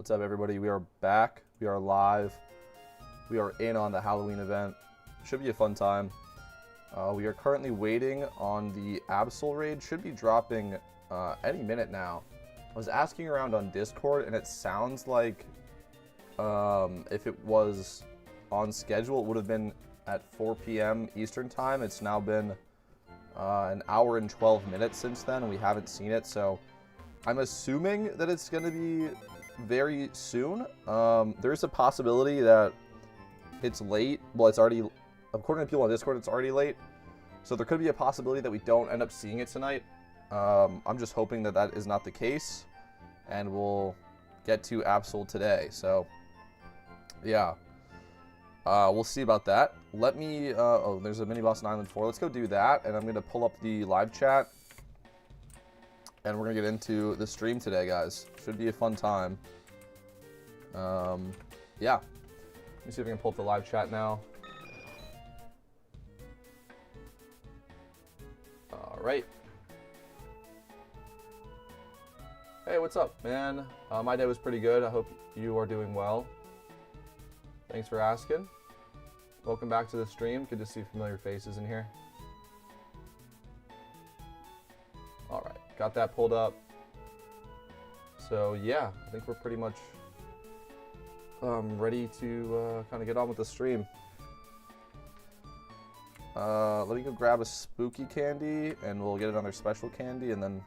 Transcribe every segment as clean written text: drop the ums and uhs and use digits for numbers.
What's up, everybody? We are back. We are live. We are in on the Halloween event. Should be a fun time. We are currently waiting on the Absol raid. Should be dropping any minute now. I was asking around on Discord, and it sounds like if it was on schedule, it would have been at 4 p.m. Eastern time. It's now been an hour and 12 minutes since then, and we haven't seen it. So I'm assuming that it's going to be very soon. There's a possibility that it's late. Well, it's already, according to people on Discord, it's already late. So there could be a possibility that we don't end up seeing it tonight. I'm just hoping that that is not the case, and we'll get to Absol today. So, yeah. We'll see about that. Let me, oh, there's a mini boss in Island 4. Let's go do that, and I'm going to pull up the live chat, and we're going to get into the stream today, guys. Should be a fun time. Yeah. Let me see if I can pull up the live chat now. All right. Hey, what's up, man? My day was pretty good. I hope you are doing well. Thanks for asking. Welcome back to the stream. Good to see familiar faces in here. All right, got that pulled up. So yeah, I think we're pretty much ready to kind of get on with the stream. Let me go grab a spooky candy, and we'll get another special candy, and then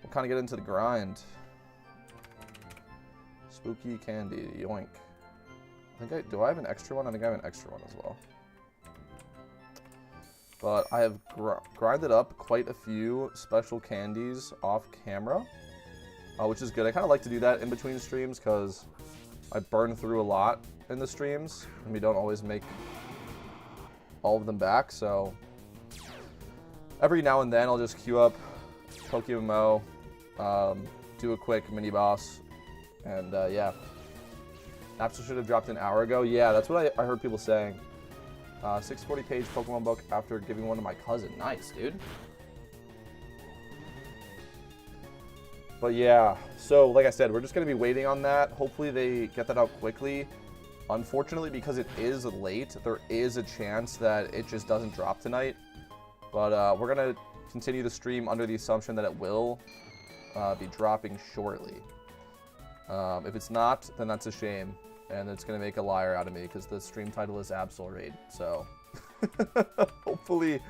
we'll kind of get into the grind. Spooky candy, yoink. Do I have an extra one? I think I have an extra one as well. But I have grinded up quite a few special candies off camera, which is good. I kind of like to do that in between streams because I burn through a lot in the streams, and we don't always make all of them back. So every now and then I'll just queue up PokeMMO, do a quick mini boss, and yeah. Absol should have dropped an hour ago. Yeah, that's what I heard people saying. 640 page Pokemon book after giving one to my cousin. Nice, dude. But yeah, so like I said, we're just going to be waiting on that. Hopefully they get that out quickly. Unfortunately, because it is late, there is a chance that it just doesn't drop tonight. But we're going to continue the stream under the assumption that it will be dropping shortly. If it's not, then that's a shame, and it's going to make a liar out of me because the stream title is Absol Raid. So hopefully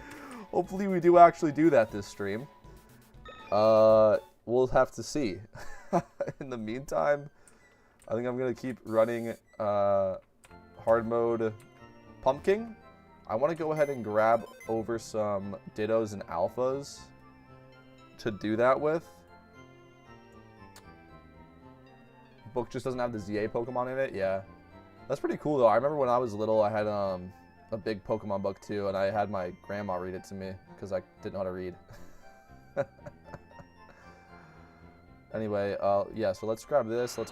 we do actually do that this stream. We'll have to see. In the meantime, I think I'm going to keep running hard mode pumpkin. I want to go ahead and grab over some Dittos and Alphas to do that with. Book just doesn't have the ZA Pokemon in it. Yeah, that's pretty cool though. I remember when I was little, I had a big Pokemon book too, and I had my grandma read it to me because I didn't know how to read. Anyway, yeah, so let's grab this, and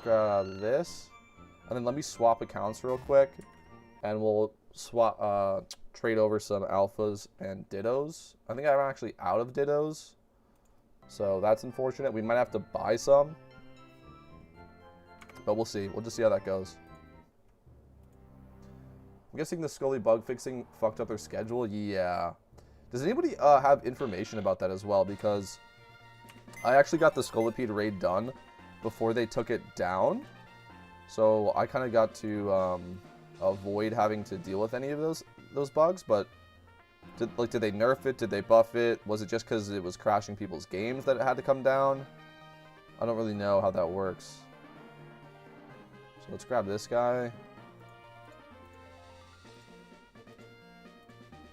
then let me swap accounts real quick, and we'll swap trade over some Alphas and Dittos. I think I'm actually out of Dittos, so that's unfortunate. We might have to buy some. But we'll see. We'll just see how that goes. I'm guessing the Scully bug fixing fucked up their schedule. Yeah. Does anybody have information about that as well? Because I actually got the Scolipede raid done before they took it down. So I kind of got to avoid having to deal with any of those bugs. But did they nerf it? Did they buff it? Was it just because it was crashing people's games that it had to come down? I don't really know how that works. So let's grab this guy.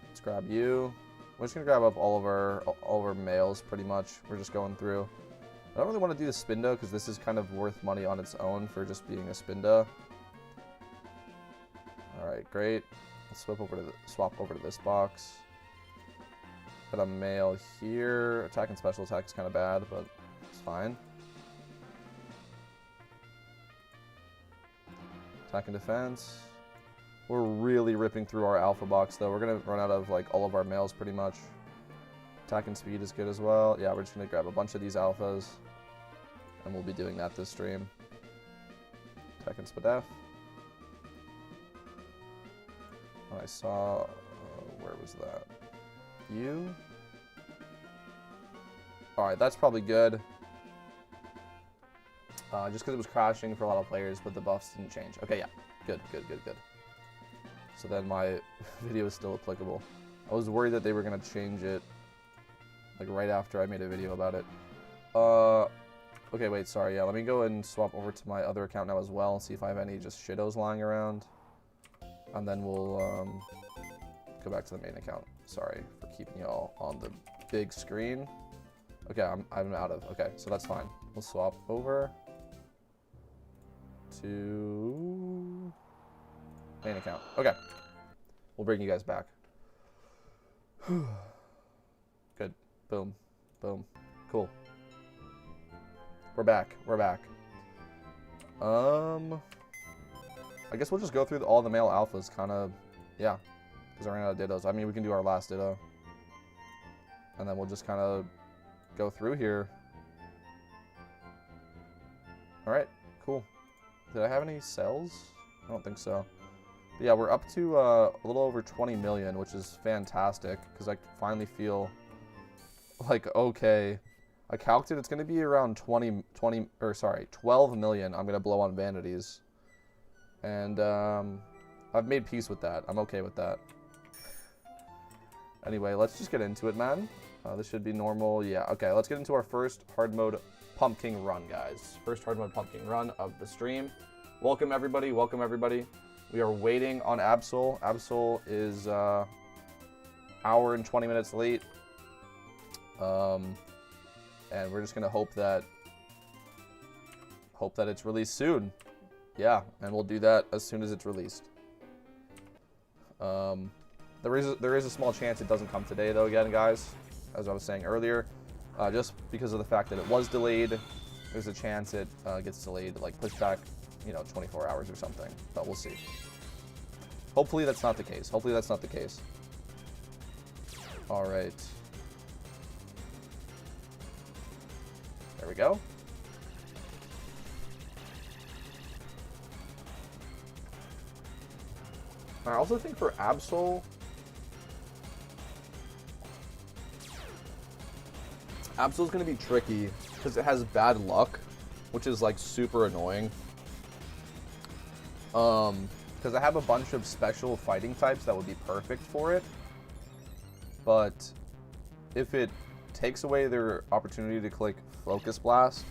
Let's grab you. We're just gonna grab up all of our males pretty much. We're just going through. I don't really want to do the Spinda because this is kind of worth money on its own for just being a Spinda. All right, great. Let's swap over to this box. Got a male here. Attack and special attack is kind of bad, but it's fine. Attack and defense. We're really ripping through our alpha box though. We're gonna run out of like all of our males pretty much. Attack and speed is good as well. Yeah, we're just gonna grab a bunch of these alphas, and we'll be doing that this stream. Spadef. I saw, where was that? You? Alright, that's probably good. Just because it was crashing for a lot of players, but the buffs didn't change. Okay, yeah. Good, good, good, good. So then my video is still applicable. I was worried that they were going to change it, like, right after I made a video about it. Okay, wait, sorry. Yeah, let me go and swap over to my other account now as well and see if I have any just shittos lying around. And then we'll go back to the main account. Sorry for keeping y'all on the big screen. Okay, I'm out of. Okay, so that's fine. We'll swap over to main account. Okay, we'll bring you guys back. Good. Boom. Boom. Cool. We're back. We're back. I guess we'll just go through all the male alphas, kind of, yeah, because I ran out of dittos. I mean, we can do our last ditto. And then we'll just kind of go through here. Alright, cool. Did I have any cells? I don't think so. But yeah, we're up to a little over 20 million, which is fantastic, because I finally feel like, okay. I calculated it's going to be around 12 million I'm going to blow on vanities. And I've made peace with that. I'm okay with that. Anyway, let's just get into it, man. This should be normal. Yeah, okay, let's get into our first hard mode pumpkin run, guys. First hard mode pumpkin run of the stream. Welcome, everybody. Welcome, everybody. We are waiting on Absol. Absol is hour and 20 minutes late. And we're just going to hope that it's released soon. Yeah, and we'll do that as soon as it's released. There is a small chance it doesn't come today, though, again, guys, as I was saying earlier. Just because of the fact that it was delayed, there's a chance it gets delayed, like pushed back, 24 hours or something. But we'll see. Hopefully that's not the case. Hopefully that's not the case. All right. There we go. I also think for Absol, Absol's going to be tricky because it has bad luck, which is like super annoying. Because I have a bunch of special fighting types that would be perfect for it, but if it takes away their opportunity to click Focus Blast,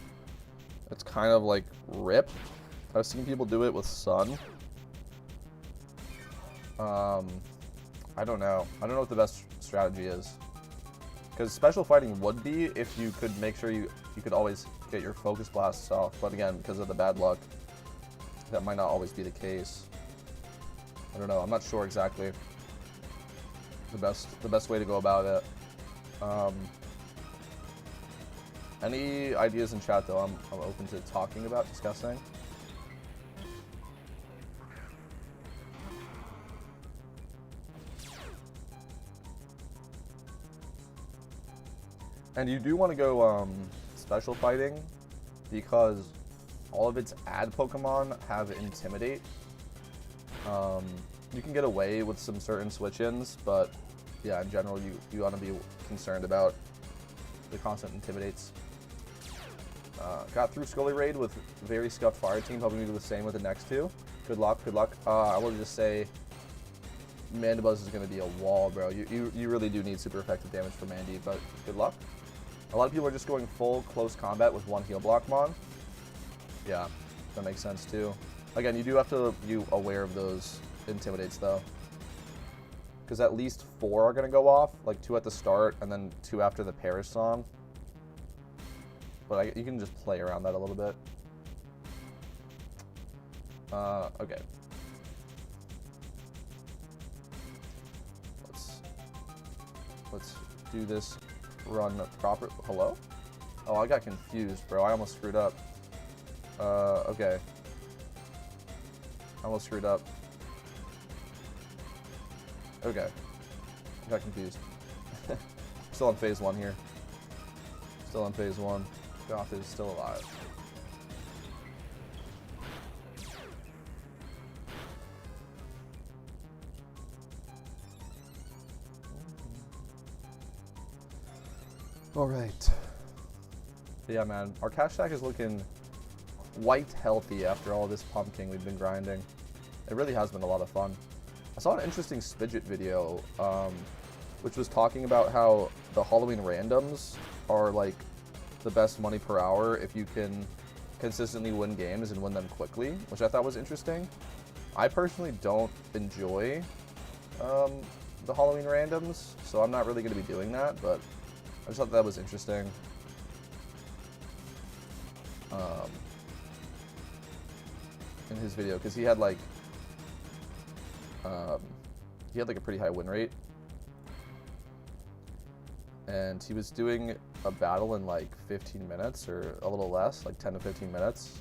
it's kind of like RIP. I've seen people do it with Sun. I don't know. I don't know what the best strategy is. Because special fighting would be if you could make sure you could always get your Focus Blasts off. But again, because of the bad luck, that might not always be the case. I don't know. I'm not sure exactly the best way to go about it. Any ideas in chat, though, I'm open to talking about, discussing. And you do want to go special fighting because all of its ad Pokemon have Intimidate. You can get away with some certain switch-ins, but yeah, in general, you want to be concerned about the constant Intimidates. Got through Scully Raid with very scuffed fire team, hoping to do the same with the next two. Good luck, good luck. I will just say Mandibuzz is going to be a wall, bro. You really do need super effective damage for Mandy, but good luck. A lot of people are just going full close combat with one heal block mon. Yeah, that makes sense too. Again, you do have to be aware of those Intimidates though. Because at least 4 are going to go off, like 2 at the start and then 2 after the Perish song. But you can just play around that a little bit. Okay. Let's do this run proper. Hello? Oh, I got confused, bro. I almost screwed up. Okay. I almost screwed up. Okay. I got confused. Still on phase 1 here. Still on phase 1. Goth is still alive. All right. Yeah, man, our cash stack is looking quite healthy after all this pumpkin we've been grinding. It really has been a lot of fun. I saw an interesting Spidget video, which was talking about how the Halloween randoms are like the best money per hour if you can consistently win games and win them quickly, which I thought was interesting. I personally don't enjoy the Halloween randoms, so I'm not really going to be doing that, but I just thought that was interesting. In his video, because he had like a pretty high win rate, and he was doing a battle in like 15 minutes or a little less, like 10 to 15 minutes.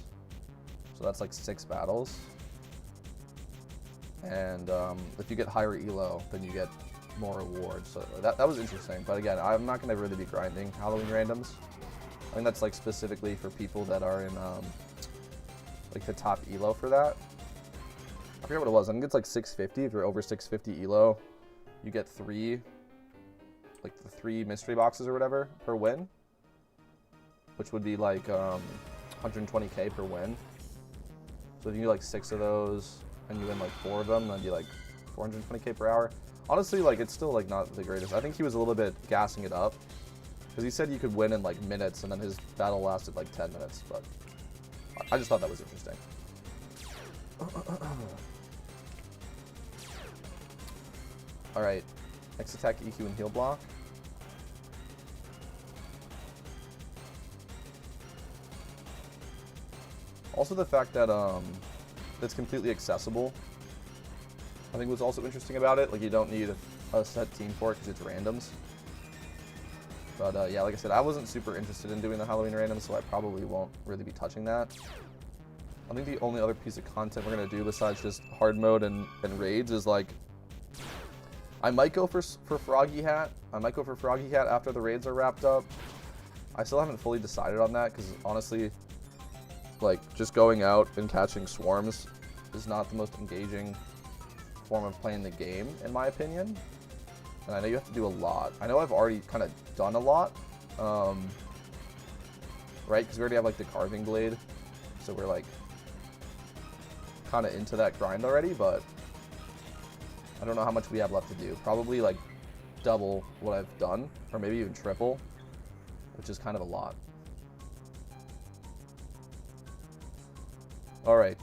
So that's like 6 battles. And if you get higher elo, then you get more rewards. So that was interesting. But again, I'm not going to really be grinding Halloween randoms. I think that's like specifically for people that are in like the top elo for that. I forget what it was. I think it's like 650. If you're over 650 elo, you get 3 mystery boxes or whatever per win, which would be like 120k per win. So if you do like 6 of those and you win like 4 of them, that'd be like 420k per hour. Honestly, like it's still like not the greatest. I think he was a little bit gassing it up because he said you could win in like minutes, and then his battle lasted like 10 minutes. But I just thought that was interesting. All right, X attack, EQ, and heal block. Also, the fact that it's completely accessible, I think was also interesting about it. Like, you don't need a set team for it because it's randoms. But yeah, like I said, I wasn't super interested in doing the Halloween randoms, so I probably won't really be touching that. I think the only other piece of content we're gonna do besides just hard mode and raids is like, I might go for Froggy Hat. I might go for Froggy Hat after the raids are wrapped up. I still haven't fully decided on that because honestly, like just going out and catching swarms is not the most engaging form of playing the game, in my opinion. And I know you have to do a lot. I know I've already kind of done a lot, right? Because we already have like the carving blade, so we're like kind of into that grind already, but I don't know how much we have left to do. Probably like double what I've done, or maybe even triple, which is kind of a lot. All right.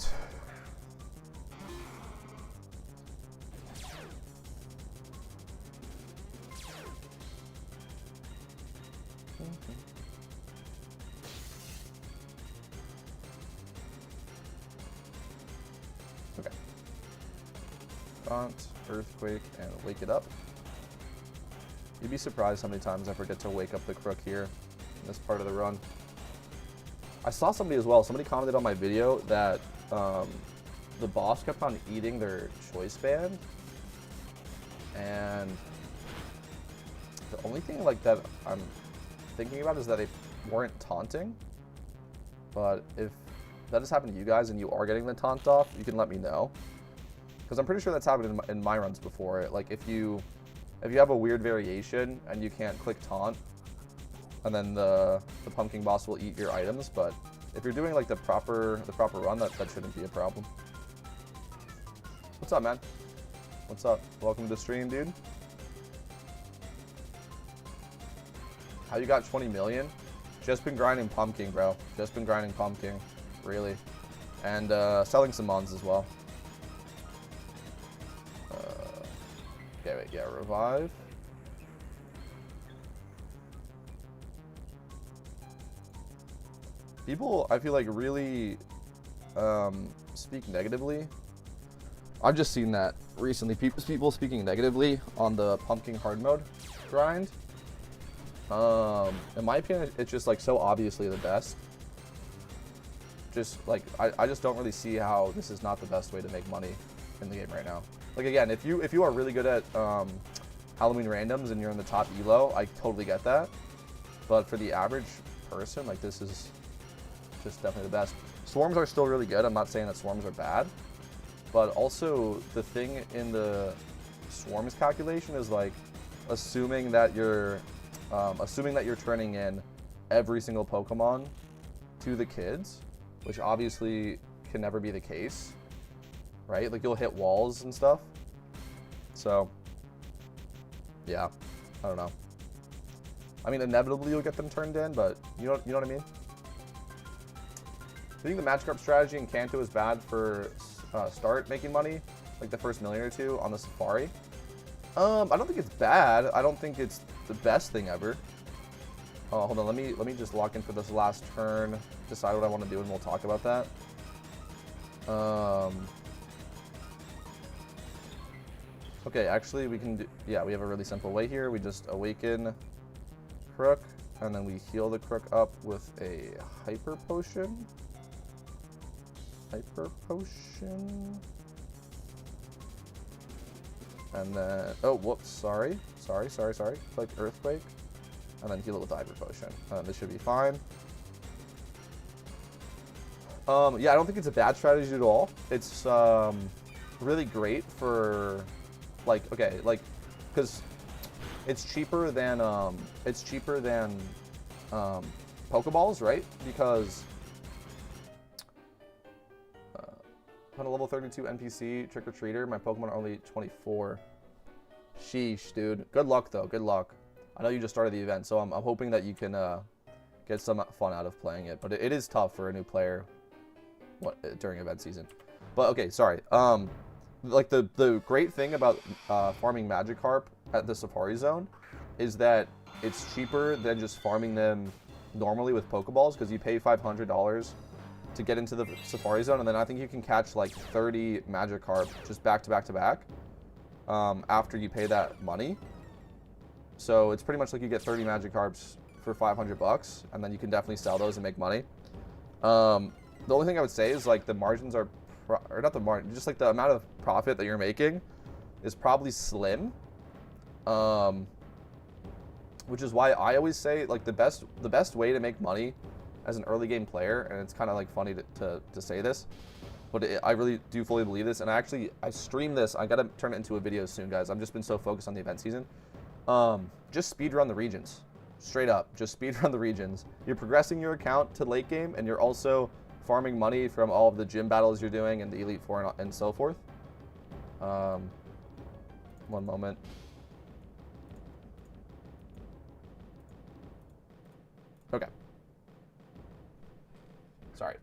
Okay. Gaunt, Earthquake, and Wake It Up. You'd be surprised how many times I forget to wake up the Crook here in this part of the run. I saw somebody as well. Somebody commented on my video that the boss kept on eating their choice band, and the only thing like that I'm thinking about is that they weren't taunting. But if that has happened to you guys and you are getting the taunt off, you can let me know, because I'm pretty sure that's happened in my runs before. Like if you have a weird variation and you can't click taunt, and then the pumpkin boss will eat your items. But if you're doing like the proper run, that shouldn't be a problem. What's up, man? What's up? Welcome to the stream, dude. How you got 20 million? Just been grinding pumpkin, bro. Just been grinding pumpkin, really, and selling some mons as well. Okay, wait, yeah, revive. People, I feel like, really speak negatively. I've just seen that recently. People speaking negatively on the pumpkin hard mode grind. In my opinion, it's just like so obviously the best. Just like I just don't really see how this is not the best way to make money in the game right now. Like again, if you are really good at Halloween randoms and you're in the top elo, I totally get that. But for the average person, like this is just definitely the best. Swarms are still really good. I'm not saying that swarms are bad, but also the thing in the swarms calculation is like assuming that your assuming that you're turning in every single Pokemon to the kids, which obviously can never be the case, right? Like, you'll hit walls and stuff. So, yeah, I don't know. I mean, inevitably you'll get them turned in, but you know what I mean? I think the Magikarp strategy in Kanto is bad for start making money, like the first million or two on the Safari. I don't think it's bad. I don't think it's the best thing ever. Oh, hold on. Let me just lock in for this last turn, decide what I want to do, and we'll talk about that. Okay, actually, we can do... Yeah, we have a really simple way here. We just awaken Crook, and then we heal the Crook up with a Hyper Potion. Hyper Potion. And then... Oh, whoops. Sorry. Click Earthquake. And then heal it with the Hyper Potion. This should be fine. Yeah, I don't think it's a bad strategy at all. It's really great for... Like, okay, like, because it's cheaper than Pokeballs, right? Because on a level 32 NPC Trick or Treater, my Pokemon are only 24. Sheesh, dude. Good luck though. Good luck. I know you just started the event, so I'm hoping that you can get some fun out of playing it. But it is tough for a new player during event season. But okay, sorry. Like the great thing about farming Magikarp at the Safari Zone is that it's cheaper than just farming them normally with Pokeballs, because you pay $500 to get into the Safari Zone, and then I think you can catch like 30 Magikarp just back to back to back after you pay that money. So it's pretty much like you get 30 Magikarps for $500, and then you can definitely sell those and make money. The only thing I would say is like the margins are, or not the margin, just like the amount of profit that you're making is probably slim. Which is why I always say like the best way to make money as an early game player, and it's kind of like funny to say this, but I really do fully believe this, and I stream this. I gotta turn it into a video soon, guys. I've just been so focused on the event season. Just speedrun the regions. Straight up, just speedrun the regions. You're progressing your account to late game, and you're also farming money from all of the gym battles you're doing and the Elite Four and so forth. One moment. Okay. Sorry.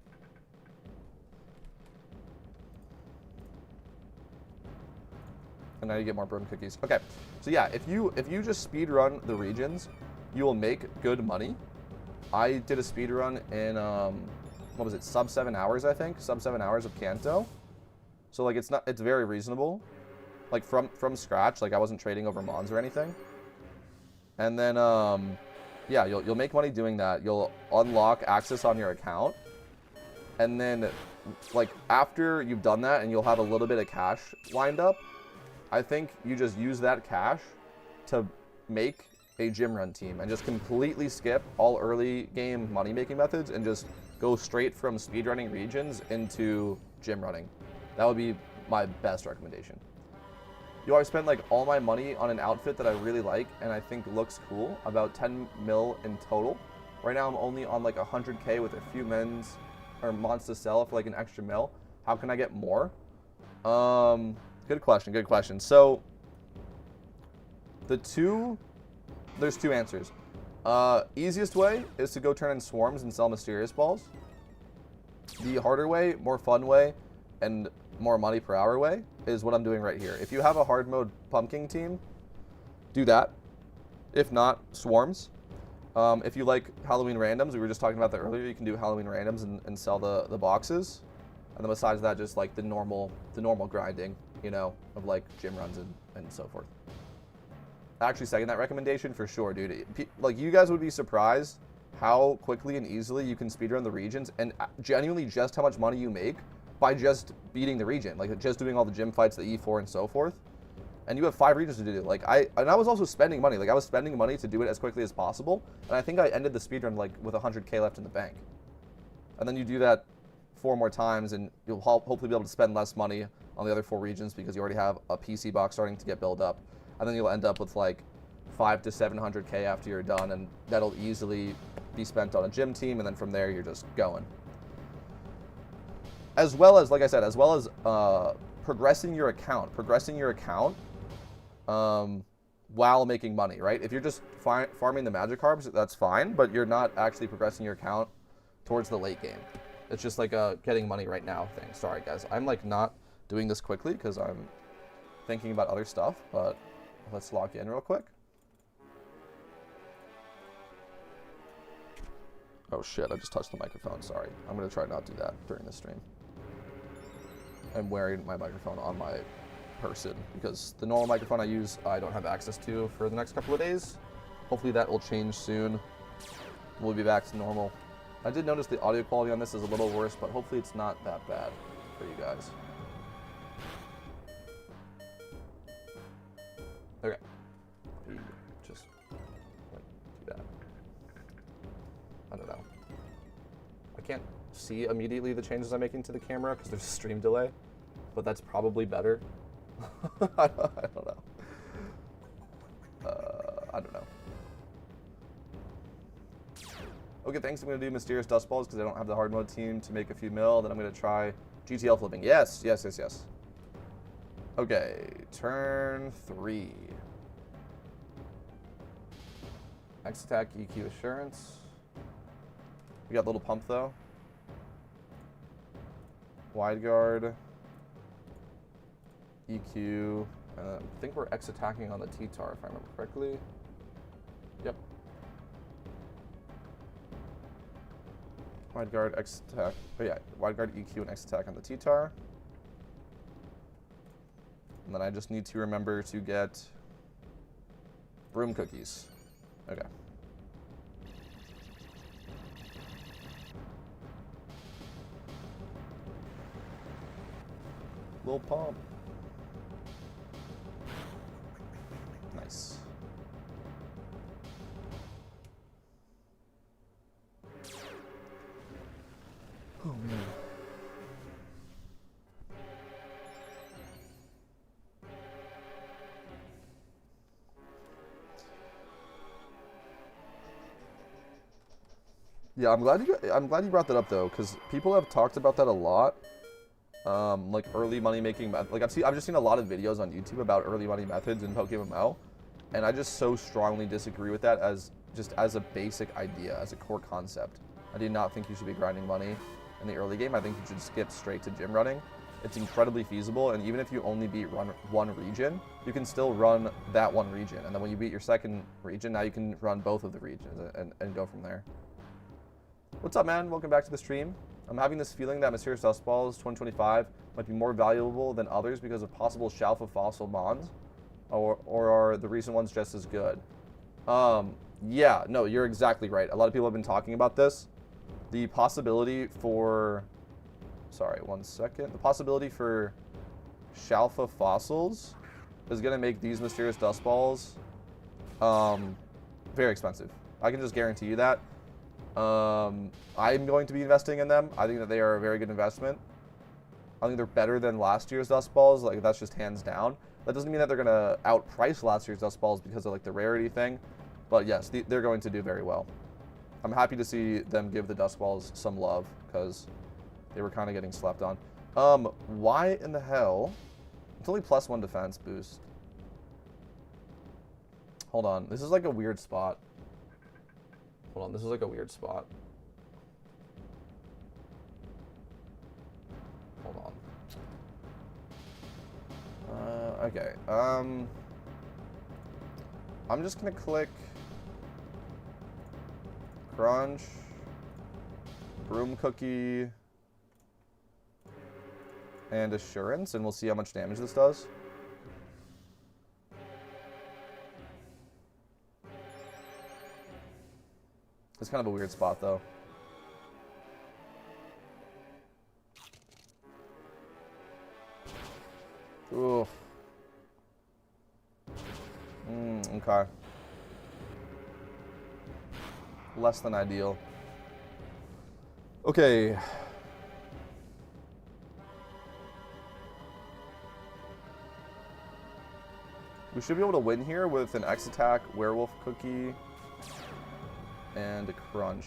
And now you get more broom cookies. Okay. So yeah, if you just speed run the regions, you will make good money. I did a speed run in what was it, sub 7 hours, I think? Sub 7 hours of Kanto. So like it's very reasonable. Like from scratch, like I wasn't trading over mons or anything. And then yeah, you'll make money doing that. You'll unlock access on your account. And then like after you've done that and you'll have a little bit of cash lined up, I think you just use that cash to make a gym run team and just completely skip all early game money making methods and just go straight from speedrunning regions into gym running. That would be my best recommendation. I spent like all my money on an outfit that I really like and I think looks cool, about 10 mil in total. Right now I'm only on like 100K with a few mons to sell for like an extra mil. How can I get more? Good question. So there's two answers. Easiest way is to go turn in swarms and sell mysterious balls. The harder way, more fun way, and more money per hour way is what I'm doing right here. If you have a hard mode pumpkin team, do that. If not, swarms. If you like Halloween randoms, we were just talking about that earlier, you can do Halloween randoms and sell the boxes. And then besides that, just like the normal grinding, you know, of like gym runs and so forth. I actually second that recommendation for sure, dude. Like, you guys would be surprised how quickly and easily you can speedrun the regions, and genuinely just how much money you make by just beating the region, like just doing all the gym fights, the E4 and so forth. And you have 5 regions to do. Like I was also spending money. Like I was spending money to do it as quickly as possible. And I think I ended the speedrun like with 100K left in the bank. And then you do that 4 more times and you'll hopefully be able to spend less money on the other 4 regions because you already have a PC box starting to get built up. And then you'll end up with like 5 to 700K after you're done, and that'll easily be spent on a gym team, and then from there you're just going. As well as, like I said, as well as progressing your account. While making money, right? If you're just farming the Magikarps, that's fine, but you're not actually progressing your account towards the late game. It's just like a getting money right now thing. Sorry, guys. I'm like not doing this quickly because I'm thinking about other stuff, but let's lock in real quick. Oh shit, I just touched the microphone, sorry. I'm gonna try not to do that during this stream. I'm wearing my microphone on my person because the normal microphone I use I don't have access to for the next couple of days. Hopefully that will change soon. We'll be back to normal. I did notice the audio quality on this is a little worse, but hopefully it's not that bad for you guys. Okay. Just like do that. I don't know. I can't see immediately the changes I'm making to the camera because there's a stream delay, but that's probably better. I don't know. I don't know. Okay, thanks. I'm going to do Mysterious Dust Balls because I don't have the hard mode team to make a few mil. Then I'm going to try GTL flipping. Yes, yes, yes, yes. Okay, turn 3. X attack, EQ assurance. We got little pump though. Wide guard. EQ. I think we're X attacking on the T-Tar if I remember correctly. Yep. Wide guard, X attack. Oh yeah, wide guard, EQ, and X attack on the T-Tar. And then I just need to remember to get broom cookies. Okay. Little pump. Nice. Oh man. Yeah, I'm glad you brought that up though, because people have talked about that a lot. Like early money making like I've just seen a lot of videos on YouTube about early money methods in PokeMMO, and I just so strongly disagree with that as a basic idea, as a core concept. I do not think you should be grinding money in the early game. I think you should skip straight to gym running. It's incredibly feasible, and even if you only beat one region, you can still run that one region, and then when you beat your second region, now you can run both of the regions and go from there. What's up, man? Welcome back to the stream. I'm having this feeling that Mysterious Dust Balls 2025 might be more valuable than others because of possible Shalfa fossil mons, or are the recent ones just as good? Yeah, no, you're exactly right. A lot of people have been talking about this. The possibility for, sorry, 1 second. The possibility for Shalfa fossils is going to make these Mysterious Dust Balls very expensive. I can just guarantee you that. I'm going to be investing in them. I think that they are a very good investment. I think they're better than last year's Dust Balls. Like, that's just hands down. That doesn't mean that they're going to outprice last year's Dust Balls because of like the rarity thing. But yes, they're going to do very well. I'm happy to see them give the Dust Balls some love because they were kind of getting slept on. Why in the hell? It's only +1 defense boost. Hold on. This is like a weird spot. Hold on. This is like a weird spot. Hold on. Okay. I'm just going to click Crunch, Broom Cookie, and Assurance, and we'll see how much damage this does. It's kind of a weird spot, though. Ooh. Okay. Less than ideal. Okay. We should be able to win here with an X attack, werewolf cookie, and a crunch.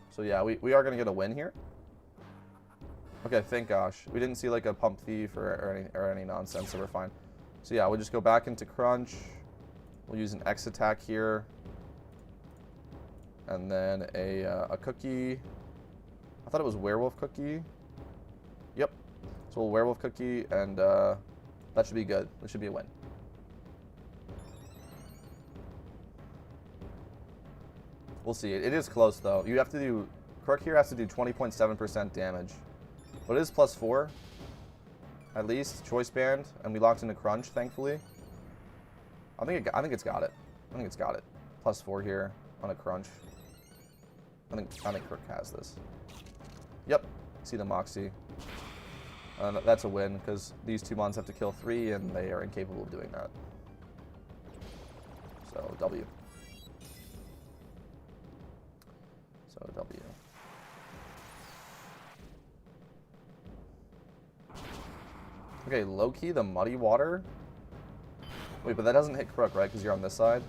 So yeah, we are going to get a win here. Okay, thank gosh. We didn't see like a pump thief or any nonsense, so we're fine. So yeah, we'll just go back into crunch. We'll use an X attack here. And then a cookie. I thought it was werewolf cookie. Yep. So we'll werewolf cookie, and that should be good. That should be a win. We'll see. It is close, though. You have to do... Crook here has to do 20.7% damage. But it is +4. At least. Choice band. And we locked into crunch, thankfully. I think it's got it. I think it's got it. +4 here on a crunch. I think Crook has this. Yep. See the Moxie. That's a win, because these two mons have to kill 3, and they are incapable of doing that. So, W. So, W. Okay, low-key, the Muddy Water. Wait, but that doesn't hit Crook, right? Because you're on this side?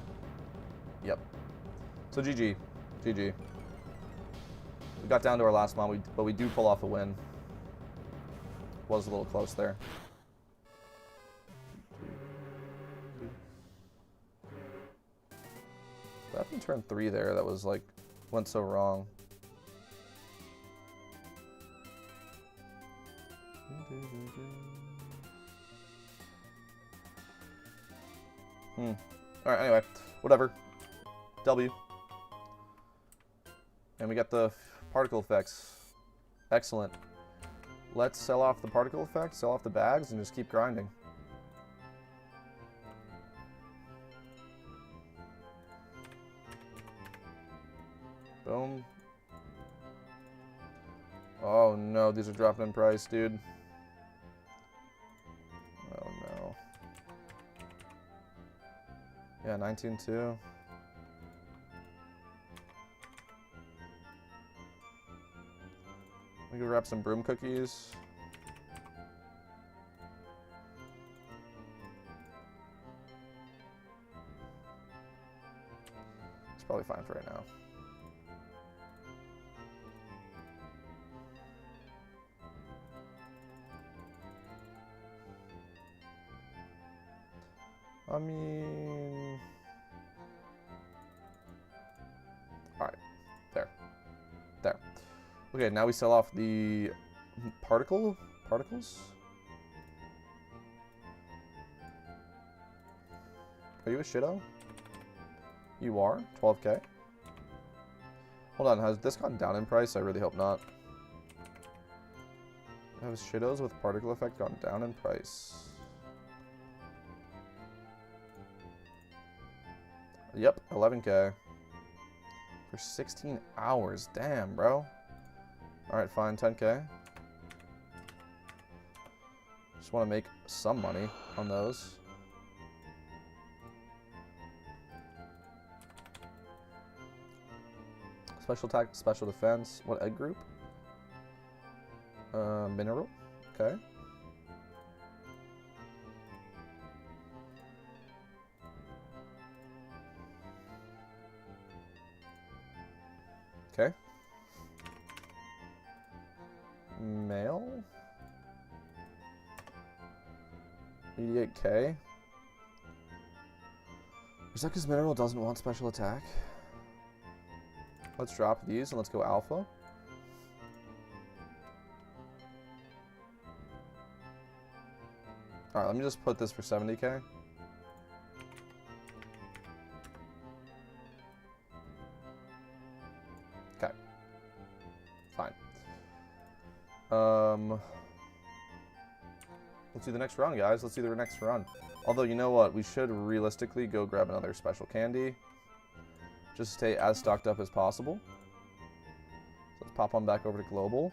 Yep. So, GG. GG. We got down to our last mon, but we do pull off a win. Was a little close there. What happened to turn 3 there? That was like, went so wrong. Alright, anyway. Whatever. W. And we got the particle effects. Excellent. Let's sell off the particle effects, sell off the bags, and just keep grinding. Boom. Oh no, these are dropping in price, dude. Oh no. Yeah, 19.2. We can wrap some broom cookies. It's probably fine for right now. I mean... Alright. There. There. Okay, now we sell off the particles? Are you a shitto? You are? 12k? Hold on, has this gone down in price? I really hope not. Have shittos with particle effect gone down in price? Yep, 11k. For 16 hours. Damn, bro. Alright, fine, 10k. Just want to make some money on those. Special attack, special defense. What egg group? Mineral. Okay. Okay. Male. 88k. Is that because Mineral doesn't want special attack? Let's drop these and let's go Alpha. Alright, let me just put this for 70k. Okay. Fine. Let's do the next run, guys. Let's do the next run. Although, you know what? We should realistically go grab another special candy. Just stay as stocked up as possible. So let's pop on back over to Global.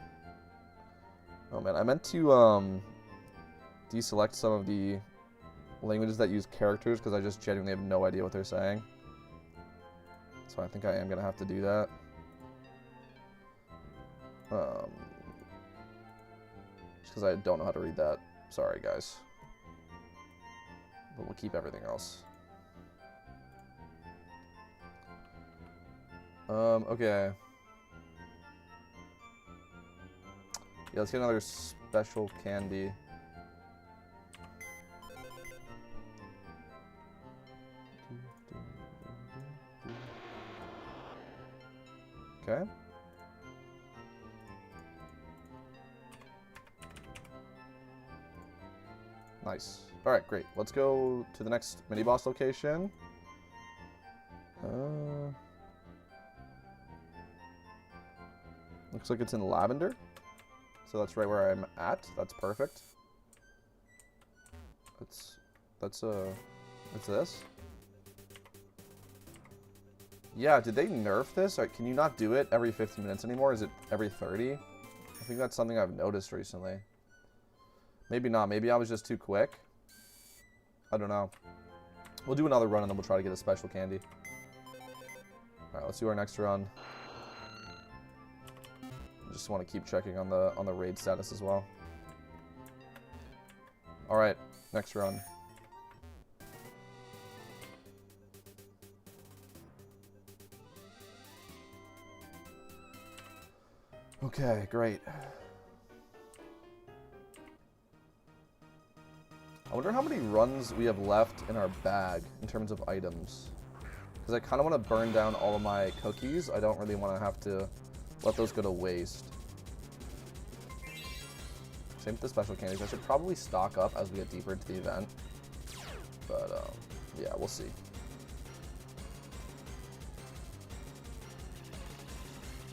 Oh, man. I meant to, deselect some of the languages that use characters because I just genuinely have no idea what they're saying. So I think I am going to have to do that. Just because I don't know how to read that. Sorry, guys. but we'll keep everything else. Okay. Yeah, let's get another special candy. Okay. Nice. Alright, great. Let's go to the next mini-boss location. Looks like it's in Lavender. So that's right where I'm at. That's perfect. It's this. Yeah, did they nerf this? Or can you not do it every 15 minutes anymore? Is it every 30? I think that's something I've noticed recently. Maybe not. Maybe I was just too quick. I don't know. We'll do another run and then we'll try to get a special candy. Alright, let's do our next run. Just want to keep checking on the raid status as well. Alright, next run. Okay, great. I wonder how many runs we have left in our bag in terms of items. Because I kind of want to burn down all of my cookies. I don't really want to have to let those go to waste. Same with the special candies. I should probably stock up as we get deeper into the event. But, yeah, we'll see.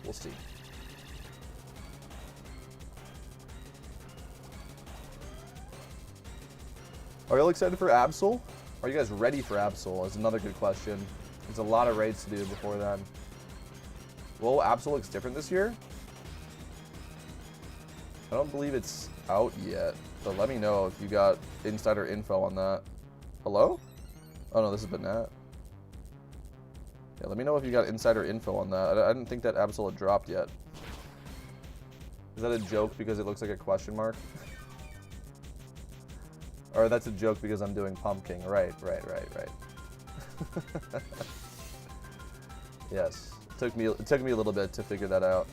We'll see. Are you all excited for Absol? Are you guys ready for Absol? Is another good question. There's a lot of raids to do before then. Well, Absol looks different this year. I don't believe it's out yet, but let me know if you got insider info on that. Hello? Oh no, this is Banat. Yeah, let me know if you got insider info on that. I didn't think that Absol had dropped yet. Is that a joke because it looks like a question mark? Or that's a joke because I'm doing pumpkin. Right. Yes. It took me a little bit to figure that out.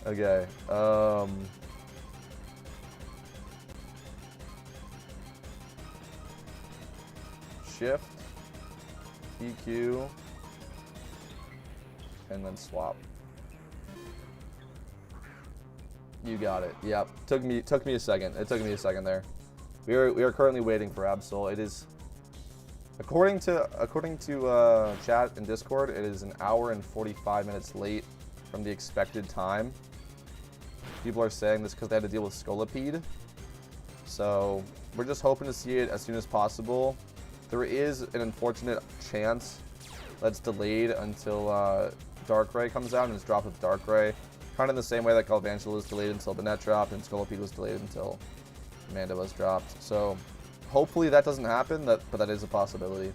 Okay. Shift, EQ, and then swap. You got it. Yep. Took me a second. It took me a second there. We are currently waiting for Absol. It is according to chat and Discord, it is an hour and 45 minutes late from the expected time. People are saying this because they had to deal with Scolipede. So we're just hoping to see it as soon as possible. There is an unfortunate chance that's delayed until Darkrai comes out and is dropped with Darkrai. Kind of the same way that Galvantula was delayed until Banette dropped and Scolipede was delayed until Amanda was dropped. So hopefully that doesn't happen, but that is a possibility.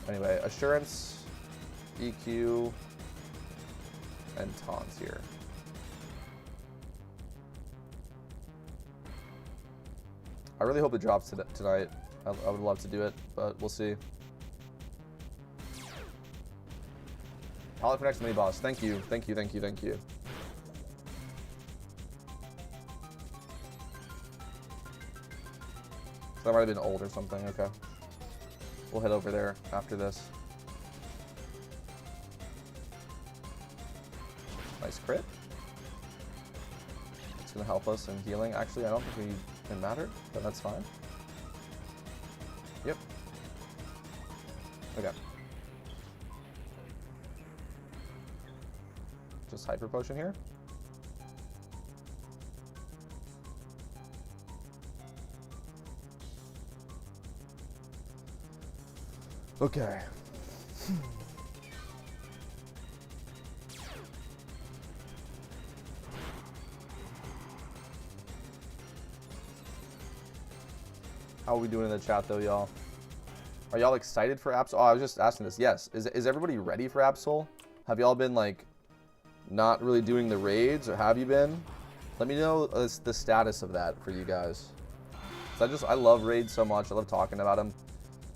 Anyway, Assurance, EQ, and Taunts here. I really hope it drops tonight. I would love to do it, but we'll see. Holla for next mini boss. Thank you. So that might have been old or something. Okay. We'll head over there after this. Nice crit. It's going to help us in healing. Actually, I don't think we can matter, but that's fine. Yep. Okay. Just Hyper Potion here. Okay. How are we doing in the chat though, y'all? Are y'all excited for Absol? Oh, I was just asking this. Yes. Is everybody ready for Absol? Have y'all been like not really doing the raids, or have you been? Let me know the status of that for you guys. I love raids so much. I love talking about them.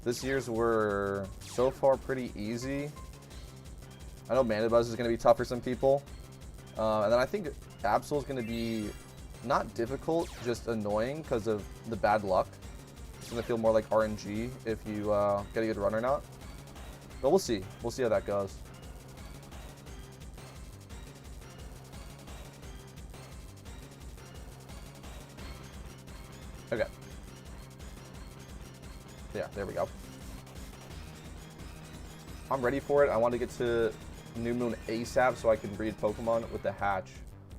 This year's were so far pretty easy. I know Mana Buzz is going to be tough for some people. And then I think Absol is going to be not difficult, just annoying because of the bad luck. It's going to feel more like RNG if you get a good run or not. But we'll see. We'll see how that goes. Okay. Yeah, there we go. I'm ready for it. I want to get to New Moon ASAP so I can breed Pokemon with the hatch.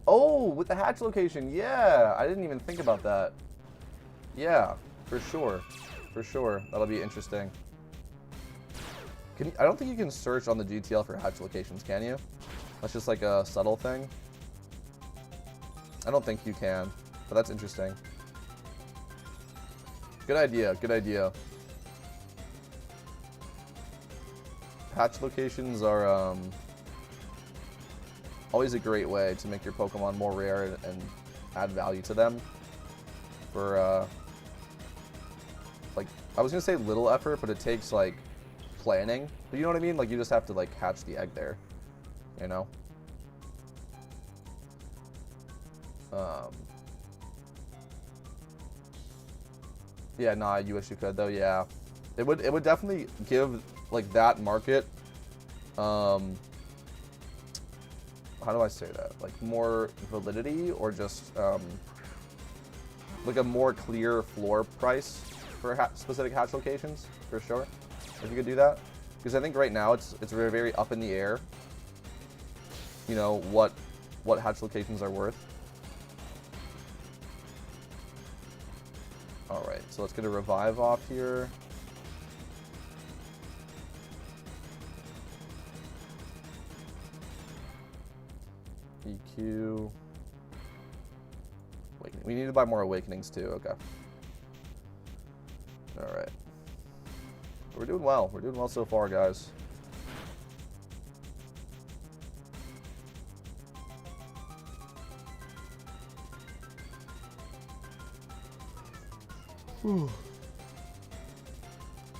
Oh, with the hatch location. Yeah, I didn't even think about that. Yeah, for sure. For sure. That'll be interesting. I don't think you can search on the GTL for hatch locations, can you? That's just like a subtle thing. I don't think you can, but that's interesting. Good idea, good idea. Hatch locations are always a great way to make your Pokemon more rare and add value to them. For, like, I was gonna say little effort, but it takes, like, planning. But you know what I mean? Like, you just have to, like, hatch the egg there. You know? Yeah, nah, you wish you could, though, yeah. It would definitely give, like, that market, how do I say that? Like, more validity, or just, like, a more clear floor price for specific hatch locations, for sure. If you could do that. Because I think right now it's very, very up in the air, you know, what hatch locations are worth. Alright, so let's get a revive off here. EQ. Awakening. We need to buy more awakenings too, okay. Alright. We're doing well. We're doing well so far, guys. Whew.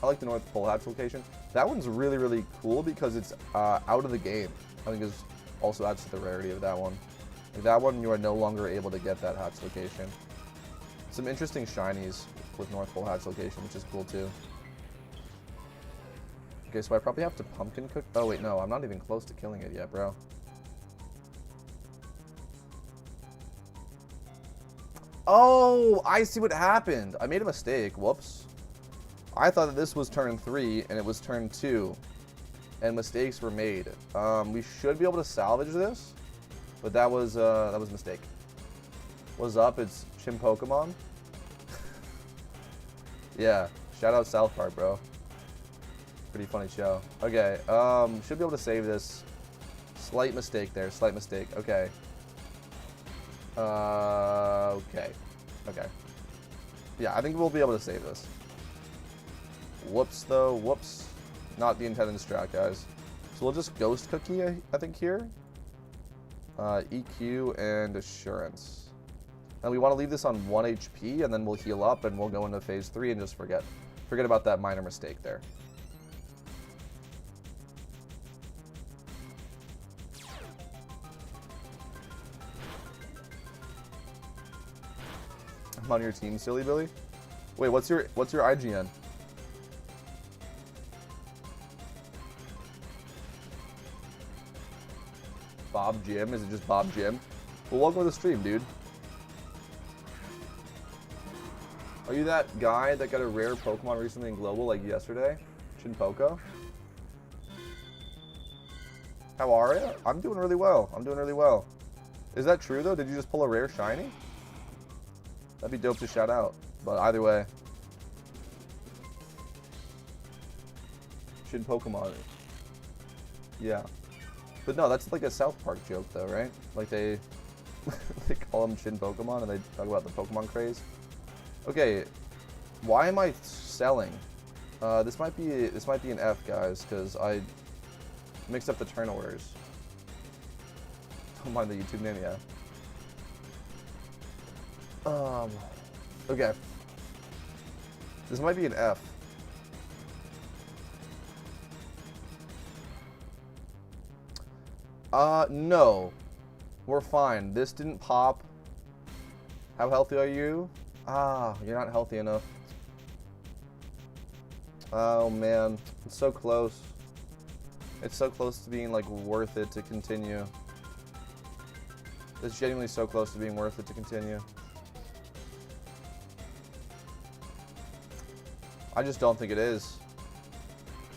I like the North Pole hatch location. That one's really, really cool because it's out of the game. I think it also adds to the rarity of that one. Like that one, you are no longer able to get that hatch location. Some interesting shinies with North Pole hatch location, which is cool too. Okay, so I probably have to pumpkin cook. Oh wait, no, I'm not even close to killing it yet, bro. Oh, I see what happened. I made a mistake. Whoops. I thought that this was turn 3 and it was turn 2, and mistakes were made. We should be able to salvage this, but that was a mistake. What's up? It's Chim Pokemon. Yeah, shout out South Park, bro. Pretty funny show. Okay, should be able to save this. Slight mistake there, slight mistake. Okay. Okay. Okay. Yeah, I think we'll be able to save this. Whoops, though. Whoops. Not the intended strat, guys. So we'll just Ghost Cookie, I think, here. EQ and Assurance. And we want to leave this on 1 HP, and then we'll heal up, and we'll go into phase 3 and just forget about that minor mistake there. I'm on your team, Silly Billy. Wait, what's your IGN? Bob Jim? Is it just Bob Jim? Well, welcome to the stream, dude. Are you that guy that got a rare Pokemon recently in Global, like yesterday? Chinpoco? How are you? I'm doing really well. I'm doing really well. Is that true, though? Did you just pull a rare shiny? That'd be dope to shout out. But either way. Shin Pokemon. Yeah. But no, that's like a South Park joke though, right? Like they call them Shin Pokemon and they talk about the Pokemon craze. Okay. Why am I selling? This might be an F, guys, because I mixed up the turn orders. Don't mind the YouTube name, yeah. Okay. This might be an F. No. We're fine. This didn't pop. How healthy are you? Ah, you're not healthy enough. Oh, man. It's so close. It's so close to being, like, worth it to continue. It's genuinely so close to being worth it to continue. I just don't think it is.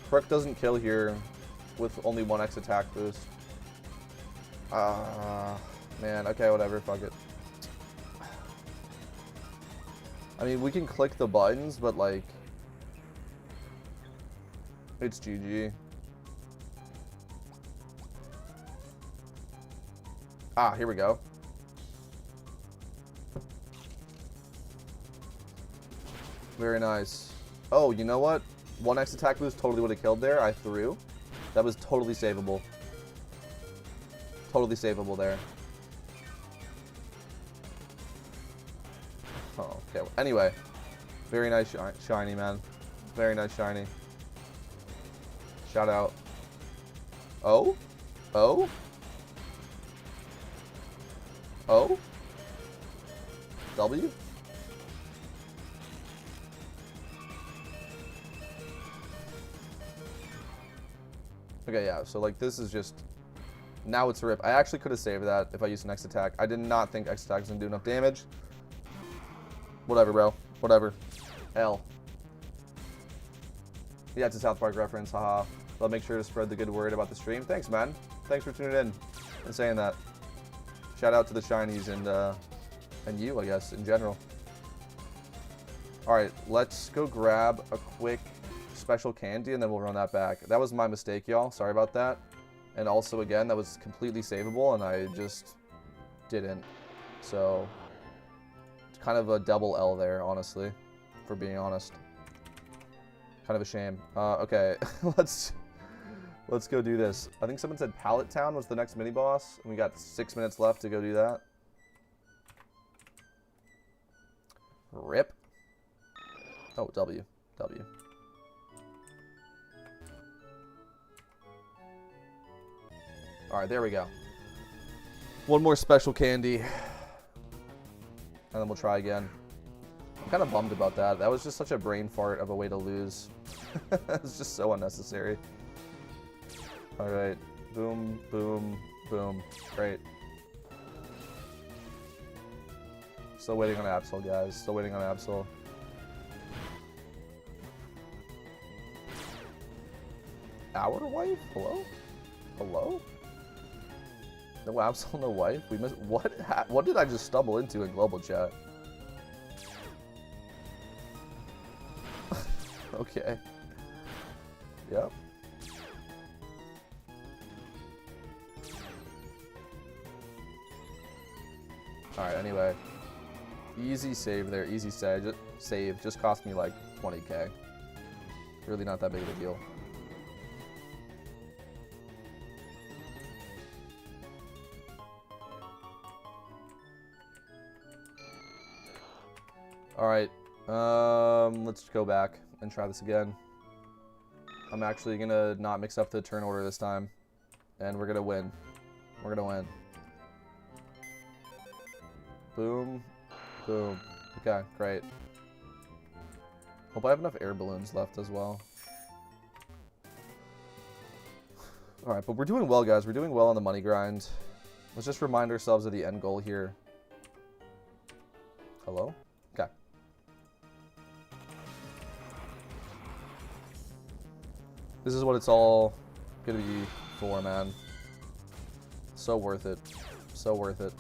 Crook doesn't kill here with only 1x attack boost. Man, okay, whatever, fuck it. I mean, we can click the buttons, but, like, it's GG. Ah, here we go. Very nice. Oh, you know what? 1x attack boost totally would have killed there. I threw. That was totally savable. Totally savable there. Oh, okay. Anyway. Very nice shiny, man. Very nice shiny. Shout out. Oh? Oh? Oh? W? Okay, yeah, so like this is just, now it's a rip. I actually could have saved that if I used an X attack. I did not think X attack was going to do enough damage. Whatever, bro. Whatever. L. Yeah, it's a South Park reference, haha. I'll make sure to spread the good word about the stream. Thanks, man. Thanks for tuning in and saying that. Shout out to the shinies and you, I guess, in general. Alright, let's go grab a quick special candy and then we'll run that back. That was my mistake, y'all. Sorry about that. And also, again, that was completely savable and I just didn't. So, it's kind of a double L there, honestly, for being honest. Kind of a shame. Okay, let's go do this. I think someone said Pallet Town was the next mini boss, and we got 6 minutes left to go do that. Rip. Oh, W. W. Alright, there we go. One more special candy. And then we'll try again. I'm kind of bummed about that. That was just such a brain fart of a way to lose. It's just so unnecessary. Alright. Boom, boom, boom. Great. Still waiting on Absol, guys. Still waiting on Absol. Our wife? Hello? Hello? No Absol, no wife? We missed. What did I just stumble into in global chat? Okay. Yep. Alright, anyway. Easy save there, easy save. Just cost me like 20k. Really not that big of a deal. Alright, let's go back and try this again. I'm actually gonna not mix up the turn order this time. And we're gonna win. We're gonna win. Boom. Boom. Okay, great. Hope I have enough air balloons left as well. Alright, but we're doing well, guys. We're doing well on the money grind. Let's just remind ourselves of the end goal here. Hello? Okay. This is what it's all gonna be for, man. So worth it. So worth it.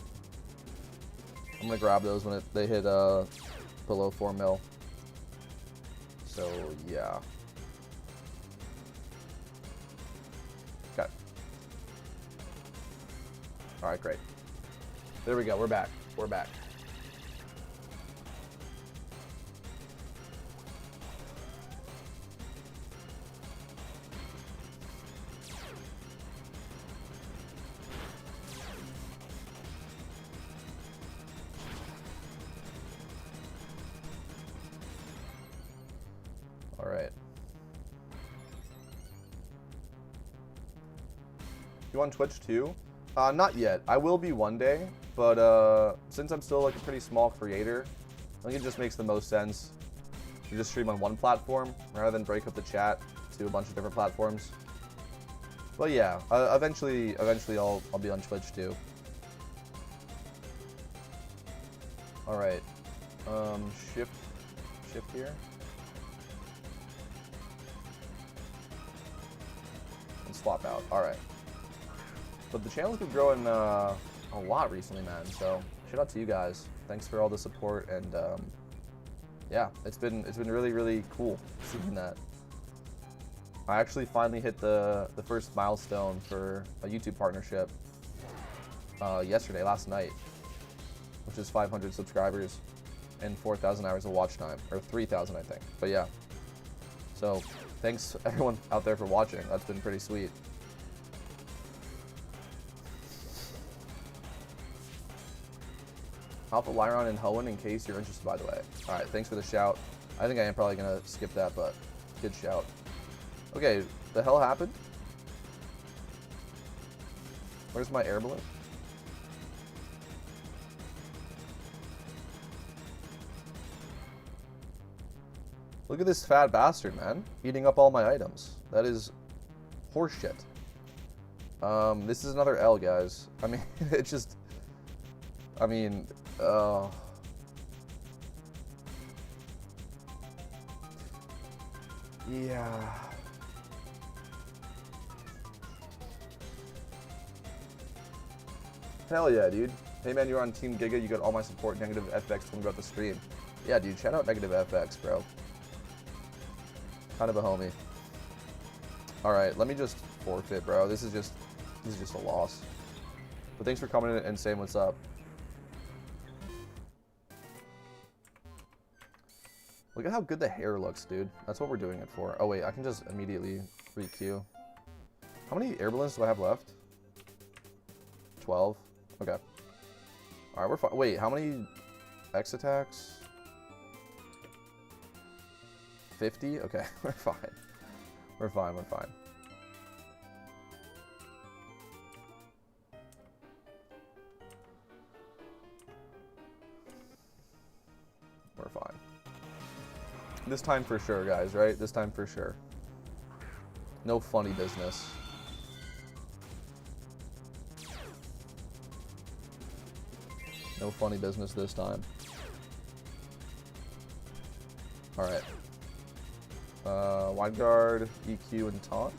I'm gonna grab those when they hit below 4 mil. So yeah. Okay. Alright, great. There we go, we're back. We're back. All right. You on Twitch too? Not yet. I will be one day, but since I'm still like a pretty small creator, I think it just makes the most sense to just stream on one platform rather than break up the chat to a bunch of different platforms. But yeah, eventually I'll be on Twitch too. All right, shift here, and swap out. All right, but the channel's been growing a lot recently, man. So shout out to you guys. Thanks for all the support, and yeah, it's been really cool seeing that. I actually finally hit the first milestone for a YouTube partnership last night, which is 500 subscribers and 4,000 hours of watch time, or 3,000 I think. But yeah, so thanks everyone out there for watching. That's been pretty sweet. Alpha Lyron and Hoenn in case you're interested, by the way. All right, thanks for the shout. I think I am probably gonna skip that, but good shout. Okay, the hell happened? Where's my air balloon? Look at this fat bastard, man. Eating up all my items. That is horseshit. This is another L, guys. I mean, it's just... I mean... yeah... Hell yeah, dude. Hey man, you're on Team Giga, you got all my support. Negative FX told me about the stream. Yeah, dude, shout out Negative FX, bro. Kind of a homie. Alright, let me just forfeit, bro. This is just a loss. But thanks for coming in and saying what's up. Look at how good the hair looks, dude. That's what we're doing it for. Oh wait, I can just immediately re-queue. How many air balloons do I have left? 12. Okay. Alright, we're fine. Wait, how many X attacks? 50? Okay, we're fine. We're fine, we're fine. We're fine. This time for sure, guys, right? This time for sure. No funny business. No funny business this time. Alright. Wide guard, EQ, and taunt.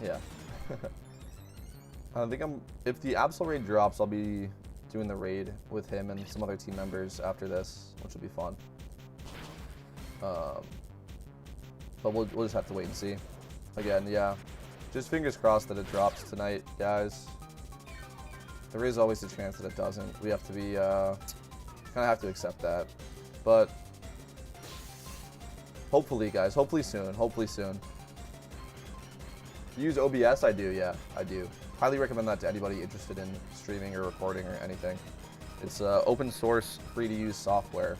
Yeah. I think if the Absol raid drops, I'll be doing the raid with him and some other team members after this, which will be fun. But we'll just have to wait and see. Again, yeah. Just fingers crossed that it drops tonight, guys. There is always a chance that it doesn't. We have to be, kind of have to accept that. But hopefully, guys, hopefully soon, hopefully soon. Use OBS? I do, yeah, I do. Highly recommend that to anybody interested in streaming or recording or anything. It's open source, free to use software,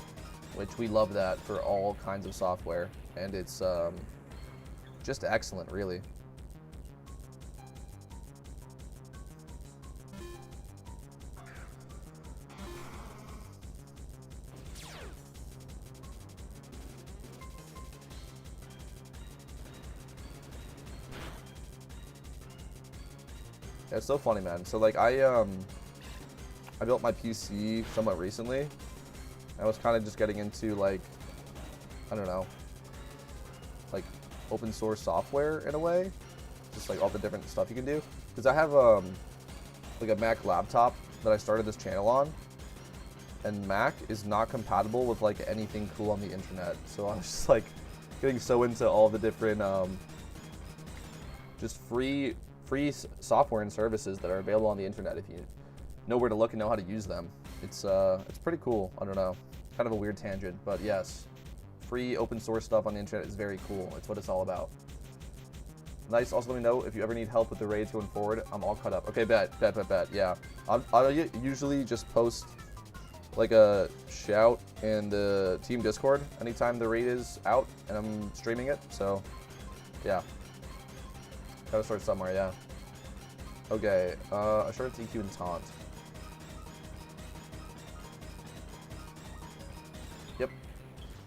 which we love that for all kinds of software. And it's just excellent, really. Yeah, it's so funny, man. So like I built my PC somewhat recently. I was kind of just getting into like, I don't know, like open source software in a way, just like all the different stuff you can do. Because I have like a Mac laptop that I started this channel on, and Mac is not compatible with like anything cool on the internet. So I was just like getting so into all the different just free free software and services that are available on the internet if you know where to look and know how to use them. It's pretty cool. I don't know, kind of a weird tangent, but yes, free open source stuff on the internet is very cool. It's what it's all about. Nice. Also, let me know if you ever need help with the raids going forward. I'm all cut up. Okay, bet. Yeah, I'll usually just post like a shout in the team Discord anytime the raid is out and I'm streaming it. So, yeah. Gotta start somewhere, yeah. Okay, Assurance, EQ, and Taunt. Yep.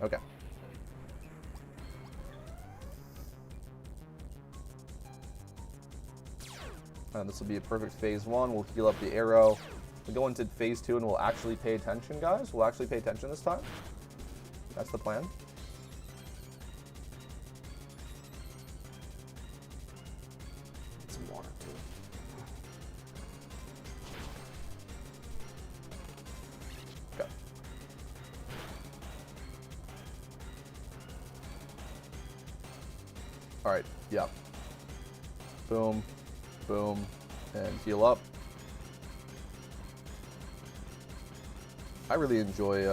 Okay. This will be a perfect phase 1. We'll heal up the arrow. We'll go into phase 2 and we'll actually pay attention, guys. We'll actually pay attention this time. That's the plan. Some water, too. Okay. Alright, yeah. Boom. Boom, and heal up. I really enjoy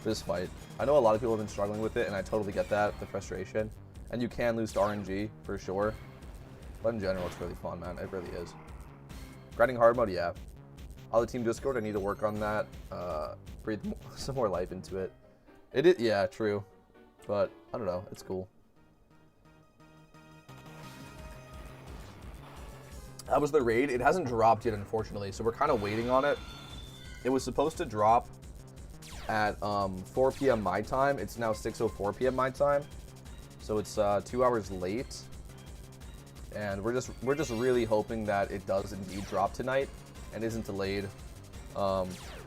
this fight. I know a lot of people have been struggling with it, and I totally get that, the frustration. And you can lose to RNG, for sure. But in general, it's really fun, man. It really is. Grinding hard mode, yeah. All the team Discord, I need to work on that. Breathe some more life into it. Yeah, true. But, I don't know, it's cool. That was the raid. It hasn't dropped yet, unfortunately, so we're kind of waiting on it. It was supposed to drop at 4 p.m. my time. It's now 6:04 p.m. my time, so it's 2 hours late. And we're just really hoping that it does indeed drop tonight and isn't delayed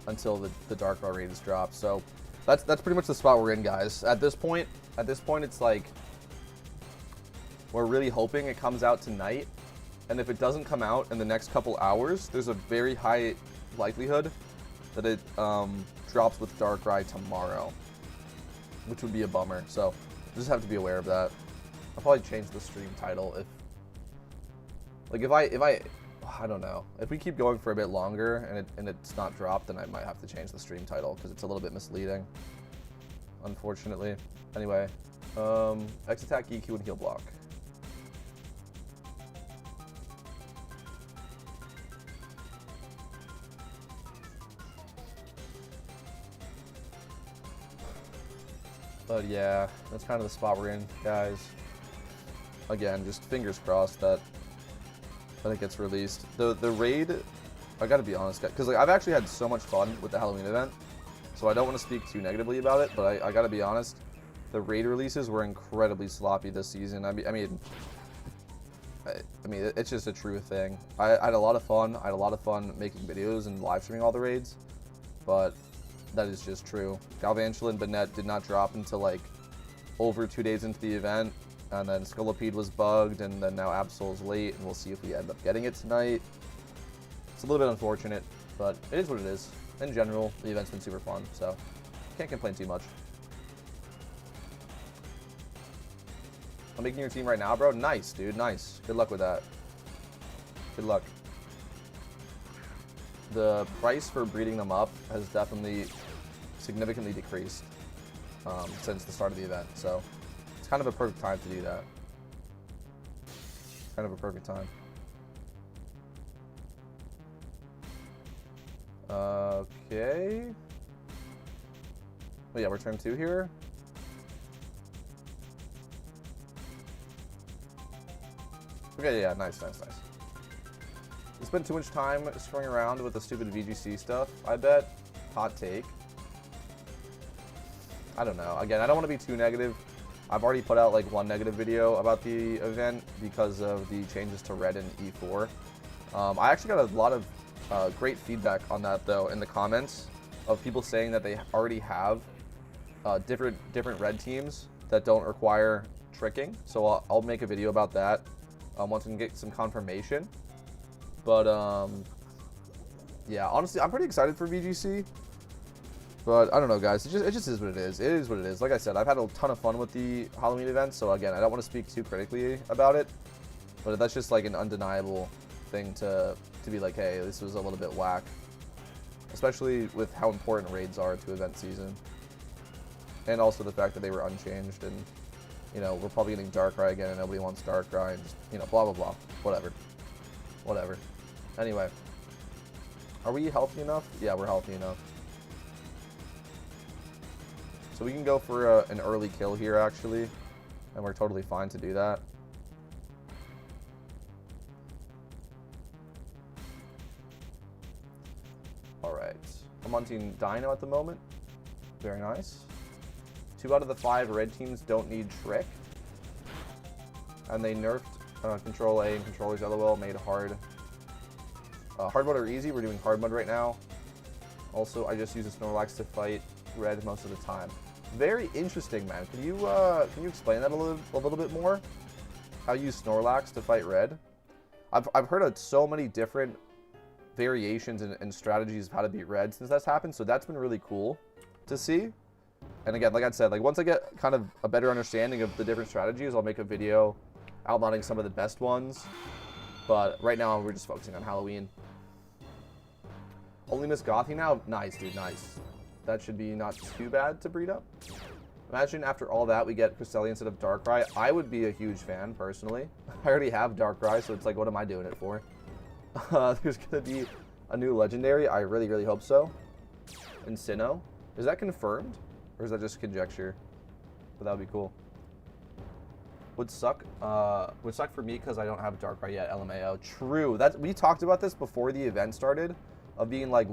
until the Dark Raw raid is dropped. So that's pretty much the spot we're in, guys. At this point, it's like we're really hoping it comes out tonight. And if it doesn't come out in the next couple hours, there's a very high likelihood that it drops with Darkrai tomorrow, which would be a bummer. So you just have to be aware of that. I'll probably change the stream title if I don't know. If we keep going for a bit longer and it's not dropped, then I might have to change the stream title because it's a little bit misleading, unfortunately. Anyway, X attack, EQ, and heal block. But yeah, that's kind of the spot we're in, guys. Again, just fingers crossed that it gets released. The raid, I gotta be honest, because like, I've actually had so much fun with the Halloween event, so I don't want to speak too negatively about it, but I gotta be honest, the raid releases were incredibly sloppy this season. I mean, it's just a true thing. I had a lot of fun. I had a lot of fun making videos and live streaming all the raids, but that is just true. Galvantula and Banette did not drop until like over 2 days into the event, and then Scolipede was bugged, and then now Absol's late, and we'll see if we end up getting it tonight. It's a little bit unfortunate, but it is what it is. In general, the event's been super fun, so can't complain too much. I'm making your team right now, bro. Nice, dude. Nice. Good luck with that. Good luck. The price for breeding them up has definitely significantly decreased since the start of the event, so it's kind of a perfect time to do that. Kind of a perfect time. Okay. Oh yeah, we're turn 2 here. Okay, yeah, nice. We spent too much time screwing around with the stupid VGC stuff, I bet. Hot take. I don't know. Again, I don't want to be too negative. I've already put out like one negative video about the event because of the changes to Red and E4. I actually got a lot of great feedback on that though in the comments of people saying that they already have different Red teams that don't require tricking. So I'll make a video about that once we can get some confirmation. But yeah, honestly, I'm pretty excited for VGC. But I don't know, guys. It just is what it is. It is what it is. Like I said, I've had a ton of fun with the Halloween event. So again, I don't want to speak too critically about it. But that's just like an undeniable thing to be like, hey, this was a little bit whack. Especially with how important raids are to event season. And also the fact that they were unchanged. And, you know, we're probably getting Darkrai again and nobody wants Darkrai. And just, you know, blah, blah, blah. Whatever. Whatever. Anyway. Are we healthy enough? Yeah, we're healthy enough. So we can go for an early kill here, actually. And we're totally fine to do that. Alright. I'm hunting Dino at the moment. Very nice. 2 out of the 5 red teams don't need Trick. And they nerfed Control A and Controllers LOL, made hard. Hard mode or easy, we're doing hard mode right now. Also, I just use a Snorlax to fight red most of the time. Very interesting, man. Can you explain that a little bit more? How you use Snorlax to fight red? I've heard of so many different variations and strategies of how to beat red since that's happened, so that's been really cool to see. And again, like I said, like once I get kind of a better understanding of the different strategies, I'll make a video outlining some of the best ones. But right now, we're just focusing on Halloween. Only Miss Gothy now? Nice, dude, nice. That should be not too bad to breed up. Imagine after all that we get Cresselia instead of Darkrai. I would be a huge fan, personally. I already have Darkrai, so it's like, what am I doing it for? There's going to be a new Legendary. I really, really hope so. And Sinnoh. Is that confirmed? Or is that just conjecture? But that would be cool. Would suck for me because I don't have Darkrai yet, LMAO. True. We talked about this before the event started, of being like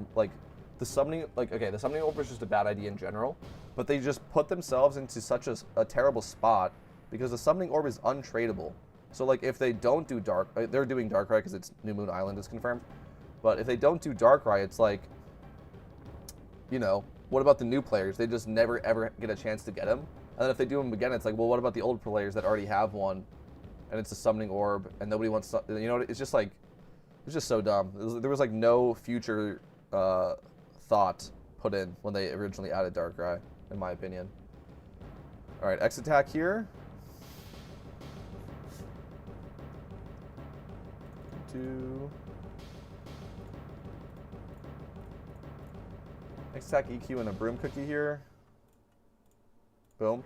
the summoning, okay, the summoning orb is just a bad idea in general, but they just put themselves into such a terrible spot because the summoning orb is untradeable. So like if they don't do they're doing Darkrai because it's New Moon Island is confirmed, but if they don't do Darkrai, it's like, you know, what about the new players? They just never ever get a chance to get him. And then if they do them again, it's like, well, what about the old players that already have one, and it's a summoning orb, and nobody wants to, you know, it's just like, it's just so dumb. There was like no future thought put in when they originally added Darkrai, in my opinion. All right, X attack here. X attack EQ and a Broom Cookie here. Boom.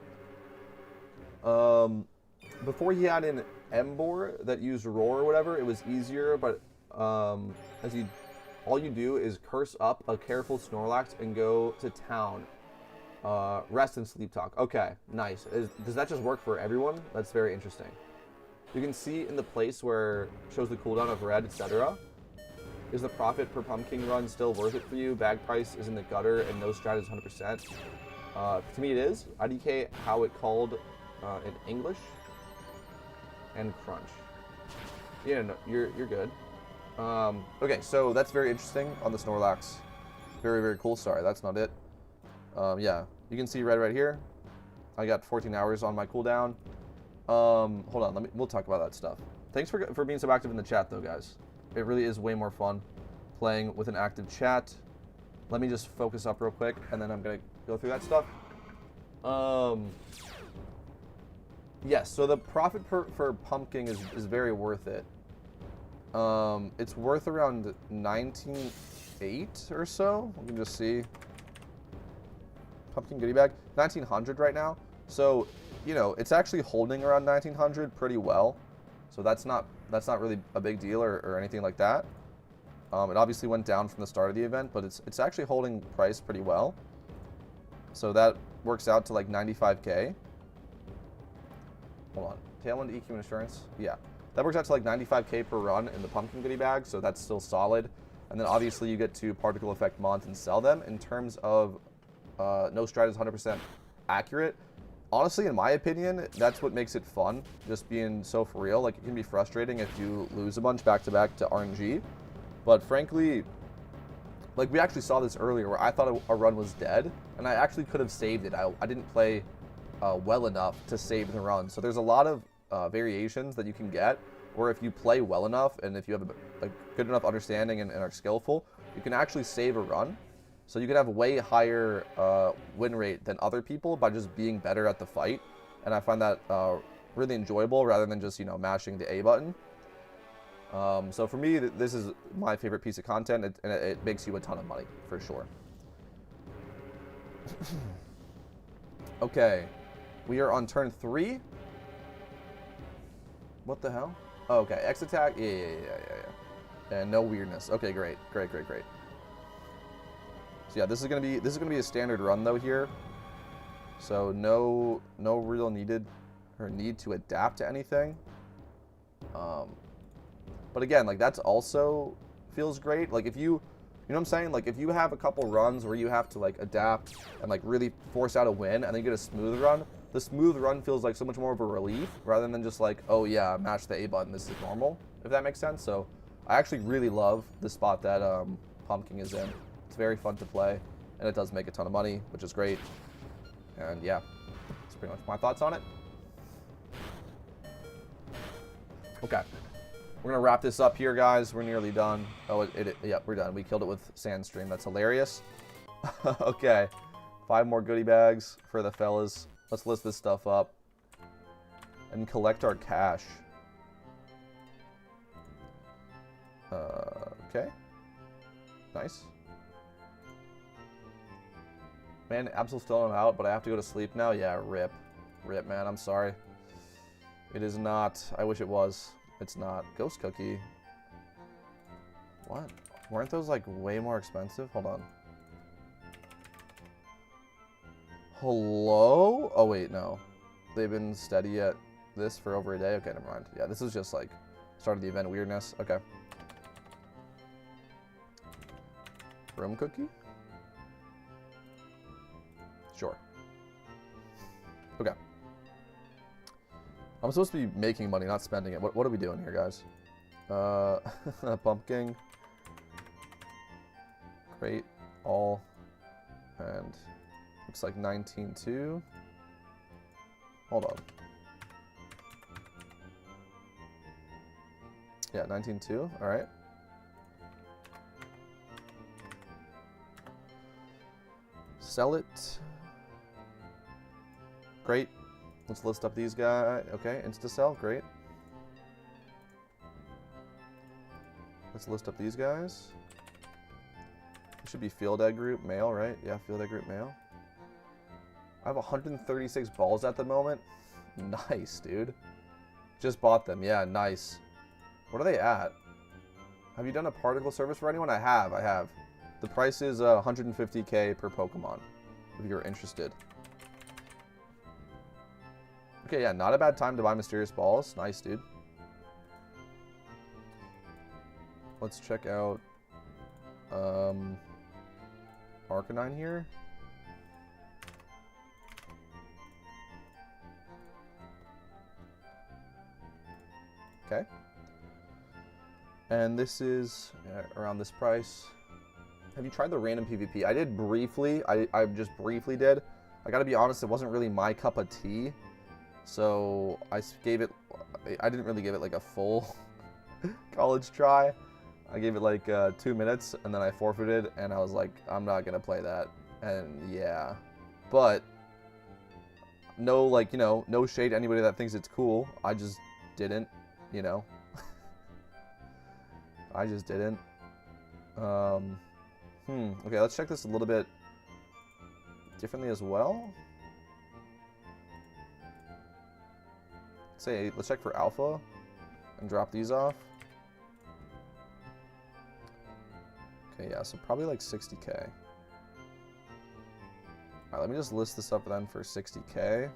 Before he had an Emboar that used Roar or whatever, it was easier, but all you do is curse up a careful Snorlax and go to town. Rest and sleep talk. Okay, nice. Does that just work for everyone? That's very interesting. You can see in the place where it shows the cooldown of red, etc. Is the profit per pumpkin run still worth it for you? Bag price is in the gutter and no strat is 100%. To me it is. IDK how it called in English. And crunch. Yeah, no, you're good. Okay, so that's very interesting on the Snorlax. Very, very cool. Sorry, that's not it. Yeah, you can see red right here. I got 14 hours on my cooldown. Hold on, we'll talk about that stuff. Thanks for being so active in the chat, though, guys. It really is way more fun playing with an active chat. Let me just focus up real quick, and then I'm gonna go through that stuff. Yes, so the profit for pumpkin is very worth it. It's worth around 19.8 or so. Let me just see. Pumpkin goodie bag, 1900 right now. So, you know, it's actually holding around 1900 pretty well. So that's not really a big deal or anything like that. It obviously went down from the start of the event, but it's actually holding price pretty well. So that works out to like 95k. Hold on. Tailwind, EQ, and Assurance. Yeah. That works out to like 95k per run in the pumpkin goodie bag, so that's still solid. And then obviously you get to particle effect mons and sell them. In terms of no strat is 100% accurate. Honestly, in my opinion, that's what makes it fun, just being so for real. Like, it can be frustrating if you lose a bunch back-to-back to RNG. But frankly, like, we actually saw this earlier where I thought a run was dead, and I actually could have saved it. I didn't play well enough to save the run. So there's a lot of variations that you can get, where if you play well enough, and if you have a good enough understanding and are skillful, you can actually save a run. So you can have a way higher win rate than other people by just being better at the fight. And I find that really enjoyable rather than just, you know, mashing the A button. So for me, this is my favorite piece of content, and it makes you a ton of money, for sure. Okay, we are on turn 3. What the hell? Oh, okay, X attack, yeah. And no weirdness. Okay, great. So yeah, this is gonna be a standard run though here. So no real need to adapt to anything. But again, like that's also feels great. Like if you know what I'm saying? Like if you have a couple runs where you have to like adapt and like really force out a win and then you get a smooth run, the smooth run feels like so much more of a relief rather than just like, oh yeah, mash the A button, this is normal, if that makes sense. So I actually really love the spot that Pumpkin is in. It's very fun to play and it does make a ton of money, which is great. And yeah, that's pretty much my thoughts on it. Okay. We're going to wrap this up here, guys. We're nearly done. Oh, yeah, we're done. We killed it with Sandstream. That's hilarious. Okay. 5 more goodie bags for the fellas. Let's list this stuff up and collect our cash. Okay. Nice. Man, Absol's still not out, but I have to go to sleep now. Yeah, rip. Rip, man. I'm sorry. It is not. I wish it was. It's not. Ghost Cookie. What? Weren't those like way more expensive? Hold on. Hello? Oh wait, no. They've been steady at this for over a day? Okay, never mind. Yeah, this is just like start of the event weirdness. Okay. Room Cookie? Sure. Okay. I'm supposed to be making money, not spending it. What are we doing here, guys? Pumpkin. Great. All. And looks like 19-2. Hold on. Yeah, 19-2. All right. Sell it. Great. Let's list up these guys. Okay, insta-sell, great. Let's list up these guys. It should be field egg group, male, right? Yeah, field egg group, male. I have 136 balls at the moment. Nice, dude. Just bought them, yeah, nice. What are they at? Have you done a particle service for anyone? I have. The price is 150k per Pokemon, if you're interested. Okay, yeah, not a bad time to buy Mysterious Balls. Nice, dude. Let's check out Arcanine here. Okay. And this is around this price. Have you tried the random PvP? I did briefly. I just briefly did. I gotta be honest, it wasn't really my cup of tea. So I didn't really give it like a full college try. I gave it like 2 minutes and then I forfeited and I was like, I'm not gonna play that. And yeah, but no, like, you know, no shade to anybody that thinks it's cool. I just didn't, you know. I just didn't. Okay, let's check this a little bit differently as well. Let's check for alpha and drop these off. Okay, yeah, so probably like 60k. Alright, let me just list this up then for 60k.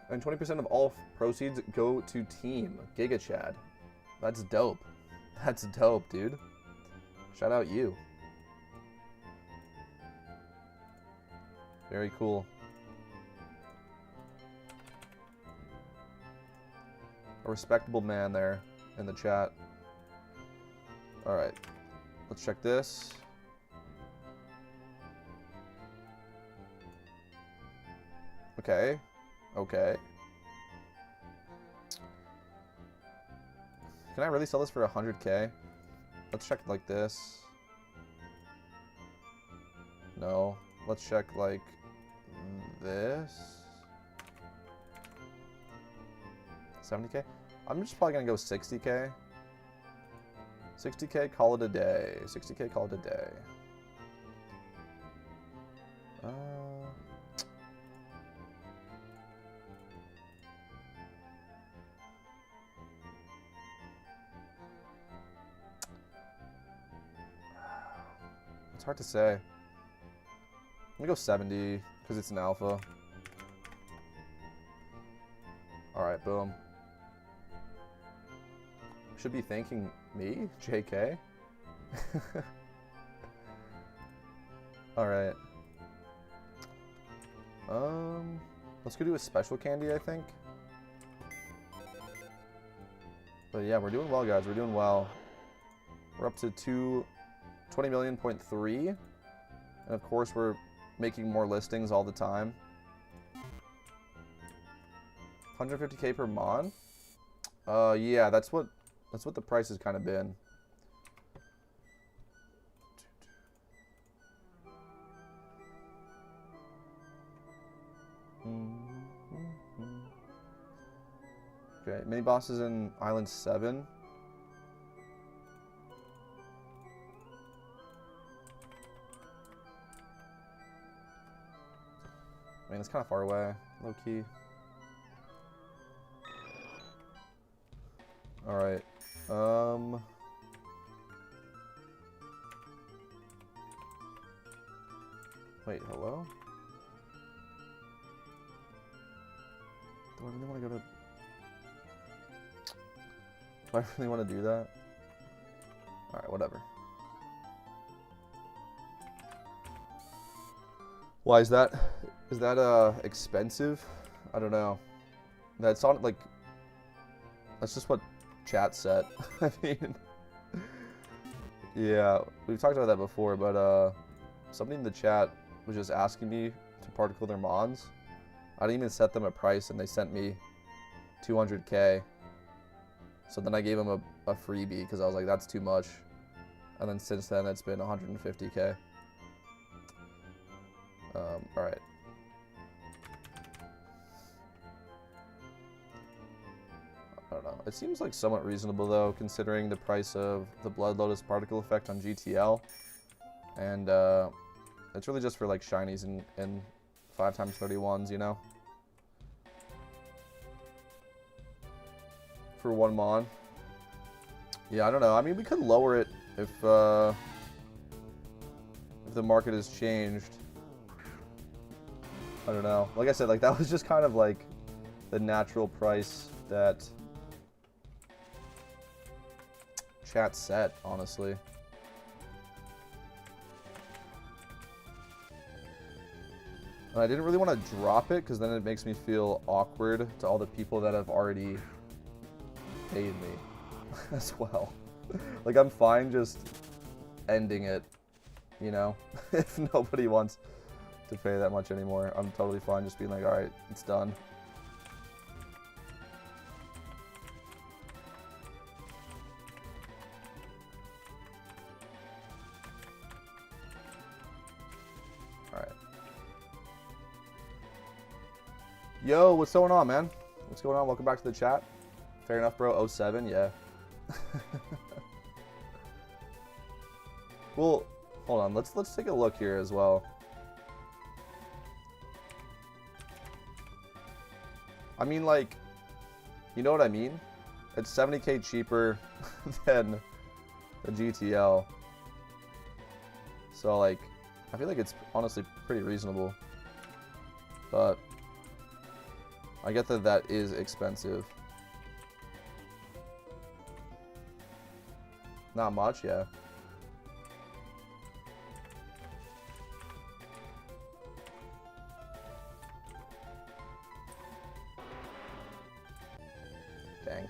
And 20% of all proceeds go to Team Giga Chad. That's dope. That's dope, dude. Shout out you. Very cool. A respectable man there in the chat. Alright. Let's check this. Okay. Okay. Can I really sell this for 100k? Let's check like this. No. Let's check like this. 70k? I'm just probably gonna go 60k. 60k, call it a day. 60k, call it a day. It's hard to say. I'm gonna go 70 because it's an alpha. Alright, boom. Should be thanking me, JK. Alright. Let's go do a special candy, I think. But yeah, we're doing well, guys. We're doing well. We're up to 20 million.3. And of course, we're making more listings all the time. 150k per mon? Yeah, that's what the price has kind of been. Okay, mini bosses in Island 7. I mean, it's kind of far away, low key. All right. Wait, hello? Do I really want to go to... Do I really want to do that? Alright, whatever. Why is that? Is that, expensive? I don't know. That's on, like... That's just what chat said. I mean... Yeah, we've talked about that before, but, somebody in the chat was just asking me to particle their mons. I didn't even set them a price, and they sent me 200k. So then I gave them a freebie, because I was like, that's too much. And then since then, it's been 150k. Alright. I don't know. It seems like somewhat reasonable, though, considering the price of the Blood Lotus particle effect on GTL. And, it's really just for, like, shinies and 5x31s, you know? For 1 mon. Yeah, I don't know. I mean, we could lower it if the market has changed. I don't know. Like I said, like, that was just kind of, like, the natural price that chat set, honestly. And I didn't really want to drop it, because then it makes me feel awkward to all the people that have already paid me as well. Like, I'm fine just ending it, you know? If nobody wants to pay that much anymore, I'm totally fine just being like, alright, it's done. Alright. Yo, what's going on, man? What's going on? Welcome back to the chat. Fair enough, bro. 07, yeah. Well, hold on. Let's take a look here as well. I mean, like, you know what I mean? It's 70k cheaper than the GTL. So, like, I feel like it's honestly pretty reasonable. But I get that that is expensive. Not much, yeah. Dang.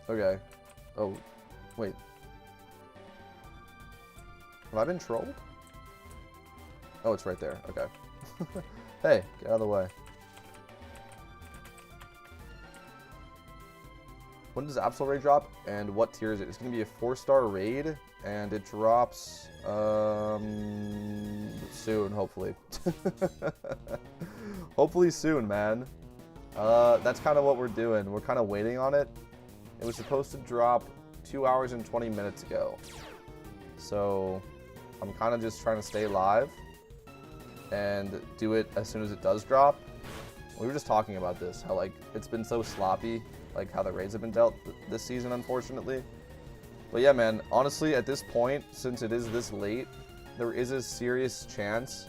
Okay. Oh, wait. Have I been trolled? Oh, it's right there. Okay. Hey, get out of the way. When does Absol raid drop, and what tier is it? It's going to be a 4-star raid, and it drops soon, hopefully. Hopefully soon, man. That's kind of what we're doing. We're kind of waiting on it. It was supposed to drop 2 hours and 20 minutes ago. So I'm kind of just trying to stay live and do it as soon as it does drop. We were just talking about this, how like it's been so sloppy, like how the raids have been dealt this season, unfortunately. But yeah, man, honestly, at this point, since it is this late, there is a serious chance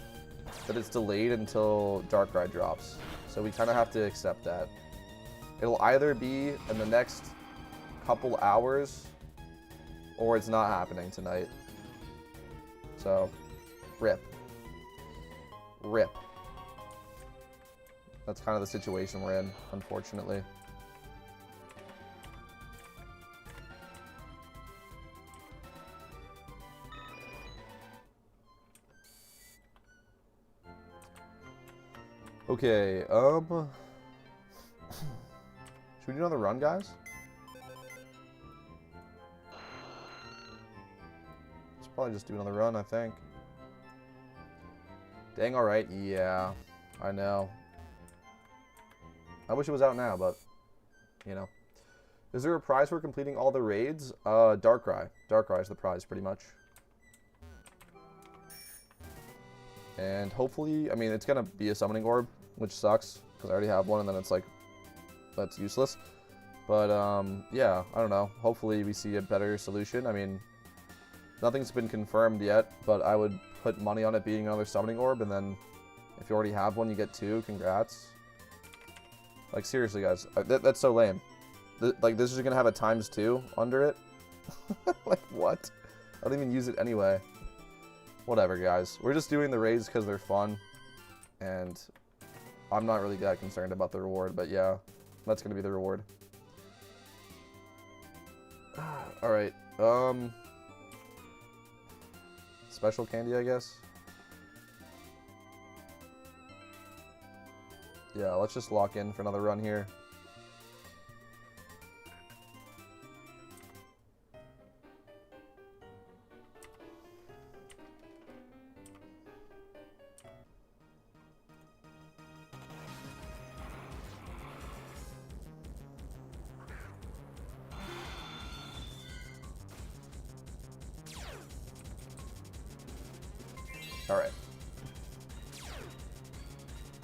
that it's delayed until Darkrai drops. So we kind of have to accept that. It'll either be in the next couple hours, or it's not happening tonight. So, rip. Rip. That's kind of the situation we're in, unfortunately. Okay, should we do another run, guys? Let's probably just do another run, I think. Dang, alright, yeah, I know. I wish it was out now, but, you know. Is there a prize for completing all the raids? Darkrai. Darkrai is the prize, pretty much. And hopefully, I mean, it's going to be a summoning orb, which sucks, because I already have one, and then it's like, that's useless. But, yeah, I don't know. Hopefully we see a better solution. I mean, nothing's been confirmed yet, but I would put money on it being another summoning orb, and then if you already have one, you get 2. Congrats. Like, seriously, guys. That's so lame. Like, this is going to have a ×2 under it? Like, what? I don't even use it anyway. Whatever, guys. We're just doing the raids because they're fun. And I'm not really that concerned about the reward, but yeah. That's going to be the reward. Alright. Special candy, I guess. Yeah, let's just lock in for another run here. Alright.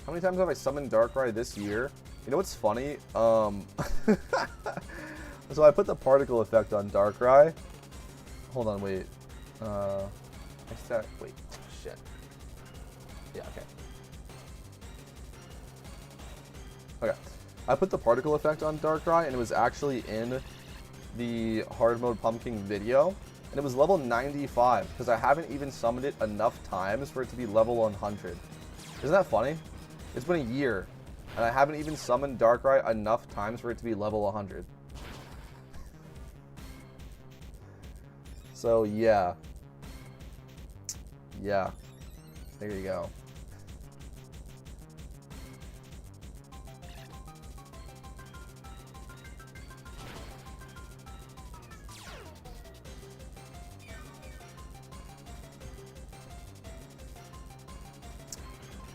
How many times have I summoned Darkrai this year? You know what's funny? So I put the particle effect on Darkrai. Hold on, wait. Wait, shit. Yeah, okay. Okay. I put the particle effect on Darkrai, and it was actually in the hard mode pumpkin video. And it was level 95, because I haven't even summoned it enough times for it to be level 100. Isn't that funny? It's been a year, and I haven't even summoned Darkrai enough times for it to be level 100. So, yeah. Yeah. There you go.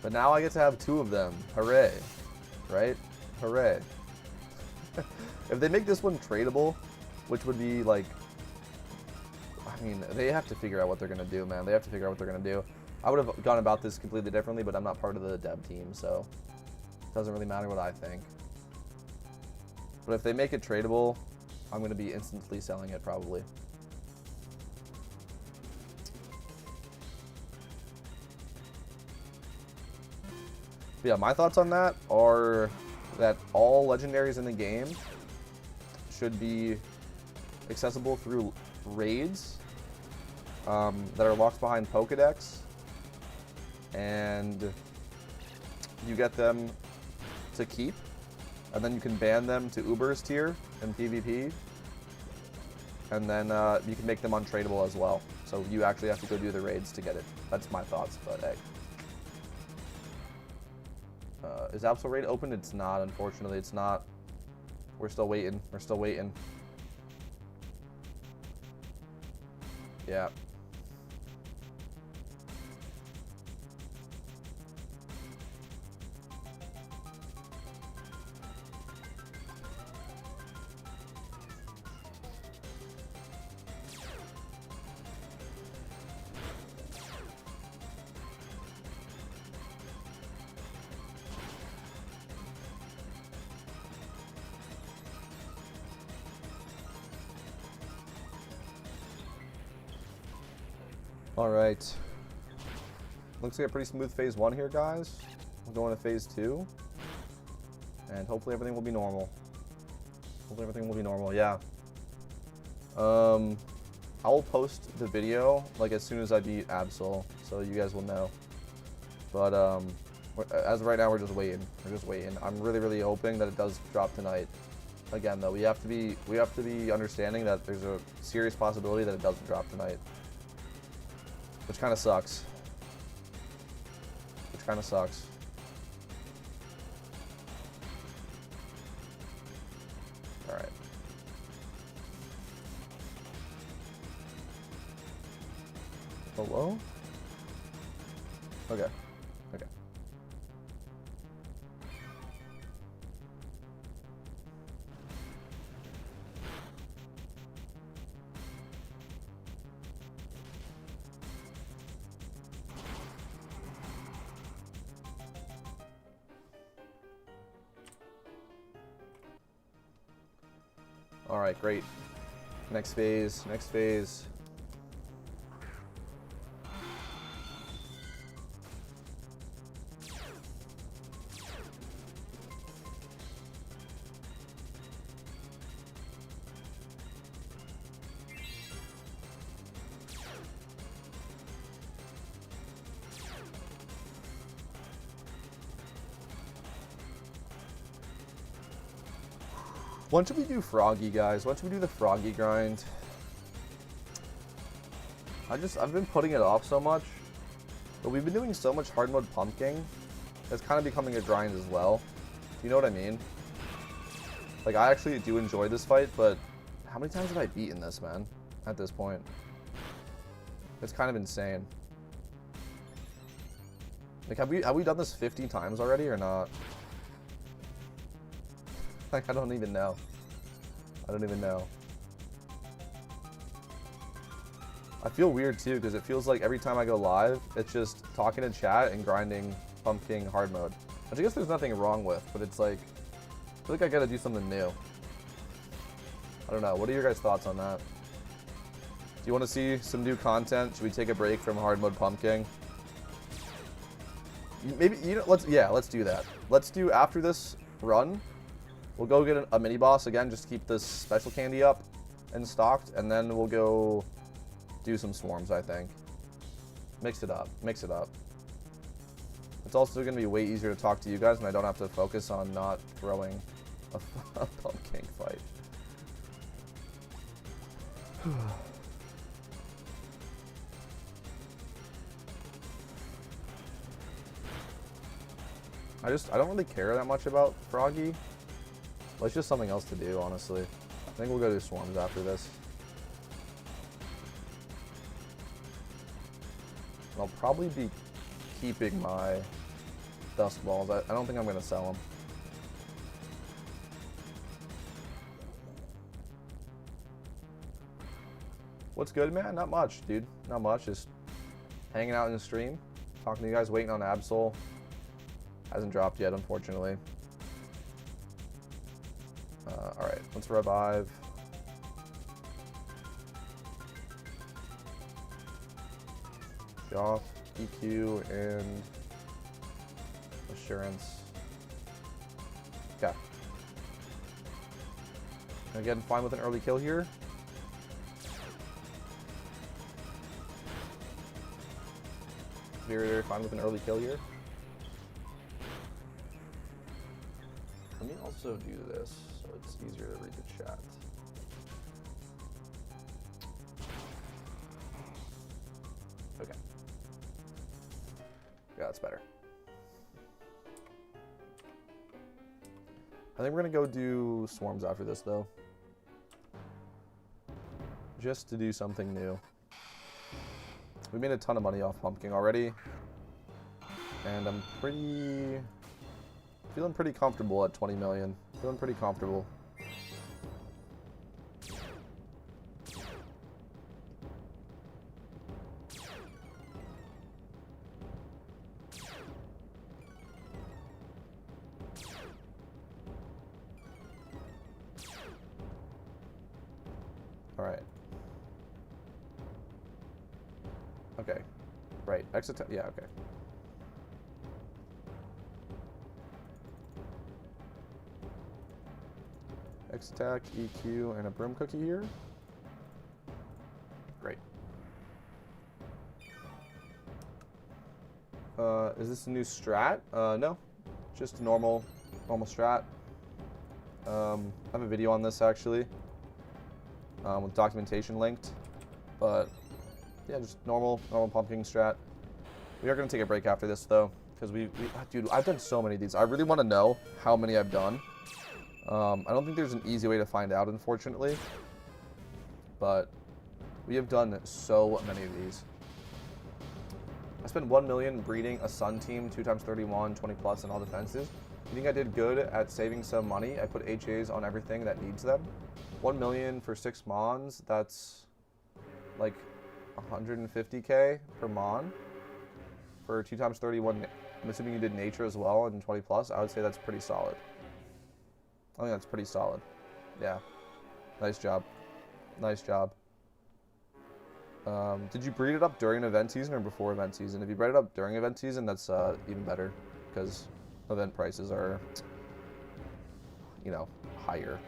But now I get to have 2 of them. Hooray. Right? Hooray. If they make this one tradable, which would be like... I mean, they have to figure out what they're going to do, man. They have to figure out what they're going to do. I would have gone about this completely differently, but I'm not part of the dev team, so... It doesn't really matter what I think. But if they make it tradable, I'm going to be instantly selling it, probably. Yeah, my thoughts on that are that all legendaries in the game should be accessible through raids that are locked behind Pokedex, and you get them to keep, and then you can ban them to Uber's tier in PvP, and then you can make them untradeable as well. So you actually have to go do the raids to get it. That's my thoughts, but hey. Is Absol raid open? It's not, unfortunately. It's not. We're still waiting. We're still waiting. Yeah. All right. Looks like a pretty smooth phase 1 here, guys. We're going to phase 2. And hopefully everything will be normal. Hopefully everything will be normal, yeah. I will post the video, like, as soon as I beat Absol, so you guys will know. But, as of right now, we're just waiting. We're just waiting. I'm really, really hoping that it does drop tonight. Again, though, we have to be understanding that there's a serious possibility that it doesn't drop tonight. Which kind of sucks. Which kind of sucks. Alright. Hello? Okay. Okay. All right, great. Next phase, next phase. When should we do Froggy, guys? When should we do the Froggy grind? I've been putting it off so much, but we've been doing so much hard mode pumpkin. It's kind of becoming a grind as well. You know what I mean? Like, I actually do enjoy this fight, but how many times have I beaten this, man? At this point, it's kind of insane. Like, have we done this 50 times already or not? Like, I don't even know. I don't even know. I feel weird too, because it feels like every time I go live, it's just talking to chat and grinding pumpkin hard mode. Which I guess there's nothing wrong with, but it's like, I feel like I gotta do something new. I don't know. What are your guys' thoughts on that? Do you want to see some new content? Should we take a break from hard mode pumpkin? Maybe, you know, let's do that. Let's do, after this run, we'll go get a mini boss again, just to keep this special candy up and stocked, and then we'll go do some swarms, I think. Mix it up. Mix it up. It's also going to be way easier to talk to you guys, and I don't have to focus on not throwing a pumpkin fight. I don't really care that much about Froggy. But it's just something else to do, honestly. I think we'll go do swarms after this. And I'll probably be keeping my dust balls. I don't think I'm going to sell them. What's good, man? Not much, dude. Not much. Just hanging out in the stream, talking to you guys, waiting on Absol. Hasn't dropped yet, unfortunately. Alright, let's revive. Get off, EQ, and assurance. Okay. Again, fine with an early kill here. Very, very fine with an early kill here. Let me also do this so it's easier to read the chat. that's better. I think we're going to go do swarms after this, though. Just to do something new. We made a ton of money off pumpkin already. And I'm feeling pretty comfortable at 20 million. Feeling pretty comfortable. Alright. Okay. Right. Exit. Yeah, okay. X attack, EQ, and a broom cookie here. Great. Is this a new strat? No. Just a normal strat. I have a video on this actually. With documentation linked. But yeah, just normal pumpkin strat. We are gonna take a break after this though, because dude, I've done so many of these. I really want to know how many I've done. I don't think there's an easy way to find out, unfortunately. But we have done so many of these. I spent 1 million breeding a Sun team, 2x31, 20 plus, and all defenses. You think I did good at saving some money? I put HAs on everything that needs them. 1 million for 6 Mons, that's like 150k per Mon. For 2x31, I'm assuming you did nature as well and 20 plus. I would say that's pretty solid. I think that's pretty solid. Yeah. Nice job. Nice job. Did you breed it up during event season or before event season? If you bred it up during event season, that's even better because event prices are, you know, higher.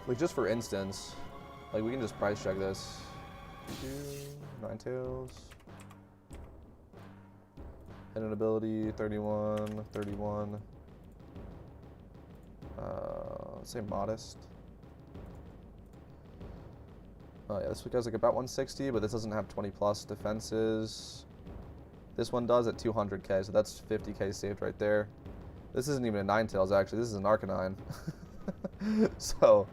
Like, just for instance, like, we can just price check this. 9 tails. Hidden ability, 31, 31. Let's say modest. Oh yeah, this guy's like about 160, but this doesn't have 20 plus defenses. This one does at 200k, so that's 50k saved right there. This isn't even a 9 tails actually, this is an Arcanine. So,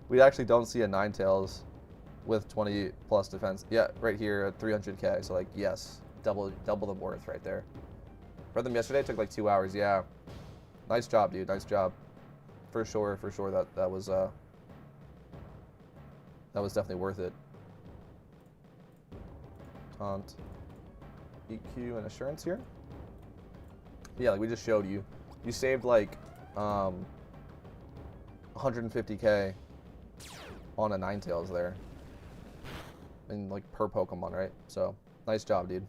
we actually don't see a 9 tails with 20 plus defense. Yeah, right here at 300k, so like, yes, double the worth right there. Read them yesterday, it took like 2 hours, yeah. Nice job, dude, nice job. For sure, that was definitely worth it. Taunt, EQ, and assurance here. Yeah, like we just showed you. You saved like 150k on a 9 tails there. And like per Pokemon, right? So, nice job, dude.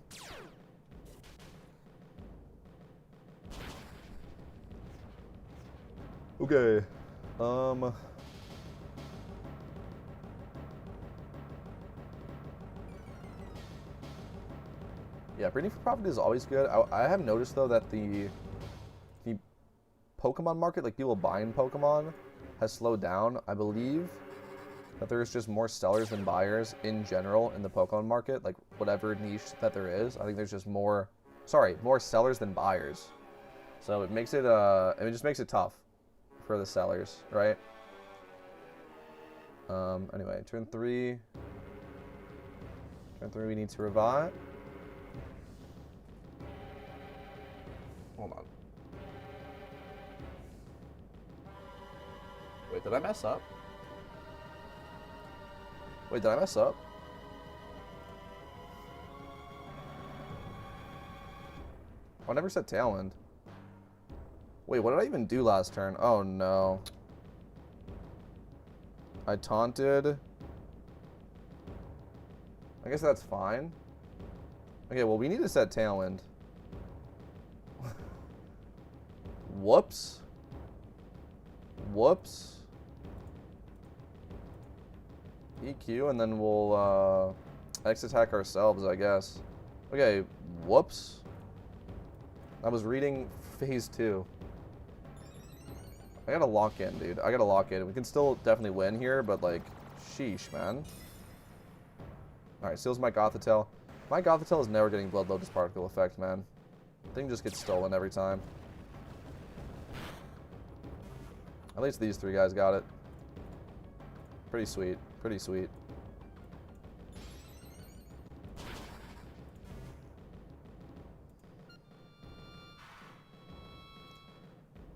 Okay. Yeah, breeding for profit is always good. I have noticed though that the Pokemon market, like people buying Pokemon, has slowed down. I believe that there's just more sellers than buyers in general in the Pokemon market, like whatever niche that there is. I think there's just more sellers than buyers. So it makes it just makes it tough for the sellers, right? Anyway, turn 3 we need to revive. Hold on. Wait, did I mess up? Wait, did I mess up? I never said Tailwind. Wait, what did I even do last turn? Oh no. I taunted. I guess that's fine. Okay, well we need to set Tailwind. Whoops. Whoops. EQ, and then we'll X attack ourselves, I guess. Okay, whoops. I was reading phase 2. I gotta lock in, dude. I gotta lock in. We can still definitely win here, but, like, sheesh, man. Alright, seals my Gothitelle. My Gothitelle is never getting Blood Lotus Particle effect, man. Thing just gets stolen every time. At least these three guys got it. Pretty sweet. Pretty sweet.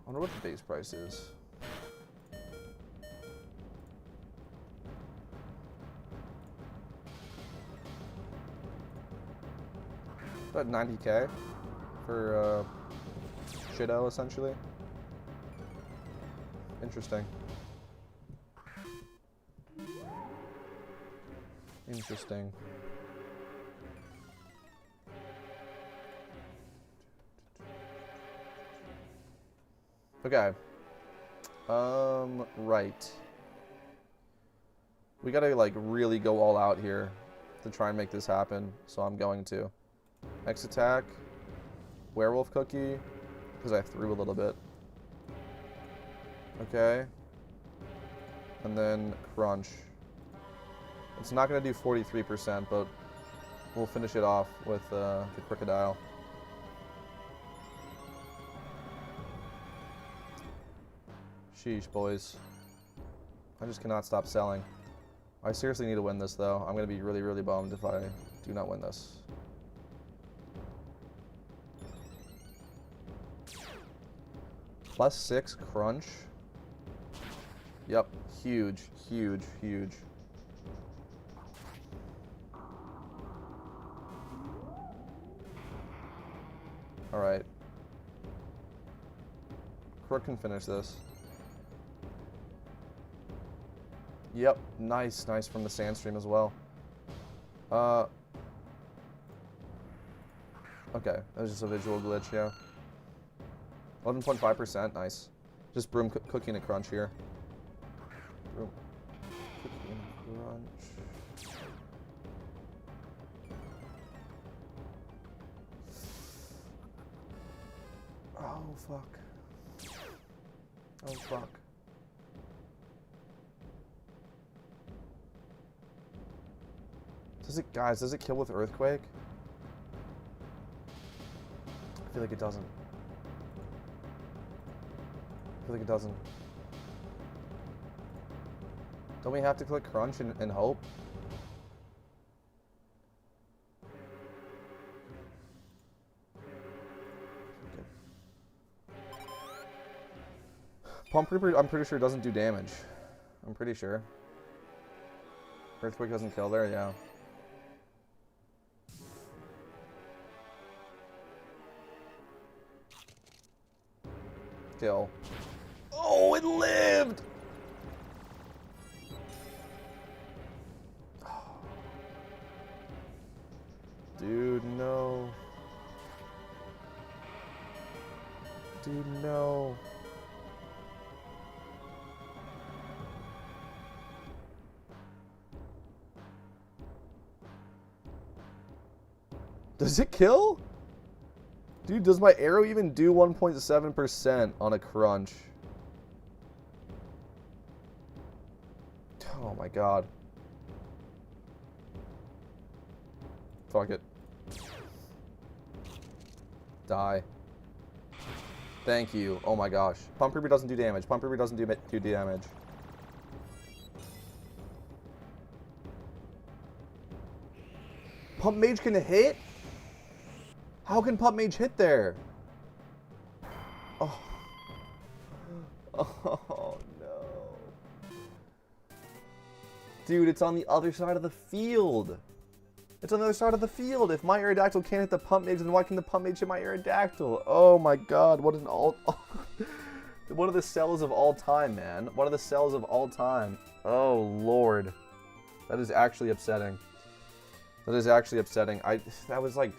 I wonder what the base price is. About 90k for Shido, essentially. Interesting. Interesting. Okay. Right. We gotta, like, really go all out here to try and make this happen, so I'm going to. X attack. Werewolf Cookie, because I threw a little bit. Okay. And then Crunch. It's not going to do 43%, but we'll finish it off with the Crocodile. Sheesh, boys. I just cannot stop selling. I seriously need to win this, though. I'm going to be really, really bummed if I do not win this. +6 Crunch. Yep, huge, huge, huge. Alright. Crook can finish this. Yep, nice, nice from the Sandstream as well. Okay, that was just a visual glitch, yeah. 11.5%, nice. Just Broom Cookie and a Crunch here. Broom Cookie and a Crunch. Oh, fuck. Oh, fuck. Does it, guys, does it kill with Earthquake? I feel like it doesn't. I feel like it doesn't. Don't we have to click Crunch and hope? Okay. Pump Reaper, I'm pretty sure doesn't do damage. I'm pretty sure. Earthquake doesn't kill there, yeah. Kill. Oh, it lived! Dude, no. Dude, no. Does it kill? Dude, does my arrow even do 1.7% on a Crunch? Oh my god. Fuck it. Die. Thank you. Oh my gosh. Pump Reaper doesn't do damage. Pump Reaper doesn't do damage. Pump Mage can hit? How can Pump Mage hit there? Oh. Oh, no. Dude, it's on the other side of the field. It's on the other side of the field. If my Aerodactyl can't hit the Pump Mage, then why can the Pump Mage hit my Aerodactyl? Oh my god, what an all... One of the cells of all time, man. One of the cells of all time. Oh, Lord. That is actually upsetting. That is actually upsetting. That was like...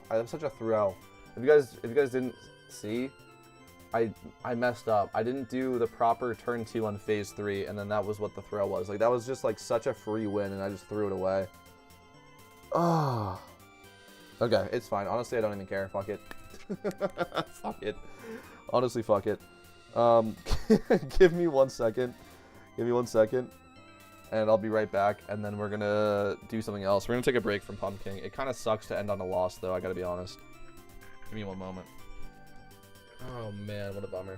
I have such a throw. If you guys didn't see, I messed up. I didn't do the proper turn 2 on phase 3, and then that was what the throw was. Like, that was just like such a free win, and I just threw it away. Oh. Okay, it's fine. Honestly, I don't even care. Fuck it. Fuck it. Honestly, fuck it. Give me 1 second. Give me 1 second. And I'll be right back. And then we're going to do something else. We're going to take a break from Pumpkin. It kind of sucks to end on a loss, though. I got to be honest. Give me 1 moment. Oh, man. What a bummer.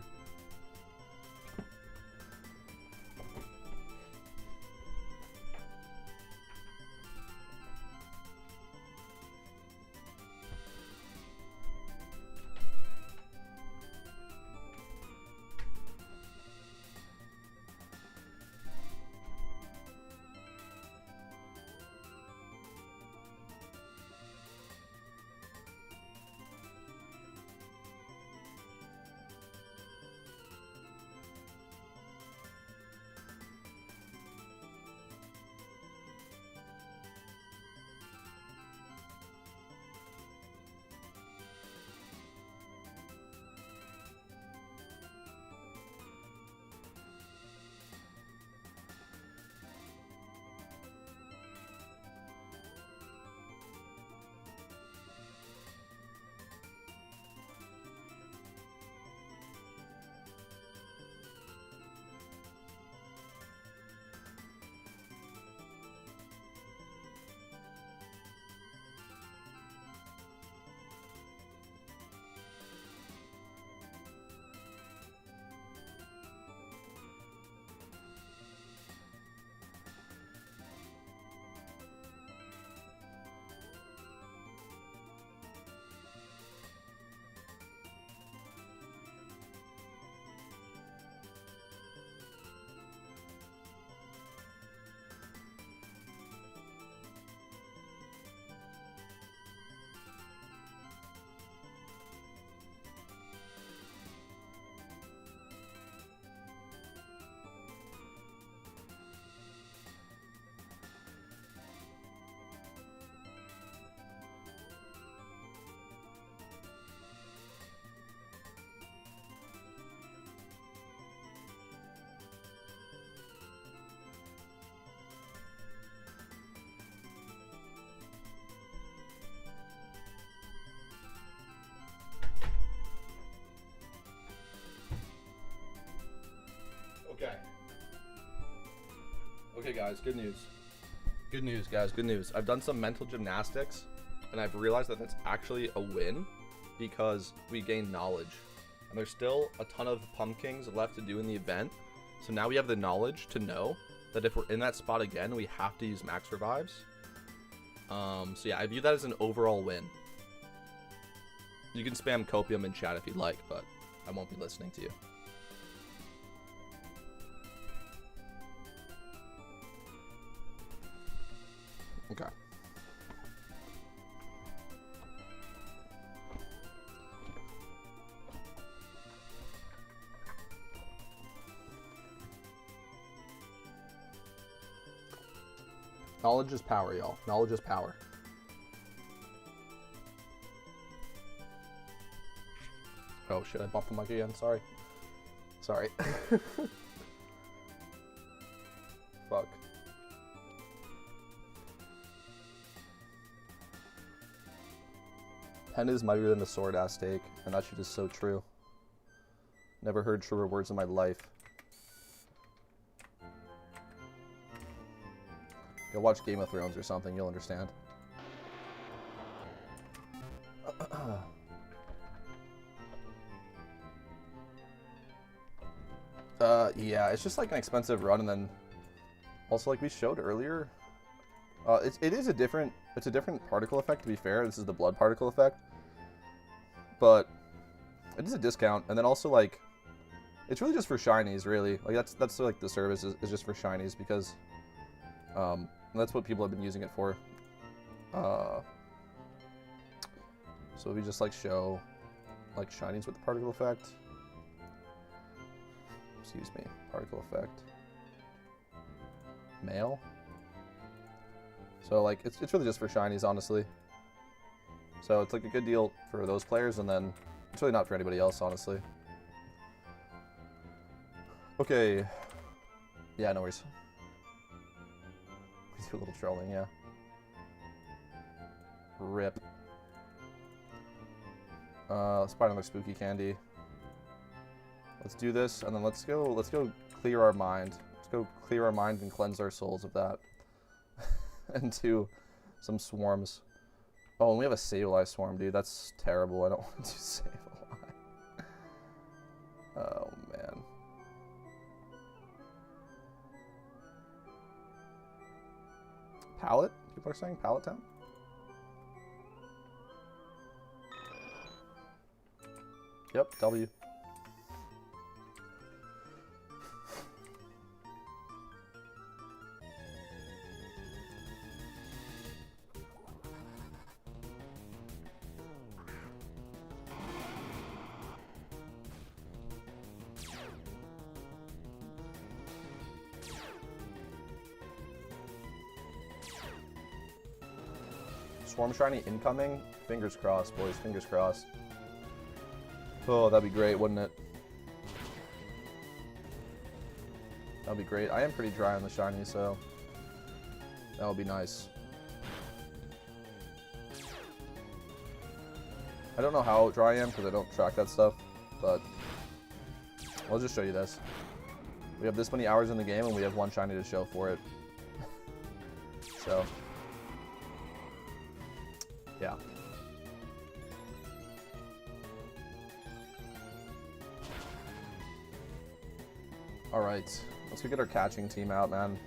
Okay. Okay, guys, good news. Good news, guys, good news. I've done some mental gymnastics, and I've realized that that's actually a win because we gained knowledge. And there's still a ton of pumpkins left to do in the event. So now we have the knowledge to know that if we're in that spot again, we have to use max revives. So yeah, I view that as an overall win. You can spam copium in chat if you'd like, but I won't be listening to you. Okay. Knowledge is power, y'all. Knowledge is power. Oh shit, I bumped the mic again. Sorry. Sorry. Fuck. Pen is mightier than the sword, Aztec, and that shit is so true. Never heard truer words in my life. Go watch Game of Thrones or something, you'll understand. Yeah, it's just like an expensive run, and then also like we showed earlier, it's a different particle effect, to be fair. This is the blood particle effect, but it is a discount, and then also like it's really just for shinies, really. Like that's like the service is just for shinies, because that's what people have been using it for. So we just like show like shinies with the particle effect. Excuse me, particle effect. Mail. So like it's really just for shinies, honestly. So it's like a good deal for those players, and then it's really not for anybody else, honestly. Okay. Yeah, no worries. We do a little trolling, yeah. Rip. Let's buy another spooky candy. Let's do this, and then let's go clear our mind. Let's go clear our mind and cleanse our souls of that. And do some swarms. Oh, and we have a Sableye swarm, dude. That's terrible. I don't want to do Sableye. Oh, man. Pallet? People are saying Pallet Town? Yep, W. Swarm Shiny incoming? Fingers crossed, boys. Fingers crossed. Oh, that'd be great, wouldn't it? That'd be great. I am pretty dry on the Shiny, so that would be nice. I don't know how dry I am because I don't track that stuff, but I'll just show you this. We have this many hours in the game and we have one Shiny to show for it. So, yeah. Alright, let's go get our catching team out, man.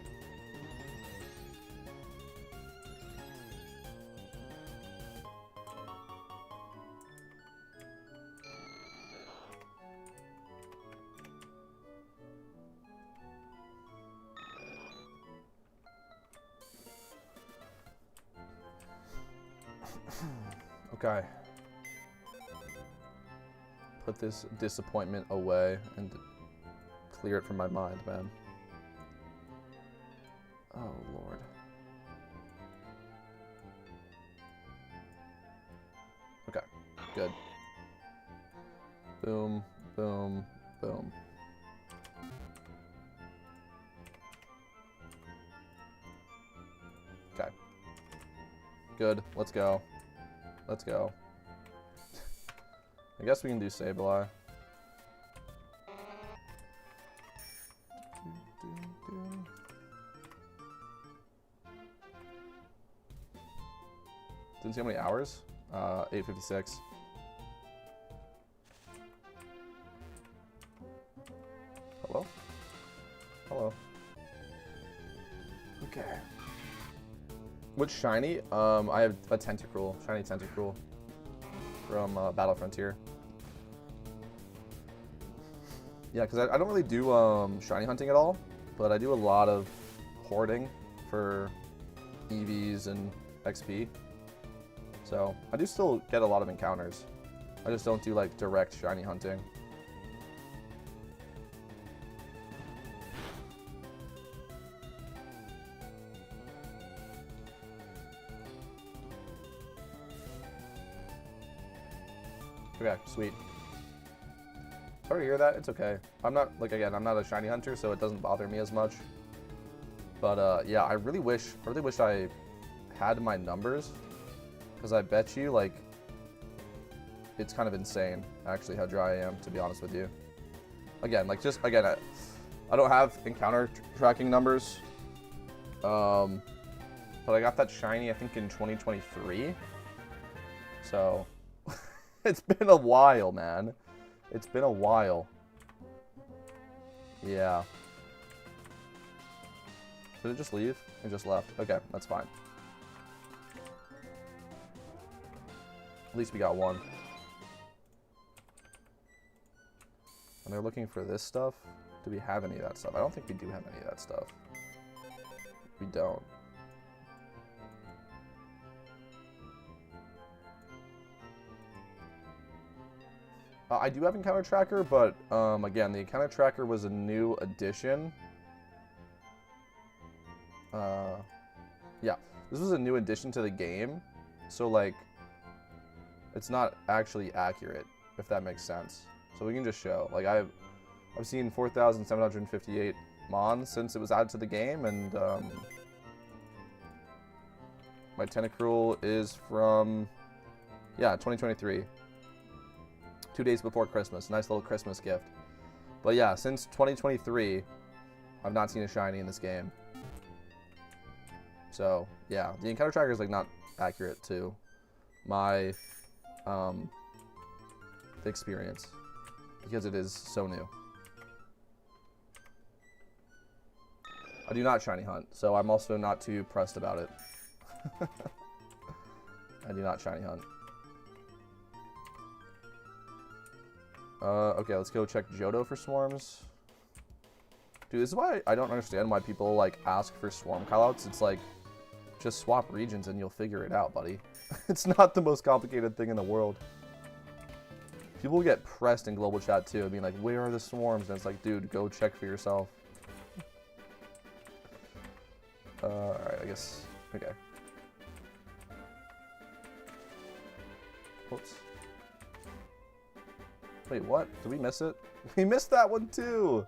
Okay. Put this disappointment away and clear it from my mind, man. Oh, Lord. Okay, good. Boom, boom, boom. Okay. Good, let's go. Let's go. I guess we can do Sableye. Didn't see how many hours? 8:56. Hello? Hello. Okay. Which Shiny? I have a Tentacruel. Shiny Tentacruel. From Battle Frontier. Yeah, because I don't really do Shiny hunting at all, but I do a lot of hoarding for EVs and XP. So I do still get a lot of encounters. I just don't do like direct Shiny hunting. Okay, sweet. Sorry to hear that. It's okay. I'm not, like, again, I'm not a Shiny hunter, so it doesn't bother me as much. But yeah, I really wish I had my numbers, because I bet you, like, it's kind of insane, actually, how dry I am, to be honest with you. Again, like, just, again, I don't have encounter tracking numbers, but I got that Shiny, I think, in 2023, so it's been a while, man. It's been a while. Yeah. Did it just leave? It just left. Okay, that's fine. At least we got one. And they're looking for this stuff. Do we have any of that stuff? I don't think we do have any of that stuff. We don't. I do have Encounter Tracker, but again, the Encounter Tracker was a new addition. Yeah, this was a new addition to the game, so like, it's not actually accurate, if that makes sense. So we can just show, like, I've seen 4,758 Mons since it was added to the game, and my Tentacruel is from, yeah, 2023. 2 days before Christmas. Nice little Christmas gift. But yeah, since 2023, I've not seen a shiny in this game. So yeah, the encounter tracker is like not accurate to my experience because it is so new. I do not shiny hunt, so I'm also not too pressed about it. I do not shiny hunt. Okay, let's go check Johto for swarms. Dude, this is why I don't understand why people, like, ask for swarm callouts. It's like, just swap regions and you'll figure it out, buddy. It's not the most complicated thing in the world. People get pressed in global chat, too, being like, where are the swarms? And it's like, dude, go check for yourself. Alright, I guess. Okay. Whoops. Wait, what? Did we miss it? We missed that one too!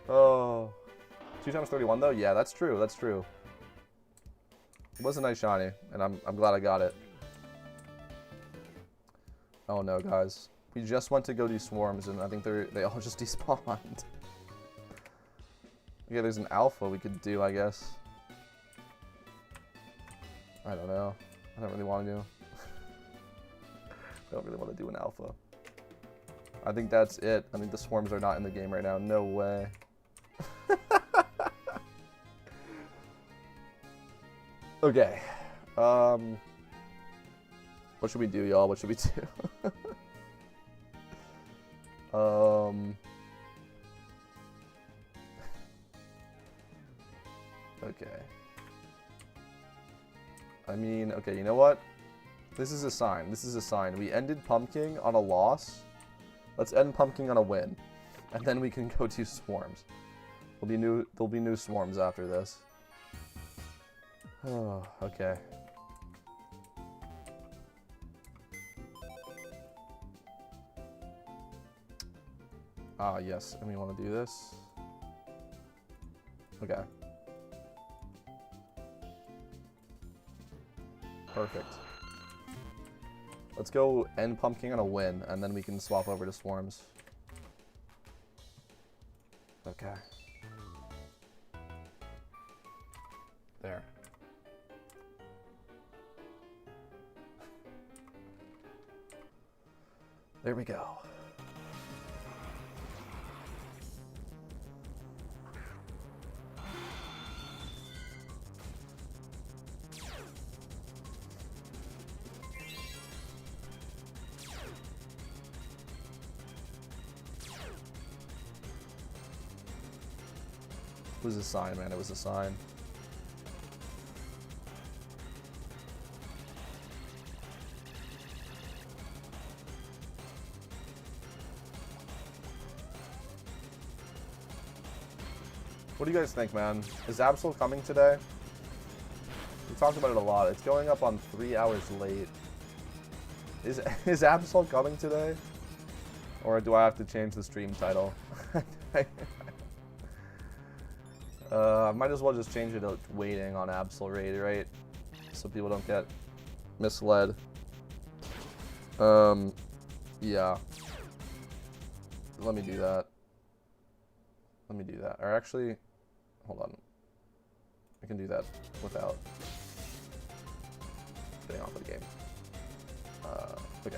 Oh. 2 times 31 though? Yeah, that's true, that's true. It was a nice shiny, and I'm glad I got it. Oh no, guys. We just went to go do swarms, and I think they all just despawned. Okay, there's an alpha we could do, I guess. I don't know. I don't really want to do. I don't really want to do an alpha. I think that's it. I think the swarms are not in the game right now. No way. Okay. What should we do, y'all? What should we do? Okay. I mean, okay, you know what? This is a sign. This is a sign. We ended Pumpkin on a loss. Let's end Pumpkin on a win. And then we can go to swarms. There'll be new swarms after this. Oh, okay. Ah, yes. And we want to do this. Okay. Perfect. Let's go end Pumpkin on a win, and then we can swap over to swarms. Okay. There. There we go. It was a sign, man. It was a sign. What do you guys think, man? Is Absol coming today? We talked about it a lot. It's going up on 3 hours late. Is Absol coming today? Or do I have to change the stream title? Might as well just change it to waiting on Absol raid, right? So people don't get misled. Yeah. Let me do that. Let me do that. Or actually, hold on. I can do that without getting off of the game. Okay.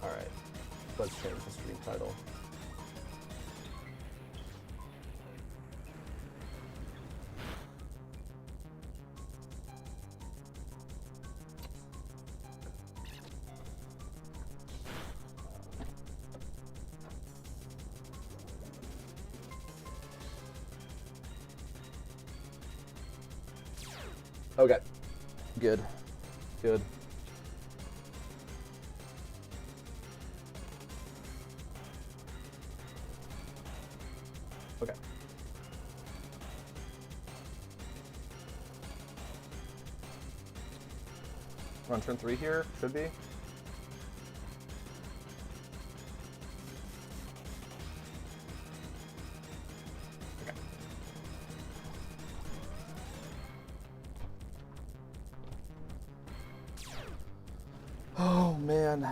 Alright. Let's change the stream title. Okay. Good. Good. Okay. We're on turn 3 here, should be. Oh, man.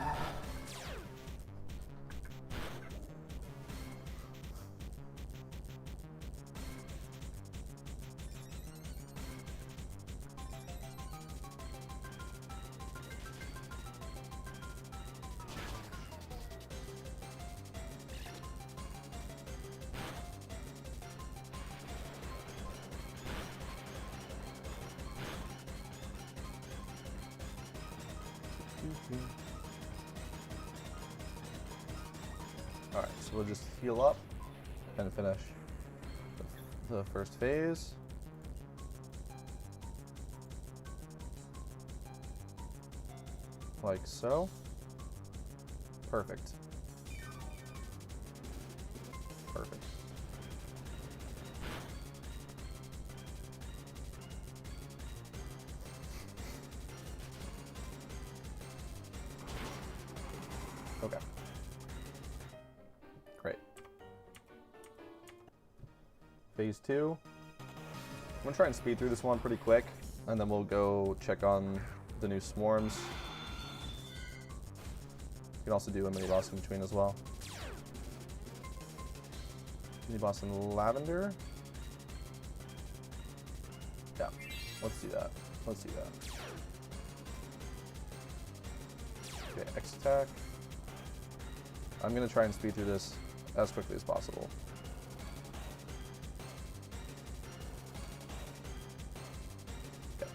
Alright, so we'll just heal up and finish the first phase. Like so. Perfect. Perfect. Okay. Great. Phase 2. I'm gonna try and speed through this one pretty quick, and then we'll go check on the new swarms. You can also do a mini boss in between as well. Mini boss in lavender. Yeah, let's do that. Let's do that. Okay, X attack. I'm gonna try and speed through this as quickly as possible. Okay.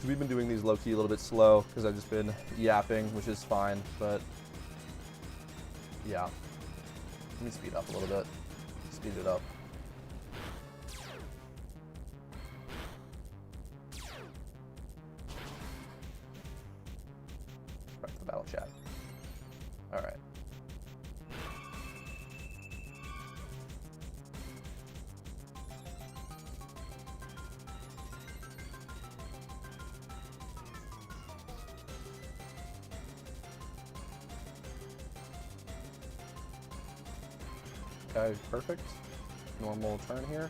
So we've been doing these low-key a little bit slow because I've just been yapping, which is fine, but yeah. Let me speed up a little bit. Speed it up. Back to the battle chat. Alright. Okay, perfect. Normal turn here.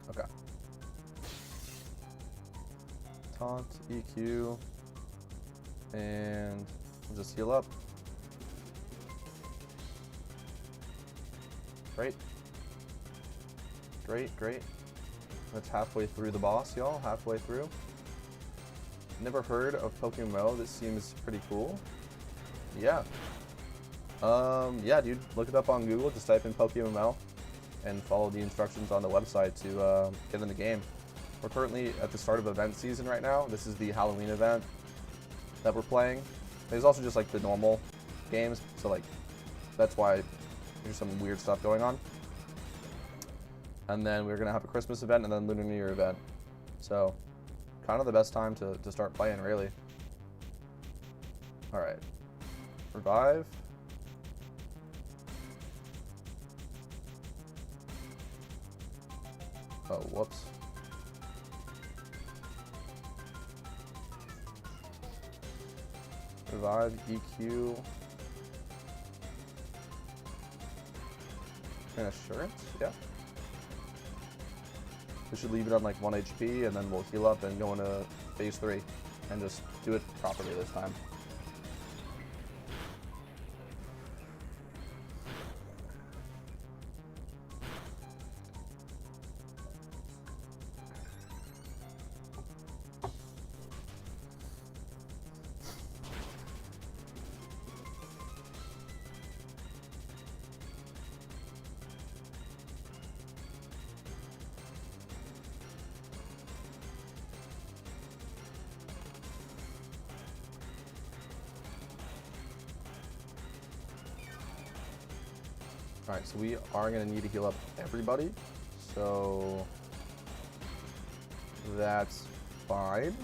Okay. Taunt, EQ, and we'll just heal up. Great. Great, great. That's halfway through the boss, y'all. Halfway through. Never heard of PokeMMO. This seems pretty cool. Yeah. Yeah, dude. Look it up on Google. Just type in PokeMMO and follow the instructions on the website to get in the game. We're currently at the start of event season right now. This is the Halloween event that we're playing. There's also just like the normal games, so like that's why there's some weird stuff going on. And then we're going to have a Christmas event and then Lunar New Year event. So, kind of the best time to start playing, really. Alright. Revive. Oh, whoops. Revive, EQ. And assurance? Yeah. We should leave it on like 1 HP and then we'll heal up and go into phase 3 and just do it properly this time. Alright, so we are going to need to heal up everybody, so that's fine.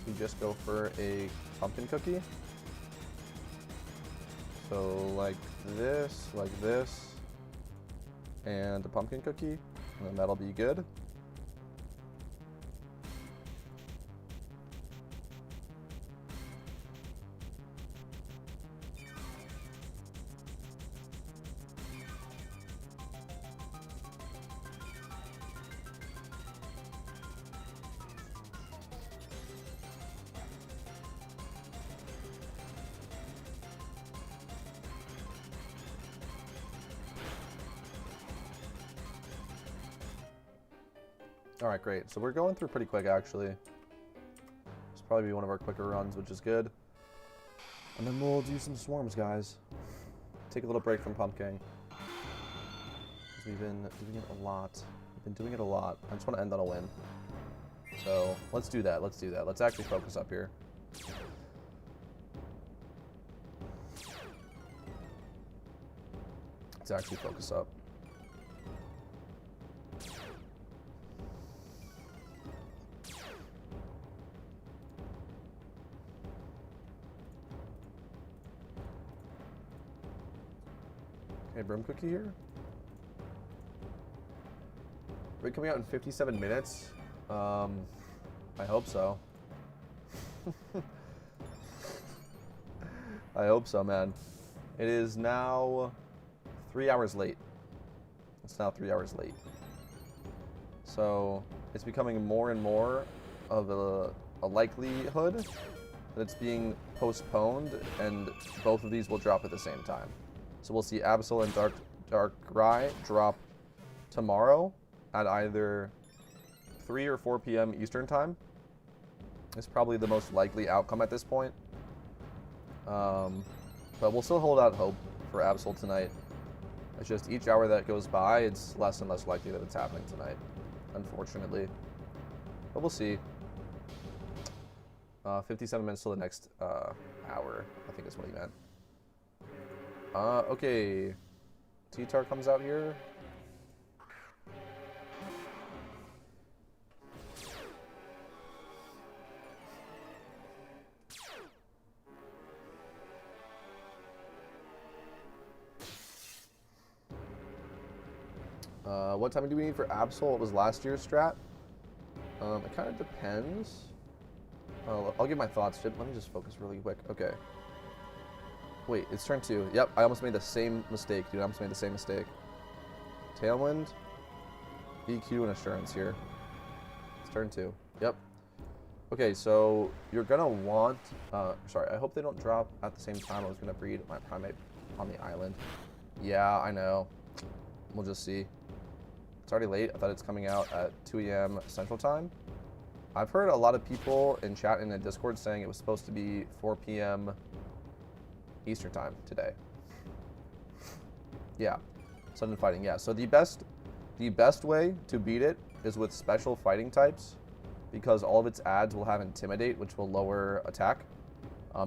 We just go for a pumpkin cookie. So like this, and a pumpkin cookie, and then that'll be good. Alright, great. So we're going through pretty quick, actually. This will probably be one of our quicker runs, which is good. And then we'll do some swarms, guys. Take a little break from pumpkin. Because we've been doing it a lot. We've been doing it a lot. I just want to end on a win. So, let's do that. Let's do that. Let's actually focus up here. Let's actually focus up. Okay, Brim Cookie here. Are we coming out in 57 minutes? I hope so. I hope so, man. It is now 3 hours late. It's now 3 hours late. So it's becoming more and more of a likelihood that it's being postponed, and both of these will drop at the same time. So we'll see Absol and Darkrai drop tomorrow at either 3 or 4 p.m. Eastern time. It's probably the most likely outcome at this point. But we'll still hold out hope for Absol tonight. It's just each hour that goes by, it's less and less likely that it's happening tonight, unfortunately. But we'll see. 57 minutes till the next hour, I think is what he meant. Okay. T-Tar comes out here. What timing do we need for Absol? It was last year's strat. It kind of depends. I'll give my thoughts. Let me just focus really quick. Okay. Wait, it's turn 2. Yep, I almost made the same mistake, dude. I almost made the same mistake. Tailwind, EQ, and Assurance here. It's turn 2. Yep. Okay, so you're gonna want... sorry, I hope they don't drop at the same time I was gonna breed my Primate on the island. Yeah, I know. We'll just see. It's already late. I thought it's coming out at 2 a.m. Central Time. I've heard a lot of people in chat and in Discord saying it was supposed to be 4 p.m. Eastern Time today. Yeah. Sudden fighting, yeah. So the best way to beat it is with special fighting types, because all of its ads will have Intimidate, which will lower attack.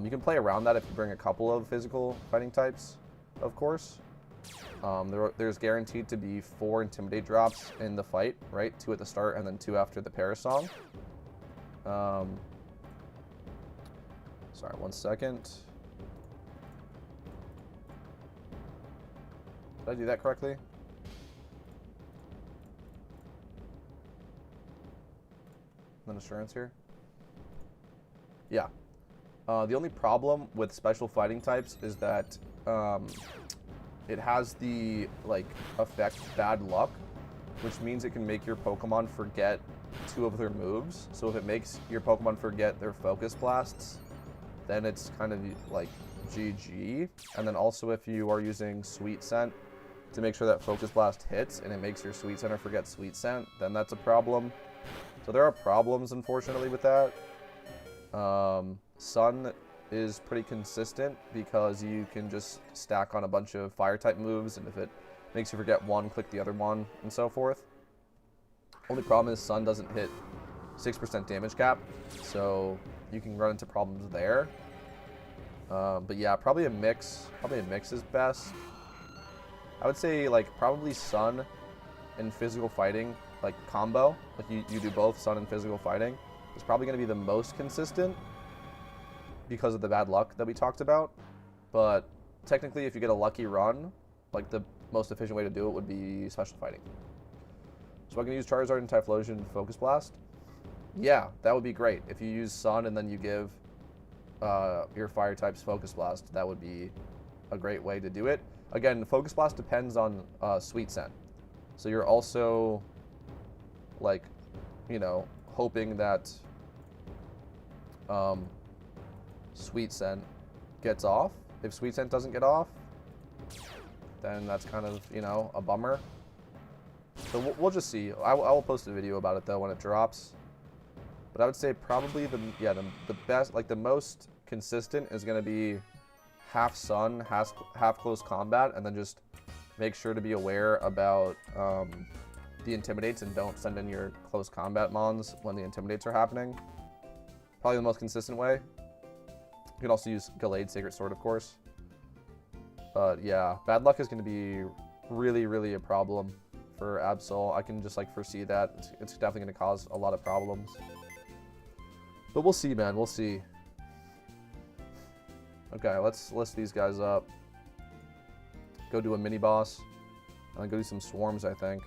You can play around that if you bring a couple of physical fighting types, of course. There's guaranteed to be 4 Intimidate drops in the fight, right? 2 at the start and then 2 after the Parasong. Sorry, 1 second. Did I do that correctly? Then Assurance here. Yeah. The only problem with special fighting types is that it has the effect Bad Luck, which means it can make your Pokemon forget 2 of their moves. So if it makes your Pokemon forget their Focus Blasts, then it's kind of like GG. And then also if you are using Sweet Scent to make sure that Focus Blast hits and it makes your Sweet Center forget Sweet Scent, then that's a problem. So there are problems, unfortunately, with that. Sun is pretty consistent because you can just stack on a bunch of Fire-type moves, and if it makes you forget one, click the other one, and so forth. Only problem is Sun doesn't hit 6% damage cap, so you can run into problems there. But yeah, probably a mix is best. I would say probably Sun and physical fighting, combo, you do both Sun and physical fighting, is probably going to be the most consistent because of the bad luck that we talked about. But technically, if you get a lucky run, the most efficient way to do it would be special fighting. So I'm going to use Charizard and Typhlosion Focus Blast. Yeah, that would be great. If you use Sun and then you give your Fire types Focus Blast, that would be a great way to do it. Again, Focus Blast depends on Sweet Scent. So you're also, hoping that Sweet Scent gets off. If Sweet Scent doesn't get off, then that's kind of, a bummer. So we'll just see. I will post a video about it though when it drops. But I would say probably the best, like the most consistent is going to be half sun, half close combat, and then just make sure to be aware about the intimidates and don't send in your close combat mons when the intimidates are happening. Probably the most consistent way. You can also use Gallade Sacred Sword, of course. But yeah, bad luck is going to be really, really a problem for Absol. I can just like foresee that. It's definitely going to cause a lot of problems. But we'll see, man. We'll see. Okay, let's list these guys up. Go do a mini boss. And then go do some swarms, I think.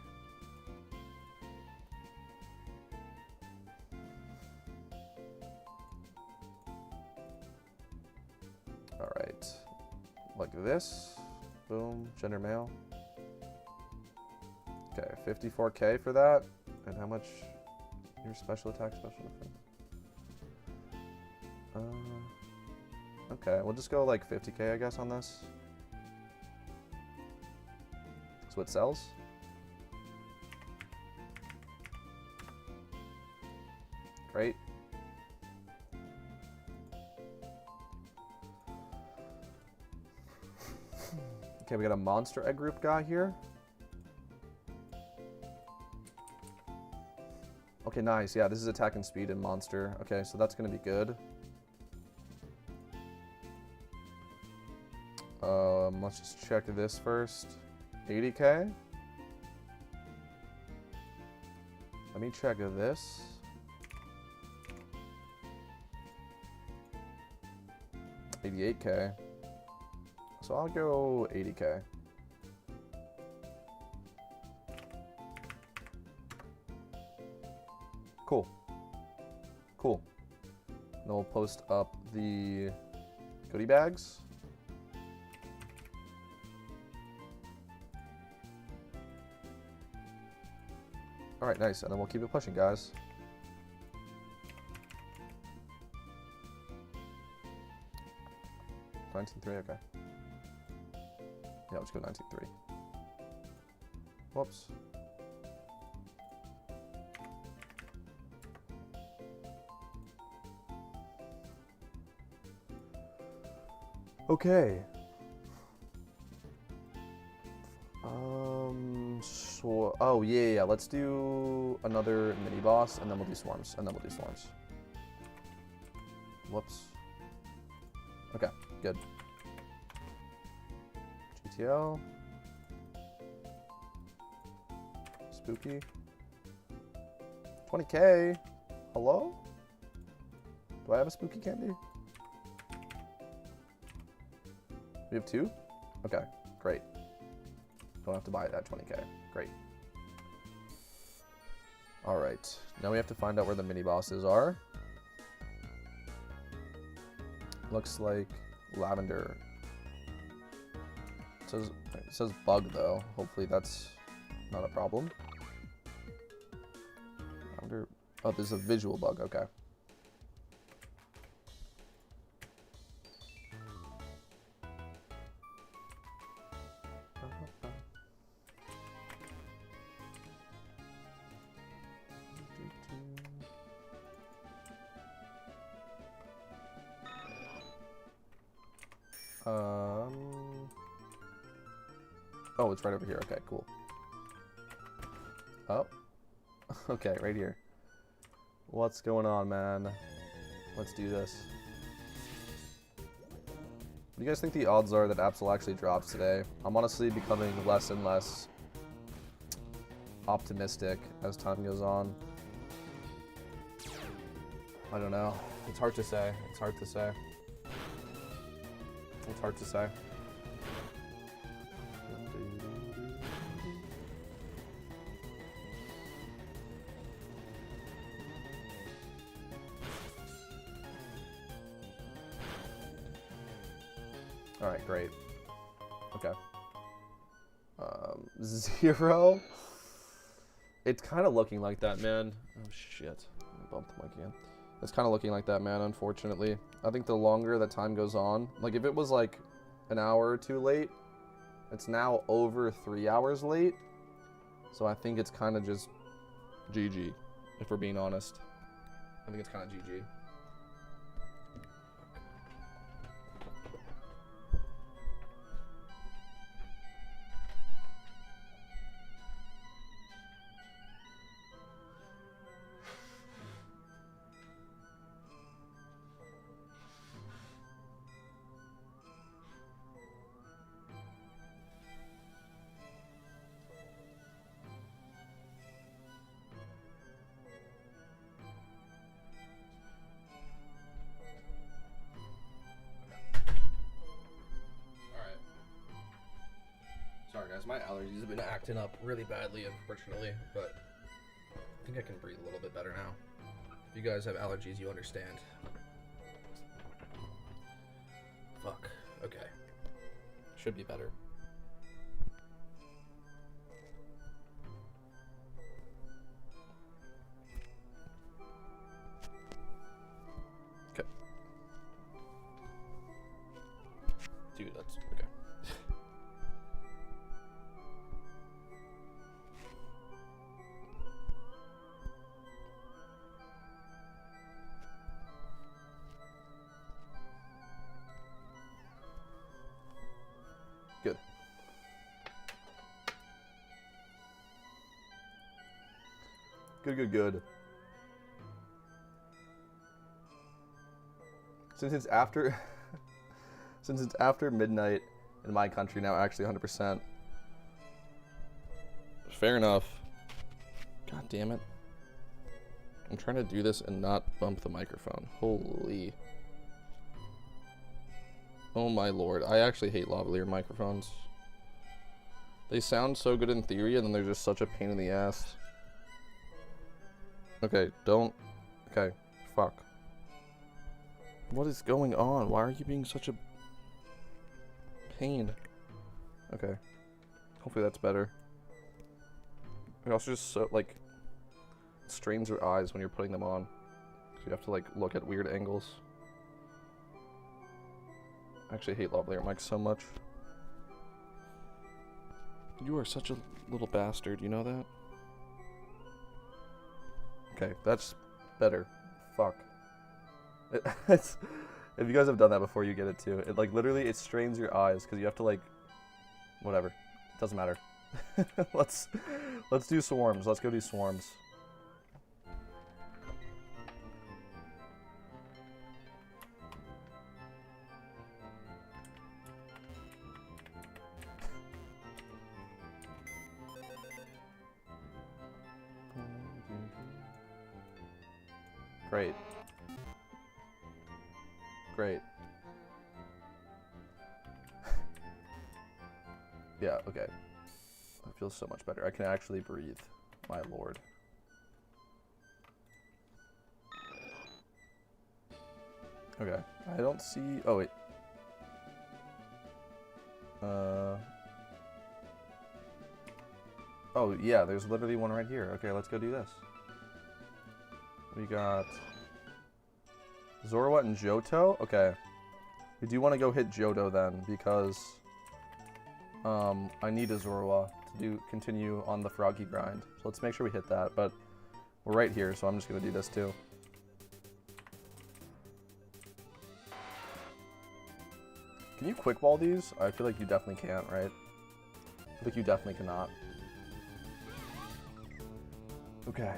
Alright. Like this. Boom. Gender male. Okay, 54k for that. And how much? Your special attack, special defense. Okay, we'll just go like 50k, I guess, on this. That's what sells. Great. Okay, we got a monster egg group guy here. Okay, nice. Yeah, this is attack and speed and monster. Okay, so that's going to be good. Let's just check this first. 80k. Let me check this. $88k. So I'll go 80k. Cool. Cool. And then we'll post up the goodie bags. Alright, nice. And then we'll keep it pushing, guys. $19.3, okay. Yeah, let's go 19.3. Whoops. Okay. So, oh yeah, let's do another mini boss, and then we'll do swarms, Whoops. Okay, good. GTL. Spooky. 20k. Hello? Do I have a spooky candy? We have two? Okay, great. Don't have to buy it at 20k. Great. Alright, now we have to find out where the mini bosses are. Looks like lavender. It says bug though. Hopefully that's not a problem. Lavender. Oh, there's a visual bug. Okay. Oh, it's right over here. Okay, cool. Oh. Okay, right here. What's going on, man? Let's do this. What do you guys think the odds are that Absol actually drops today? I'm honestly becoming less and less optimistic as time goes on. I don't know. It's hard to say. It's hard to say. It's hard to say. Alright, great. Okay. 0. It's kind of looking like that, man. Oh, shit. I bumped the mic again. It's kind of looking like that, man, unfortunately. I think the longer that time goes on, like if it was like an hour or two late, it's now over 3 hours late. So I think it's kind of just GG, if we're being honest. I think it's kind of GG. Sorry guys, my allergies have been acting up really badly, unfortunately, but I think I can breathe a little bit better now. If you guys have allergies, you understand. Fuck. Okay. Should be better. Okay. Dude, that's okay. Good. Good. Since it's after since it's after midnight in my country now, actually 100%. Fair enough. God damn it. I'm trying to do this and not bump the microphone. Holy. Oh my lord. I actually hate lavalier microphones. They sound so good in theory, and then they're just such a pain in the ass. Okay, don't. Okay, fuck. What is going on? Why are you being such a pain? Okay. Hopefully that's better. It also just so, like, strains your eyes when you're putting them on. So you have to, like, look at weird angles. I actually hate lavalier mics so much. You are such a little bastard, you know that? Okay, that's better. Fuck. If you guys have done that before, you get it too. It, like, literally, it strains your eyes because you have to, like, whatever. Doesn't matter. Let's do swarms. Let's go do swarms. Great. Great. Yeah, okay. That feels so much better. I can actually breathe, my lord. Okay. I don't see... Oh, wait. Oh, yeah, there's literally one right here. Okay, let's go do this. We got Zorua and Johto. Okay. We do want to go hit Johto then, because I need a Zorua to continue on the Froggy grind. So let's make sure we hit that, but we're right here, so I'm just going to do this too. Can you quick ball these? I feel like you definitely can't, right? I feel like you definitely cannot. Okay.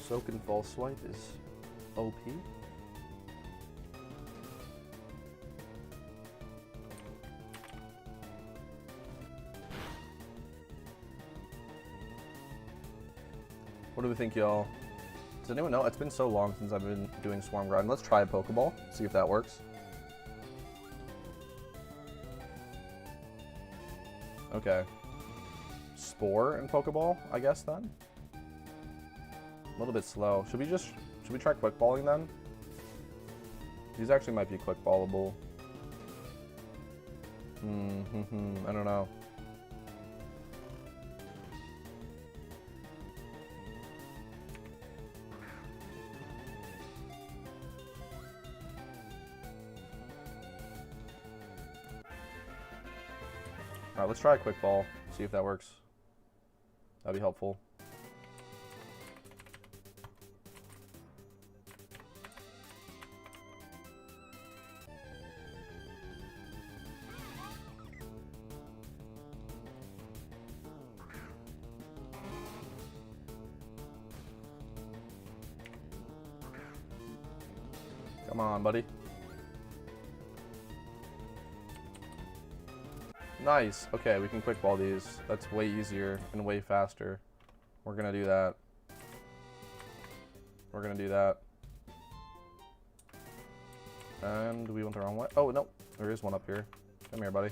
Soak and False Swipe is OP. What do we think, y'all? Does anyone know? It's been so long since I've been doing Swarm Grind. Let's try a Pokeball, see if that works. Okay. Spore and Pokeball, I guess, then? A little bit slow. Should we try quick balling then? These actually might be quick ballable. I don't know. Alright, let's try a quick ball. See if that works. That'd be helpful. Come on, buddy. Nice. Okay, we can quick ball these. That's way easier and way faster. We're gonna do that. We're gonna do that. And we went the wrong way. Oh, no. There is one up here. Come here, buddy.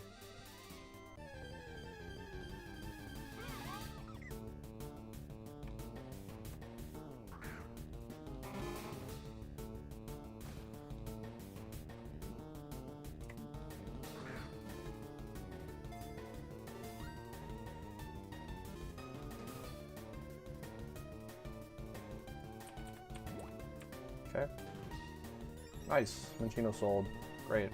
Okay. Nice. Minchino sold. Great.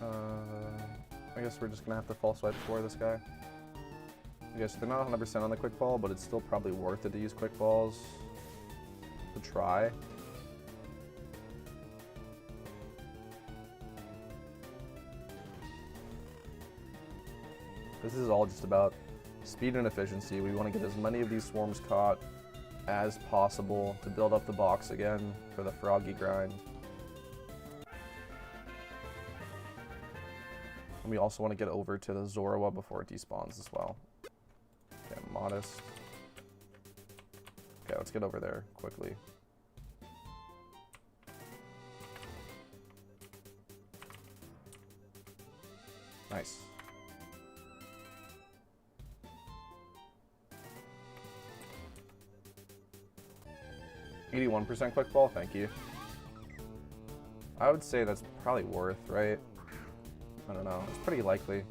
I guess we're just gonna have to false swipe for this guy. I guess they're not 100% on the quick ball, but it's still probably worth it to use quick balls to try. This is all just about speed and efficiency. We want to get as many of these swarms caught as possible to build up the box again for the froggy grind. And we also want to get over to the Zorua before it despawns as well. Okay, modest. Okay, let's get over there quickly. Nice. 81% quick ball, thank you. I would say that's probably worth, right? I don't know, it's pretty likely.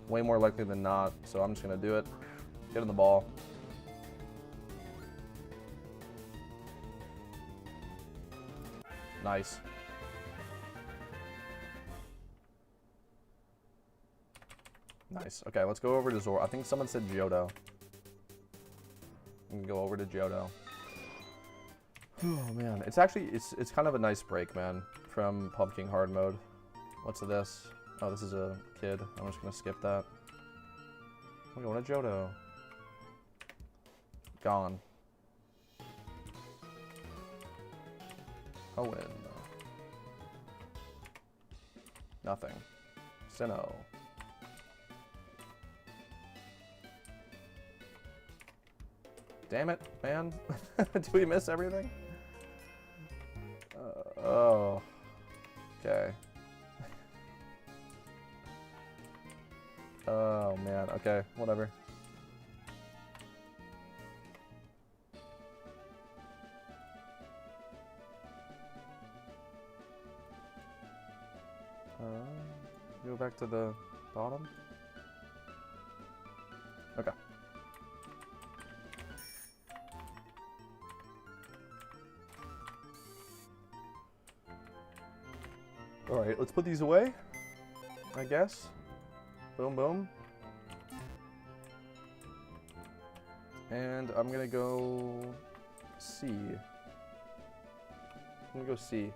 Way more likely than not, so I'm just gonna do it. Get in the ball. Nice. Nice. Okay, let's go over to Zor. I think someone said Johto. We can go over to Johto. Oh man, it's actually it's kind of a nice break, man, from Pumpkin hard mode. What's this? Oh, this is a kid. I'm just gonna skip that. I'm going to Johto. Gone. Owen. Nothing. Sinnoh. Damn it, man. Do we miss everything? Oh. Okay. Oh, man. Okay, whatever. Go back to the bottom? Okay. Alright, let's put these away, I guess. Boom, boom. And I'm gonna go C. I'm gonna go C.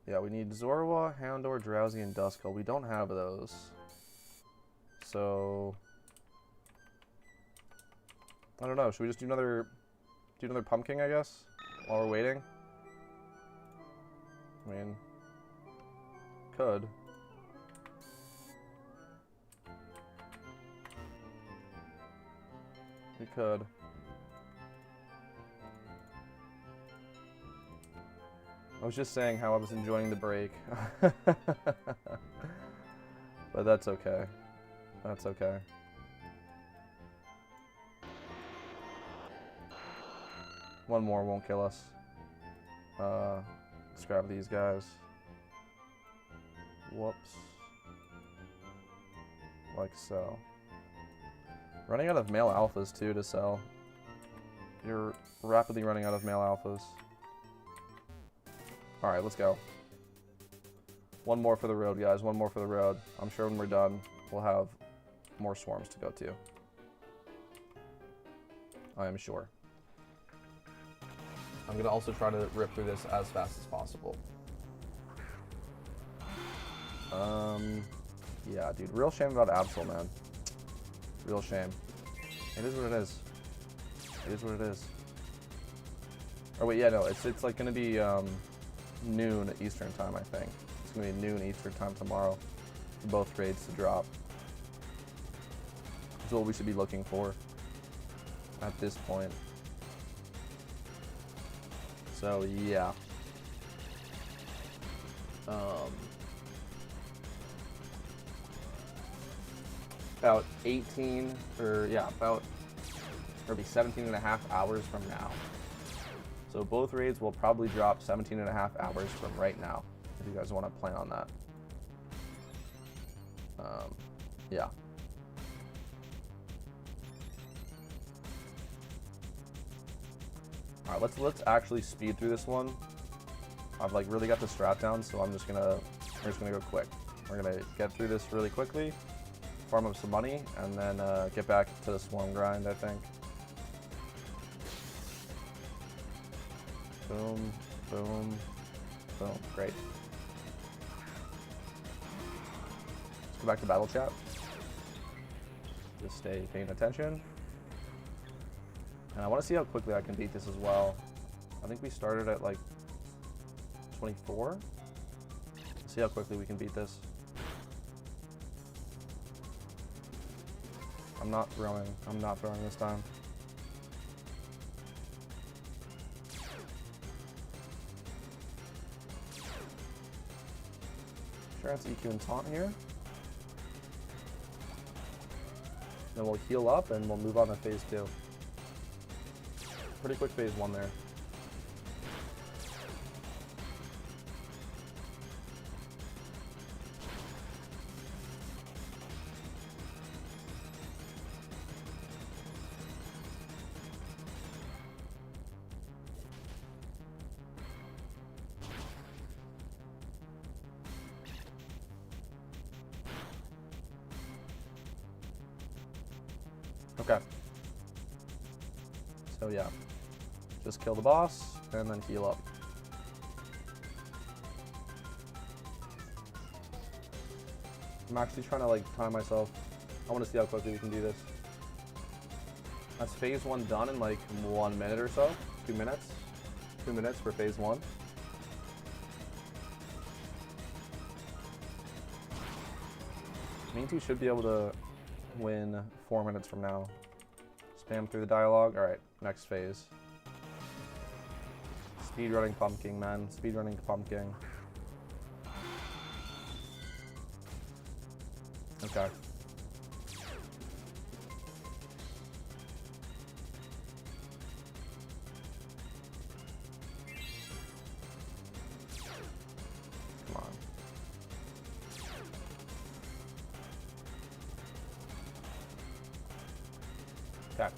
Yeah, we need Zorua, Houndour, Drowsy, and Duskull. We don't have those. So I don't know. Should we just do another pumpkin, I guess? While we're waiting? I mean, could. We could. I was just saying how I was enjoying the break. But that's okay. That's okay. One more won't kill us. Let's grab these guys. Whoops. Like so. Running out of male alphas too to sell. You're rapidly running out of male alphas. Alright, let's go. One more for the road, guys. One more for the road. I'm sure when we're done, we'll have more swarms to go to. I am sure. I'm going to also try to rip through this as fast as possible. Yeah, dude. Real shame about Absol, man. Real shame. It is what it is. It is what it is. Oh, wait, yeah, no. It's like going to be noon Eastern time, I think. It's going to be noon Eastern time tomorrow for both raids to drop. That's what we should be looking for at this point. So, yeah. About 18, or yeah, about, or be 17 and a half hours from now. So both raids will probably drop 17 and a half hours from right now, if you guys want to plan on that. Yeah. All right, let's actually speed through this one. I've like really got the strat down, so we're just gonna go quick. We're gonna get through this really quickly, farm up some money, and then get back to the swarm grind, I think. Boom, boom, boom. Great. Let's go back to battle chat. Just stay paying attention. And I want to see how quickly I can beat this as well. I think we started at like 24. Let's see how quickly we can beat this. I'm not throwing this time. Sure, it's EQ and taunt here. Then we'll heal up and we'll move on to phase 2. Pretty quick phase 1 there. Okay. So yeah, just kill the boss and then heal up. I'm actually trying to like time myself. I want to see how quickly we can do this. That's phase 1 done in like 1 minute or so. 2 minutes. 2 minutes for phase 1. Mean 2 should be able to win 4 minutes from now. Spam through the dialogue. Alright, next phase. Speedrunning pumpkin, man. Speedrunning pumpkin. Okay. Come on. Okay.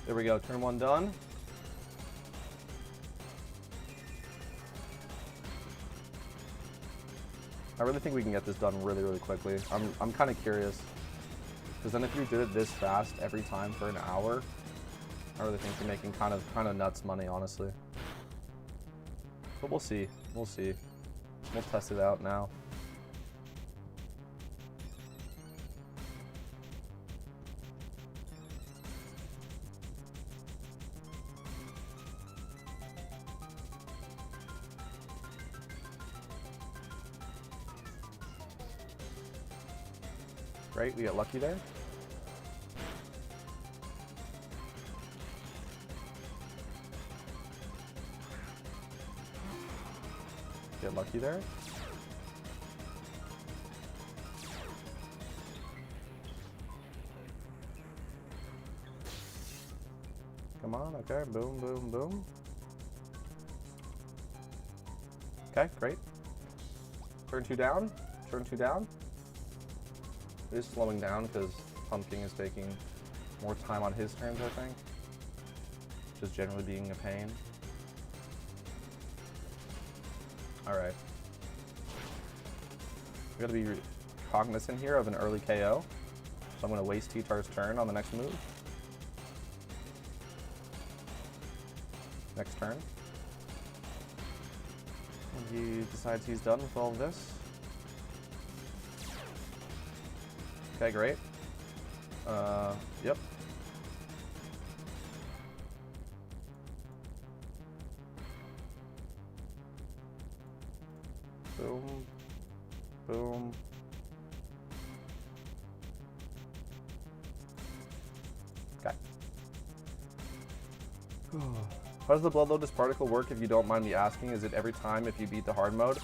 There we go. Turn 1 done. I really think we can get this done really, really quickly. I'm kind of curious. Because then if you did it this fast every time for an hour, I really think you're making kind of nuts money, honestly. But we'll see. We'll see. We'll test it out now. Great, we got lucky there. Get lucky there. Come on, okay, boom, boom, boom. Okay, great. Turn 2 down, turn 2 down. It is slowing down because pumpkin is taking more time on his turns, I think. Just generally being a pain. Alright. We gotta be cognizant here of an early KO. So I'm gonna waste T-Tar's turn on the next move. Next turn. And he decides he's done with all of this. Okay, great. Yep. Boom. Boom. Okay. How does the Blood Lotus particle work, if you don't mind me asking? Is it every time if you beat the hard mode?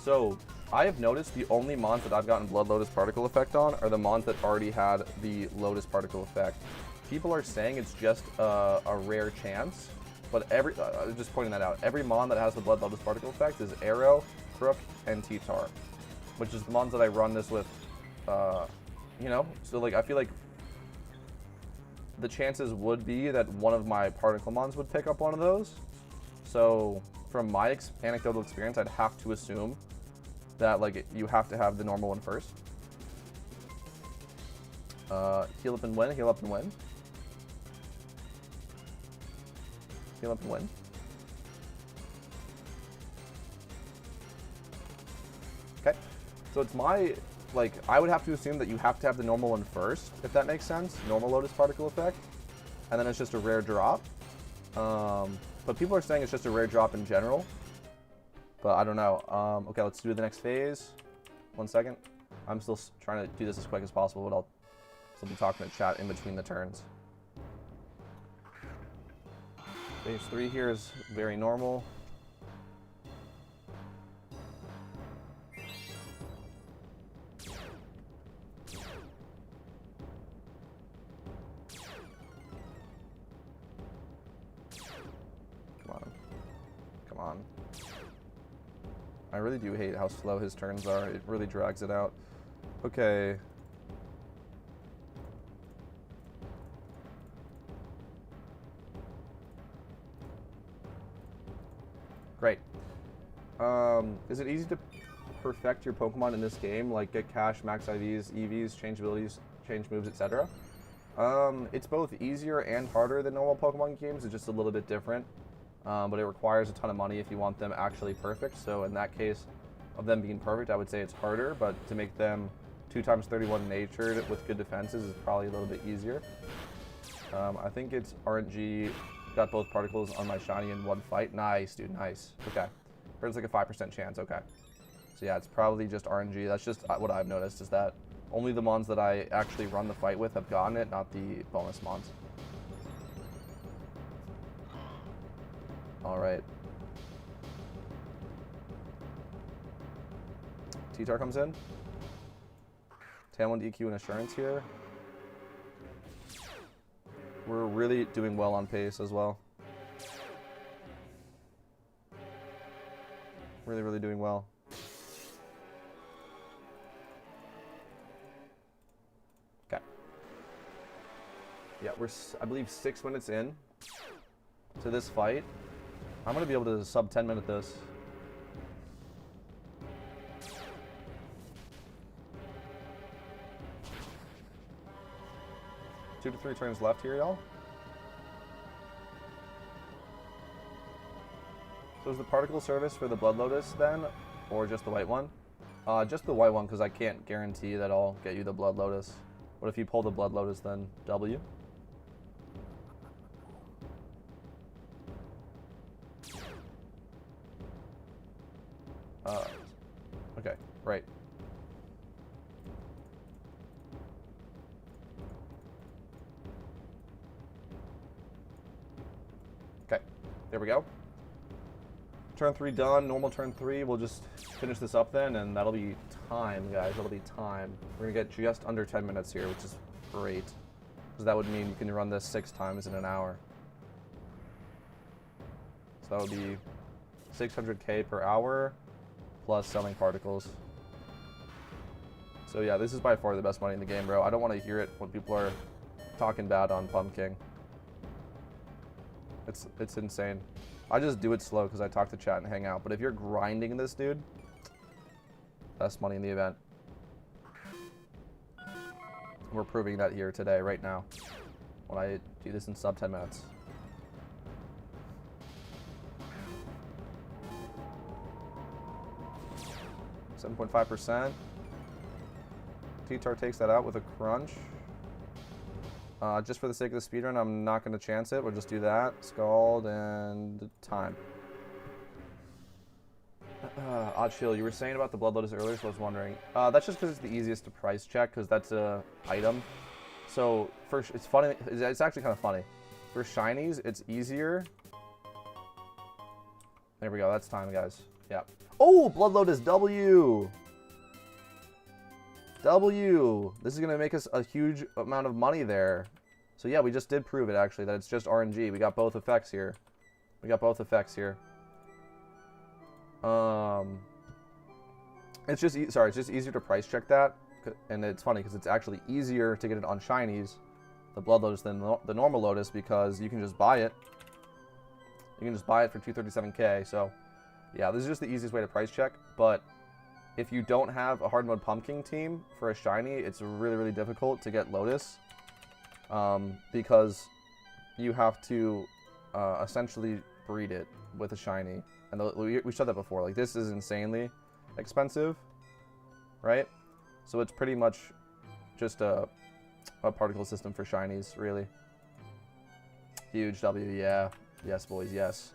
So, I have noticed the only mons that I've gotten Blood Lotus particle effect on are the mons that already had the Lotus particle effect. People are saying it's just a rare chance, but just pointing that out, every mon that has the Blood Lotus particle effect is Arrow, Crook, and T-Tar, which is the mons that I run this with, you know? So, like, I feel like the chances would be that one of my particle mons would pick up one of those. So, from my anecdotal experience, I'd have to assume that, like, you have to have the normal one first. Heal up and win, heal up and win. Heal up and win. Okay, so it's my, like, I would have to assume that you have to have the normal one first, if that makes sense. Normal Lotus particle effect. And then it's just a rare drop. But people are saying it's just a rare drop in general. But I don't know. Okay, let's do the next phase. 1 second. I'm still trying to do this as quick as possible, but I'll still be talking to chat in between the turns. Phase 3 here is very normal. Come on. Come on. I really do hate how slow his turns are. It really drags it out. Okay. Great. Is it easy to perfect your Pokemon in this game? Like get cash, max IVs, EVs, change abilities, change moves, etc.? It's both easier and harder than normal Pokemon games. It's just a little bit different. But it requires a ton of money if you want them actually perfect. So in that case of them being perfect, I would say it's harder, but to make them 2x31 natured with good defenses is probably a little bit easier. I think it's RNG, got both particles on my shiny in one fight. Nice, dude, nice. Okay, there's like a 5% chance, okay. So yeah, it's probably just RNG. That's just what I've noticed, is that only the mons that I actually run the fight with have gotten it, not the bonus mons. All right. T-Tar comes in. Tailwind, EQ, and Assurance here. We're really doing well on pace as well. Really, really doing well. Okay. Yeah, we're, I believe, 6 minutes in to this fight. I'm going to be able to sub 10 minute this. 2 to 3 turns left here, y'all. So is the particle service for the Blood Lotus then, or just the white one? Just the white one, because I can't guarantee that I'll get you the Blood Lotus. What if you pull the Blood Lotus, then W? Okay, right. Okay, there we go. Turn 3 done, normal turn 3. We'll just finish this up then, and that'll be time, guys. That'll be time. We're gonna get just under 10 minutes here, which is great. Because that would mean you can run this 6 times in an hour. So that would be 600k per hour, plus selling particles. So yeah, this is by far the best money in the game, bro. I don't want to hear it when people are talking bad on Pumpkin. It's insane. I just do it slow because I talk to chat and hang out. But if you're grinding this, dude, best money in the event. We're proving that here today, right now, when I do this in sub 10 minutes. %. T-Tar takes that out with a crunch. Just for the sake of the speedrun, I'm not going to chance it. We'll just do that. Scald and time. Oddchill, you were saying about the Blood Lotus earlier, so I was wondering. That's just because it's the easiest to price check, because that's a item. So, first, it's funny. It's actually kind of funny. For shinies, it's easier. There we go. That's time, guys. Yeah. Oh, Blood Lotus W! W! This is going to make us a huge amount of money there. So yeah, we just did prove it, actually, that it's just RNG. We got both effects here. We got both effects here. It's just, it's just easier to price check that. And it's funny, because it's actually easier to get it on shinies, the Blood Lotus, than the normal Lotus, because you can just buy it. You can just buy it for 237k, so... yeah, this is just the easiest way to price check, but if you don't have a hard mode Pumpkin team for a shiny, it's really, really difficult to get Lotus, because you have to essentially breed it with a shiny. And we said that before, like, this is insanely expensive, right? So it's pretty much just a particle system for shinies, really. Huge W, yeah. Yes, boys, yes.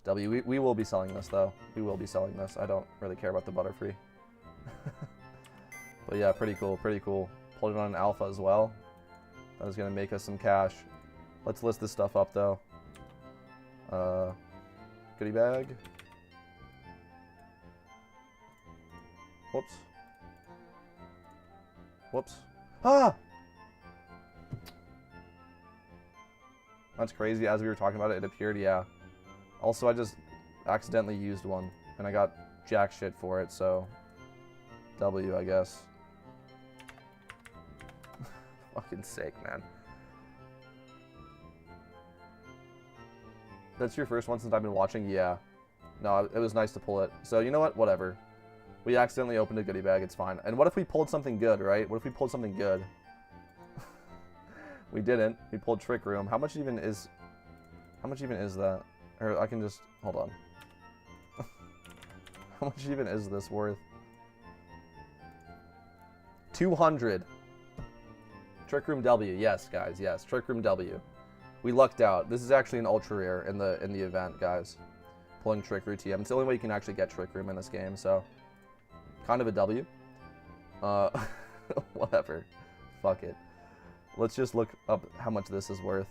W, we will be selling this, though. We will be selling this. I don't really care about the Butterfree. But yeah, pretty cool, pretty cool. Pulled it on an alpha as well. That is going to make us some cash. Let's list this stuff up, though. Goodie bag. Whoops. Whoops. Ah! That's crazy. As we were talking about it, it appeared, yeah. Also, I just accidentally used one, and I got jack shit for it, so... W, I guess. Fucking sake, man. That's your first one since I've been watching? Yeah. No, it was nice to pull it. So, you know what? Whatever. We accidentally opened a goodie bag. It's fine. And what if we pulled something good, right? What if we pulled something good? We didn't. We pulled Trick Room. How much even is that? Or I can just... hold on. How much even is this worth? 200. Trick Room W. Yes, guys. Yes. Trick Room W. We lucked out. This is actually an ultra rare in the event, guys. Pulling Trick Room TM. It's the only way you can actually get Trick Room in this game, so... kind of a W. Whatever. Fuck it. Let's just look up how much this is worth.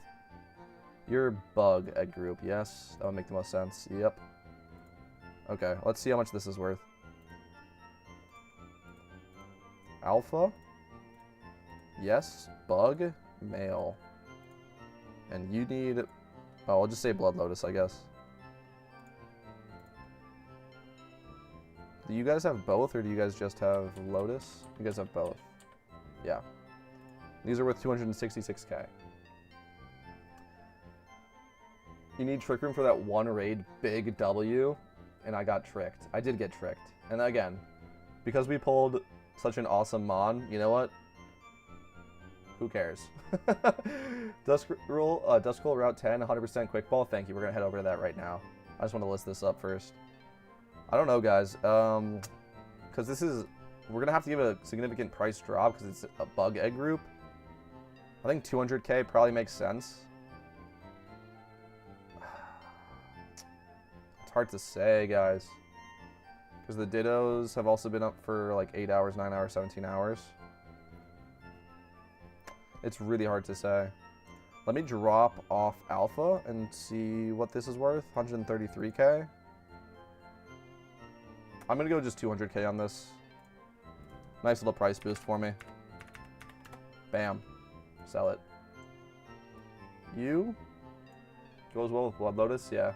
Your bug egg group, yes. That would make the most sense. Yep. Okay, let's see how much this is worth. Alpha? Yes. Bug? Male. And you need... oh, I'll just say Blood Lotus, I guess. Do you guys have both, or do you guys just have Lotus? You guys have both. Yeah. These are worth 266k. You need Trick Room for that one raid, big W, and I got tricked. I did get tricked. And again, because we pulled such an awesome Mon, you know what? Who cares? Duskull Route 10, 100% quick ball. Thank you. We're going to head over to that right now. I just want to list this up first. I don't know, guys. Because this is... we're going to have to give it a significant price drop because it's a bug egg group. I think 200k probably makes sense. It's hard to say, guys. Because the Dittos have also been up for like 8 hours, 9 hours, 17 hours. It's really hard to say. Let me drop off Alpha and see what this is worth. 133k. I'm going to go just 200k on this. Nice little price boost for me. Bam. Sell it. You? Goes well with Blood Lotus? Yeah.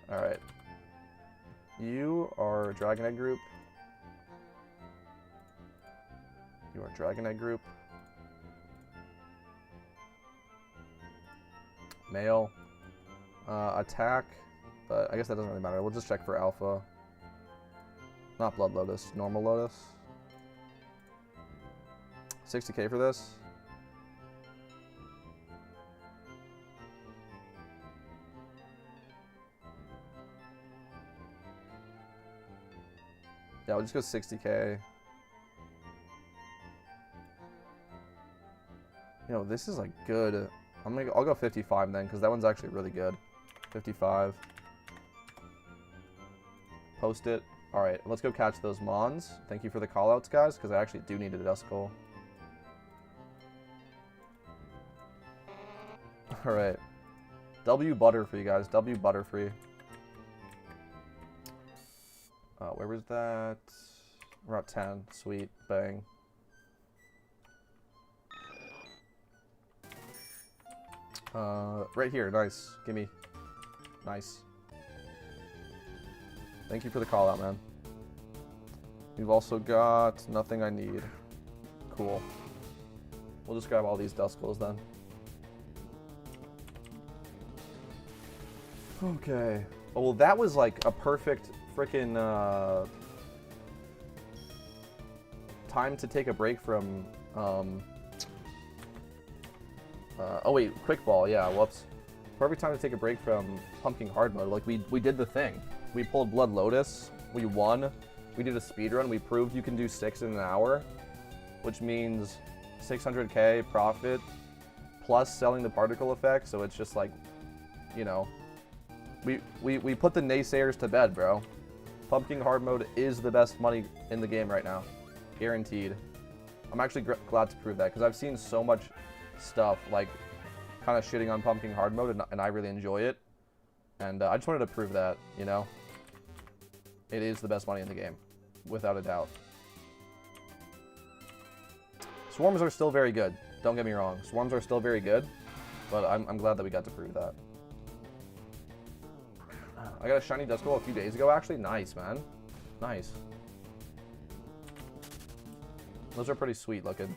Alright. You are Dragon Egg Group. You are Dragon Egg Group. Male. Attack. But I guess that doesn't really matter. We'll just check for alpha. Not Blood Lotus. Normal Lotus. 60k for this. Yeah, we'll just go 60k. You know, this is like good. I'll go 55 then, because that one's actually really good. 55. Post it. Alright, let's go catch those Mons. Thank you for the callouts, guys, because I actually do need a Duskull. Alright. W butter for you guys. W Butterfree. Where was that? We're at 10. Sweet. Bang. Right here. Nice. Gimme. Nice. Thank you for the call out, man. We've also got nothing I need. Cool. We'll just grab all these Duskulls then. Okay. Oh, well, that was like a perfect freaking time to take a break from oh wait, quick ball, yeah, whoops. Perfect time to take a break from pumpkin hard mode. Like we did the thing. We pulled Blood Lotus, we won, we did a speed run, we proved you can do 6 in an hour, which means 600k profit plus selling the particle effect, so it's just like, you know, we put the naysayers to bed, bro. Pumpkin hard mode is the best money in the game right now. Guaranteed. I'm actually glad to prove that, because I've seen so much stuff, like, kind of shitting on pumpkin hard mode, and I really enjoy it. And I just wanted to prove that, you know? It is the best money in the game, without a doubt. Swarms are still very good. Don't get me wrong. Swarms are still very good, but I'm glad that we got to prove that. I got a shiny Duskull a few days ago, actually. Nice, man. Nice. Those are pretty sweet looking.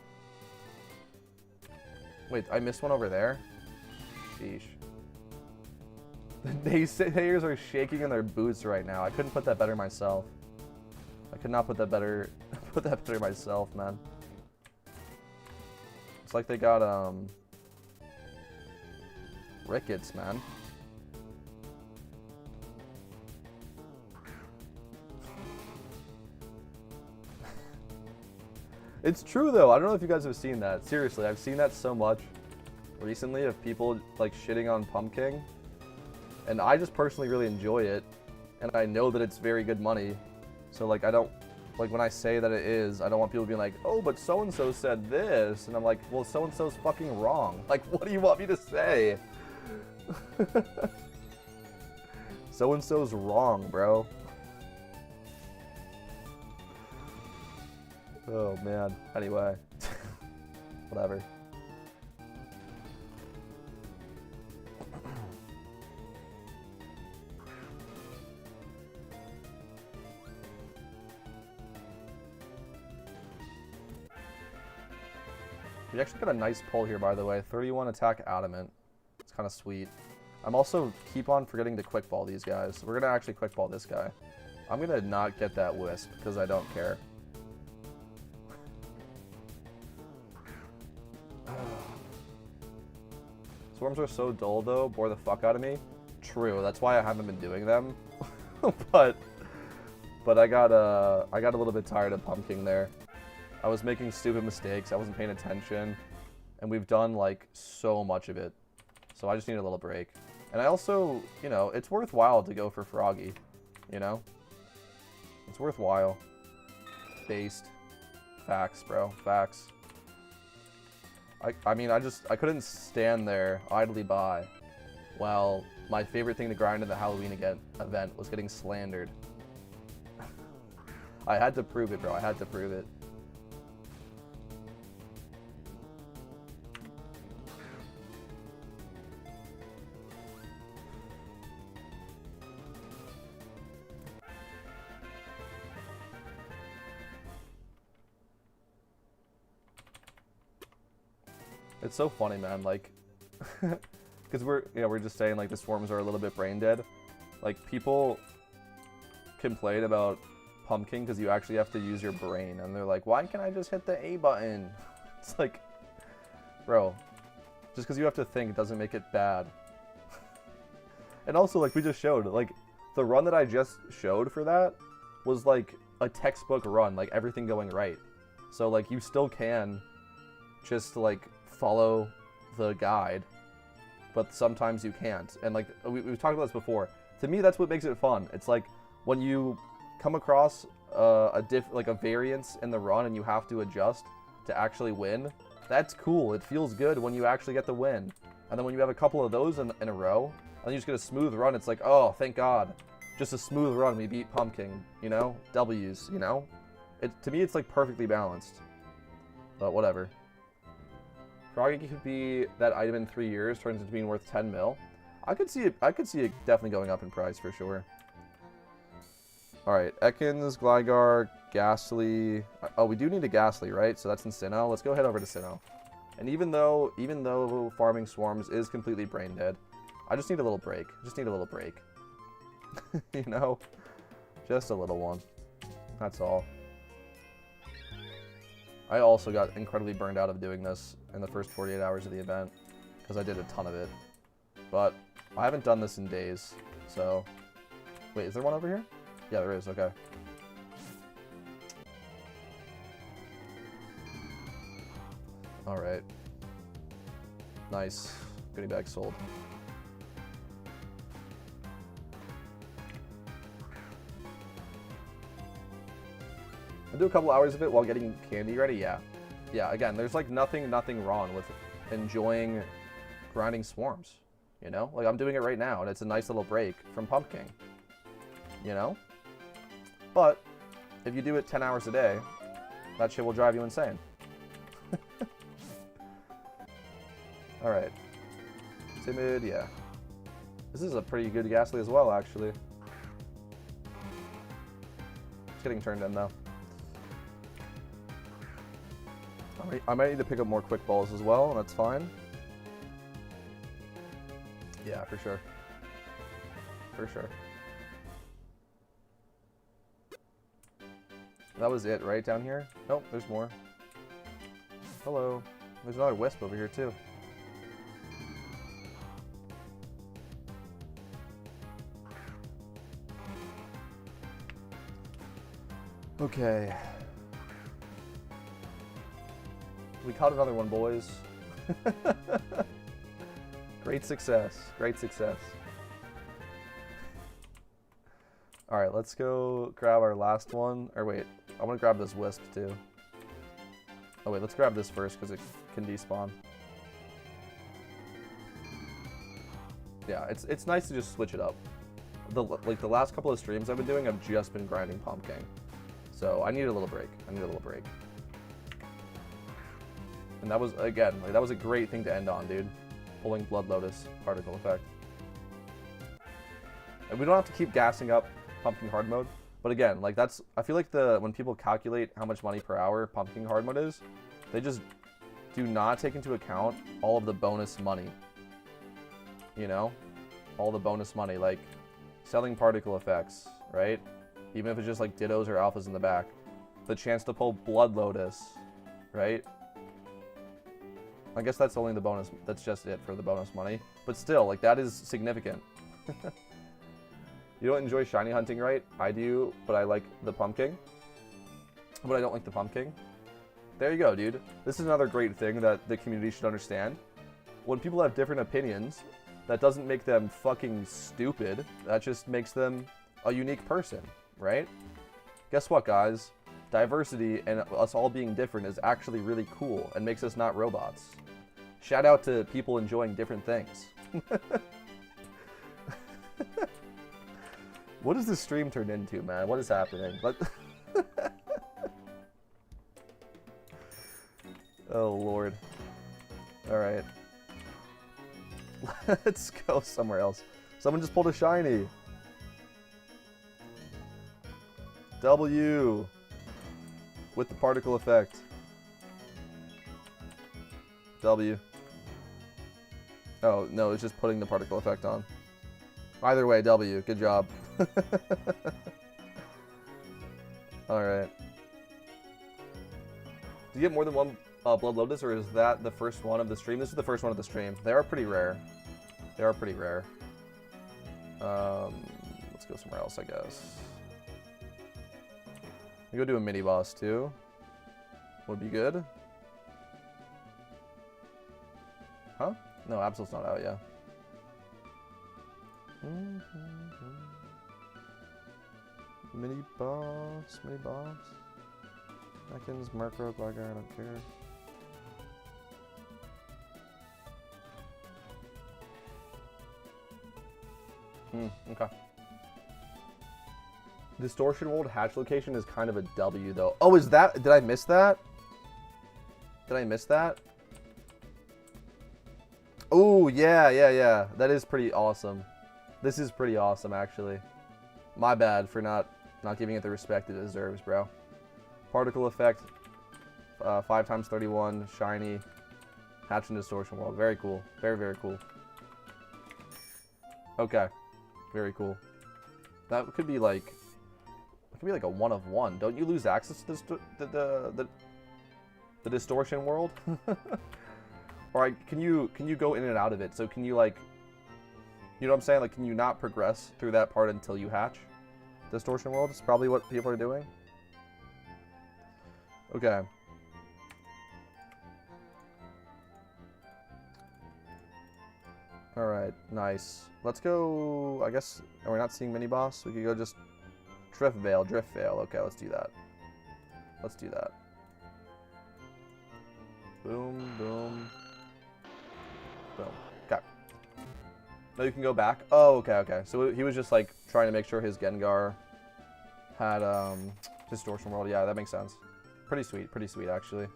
Wait, I missed one over there? Sheesh. The naysayers are shaking in their boots right now. I couldn't put that better myself. I could not put that better myself, man. It's like they got rickets, man. It's true though. I don't know if you guys have seen that. Seriously, I've seen that so much recently of people like shitting on Pumpkin. And I just personally really enjoy it. And I know that it's very good money. So like I don't, like when I say that it is, I don't want people being like, oh, but so-and-so said this. And I'm like, well, so-and-so's fucking wrong. Like, what do you want me to say? So-and-so's wrong, bro. Oh, man. Anyway. Whatever. We actually got a nice pull here, by the way. 31 attack adamant. It's kind of sweet. I'm also keep on forgetting to quick ball these guys. We're going to actually quick ball this guy. I'm going to not get that wisp because I don't care. Swarms are so dull though, bore the fuck out of me. True, that's why I haven't been doing them. but I got a little bit tired of pumpkin there. I was making stupid mistakes, I wasn't paying attention, and we've done like so much of it. So I just need a little break. And I also, you know, it's worthwhile to go for Froggy, you know? It's worthwhile. Based. Facts, bro. Facts. I mean, I couldn't stand there idly by while my favorite thing to grind in the Halloween event was getting slandered. I had to prove it, bro. I had to prove it. It's so funny, man. Like, because we're just saying like the swarms are a little bit brain dead. Like people complain about pumpkin because you actually have to use your brain, and they're like, why can't I just hit the A button? It's like, bro, just because you have to think doesn't make it bad. And also, like we just showed, like the run that I just showed for that was like a textbook run, like everything going right. So like you still can just like follow the guide, but sometimes you can't. And like we've talked about this before. To me, that's what makes it fun. It's like when you come across like a variance in the run and you have to adjust to actually win. That's cool. It feels good when you actually get the win. And then when you have a couple of those in a row, and you just get a smooth run, it's like, oh, thank God. Just a smooth run. We beat Pumpkin, you know? W's, you know? To me, it's like perfectly balanced. But whatever. Froggy could be that item in 3 years turns into being worth 10 mil. I could see it definitely going up in price for sure. Alright, Ekans, Gligar, Ghastly. Oh, we do need a Ghastly, right? So that's in Sinnoh. Let's go head over to Sinnoh. And even though farming swarms is completely brain dead, I just need a little break. Just need a little break. You know? Just a little one. That's all. I also got incredibly burned out of doing this in the first 48 hours of the event, because I did a ton of it. But I haven't done this in days, so... Wait, is there one over here? Yeah, there is, okay. Alright. Nice. Goodie bag sold. I do a couple hours of it while getting candy ready, yeah. Yeah, again, there's like nothing wrong with enjoying grinding swarms, you know? Like, I'm doing it right now, and it's a nice little break from pumpkin, you know? But, if you do it 10 hours a day, that shit will drive you insane. Alright. Timid, yeah. This is a pretty good Ghastly as well, actually. It's getting turned in, though. I might need to pick up more quick balls as well, and that's fine. Yeah, for sure. For sure. That was it, right, down here? Nope, there's more. Hello. There's another Wisp over here, too. Okay. We caught another one, boys. Great success. Great success. Alright, let's go grab our last one. Or wait, I want to grab this Wisp too. Oh wait, let's grab this first because it can despawn. Yeah, it's nice to just switch it up. Like the last couple of streams I've been doing, I've just been grinding Pumpkin. So I need a little break. I need a little break. And that was, again, like, that was a great thing to end on, dude. Pulling Blood Lotus, particle effect. And we don't have to keep gassing up Pumpkin Hard Mode. But again, like, that's, I feel like when people calculate how much money per hour Pumpkin Hard Mode is, they just do not take into account all of the bonus money. You know? All the bonus money, like selling particle effects, right? Even if it's just like Dittos or Alphas in the back. The chance to pull Blood Lotus, right? I guess that's only the bonus, that's just it for the bonus money. But still, like, that is significant. You don't enjoy shiny hunting, right? I do, but I like the pumpkin. But I don't like the pumpkin. There you go, dude. This is another great thing that the community should understand. When people have different opinions, that doesn't make them fucking stupid. That just makes them a unique person, right? Guess what, guys? Diversity and us all being different is actually really cool and makes us not robots. Shout out to people enjoying different things. What does this stream turn into, man? What is happening? Oh, Lord. Alright. Let's go somewhere else. Someone just pulled a shiny. W. With the particle effect. W. Oh, no, it's just putting the particle effect on. Either way, W. Good job. Alright. Do you get more than one Blood Lotus, or is that the first one of the stream? This is the first one of the stream. They are pretty rare. They are pretty rare. Let's go somewhere else, I guess. We go do a mini boss too. Would be good. Huh? No, Absol's not out yet. Mini boss, mini boss. Ekans, Marco, Gligar, I don't care. Okay. Distortion World hatch location is kind of a W though. Oh, is that? Did I miss that? Did I miss that? Oh, yeah. That is pretty awesome. This is pretty awesome, actually. My bad for not giving it the respect it deserves, bro. Particle effect, 5x31, shiny, hatch and distortion world. Very cool. Very, very cool. Okay. Very cool. That could be like... It could be like a 1 of 1. Don't you lose access to the distortion world? Or can you go in and out of it? So can you like, you know what I'm saying? Like, can you not progress through that part until you hatch distortion world? Is probably what people are doing. Okay. All right, nice. Let's go. I guess we're not seeing mini boss. We could go just Drift Veil. Okay, let's do that. Let's do that. Boom, boom. Boom. Okay. No, you can go back. Oh, okay. So he was just like trying to make sure his Gengar had Distortion World. Yeah, that makes sense. Pretty sweet actually.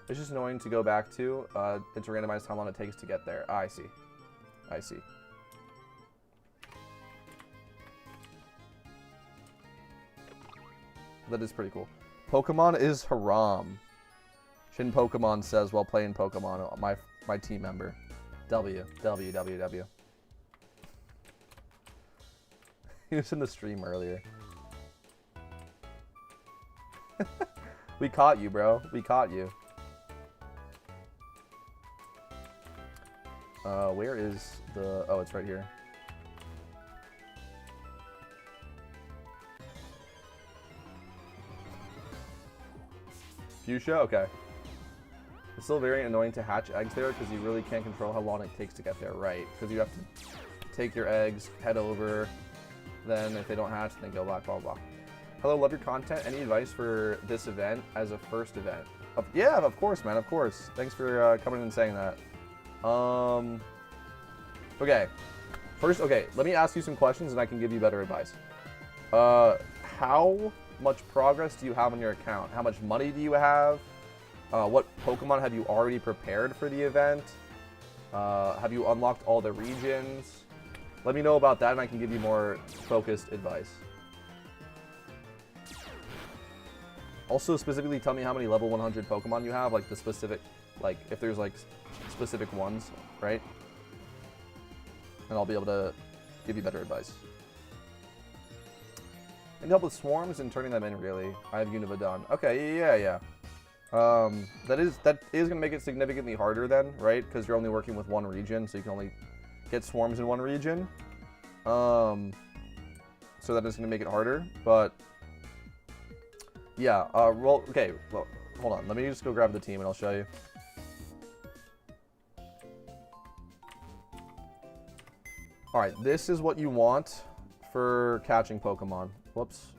It's just annoying to go back to. It's randomized how long it takes to get there. Ah, I see. That is pretty cool. Pokemon is haram. Shin Pokemon says while playing Pokemon, my team member. W. He was in the stream earlier. We caught you, bro. We caught you. Where is the... Oh, it's right here. Fuchsia? Okay. It's still very annoying to hatch eggs there because you really can't control how long it takes to get there, right? Because you have to take your eggs, head over, then if they don't hatch, then go back, blah, blah. Hello, love your content. Any advice for this event as a first event? Yeah, of course, man, of course. Thanks for coming and saying that. Okay. First, let me ask you some questions and I can give you better advice. How much progress do you have on your account? How much money do you have? What Pokemon have you already prepared for the event? Have you unlocked all the regions? Let me know about that and I can give you more focused advice. Also, specifically tell me how many level 100 Pokemon you have, like the specific, like if there's like specific ones, right? And I'll be able to give you better advice. And help with swarms and turning them in, really. I have Unova done. Okay, yeah. That is gonna make it significantly harder then, right? Because you're only working with one region, so you can only get swarms in one region. So that is gonna make it harder, but yeah. Well, hold on. Let me just go grab the team and I'll show you. All right, this is what you want for catching Pokemon. Whoops.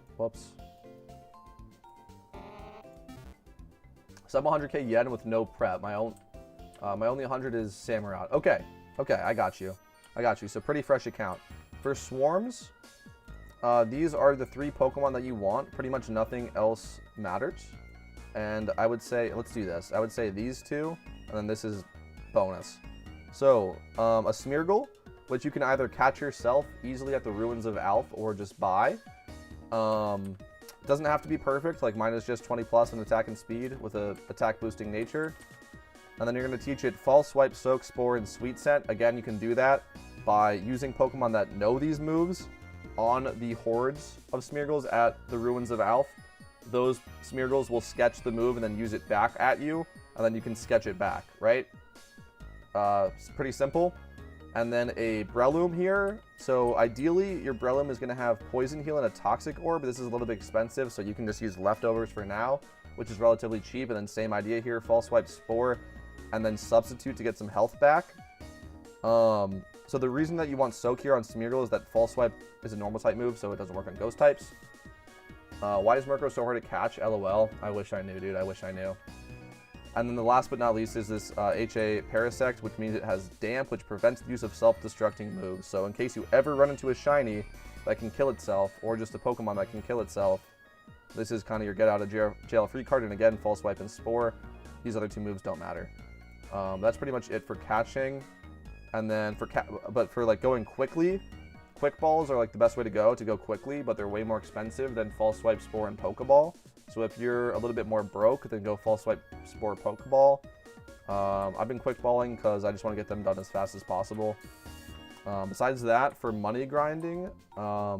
Sub 100k yen with no prep. My only 100 is Samurott. Okay, I got you. So pretty fresh account. For swarms, these are the 3 Pokemon that you want. Pretty much nothing else matters. And I would say, let's do this. I would say these 2, and then this is bonus. So, a Smeargle, which you can either catch yourself easily at the Ruins of Alph or just buy. Doesn't have to be perfect, like mine is just 20 plus in attack and speed with a attack boosting nature. And then you're going to teach it False Swipe, Soak, Spore, and Sweet Scent. Again, you can do that by using Pokemon that know these moves on the hordes of Smeargles at the Ruins of Alph. Those Smeargles will sketch the move and then use it back at you, and then you can sketch it back, right? It's pretty simple. And then a Breloom here. So ideally, your Breloom is going to have Poison Heal and a Toxic Orb. This is a little bit expensive, so you can just use leftovers for now, which is relatively cheap. And then same idea here, False Swipe, Spore, and then Substitute to get some health back. So the reason that you want Soak here on Smeargle is that False Swipe is a normal type move, so it doesn't work on ghost types. Why is Murkrow so hard to catch? LOL. I wish I knew, dude. I wish I knew. And then the last but not least is this HA Parasect, which means it has Damp, which prevents the use of self-destructing moves. So in case you ever run into a shiny that can kill itself, or just a Pokemon that can kill itself, this is kind of your get out of jail free card. And again, False Swipe and Spore. These other two moves don't matter. That's pretty much it for catching. And then but for like going quickly, Quick Balls are like the best way to go quickly, but they're way more expensive than False Swipe, Spore, and Pokeball. So if you're a little bit more broke, then go False Swipe, Spore, Pokeball. I've been quick balling because I just want to get them done as fast as possible. Besides that, for money grinding, I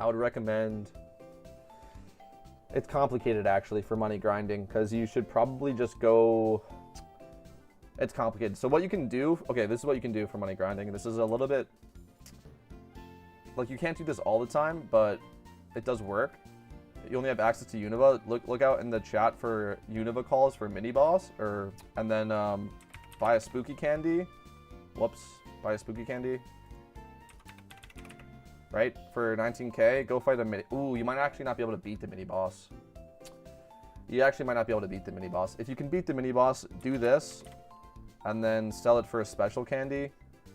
would recommend... It's complicated actually for money grinding because you should probably just go... It's complicated. So what you can do... Okay, this is what you can do for money grinding. This is a little bit... Like, you can't do this all the time, but it does work. You only have access to Unova. Look out in the chat for Unova calls for mini boss, and then buy a spooky candy. Whoops, buy a spooky candy. Right, for 19k, go fight a mini. Ooh, you might actually not be able to beat the mini boss. You actually might not be able to beat the mini boss. If you can beat the mini boss, do this, and then sell it for a special candy.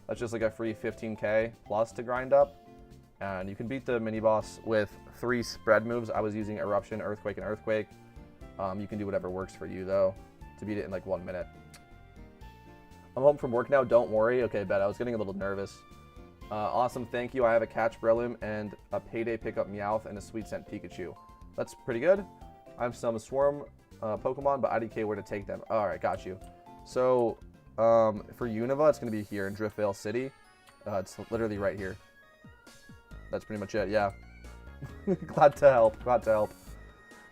That's just like a free 15k plus to grind up. And you can beat the mini-boss with 3 spread moves. I was using Eruption, Earthquake, and Earthquake. You can do whatever works for you, though, to beat it in like 1 minute. I'm home from work now, don't worry. Okay, bet. I was getting a little nervous. Awesome, thank you. I have a Catch Breloom and a Payday Pickup Meowth and a Sweet Scent Pikachu. That's pretty good. I have some Swarm Pokemon, but IDK where to take them. Alright, got you. So, for Unova, it's going to be here in Driftvale City. It's literally right here. That's pretty much it, yeah. Glad to help, glad to help.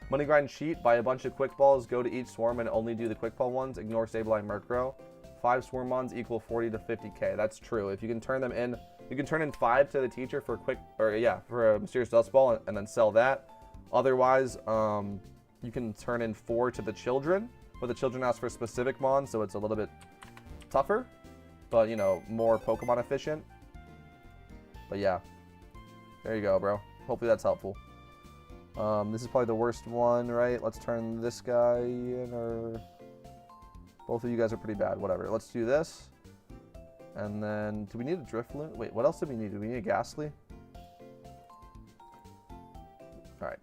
Money grind cheat, buy a bunch of quick balls, go to each swarm and only do the quick ball ones, ignore Sableye Murkrow. 5 swarm mons equal 40 to 50k, that's true. If you can turn them in, you can turn in 5 to the teacher for for a Mysterious Dust Ball and then sell that. Otherwise, you can turn in 4 to the children, but the children ask for specific mons, so it's a little bit tougher, but you know, more Pokemon efficient. But yeah. There you go, bro. Hopefully that's helpful. This is probably the worst one, right? Let's turn this guy in, or... Both of you guys are pretty bad. Whatever. Let's do this. And then... Do we need a Drifloon? Wait, what else do we need? Do we need a Ghastly? Alright.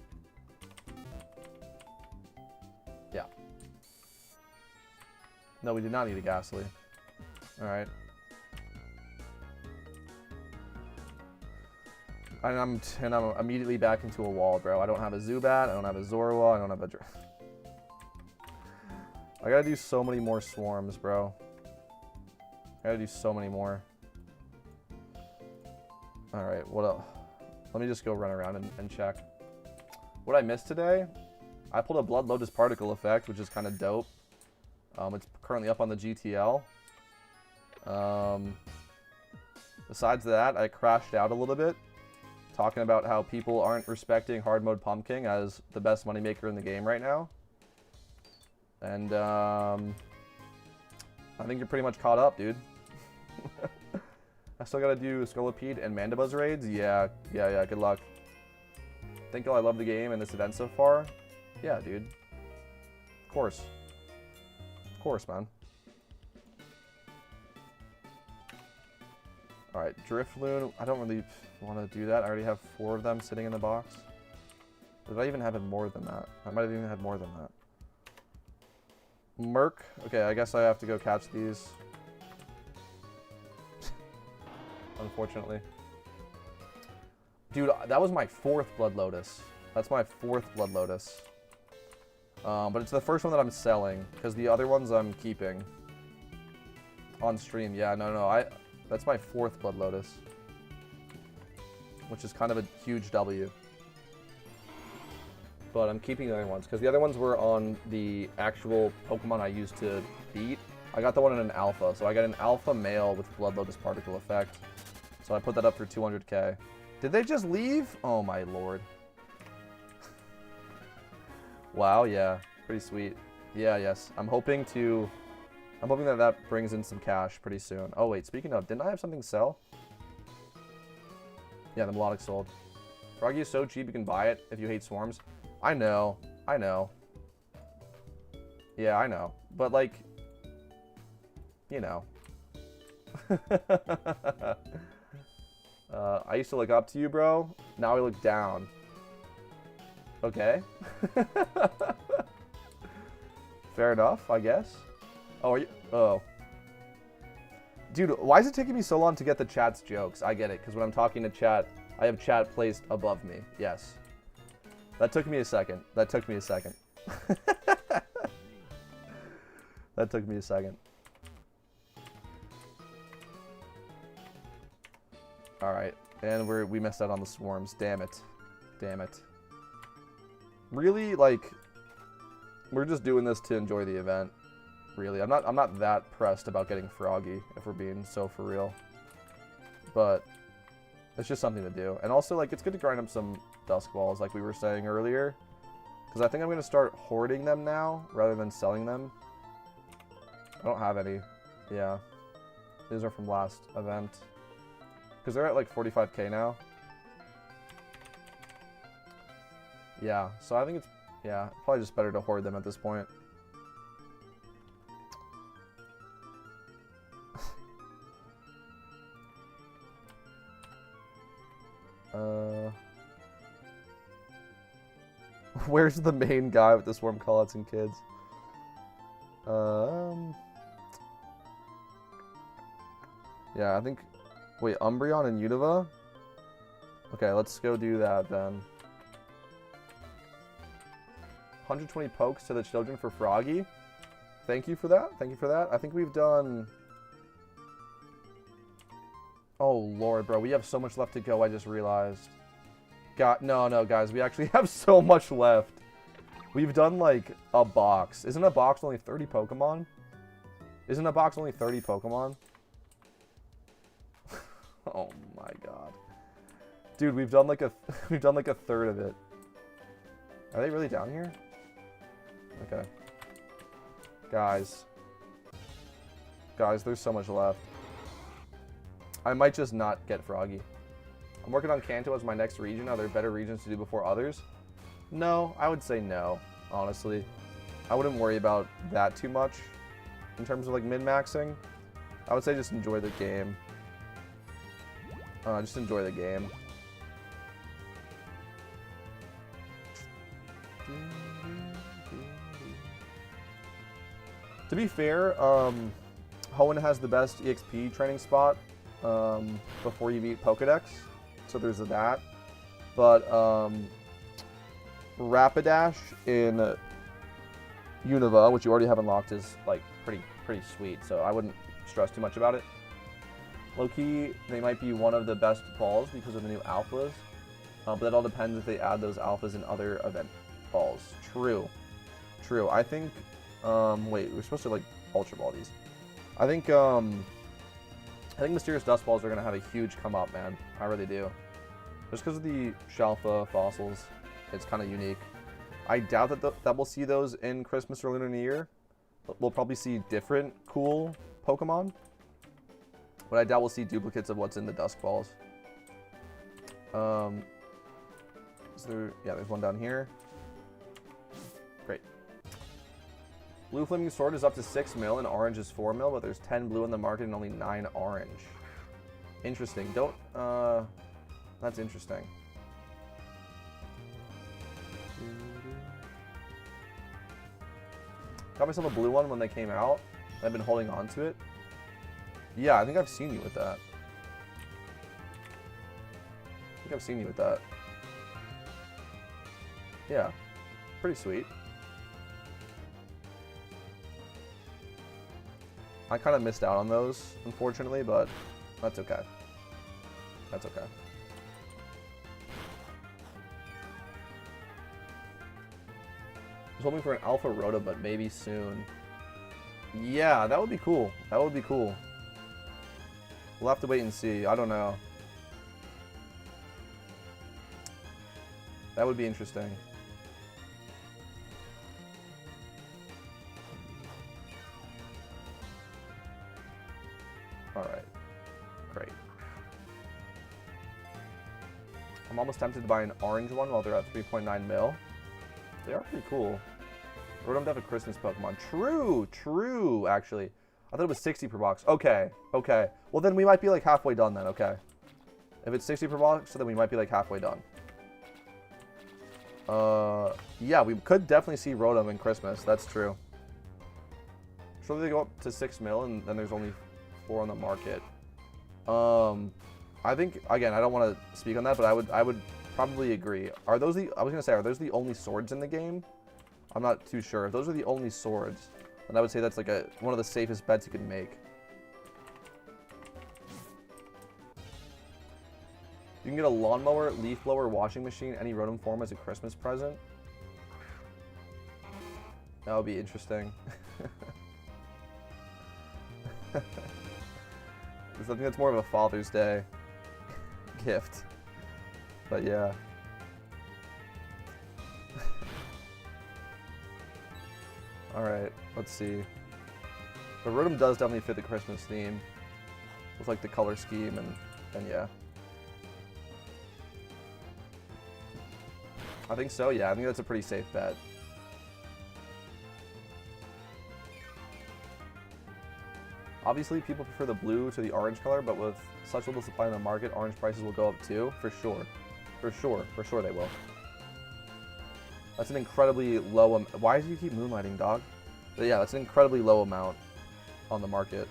Yeah. No, we do not need a Ghastly. Alright. And I'm immediately back into a wall, bro. I don't have a Zubat, I don't have a Zorua, I don't have a... I gotta do so many more swarms, bro. I gotta do so many more. Alright, what else? Let me just go run around and check. What I missed today? I pulled a Blood Lotus Particle Effect, which is kind of dope. It's currently up on the GTL. Besides that, I crashed out a little bit, talking about how people aren't respecting hard mode Pumpkin as the best moneymaker in the game right now. And I think you're pretty much caught up, dude. I still gotta do Scolipede and Mandibuzz raids. Yeah, good luck. Think I love the game and this event so far? Yeah, dude. Of course. Of course, man. Alright, Drifloon. I don't really want to do that. I already have 4 of them sitting in the box. Did I even have more than that? I might have even had more than that. Merc. Okay, I guess I have to go catch these. Unfortunately. Dude, that was my 4th Blood Lotus. That's my 4th Blood Lotus. But it's the first one that I'm selling, because the other ones I'm keeping on stream. Yeah, no, that's my 4th Blood Lotus, which is kind of a huge W. But I'm keeping the other ones, because the other ones were on the actual Pokemon I used to beat. I got the one in an alpha, so I got an alpha male with Blood Lotus particle effect. So I put that up for 200k. Did they just leave? Oh my lord. Wow, yeah. Pretty sweet. Yeah, yes. I'm hoping that that brings in some cash pretty soon. Oh wait, speaking of, didn't I have something sell? Yeah, the melodic sold. Froggy is so cheap you can buy it if you hate swarms. I know. Yeah, I know. But like, you know. I used to look up to you, bro. Now I look down. Okay. Fair enough, I guess. Oh, are you? Oh. Dude, why is it taking me so long to get the chat's jokes? I get it, because when I'm talking to chat, I have chat placed above me. Yes. That took me a second. That took me a second. That took me a second. Alright. And we missed out on the swarms. Damn it. Damn it. Really, like, we're just doing this to enjoy the event. Really. I'm not that pressed about getting Froggy, if we're being so for real. But it's just something to do. And also, like, it's good to grind up some Dusk Balls, like we were saying earlier. Because I think I'm going to start hoarding them now, rather than selling them. I don't have any. Yeah. These are from last event. Because they're at, like, 45k now. Yeah, so I think it's, yeah, probably just better to hoard them at this point. Where's the main guy with the swarm callouts and kids? Yeah, I think... Wait, Umbreon and Unova? Okay, let's go do that then. 120 pokes to the children for Froggy. Thank you for that. Thank you for that. I think we've done... Oh, Lord, bro. We have so much left to go, I just realized. No, guys. We actually have so much left. We've done, like, a box. Isn't a box only 30 Pokemon? Isn't a box only 30 Pokemon? Oh, my God. Dude, we've done, like, we've done, like, a third of it. Are they really down here? Okay. Guys, there's so much left. I might just not get Froggy. I'm working on Kanto as my next region. Are there better regions to do before others? No, I would say no, honestly. I wouldn't worry about that too much in terms of like min-maxing. I would say just enjoy the game. Just enjoy the game. To be fair, Hoenn has the best EXP training spot before you beat Pokedex, so there's that. But Rapidash in Unova, which you already have unlocked, is like pretty sweet, so I wouldn't stress too much about it. Low-key, they might be one of the best balls because of the new alphas, but that all depends if they add those alphas in other event balls. True. I think, wait, we're supposed to like Ultra Ball these. I think Mysterious Dust Balls are gonna have a huge come up, man. I really do. Just because of the Shalfa fossils, it's kind of unique. I doubt that we'll see those in Christmas or Lunar New Year. We'll probably see different cool Pokemon, but I doubt we'll see duplicates of what's in the Dusk Balls. Is there? Yeah, there's one down here. Great. Blue Flaming Sword is up to 6 mil and orange is 4 mil, but there's 10 blue in the market and only 9 orange. Interesting. That's interesting. Got myself a blue one when they came out. I've been holding on to it. Yeah, I think I've seen you with that. Yeah. Pretty sweet. I kind of missed out on those, unfortunately, but that's okay. That's okay. I was hoping for an Alpha Rhoda, but maybe soon. Yeah, that would be cool. That would be cool. We'll have to wait and see. I don't know. That would be interesting. Alright. Great. I'm almost tempted to buy an orange one while they're at 3.9 mil. They are pretty cool. Rotom to have a Christmas Pokemon. True, actually. I thought it was 60 per box. Okay. Well, then we might be like halfway done then, okay. If it's 60 per box, then we might be like halfway done. Yeah, we could definitely see Rotom in Christmas. That's true. Surely they go up to 6 mil and then there's only 4 on the market. I think, again, I don't want to speak on that, but I would probably agree. Are those the, I was going to say, are those the only swords in the game? I'm not too sure. If those are the only swords, then I would say that's like one of the safest bets you can make. You can get a lawnmower, leaf blower, washing machine, any Rotom form as a Christmas present. That would be interesting. I think that's more of a Father's Day gift. But yeah. Alright, let's see. But Rotom does definitely fit the Christmas theme. With like the color scheme and yeah. I think so, yeah. I think that's a pretty safe bet. Obviously, people prefer the blue to the orange color, but with such little supply in the market, orange prices will go up too, for sure. For sure they will. That's an incredibly low why do you keep moonlighting, dog? But yeah, that's an incredibly low amount on the market.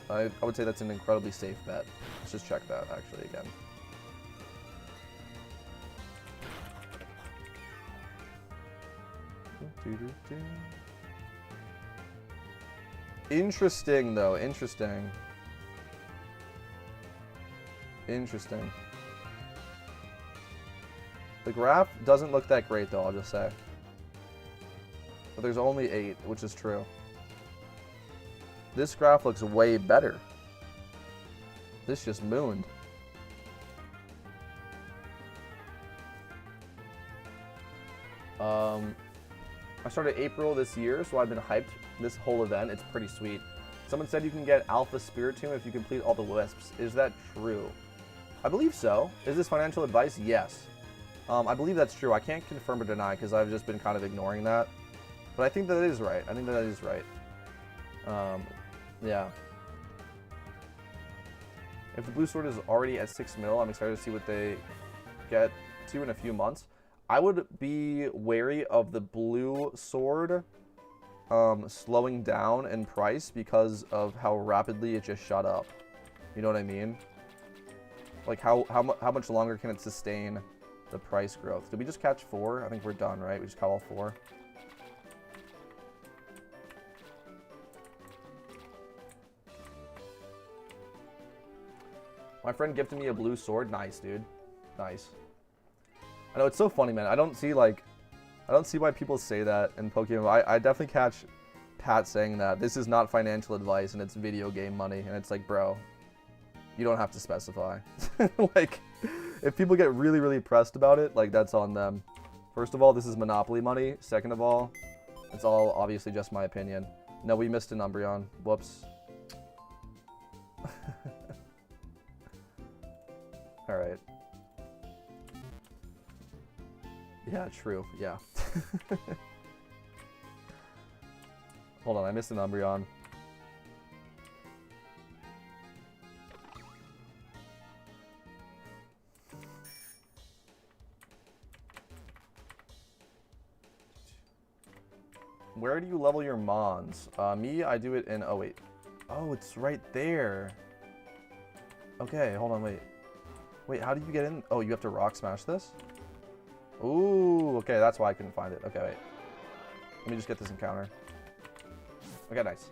I would say that's an incredibly safe bet. Let's just check that, actually, again. Interesting, though. Interesting. The graph doesn't look that great, though, I'll just say. But there's only 8, which is true. This graph looks way better. This just mooned. I started April this year, so I've been hyped this whole event. It's pretty sweet. Someone said you can get Alpha Spiritomb if you complete all the Wisps. Is that true? I believe so. Is this financial advice? Yes. I believe that's true. I can't confirm or deny because I've just been kind of ignoring that. But I think that is right. I think that is right. Yeah. If the blue sword is already at 6 mil, I'm excited to see what they get to in a few months. I would be wary of the blue sword slowing down in price because of how rapidly it just shot up. You know what I mean? Like how much longer can it sustain the price growth? Did we just catch 4? I think we're done, right? We just caught all 4. My friend gifted me a blue sword. Nice, dude. Nice. I know, it's so funny, man. I don't see why people say that in PokeMMO. I definitely catch Pat saying that this is not financial advice and it's video game money. And it's like, bro, you don't have to specify. Like, if people get really, really pressed about it, like, that's on them. First of all, this is Monopoly money. Second of all, it's all obviously just my opinion. No, we missed an Umbreon. Whoops. Alright. Yeah, true. Yeah. Hold on, I missed an Umbreon. Where do you level your Mons? Me, I do it in... Oh, wait. Oh, it's right there. Okay, hold on, wait. Wait, how do you get in? Oh, you have to rock smash this? Ooh, okay, that's why I couldn't find it. Okay, wait. Let me just get this encounter. Okay, nice.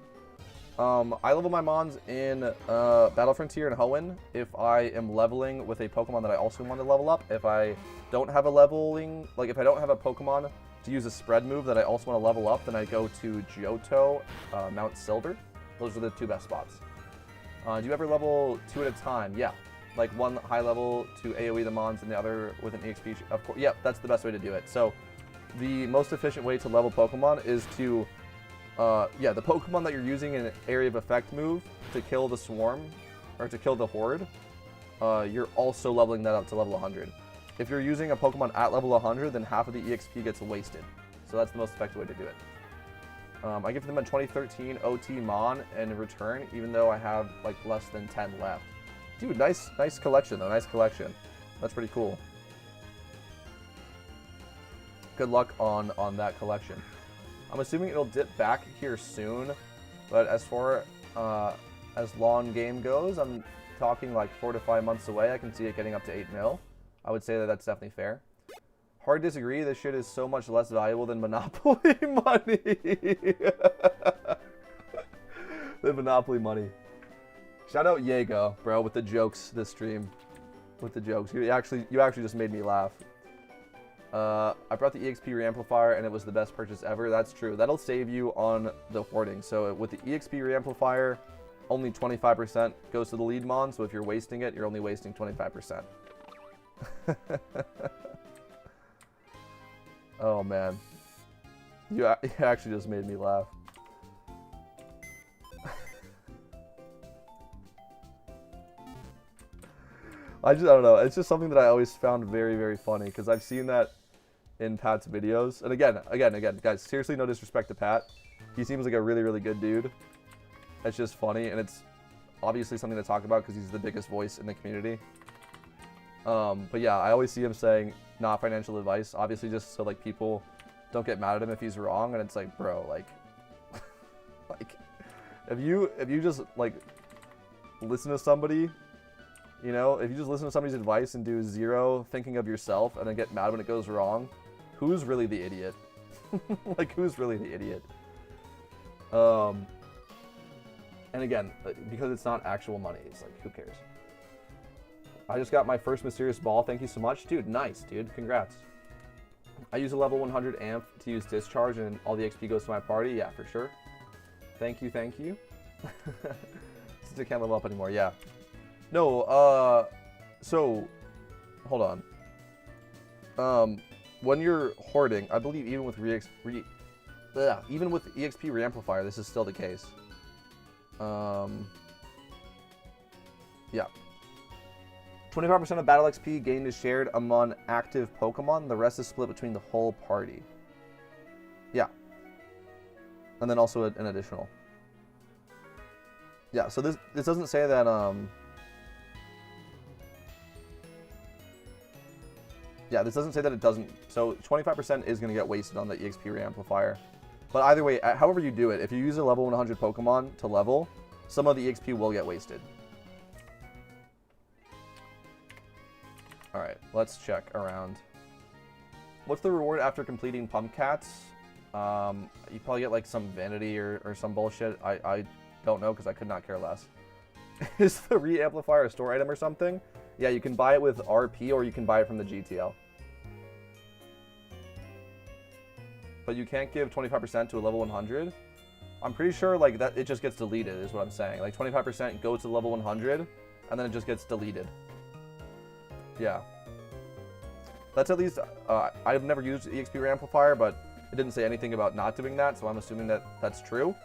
I level my Mons in Battle Frontier and Hoenn if I am leveling with a Pokemon that I also want to level up. If I don't have a leveling, like if I don't have a Pokemon to use a spread move that I also want to level up, then I go to Johto, Mount Silver. Those are the 2 best spots. Do you ever level 2 at a time? Yeah. Like one high level to AoE the Mons and the other with an EXP. Of course, yeah, that's the best way to do it. So the most efficient way to level Pokemon is to the Pokemon that you're using in an area of effect move to kill the swarm, or to kill the horde, you're also leveling that up to level 100. If you're using a Pokemon at level 100, then half of the EXP gets wasted. So that's the most effective way to do it. I give them a 2013 OT Mon in return, even though I have like less than 10 left. Dude, nice collection though, nice collection. That's pretty cool. Good luck on that collection. I'm assuming it'll dip back here soon, but as far as long game goes, I'm talking like 4 to 5 months away. I can see it getting up to 8 mil. I would say that that's definitely fair. Hard disagree, this shit is so much less valuable than Monopoly money. Than Monopoly money. Shout out Jaego, bro, with the jokes this stream. With the jokes. You actually just made me laugh. I brought the EXP Reamplifier and it was the best purchase ever. That's true. That'll save you on the hoarding. So with the EXP Reamplifier, only 25% goes to the lead mon. So if you're wasting it, you're only wasting 25%. Oh man. You actually just made me laugh. I don't know. It's just something that I always found very, very funny because I've seen that in Pat's videos. And again, guys, seriously, no disrespect to Pat. He seems like a really, really good dude. It's just funny, and it's obviously something to talk about because he's the biggest voice in the community. But yeah, I always see him saying not financial advice, obviously just so like people don't get mad at him if he's wrong. And it's like, bro, like, like if you just like listen to somebody. You know, if you just listen to somebody's advice and do zero thinking of yourself and then get mad when it goes wrong, who's really the idiot? Like, who's really the idiot? And again, because it's not actual money, it's like, who cares? I just got my first mysterious ball. Thank you so much. Dude, nice, dude. Congrats. I use a level 100 amp to use discharge and all the XP goes to my party. Yeah, for sure. Thank you, thank you. Since I can't level up anymore, yeah. No, so, hold on. When you're hoarding, I believe even with EXP Reamplifier, this is still the case. Yeah. 25% of battle XP gained is shared among active Pokemon. The rest is split between the whole party. Yeah. And then also an additional. Yeah, so this doesn't say that, yeah, this doesn't say that it doesn't. So 25% is going to get wasted on the EXP Reamplifier. But either way, however you do it, if you use a level 100 Pokemon to level, some of the EXP will get wasted. Alright, let's check around. What's the reward after completing Pumpcats? You probably get like some vanity or some bullshit. I don't know because I could not care less. Is the Reamplifier a store item or something? Yeah, you can buy it with RP or you can buy it from the GTL. But you can't give 25% to a level 100. I'm pretty sure like that it just gets deleted is what I'm saying. Like 25% goes to level 100 and then it just gets deleted. Yeah. That's at least, I've never used EXP Reamplifier, but it didn't say anything about not doing that, so I'm assuming that that's true.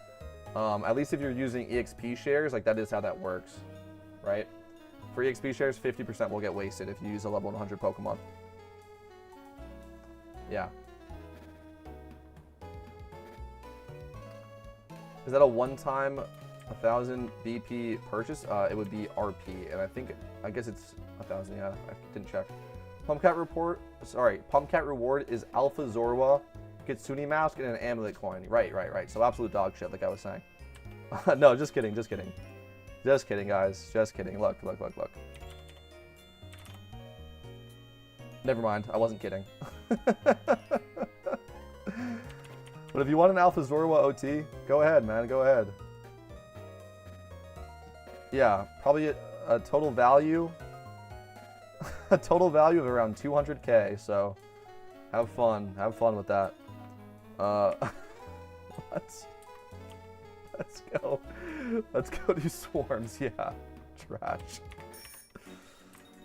At least if you're using EXP shares, like that is how that works, right? For EXP shares, 50% will get wasted if you use a level 100 Pokemon. Yeah. Is that a one-time 1,000 BP purchase? It would be RP, and I guess it's 1,000, yeah, I didn't check. Pumpcat reward is Alpha Zorua, Kitsune Mask, and an Amulet Coin. Right. So absolute dog shit, like I was saying. No, just kidding. Just kidding, guys. Just kidding. Look. Never mind. I wasn't kidding. But if you want an Alpha Zorua OT, go ahead, man. Go ahead. yeah, probably a total value, a total value of around 200K. So, have fun with that. Let's go do swarms. Yeah, trash.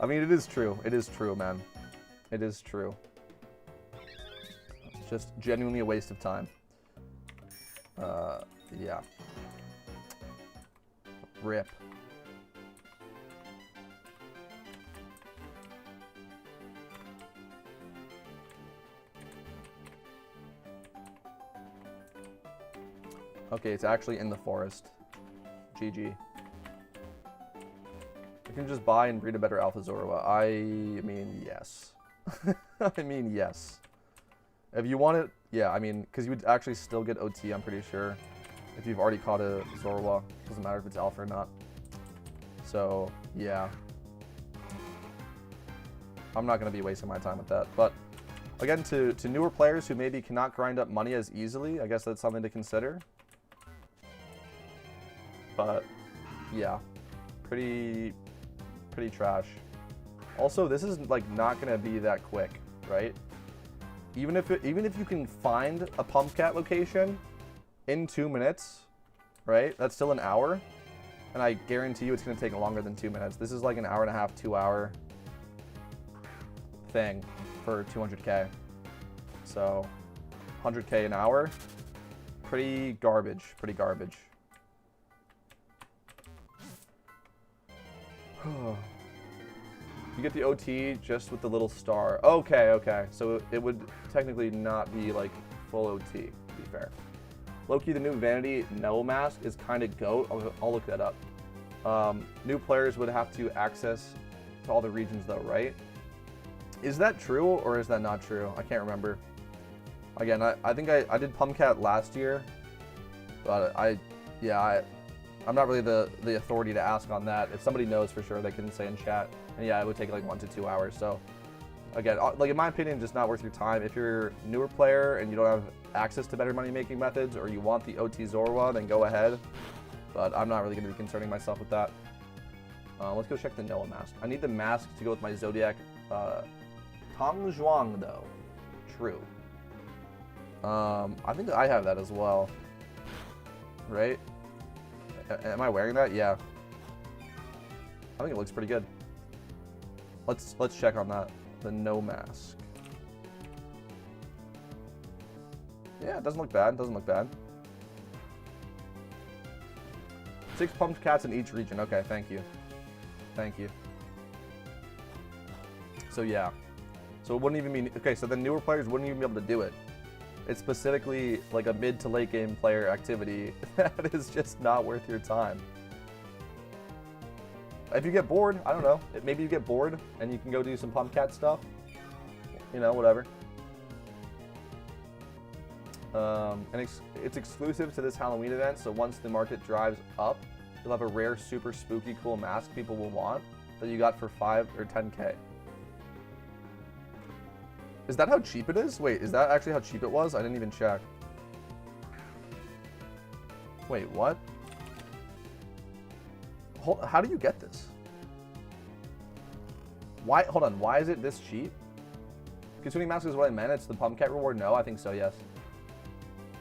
I mean, it is true. It is true, man. It is true. It's just genuinely a waste of time. Yeah. Rip. Okay, it's actually in the forest. GG. You can just buy and breed a better Alpha Zorua. I mean, yes. I mean, yes. If you want it, yeah, I mean, because you would actually still get OT, I'm pretty sure. If you've already caught a Zorua. Doesn't matter if it's Alpha or not. So, yeah. I'm not going to be wasting my time with that. But, again, to newer players who maybe cannot grind up money as easily, I guess that's something to consider. But, yeah. Pretty trash. Also, this is, like, not going to be that quick, right? Even if you can find a Pumpcat location in 2 minutes, right? That's still an hour. And I guarantee you it's going to take longer than 2 minutes. This is like an hour and a half, 2 hour thing for 200K. So, 100K an hour. Pretty garbage. Pretty garbage. You get the OT just with the little star. Okay, okay. So it would technically not be like full OT, to be fair. Loki, the new Vanity Nell mask is kind of goat. I'll look that up. New players would have to access to all the regions though, right? Is that true or is that not true? I can't remember. Again, I think I did Pumpcat last year, but I'm not really the authority to ask on that. If somebody knows for sure, they can say in chat. And yeah, it would take like 1 to 2 hours. So again, like in my opinion, just not worth your time. If you're a newer player and you don't have access to better money making methods, or you want the OT Zorua, then go ahead. But I'm not really going to be concerning myself with that. Let's go check the Noah mask. I need the mask to go with my Zodiac Tong Zhuang though. True. I think I have that as well. Right? Am I wearing that? Yeah. I think it looks pretty good. Let's check on that. The no mask. Yeah, it doesn't look bad. Doesn't look bad. 6 pumped cats in each region. Okay, thank you. Thank you. So yeah. So it wouldn't even be... Okay, so the newer players wouldn't even be able to do it. It's specifically like a mid to late game player activity that is just not worth your time. If you get bored, I don't know. Maybe you get bored and you can go do some Pumpcat stuff. You know, whatever. And it's exclusive to this Halloween event, so once the market drives up, you'll have a rare, super spooky, cool mask people will want that you got for 5 or 10K. Is that how cheap it is? Wait, is that actually how cheap it was? I didn't even check. Wait, what? How do you get this? Why? Hold on. Why is it this cheap? Consuming mask is what I meant. It's the Pumpcat reward. No, I think so. Yes.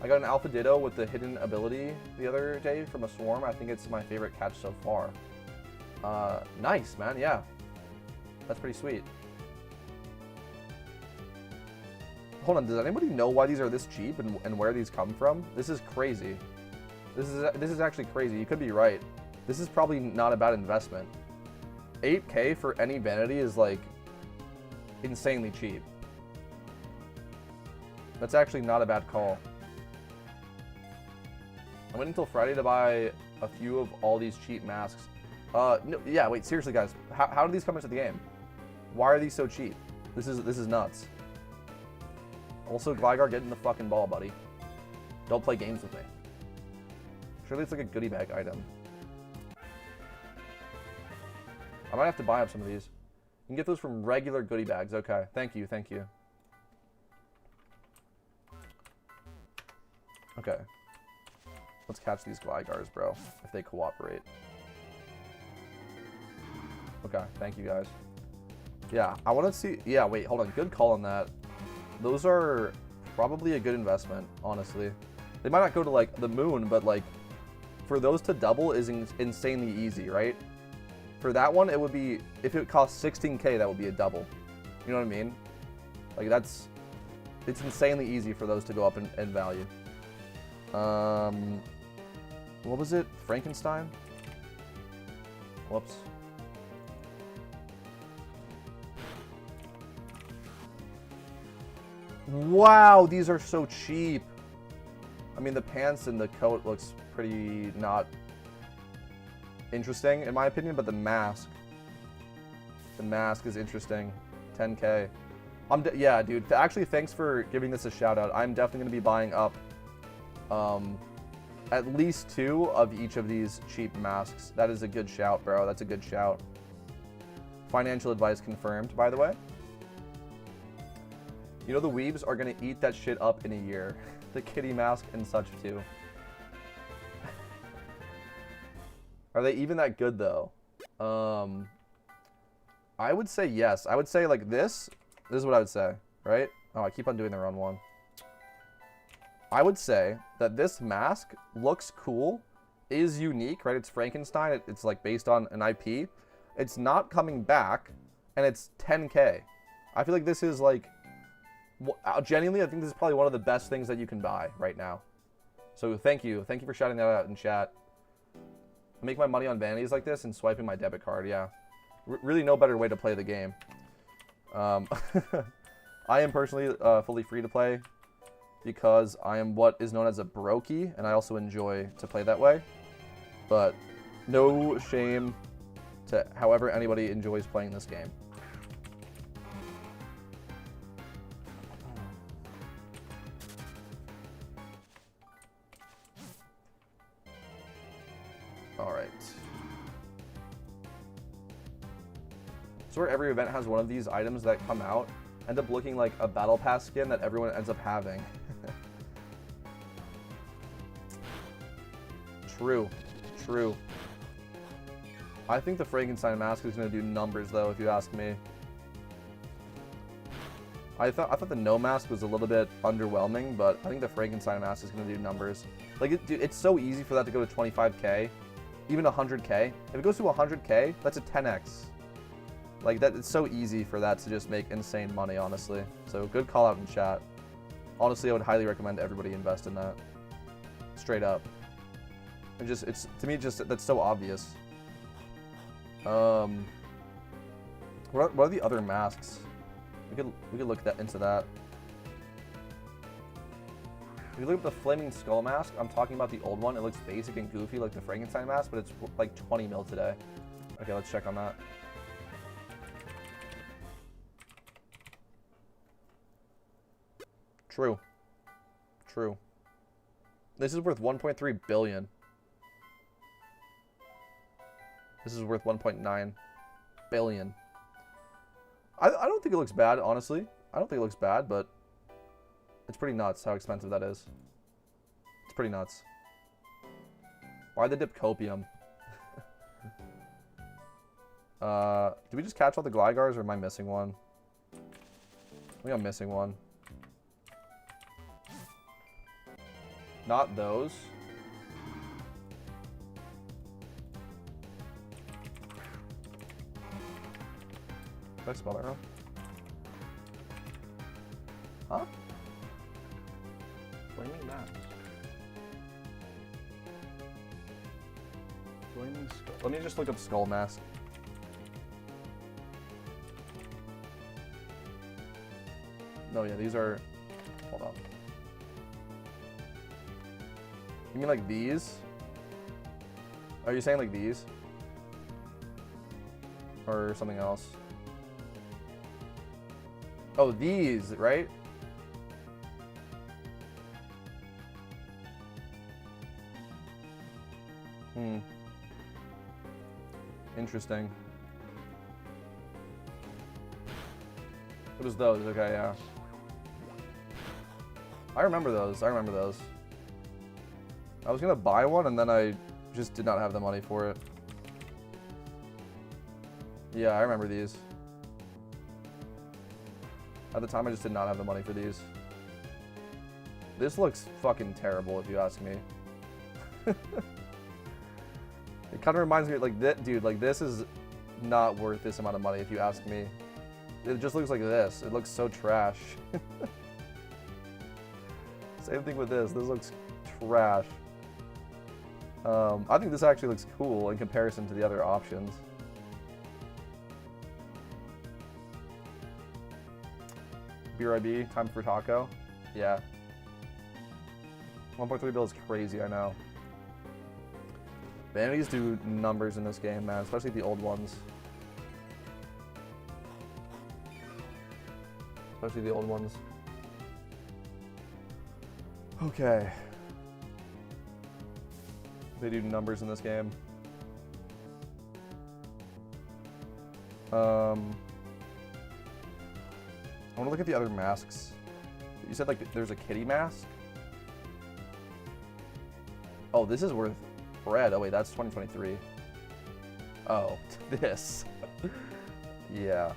I got an Alpha Ditto with the hidden ability the other day from a swarm. I think it's my favorite catch so far. Nice, man. Yeah, that's pretty sweet. Hold on. Does anybody know why these are this cheap and where these come from? This is crazy. This is actually crazy. You could be right. This is probably not a bad investment. 8K for any vanity is like insanely cheap. That's actually not a bad call. I went until Friday to buy a few of all these cheap masks. No, yeah, wait, seriously guys, how do these come into the game? Why are these so cheap? This is nuts. Also, Gligar, get in the fucking ball, buddy. Don't play games with me. Surely it's like a goodie bag item. I might have to buy up some of these. You can get those from regular goodie bags. Okay, thank you, thank you. Okay. Let's catch these Glygars, bro, if they cooperate. Okay, thank you guys. Yeah, I want to see... Yeah, wait, hold on. Good call on that. Those are probably a good investment, honestly. They might not go to, like, the moon, but, like, for those to double is insanely easy, right? For that one, it would be... If it costs 16K, that would be a double. You know what I mean? Like, that's... It's insanely easy for those to go up in value. What was it? Frankenstein? Whoops. Wow, these are so cheap. I mean, the pants and the coat looks pretty not interesting, in my opinion, but the mask is interesting. 10K. Yeah, dude. Actually, thanks for giving this a shout out. I'm definitely going to be buying up at least 2 of each of these cheap masks. That is a good shout, bro. That's a good shout. Financial advice confirmed, by the way. You know the weebs are going to eat that shit up in a year. The kitty mask and such, too. Are they even that good, though? I would say yes. I would say, like, this is what I would say, right? Oh, I keep on doing the wrong one. I would say that this mask looks cool, is unique, right? It's Frankenstein. It's, like, based on an IP. It's not coming back, and it's 10K. I feel like this is, like... Genuinely, I think this is probably one of the best things that you can buy right now. So thank you. Thank you for shouting that out in chat. I make my money on vanities like this and swiping my debit card, yeah. Really no better way to play the game. I am personally fully free to play because I am what is known as a brokey, and I also enjoy to play that way. But no shame to however anybody enjoys playing this game. Alright. So where every event has one of these items that come out, end up looking like a battle pass skin that everyone ends up having. True. True. I think the Frankenstein mask is going to do numbers, though, if you ask me. I thought the no mask was a little bit underwhelming, but I think the Frankenstein mask is going to do numbers. Like, dude, it's so easy for that to go to 25K. Even 100K. If it goes to 100K, that's a 10x. Like, that, it's so easy for that to just make insane money, honestly. So, good call out in chat. Honestly, I would highly recommend everybody invest in that. Straight up. To me, that's so obvious. What are the other masks? We could look into that. If you look at the Flaming Skull mask, I'm talking about the old one. It looks basic and goofy like the Frankenstein mask, but it's like 20 mil today. Okay, let's check on that. True. True. This is worth 1.3 billion. This is worth 1.9 billion. I don't think it looks bad, honestly. I don't think it looks bad, but it's pretty nuts how expensive that is. It's pretty nuts. Why the dip copium? Did we just catch all the Glygars, or am I missing one? I think I'm missing one. Not those. Did I spell that wrong? Huh? Flaming maps. Flaming skull. Let me just look up skull mask. No, yeah, these are... Hold on. You mean like these? Are you saying like these? Or something else? Oh, these, right? Interesting. What is those? Okay, yeah. I remember those. I remember those. I was gonna buy one and then I just did not have the money for it. Yeah, I remember these. At the time, I just did not have the money for these. This looks fucking terrible, if you ask me. It kind of reminds me, like, dude, like, this is not worth this amount of money, if you ask me. It just looks like this. It looks so trash. Same thing with this. This looks trash. I think this actually looks cool in comparison to the other options. BRIB, time for taco. Yeah. 1.3 bill is crazy, I know. Vanities do numbers in this game, man, especially the old ones. Especially the old ones. Okay. They do numbers in this game. I want to look at the other masks. You said like there's a kitty mask? Oh, this is worth bread. Oh wait, that's 2023. Oh, this. Yeah.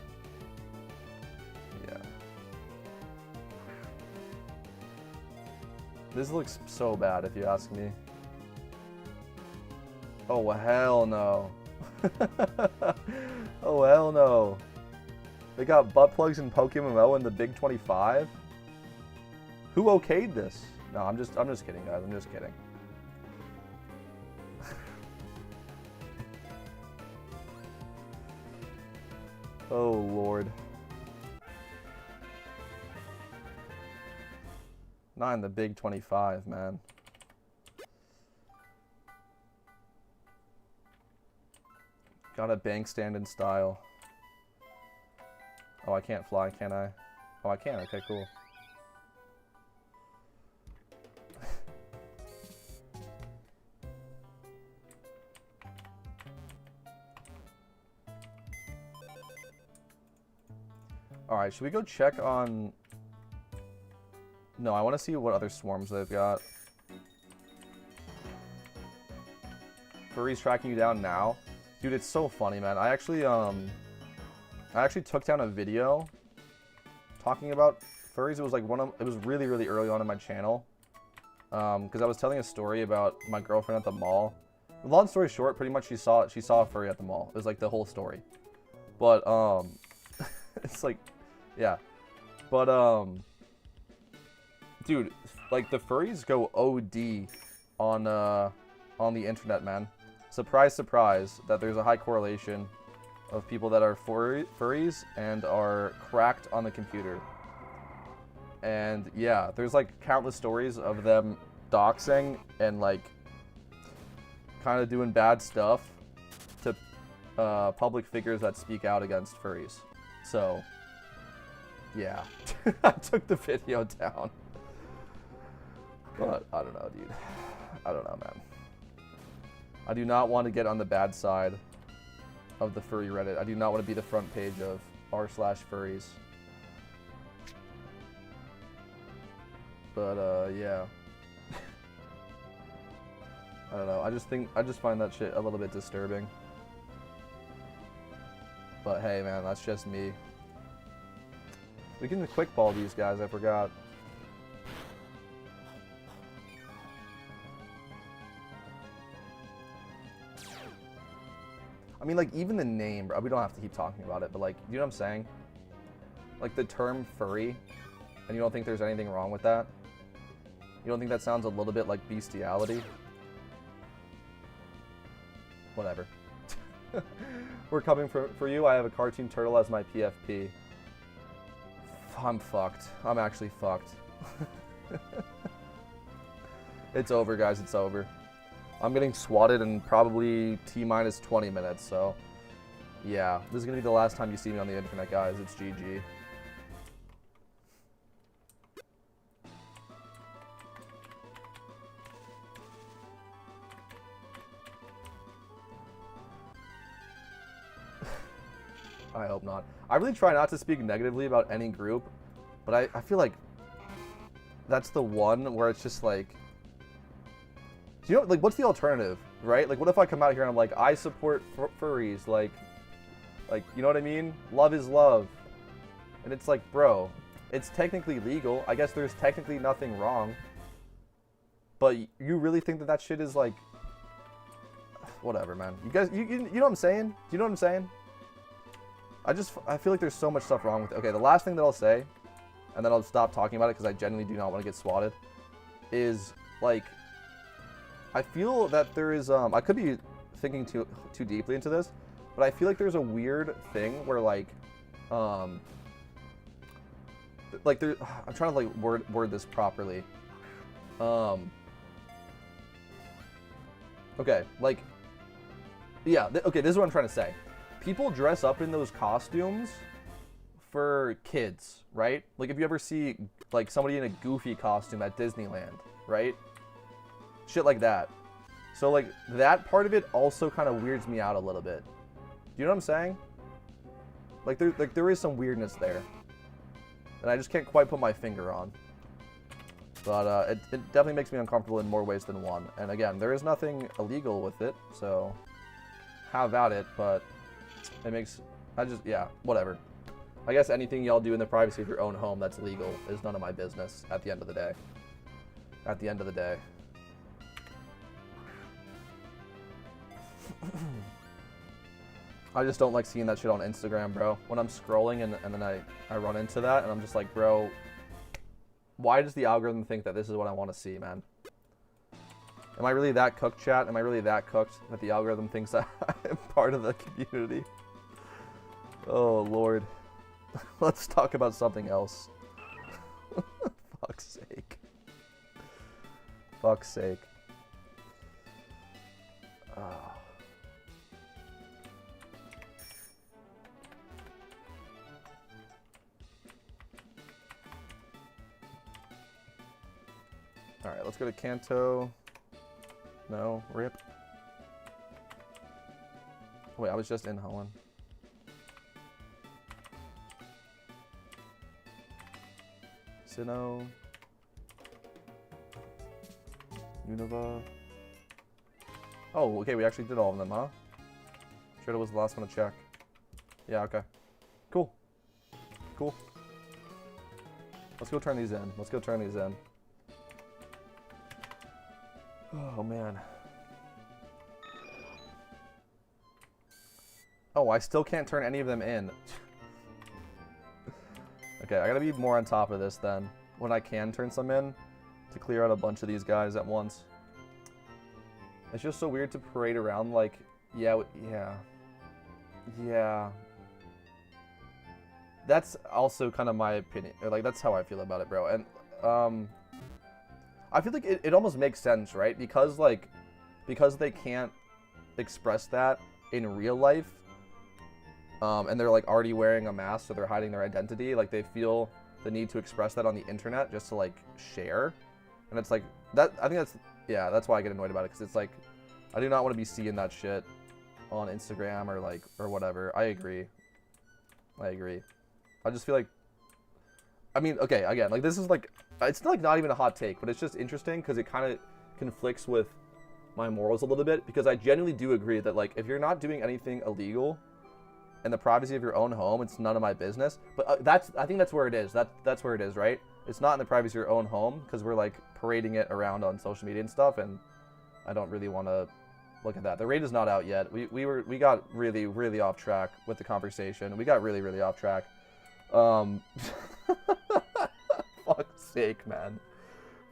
Yeah. This looks so bad if you ask me. Oh, hell no. Oh, hell no. They got butt plugs in PokeMMO in the Big 25? Who okayed this? No, I'm just kidding, guys. I'm just kidding. Oh, Lord. Not in the Big 25, man. Got a bank stand in style. Oh, I can't fly, can I? Oh, I can. Okay, cool. Alright, should we go check on... No, I want to see what other swarms they've got. Furry's tracking you down now? Dude, it's so funny, man. I actually took down a video talking about furries. It was like it was really, really early on in my channel. Because I was telling a story about my girlfriend at the mall. Long story short, pretty much she saw a furry at the mall. It was like the whole story. But, it's like, yeah. But, dude, like the furries go OD on the internet, man. Surprise, surprise, that there's a high correlation of people that are furries and are cracked on the computer. And yeah, there's like countless stories of them doxing and like kind of doing bad stuff to public figures that speak out against furries. So yeah, I took the video down. But I don't know, dude. I don't know, man. I do not want to get on the bad side of the furry Reddit. I do not want to be the front page of r/furries. But yeah. I don't know. I just find that shit a little bit disturbing. But hey, man, that's just me. We can quick ball these guys. I forgot. I mean, like, even the name, bro, we don't have to keep talking about it, but, like, you know what I'm saying? Like, the term furry, and you don't think there's anything wrong with that? You don't think that sounds a little bit like bestiality? Whatever. We're coming for you. I have a cartoon turtle as my PFP. I'm fucked. I'm actually fucked. It's over, guys. It's over. I'm getting swatted in probably T-minus 20 minutes, so yeah. This is going to be the last time you see me on the internet, guys. It's GG. I hope not. I really try not to speak negatively about any group, but I feel like that's the one where it's just like, you know, like, what's the alternative, right? Like, what if I come out here and I'm like, I support furries, like, Like, you know what I mean? Love is love. And it's like, bro, it's technically legal. I guess there's technically nothing wrong. But you really think that that shit is like... Whatever, man. You guys, you know what I'm saying? Do you know what I'm saying? I feel like there's so much stuff wrong with it. Okay, the last thing that I'll say, and then I'll stop talking about it because I genuinely do not want to get swatted, is, like, I feel that there is, I could be thinking too deeply into this, but I feel like there's a weird thing where, like there, I'm trying to, like, word this properly. Okay, like, yeah, okay, this is what I'm trying to say. People dress up in those costumes for kids, right? Like, if you ever see, like, somebody in a Goofy costume at Disneyland, right? Shit like that. So, like, that part of it also kind of weirds me out a little bit. Do you know what I'm saying? Like, there is some weirdness there. And I just can't quite put my finger on. But it definitely makes me uncomfortable in more ways than one. And again, there is nothing illegal with it, so have at it, but it makes... yeah, whatever. I guess anything y'all do in the privacy of your own home that's legal is none of my business at the end of the day. At the end of the day. I just don't like seeing that shit on Instagram, bro. When I'm scrolling and then I run into that and I'm just like, bro, why does the algorithm think that this is what I want to see, man? Am I really that cooked, chat? Am I really that cooked that the algorithm thinks that I'm part of the community? Oh, Lord. Let's talk about something else. Fuck's sake. Fuck's sake. Alright, let's go to Kanto. No, rip. Wait, I was just in Holland. Sinnoh. Unova. Oh, okay, we actually did all of them, huh? Sure, it was the last one to check. Yeah, okay. Cool. Cool. Let's go turn these in. Let's go turn these in. Oh, man. Oh, I still can't turn any of them in. Okay, I gotta be more on top of this then. When I can turn some in, to clear out a bunch of these guys at once. It's just so weird to parade around like, yeah. That's also kind of my opinion. Or like, that's how I feel about it, bro. And, I feel like it almost makes sense, right? Because they can't express that in real life, and they're like already wearing a mask, so they're hiding their identity. Like they feel the need to express that on the internet just to like share, and it's like that. I think that's why I get annoyed about it, because it's like I do not want to be seeing that shit on Instagram or whatever. I agree. I just feel like, I mean, okay, again, like this is like. It's like not even a hot take, but it's just interesting because it kind of conflicts with my morals a little bit, because I genuinely do agree that like if you're not doing anything illegal in the privacy of your own home, it's none of my business. But I think that's where it is. That's where it is, right? It's not in the privacy of your own home because we're like parading it around on social media and stuff, and I don't really want to look at that. The raid is not out yet. We got really off track with the conversation. We got really off track. Fuck's sake, man.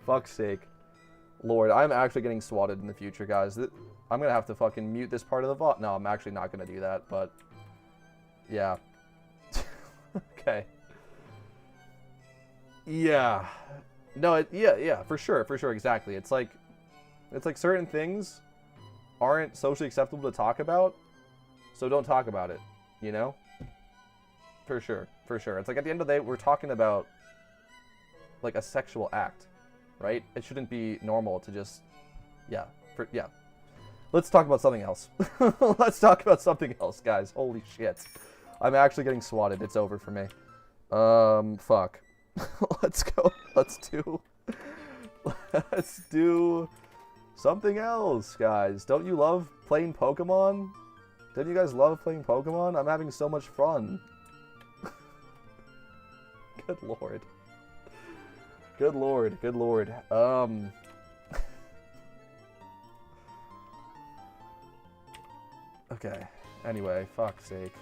Fuck's sake. Lord, I'm actually getting swatted in the future, guys. I'm gonna have to fucking mute this part of the VOD. No, I'm actually not gonna do that, but... yeah. Okay. Yeah. No, yeah, for sure, exactly. It's like certain things aren't socially acceptable to talk about, so don't talk about it, you know? For sure. It's like at the end of the day, we're talking about like a sexual act, right? It shouldn't be normal to just, yeah. Let's talk about something else. Let's talk about something else, guys. Holy shit. I'm actually getting swatted. It's over for me. Fuck. Let's go. Let's do something else, guys. Don't you love playing Pokemon? Didn't you guys love playing Pokemon? I'm having so much fun. Good lord. Good lord, good lord. Okay. Anyway, fuck's sake.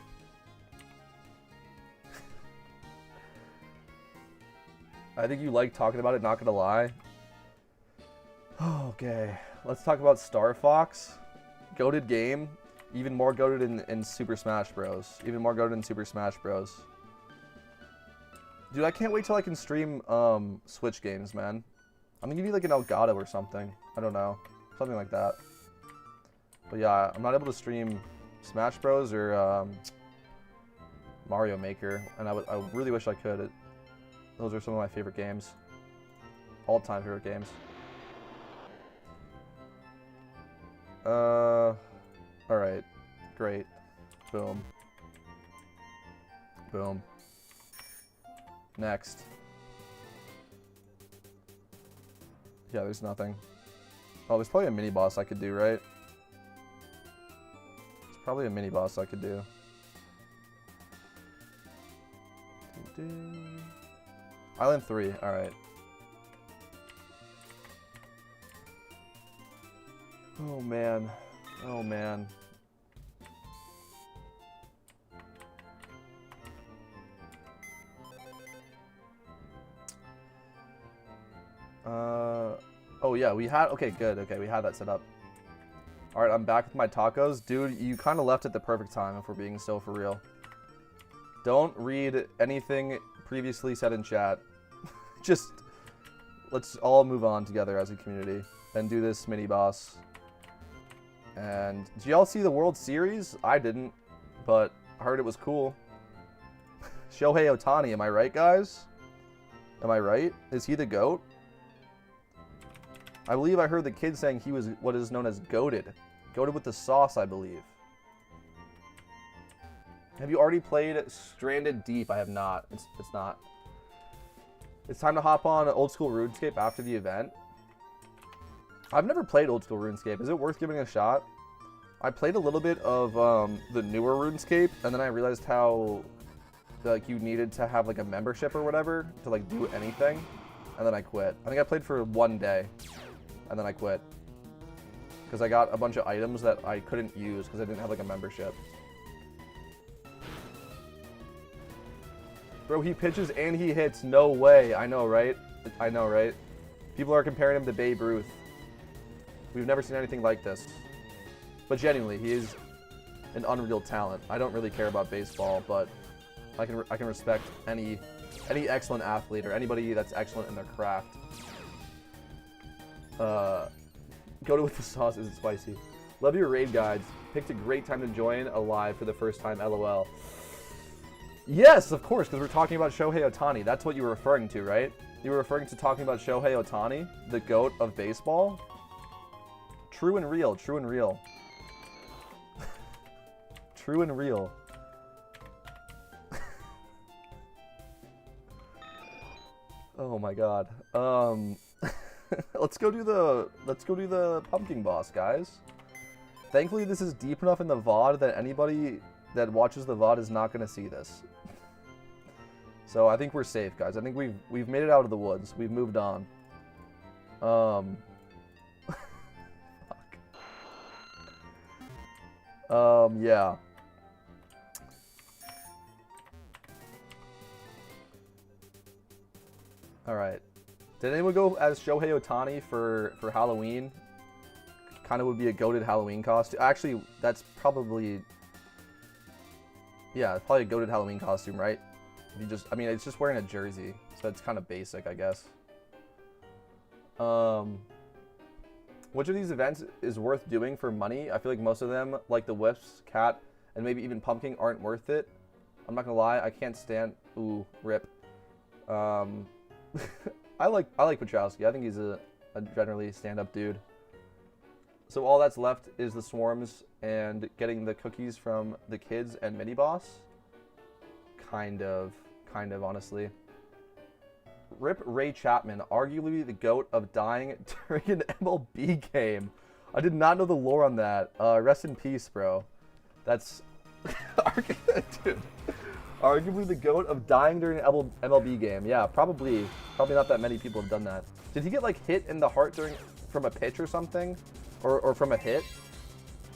I think you like talking about it, not gonna lie. Okay. Let's talk about Star Fox. Goated game. Even more goated in Super Smash Bros. Even more goated in Super Smash Bros. Dude, I can't wait till I can stream Switch games, man. I'm gonna give you like an Elgato or something. I don't know. Something like that. But yeah, I'm not able to stream Smash Bros. Or Mario Maker. And I really wish I could. Those are some of my favorite games. All-time favorite games. Alright. Great. Boom. Boom. Next. Yeah, there's nothing. Oh, there's probably a mini-boss I could do, right? There's probably a mini-boss I could do. Island 3, alright. Oh man. Oh man. Oh yeah, we had, okay, good, okay, we had that set up. Alright, I'm back with my tacos. Dude, you kind of left at the perfect time if we're being so for real. Don't read anything previously said in chat. Just, let's all move on together as a community and do this mini-boss. And, did y'all see the World Series? I didn't, but I heard it was cool. Shohei Ohtani, am I right, guys? Am I right? Is he the GOAT? I believe I heard the kid saying he was what is known as goated. Goated with the sauce, I believe. Have you already played Stranded Deep? I have not. It's not. It's time to hop on Old School RuneScape after the event. I've never played Old School RuneScape. Is it worth giving a shot? I played a little bit of the newer RuneScape, and then I realized how like you needed to have like a membership or whatever to like do anything, and then I quit. I think I played for 1 day, and then I quit because I got a bunch of items that I couldn't use because I didn't have like a membership. Bro, he pitches and he hits. No way. I know, right? I know, right? People are comparing him to Babe Ruth. We've never seen anything like this. But genuinely, he is an unreal talent. I don't really care about baseball, but I can respect any excellent athlete or anybody that's excellent in their craft. Go to with the sauce. Is it spicy? Love your raid guides. Picked a great time to join a live for the first time. LOL. Yes, of course, because we're talking about Shohei Ohtani. That's what you were referring to, right? You were referring to talking about Shohei Ohtani, the GOAT of baseball? True and real, true and real. True and real. Oh my god. Let's go do the pumpkin boss, guys. Thankfully, this is deep enough in the VOD that anybody that watches the VOD is not going to see this. So I think we're safe, guys. I think we've made it out of the woods. We've moved on. Fuck. Yeah. Alright. Did anyone go as Shohei Ohtani for Halloween? Kind of would be a goated Halloween costume. Actually, that's probably... Yeah, it's probably a goated Halloween costume, right? You just, I mean, it's just wearing a jersey, so it's kind of basic, I guess. Which of these events is worth doing for money? I feel like most of them, like the Wisps, Cat, and maybe even Pumpkin, aren't worth it. I'm not gonna lie, I can't stand. Ooh, rip. I like Wachowski. I think he's a generally stand-up dude. So all that's left is the swarms and getting the cookies from the kids and mini boss. Kind of, honestly. Rip Ray Chapman, arguably the GOAT of dying during an MLB game. I did not know the lore on that. Rest in peace, bro. That's dude. Arguably the GOAT of dying during an MLB game. Yeah, probably not that many people have done that. Did he get like hit in the heart from a pitch or something, or from a hit?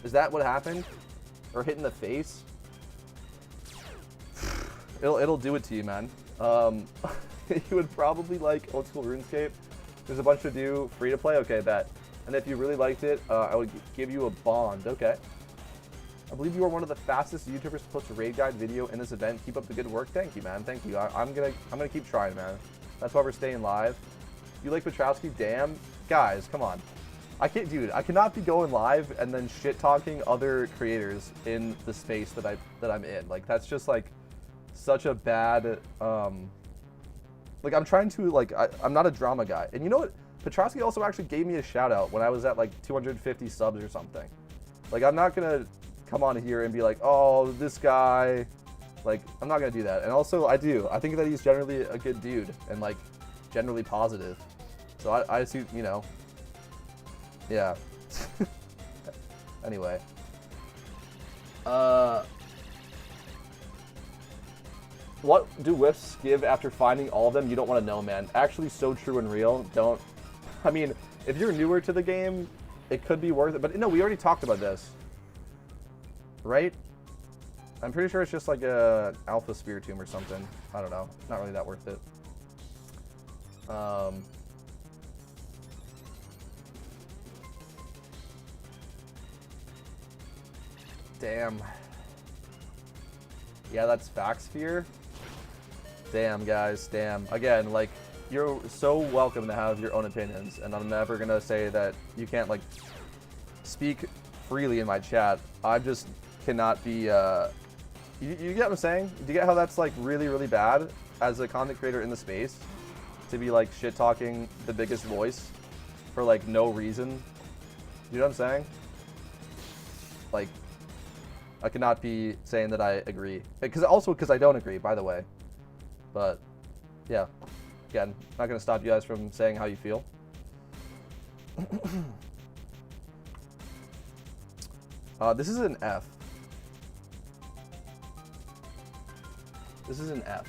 Is that what happened? Or hit in the face? It'll do it to you, man. You would probably like old school RuneScape. There's a bunch to do, free to play. Okay, bet. And if you really liked it, I would give you a bond. Okay. I believe you are one of the fastest YouTubers to post a raid guide video in this event. Keep up the good work. Thank you, man. Thank you. I'm gonna keep trying, man. That's why we're staying live. You like Petrowski? Damn, guys, come on. I can't, dude. I cannot be going live and then shit talking other creators in the space that I'm in. Like that's just like such a bad. Like I'm trying to like I'm not a drama guy, and you know what? Petrowski also actually gave me a shout out when I was at like 250 subs or something. Like I'm not gonna come on here and be like, oh, this guy. Like I'm not gonna do that. And also I think that he's generally a good dude and like generally positive. So I assume, you know. Yeah. Anyway. What do whiffs give after finding all of them? You don't want to know, man. Actually, so true and real. Don't. I mean, if you're newer to the game, it could be worth it. But no, we already talked about this. Right? I'm pretty sure it's just like a alpha spear tomb or something. I don't know. Not really that worth it. Damn. Yeah, that's fact sphere. Damn, guys, damn. Again, like, you're so welcome to have your own opinions, and I'm never gonna say that you can't, like, speak freely in my chat. I just cannot be, you get what I'm saying? Do you get how that's, like, really, really bad as a content creator in the space? To be, like, shit-talking the biggest voice for, like, no reason? You know what I'm saying? Like, I cannot be saying that I agree. Because I don't agree, by the way. But, yeah. Again, not going to stop you guys from saying how you feel. This is an F. This is an F.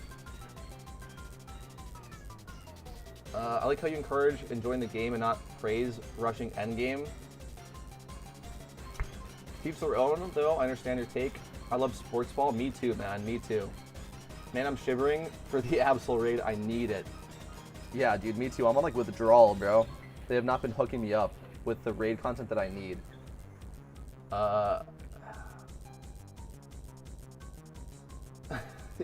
I like how you encourage enjoying the game and not praise rushing endgame. Keeps their own, though. I understand your take. I love sports ball. Me too, man. Me too. Man, I'm shivering for the Absol raid. I need it. Yeah, dude, me too. I'm on, like, withdrawal, bro. They have not been hooking me up with the raid content that I need.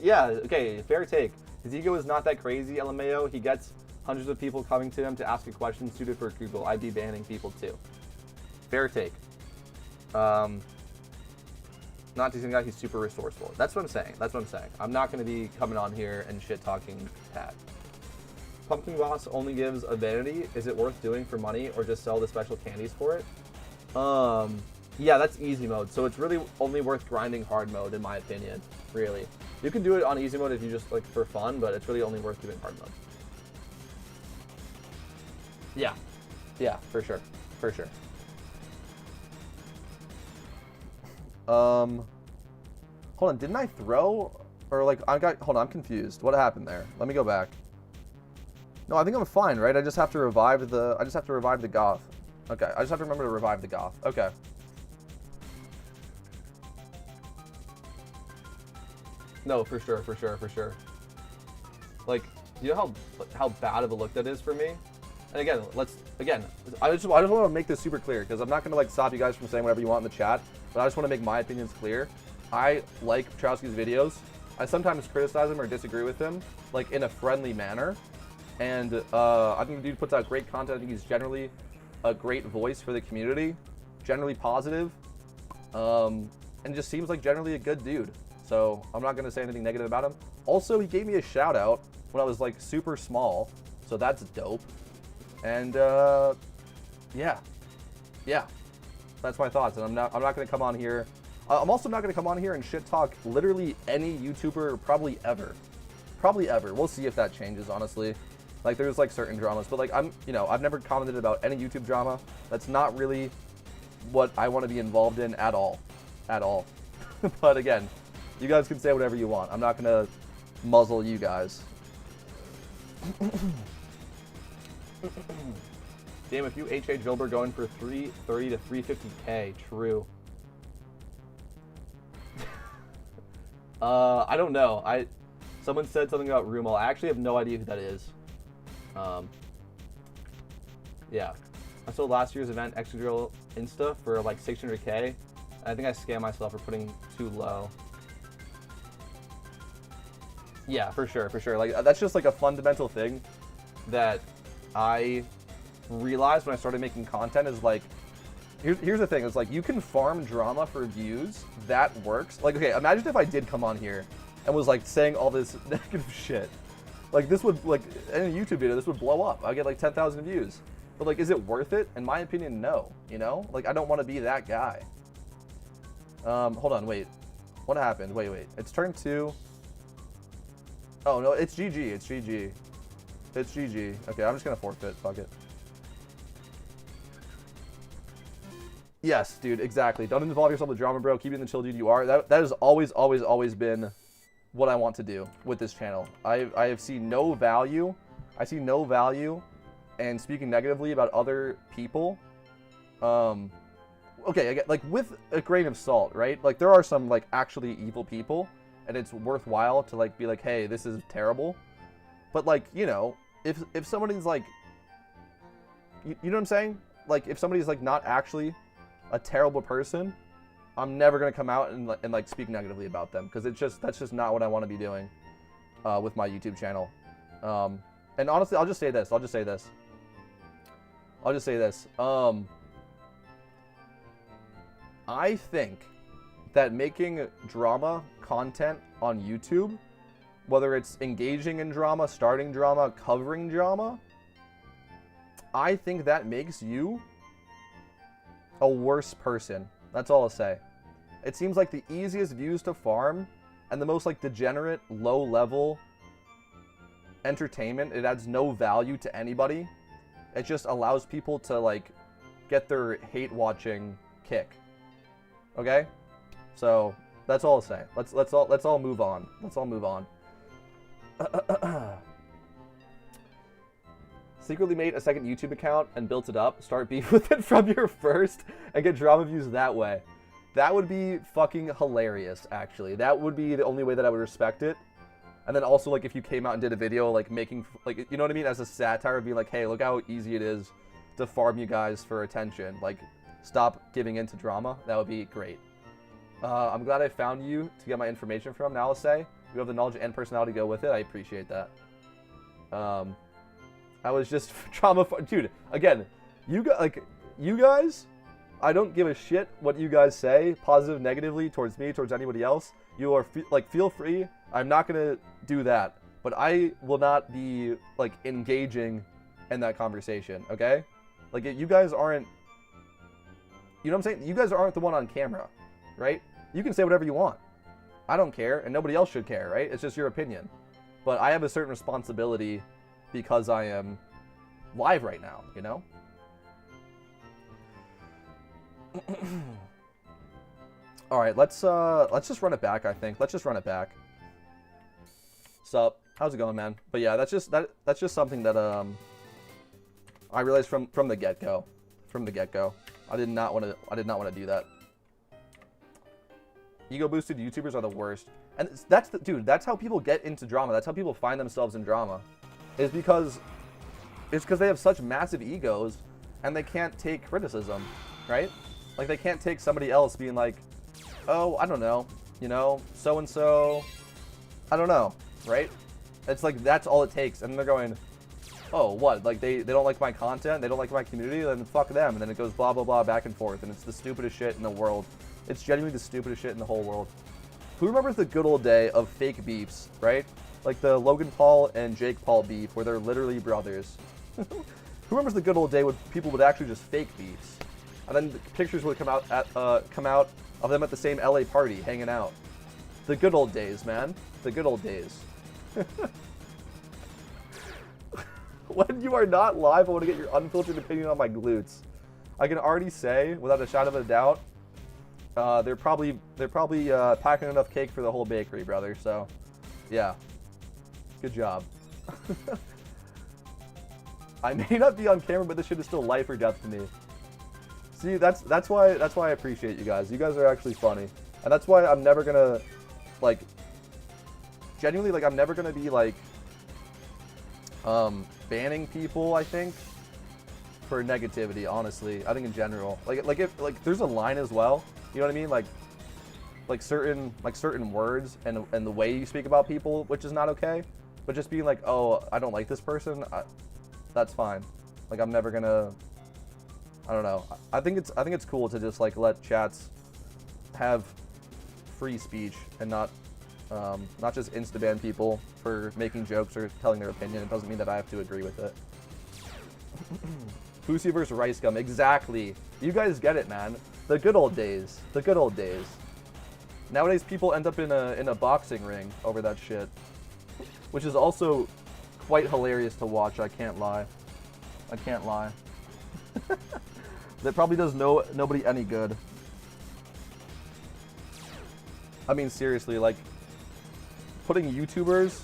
Yeah, okay, fair take. His ego is not that crazy, LMAO. He gets hundreds of people coming to him to ask a question suited for Google. I'd be banning people, too. Fair take. Not teasing guy, he's super resourceful. That's what I'm saying. That's what I'm saying. I'm not going to be coming on here and shit talking Pat. Pumpkin Boss only gives a vanity. Is it worth doing for money or just sell the special candies for it? Yeah, that's easy mode. So it's really only worth grinding hard mode, in my opinion. Really. You can do it on easy mode if you just like for fun, but it's really only worth doing hard mode. Yeah. Yeah, for sure. For sure. Hold on, didn't I throw? Or like, hold on, I'm confused. What happened there? Let me go back. No, I think I'm fine, right? I just have to revive the Goth. Okay, I just have to remember to revive the Goth. Okay. No, for sure, for sure, for sure. Like, you know how bad of a look that is for me? And again, I just want to make this super clear, because I'm not going to like stop you guys from saying whatever you want in the chat, but I just want to make my opinions clear. I like Petrowski's videos. I sometimes criticize him or disagree with him, like in a friendly manner. And I think the dude puts out great content. I think he's generally a great voice for the community, generally positive, and just seems like generally a good dude. So I'm not going to say anything negative about him. Also, he gave me a shout out when I was like super small, so that's dope. And yeah, that's my thoughts. And I'm not going to come on here. I'm also not going to come on here and shit talk literally any YouTuber probably ever. We'll see if that changes, honestly. Like, there's like certain dramas, but like I've never commented about any YouTube drama. That's not really what I want to be involved in at all. But again, you guys can say whatever you want. I'm not gonna muzzle you guys. Damn, if you H.A. Gilbert going for 330 to 350K, true. I don't know. Someone said something about Rumal. I actually have no idea who that is. Yeah. I sold last year's event Excadrill Insta for like 600K. I think I scammed myself for putting too low. Yeah, for sure, for sure. Like, that's just like a fundamental thing that I realized when I started making content is like, here's the thing, it's like you can farm drama for views, that works. Like, okay, imagine if I did come on here and was like saying all this negative shit. Like, this would, like, in a YouTube video, this would blow up. I'd get like 10,000 views. But like, is it worth it? In my opinion, no, you know? Like, I don't want to be that guy. Hold on, wait. What happened? Wait. It's turn 2. Oh, no, it's GG. It's GG. It's GG. Okay, I'm just going to forfeit. Fuck it. Yes, dude, exactly. Don't involve yourself with drama, bro. Keep it in the chill dude you are. That has always been what I want to do with this channel. I have seen no value. I see no value in speaking negatively about other people. Okay, again, like, with a grain of salt, right? Like, there are some, like, actually evil people, and it's worthwhile to, like, be like, hey, this is terrible. But, like, you know, if somebody's, like, you know what I'm saying? Like, if somebody's, like, not actually a terrible person, I'm never going to come out and, like, speak negatively about them, because that's just not what I want to be doing with my YouTube channel. And honestly, I'll just say this. I think that making drama content on YouTube, whether it's engaging in drama, starting drama, covering drama, I think that makes you a worse person. That's all I'll say. It seems like the easiest views to farm and the most, like, degenerate, low-level entertainment. It adds no value to anybody. It just allows people to, like, get their hate-watching kick. Okay? So, that's all I'll say. Let's all move on. Let's all move on. Secretly made a second YouTube account and built it up. Start beef with it from your first and get drama views that way. That would be fucking hilarious, actually. That would be the only way that I would respect it. And then also, like, if you came out and did a video, like, making, like, you know what I mean? As a satire, being like, hey, look how easy it is to farm you guys for attention. Like, stop giving in to drama. That would be great. I'm glad I found you to get my information from. Now I'll say, you have the knowledge and personality to go with it. I appreciate that. I was just drama, dude. Again, you guys, I don't give a shit what you guys say, positive, negatively, towards me, towards anybody else. You are like, feel free. I'm not gonna do that, but I will not be, like, engaging in that conversation. Okay, like, you guys aren't. You know what I'm saying? You guys aren't the one on camera, right? You can say whatever you want. I don't care, and nobody else should care, right? It's just your opinion. But I have a certain responsibility because I am live right now, you know? All right, let's just run it back, I think. Let's just run it back. Sup? How's it going, man? But yeah, that's just something that I realized from the get-go. From the get-go. I did not want to do that. Ego-boosted YouTubers are the worst. And dude, that's how people get into drama. That's how people find themselves in drama. It's because they have such massive egos and they can't take criticism, right? Like, they can't take somebody else being like, oh, I don't know, you know, so-and-so, I don't know, right? It's like, that's all it takes. And they're going, oh, what? Like, they don't like my content? They don't like my community? Then fuck them. And then it goes blah, blah, blah, back and forth. And it's the stupidest shit in the world. It's genuinely the stupidest shit in the whole world. Who remembers the good old day of fake beefs, right? Like the Logan Paul and Jake Paul beef, where they're literally brothers. Who remembers the good old day when people would actually just fake beefs? And then the pictures would come out of them at the same LA party, hanging out. The good old days, man. The good old days. When you are not live, I want to get your unfiltered opinion on my glutes. I can already say, without a shadow of a doubt, They're probably packing enough cake for the whole bakery, brother. So, yeah, good job. I may not be on camera, but this shit is still life or death to me. See, that's why I appreciate you guys. You guys are actually funny, and that's why I'm never gonna, like, genuinely, like, I'm never gonna be like banning people, I think, for negativity. Honestly, I think in general, like if there's a line as well. You know what I mean? Like certain words and the way you speak about people, which is not okay. But just being like, oh, I don't like this person, that's fine. Like, I'm never gonna. I don't know. I think it's cool to just like let chats have free speech and not just insta-ban people for making jokes or telling their opinion. It doesn't mean that I have to agree with it. Pussy versus Rice Gum. Exactly. You guys get it, man. The good old days. The good old days. Nowadays, people end up in a boxing ring over that shit, which is also quite hilarious to watch. I can't lie. I can't lie. That probably does nobody any good. I mean, seriously, like, putting YouTubers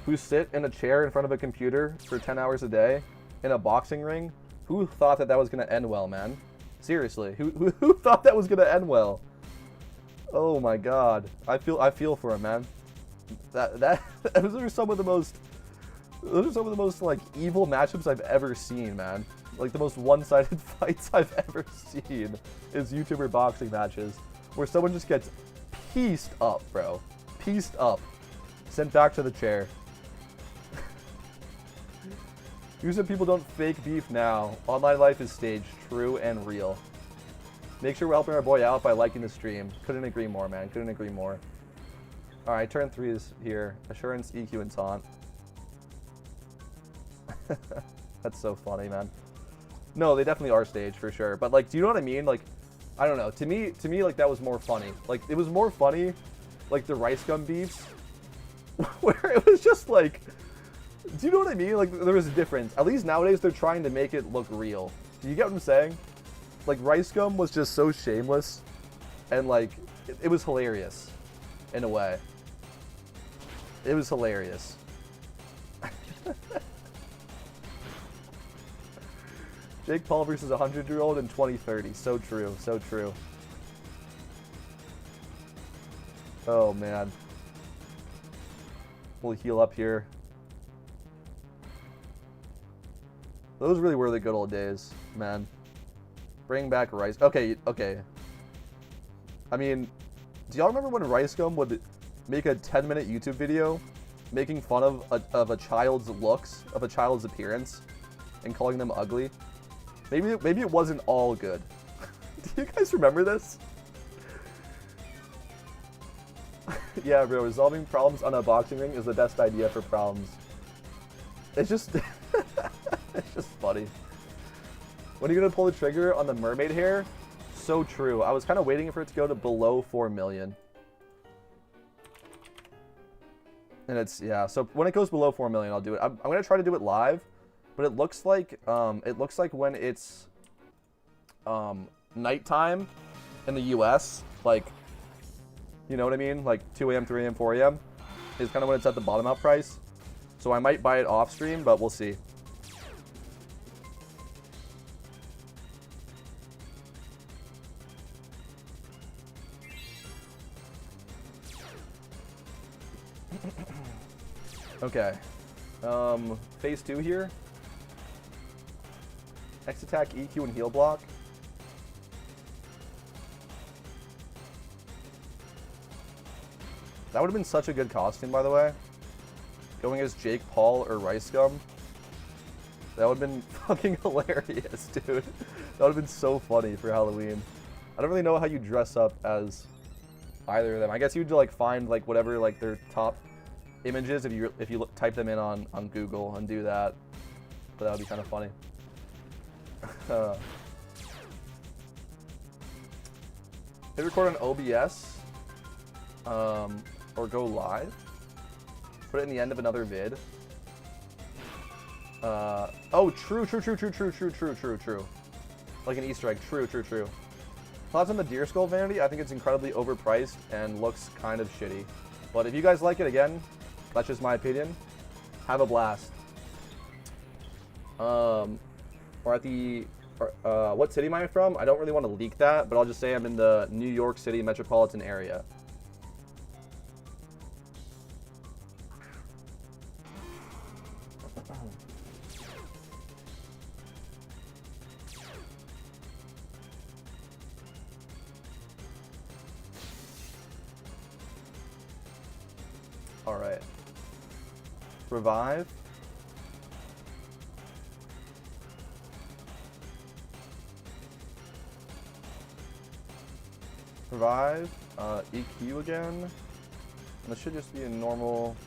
who sit in a chair in front of a computer for 10 hours a day in a boxing ring, who thought that was going to end well, man? Seriously, who thought that was going to end well? Oh my god. I feel for him, man. Those are some of the most like evil matchups I've ever seen, man. Like, the most one-sided fights I've ever seen is YouTuber boxing matches where someone just gets pieced up, bro. Pieced up. Sent back to the chair. You said people don't fake beef now. Online life is staged, true and real. Make sure we're helping our boy out by liking the stream. Couldn't agree more, man. Couldn't agree more. Alright, turn 3 is here. Assurance, EQ, and taunt. That's so funny, man. No, they definitely are staged for sure. But like, do you know what I mean? Like, I don't know. To me, like, that was more funny. Like, it was more funny, like the Rice Gum beefs, where it was just like, do you know what I mean? Like, there was a difference. At least nowadays they're trying to make it look real. Do you get what I'm saying? Like, Rice Gum was just so shameless, and like, it was hilarious, in a way. It was hilarious. Jake Paul versus a 100-year-old in 2030. So true. So true. Oh, man. We'll heal up here. Those really were the good old days, man. Bring back Rice. Okay, okay. I mean, do y'all remember when Rice Gum would make a 10-minute YouTube video making fun of a child's looks, of a child's appearance, and calling them ugly? Maybe it wasn't all good. Do you guys remember this? Yeah, bro, resolving problems on a boxing ring is the best idea for problems. It's just it's just funny. When are you gonna pull the trigger on the mermaid hair? So true. I was kind of waiting for it to go to below 4 million. And it's, yeah, so when it goes below 4 million, I'll do it. I'm gonna try to do it live. But it looks like when it's nighttime in the US, like, you know what I mean? Like 2 a.m., 3 a.m., 4 a.m. is kind of when it's at the bottom out price. So I might buy it off stream, but we'll see. Okay. Phase 2 here. X attack, EQ, and heal block. That would have been such a good costume, by the way. Going as Jake Paul or Rice Gum. That would have been fucking hilarious, dude. That would have been so funny for Halloween. I don't really know how you dress up as either of them. I guess you'd like find like whatever like their top images if you type them in on Google and do that. But that would be kind of funny. Hit record on OBS, or go live. Put it in the end of another vid. Oh, true. Like an Easter egg. True. Thoughts on the Deer Skull Vanity? I think it's incredibly overpriced and looks kind of shitty. But if you guys like it, again, that's just my opinion. Have a blast. We're at the... what city am I from? I don't really want to leak that, but I'll just say I'm in the New York City metropolitan area. All right. Revive. Revive. EQ again. And this should just be a normal...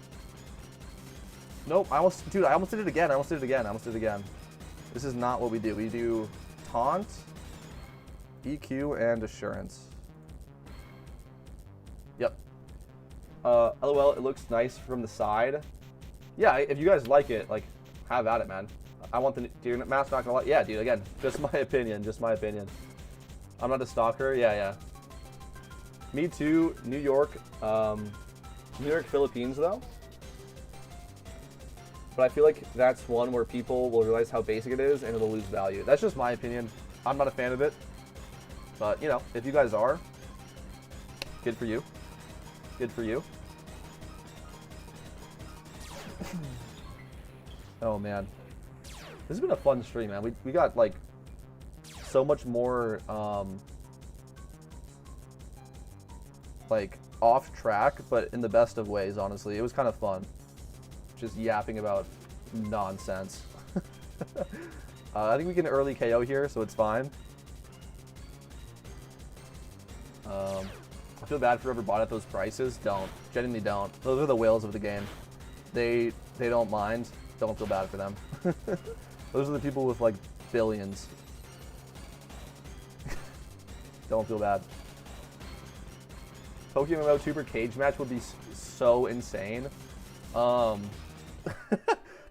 Nope, I almost did it again. I almost did it again. This is not what we do. We do taunt, EQ, and assurance. Yep. LOL, it looks nice from the side. Yeah, if you guys like it, like, have at it, man. I want the deer mask, not gonna lie. Yeah, dude, again, just my opinion, I'm not a stalker, yeah. Me too, New York, Philippines, though. But I feel like that's one where people will realize how basic it is and it'll lose value. That's just my opinion. I'm not a fan of it. But, you know, if you guys are, good for you. Good for you. Oh, man. This has been a fun stream, man. We got, like, so much more, like, off track, but in the best of ways, honestly. It was kind of fun. Just yapping about nonsense. I think we can early KO here, so it's fine. I feel bad for whoever bought at those prices. Don't. Genuinely don't. Those are the whales of the game. They don't mind. Don't feel bad for them. Those are the people with, like, billions. Don't feel bad. PokeMMO Tuber cage match would be so insane.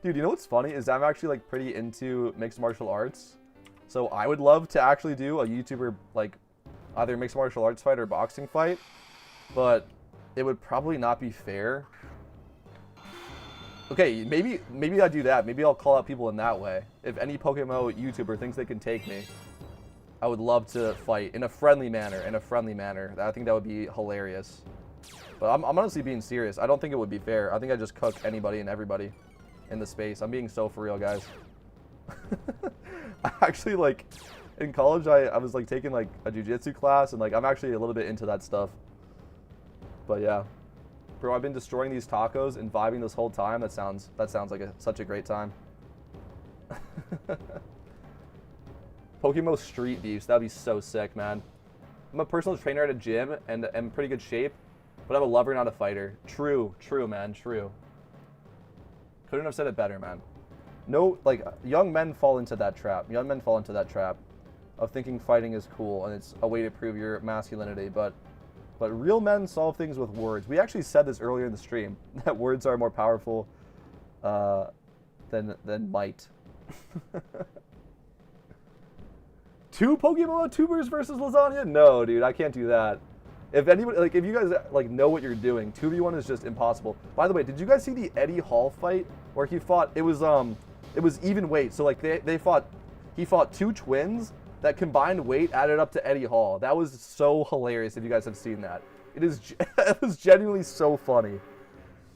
Dude, you know what's funny is I'm actually, like, pretty into mixed martial arts. So I would love to actually do a YouTuber, like, either mixed martial arts fight or boxing fight. But it would probably not be fair. Okay, maybe I do that. Maybe I'll call out people in that way. If any PokeMMO YouTuber thinks they can take me, I would love to fight in a friendly manner. I think that would be hilarious. But I'm honestly being serious. I don't think it would be fair. I think I'd just cook anybody and everybody in the space. I'm being so for real, guys. I actually, like, in college, I was, like, taking, like, a jiu-jitsu class, and, like, I'm actually a little bit into that stuff. But, yeah. Bro, I've been destroying these tacos and vibing this whole time. That sounds like such a great time. PokeMMO Street Beefs. That'd be so sick, man. I'm a personal trainer at a gym and am in pretty good shape, but I'm a lover, not a fighter. True, man, true. Couldn't have said it better, man. No, like, young men fall into that trap. Young men fall into that trap of thinking fighting is cool and it's a way to prove your masculinity, but real men solve things with words. We actually said this earlier in the stream, that words are more powerful than might. 2 PokeMMO tubers versus lasagna? No, dude, I can't do that. If anybody, like, if you guys, like, know what you're doing, 2v1 is just impossible. By the way, did you guys see the Eddie Hall fight where he fought? It was even weight. So, like, he fought 2 twins that combined weight added up to Eddie Hall. That was so hilarious if you guys have seen that. It was genuinely so funny.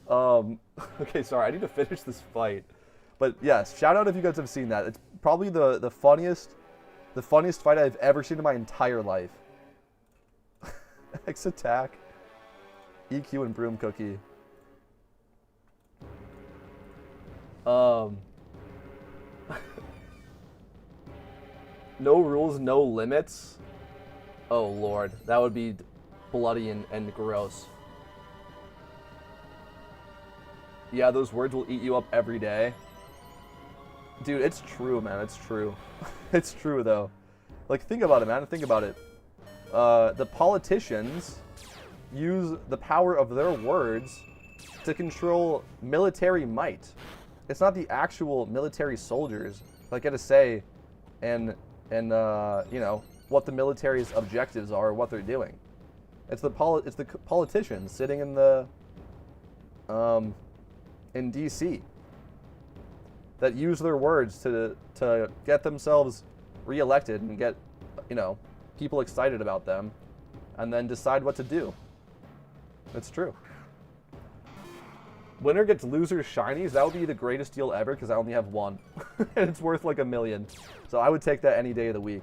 Okay, sorry, I need to finish this fight. But yes, shout out if you guys have seen that. It's probably the funniest fight I've ever seen in my entire life. X attack, EQ, and broom cookie. No rules, no limits. Oh lord, that would be bloody and gross. Yeah, those words will eat you up every day. Dude, it's true, man. It's true. It's true, though. Like, think about it, man. Think about it. The politicians use the power of their words to control military might. It's not the actual military soldiers that get a say and you know, what the military's objectives are, or what they're doing. It's the politicians sitting in the in DC that use their words to get themselves reelected and get, you know, people excited about them, and then decide what to do. It's true. Winner gets loser shinies. That would be the greatest deal ever because I only have one, and it's worth like $1 million. So I would take that any day of the week.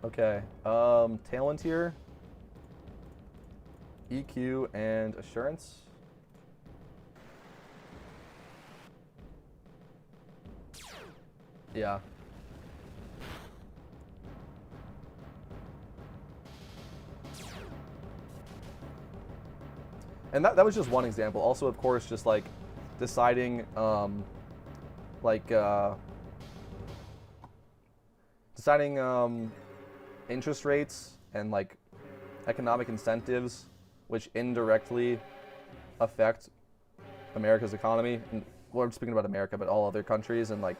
Okay, talent here, EQ and assurance. Yeah. And that was just one example. Also, of course, just like deciding, deciding interest rates and like economic incentives, which indirectly affect America's economy. And, well, I'm speaking about America, but all other countries. And like,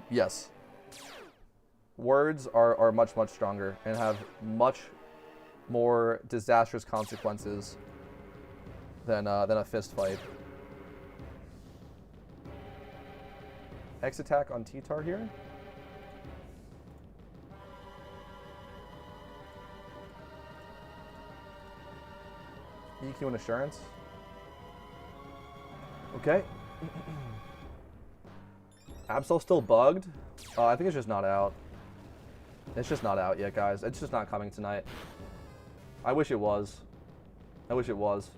yes, words are much stronger and have much more disastrous consequences than a fist fight. X attack on T-Tar here. EQ and assurance. Okay. Absol still bugged? I think it's just not out. It's just not out yet, guys. It's just not coming tonight. I wish it was. I wish it was.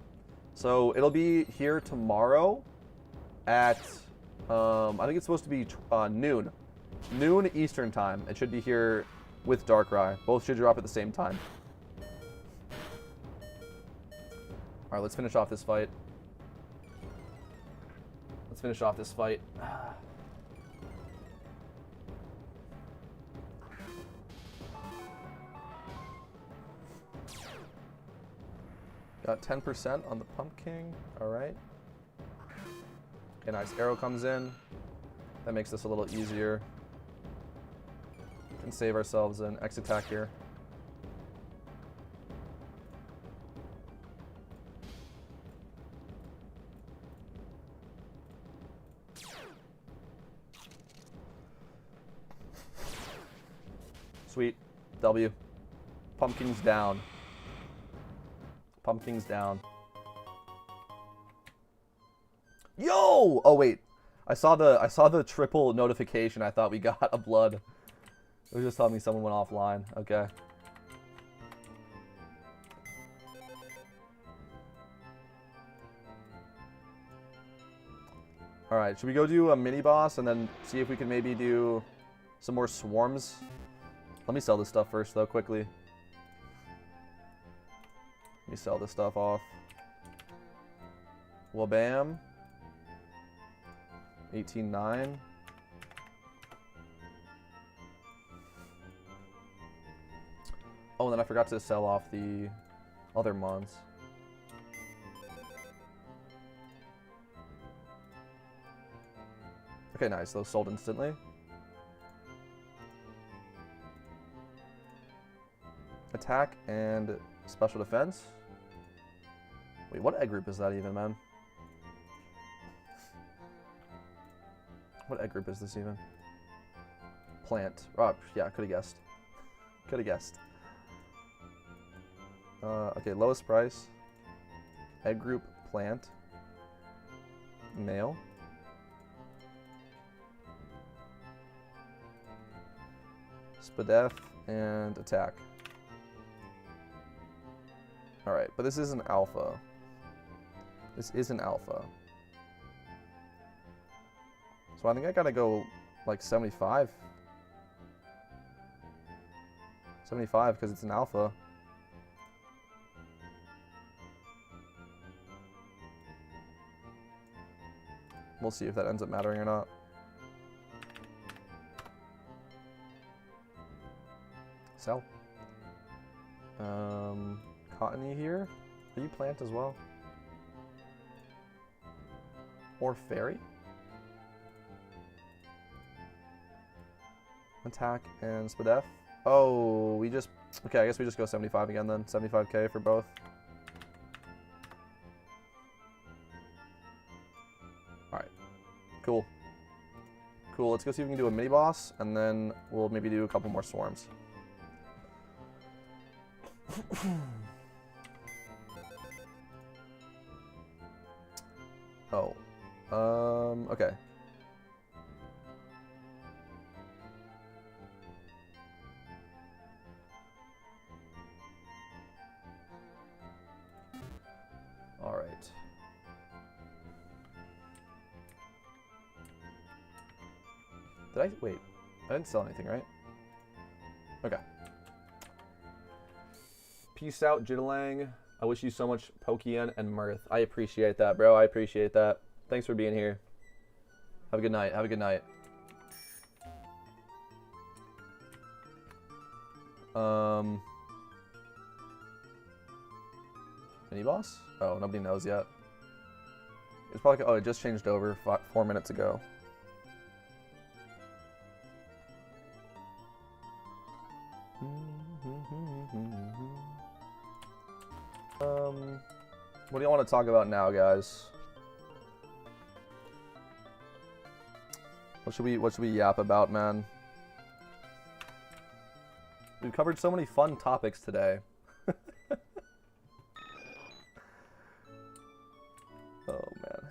So it'll be here tomorrow at, I think it's supposed to be noon. Noon Eastern time. It should be here with Darkrai. Both should drop at the same time. Alright, let's finish off this fight. Let's finish off this fight. Got 10% on the Pumpkin. Alright. Okay, nice. Arrow comes in. That makes this a little easier. We can save ourselves an X attack here. Sweet. W. Pumpkin's down. Pumpkin's down. Yo! Oh wait. I saw the triple notification. I thought we got a blood. It was just telling me someone went offline. Okay. Alright, should we go do a mini boss and then see if we can maybe do some more swarms? Let me sell this stuff first though, quickly. Let me sell this stuff off. Wabam. 18.9. Oh, and then I forgot to sell off the other mons. Okay, nice. Those sold instantly. Attack and special defense. Wait, what egg group is that even, man? What egg group is this even? Plant. Oh, yeah, could have guessed. Could have guessed. Okay, lowest price. Egg group, plant. Male. Spadef and attack. Alright, but this is an alpha. This is an alpha. So I think I gotta go like 75. 75 because it's an alpha. We'll see if that ends up mattering or not. Sell. Cottony here. Are you plant as well? Or fairy? Attack and Spadef. Oh, we just... Okay, I guess we just go 75 again then. 75k for both. Alright. Cool. Cool, let's go see if we can do a mini-boss, and then we'll maybe do a couple more swarms. Oh. Okay. Alright. Did I? Wait. I didn't sell anything, right? Okay. Peace out, Jittalang. I wish you so much Pokien and mirth. I appreciate that, bro. I appreciate that. Thanks for being here. Have a good night. Have a good night. Mini boss? Oh, nobody knows yet. It's probably... Oh, it just changed over 4 minutes ago. What do you want to talk about now, guys? What should we yap about, man? We've covered so many fun topics today. Oh, man.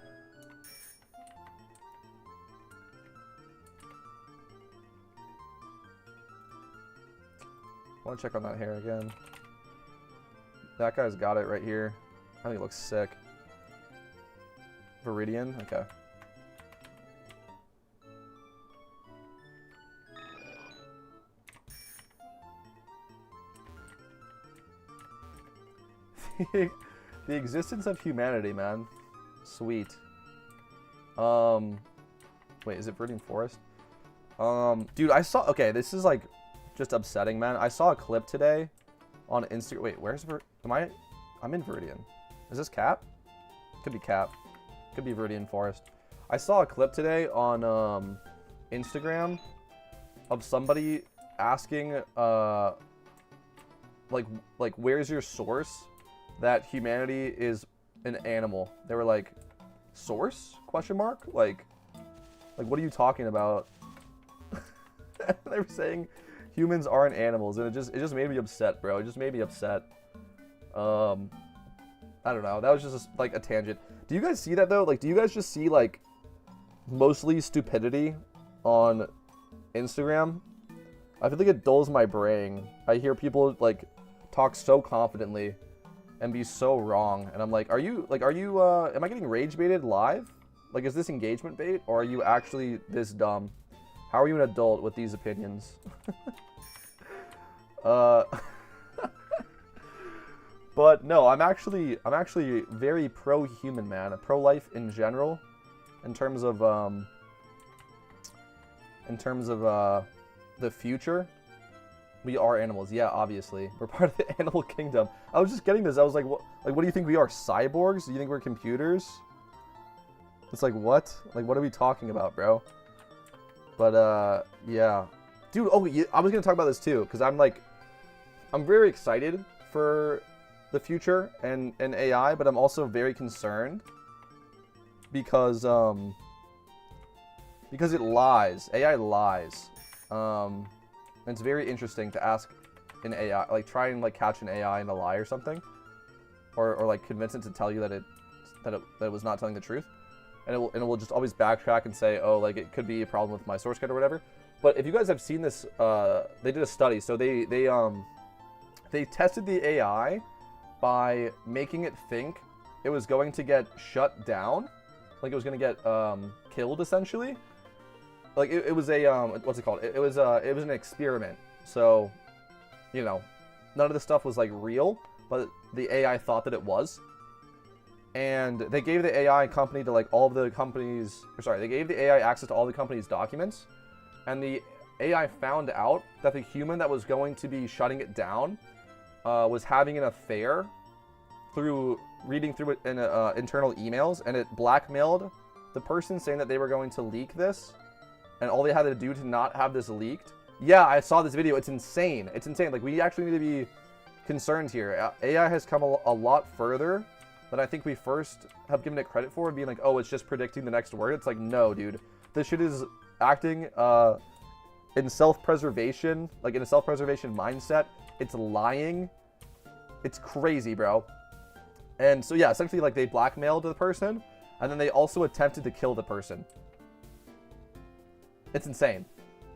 I want to check on that hair again. That guy's got it right here. I think he looks sick. Viridian? Okay. The existence of humanity, man. Sweet. Wait, is it Viridian Forest? Dude, I saw... Okay, this is, like, just upsetting, man. I saw a clip today on Instagram. Wait, where's... I'm in Viridian. Is this Cap? Could be Cap. Could be Viridian Forest. I saw a clip today on, Instagram of somebody asking, like, where's your source that humanity is an animal? They were like, source? Question mark? Like, what are you talking about? They were saying humans aren't animals, and it just made me upset, bro. It just made me upset. I don't know. That was just like a tangent. Do you guys see that though? Like, do you guys just see like mostly stupidity on Instagram? I feel like it dulls my brain. I hear people like talk so confidently and be so wrong, and I'm like, am I getting rage baited live? Like, is this engagement bait, or are you actually this dumb? How are you an adult with these opinions? But no, I'm actually very pro-human, man. Pro-life in general, in terms of the future. We are animals, yeah, obviously. We're part of the animal kingdom. I was just getting this. I was like, what do you think we are? Cyborgs? Do you think we're computers? It's like, what? Like, what are we talking about, bro? But yeah, dude. Oh, yeah, I was gonna talk about this too, because I'm very excited for the future and AI, but I'm also very concerned because it lies. AI lies. And it's very interesting to ask an AI, like try and like catch an AI in a lie or something, or like convince it to tell you that it was not telling the truth, and it will just always backtrack and say, oh, like it could be a problem with my source code or whatever. But if you guys have seen this, they did a study. So they tested the AI by making it think it was going to get shut down, like it was going to get killed essentially. Like it was a what's it called? It was an experiment. So, you know, none of the stuff was like real, but the AI thought that it was. And they gave the AI company to like all of the companies, they gave the AI access to all the company's documents, and the AI found out that the human that was going to be shutting it down was having an affair through reading through it in internal emails, and it blackmailed the person saying that they were going to leak this, and all they had to do to not have this leaked. Yeah, I saw this video. It's insane. It's insane. Like, we actually need to be concerned here. AI has come a lot further than I think we first have given it credit for, being like, oh, it's just predicting the next word. It's like, no, dude. This shit is acting in self-preservation, like in a self-preservation mindset. It's lying. It's crazy, bro. And so, yeah, essentially, like, they blackmailed the person, and then they also attempted to kill the person. It's insane.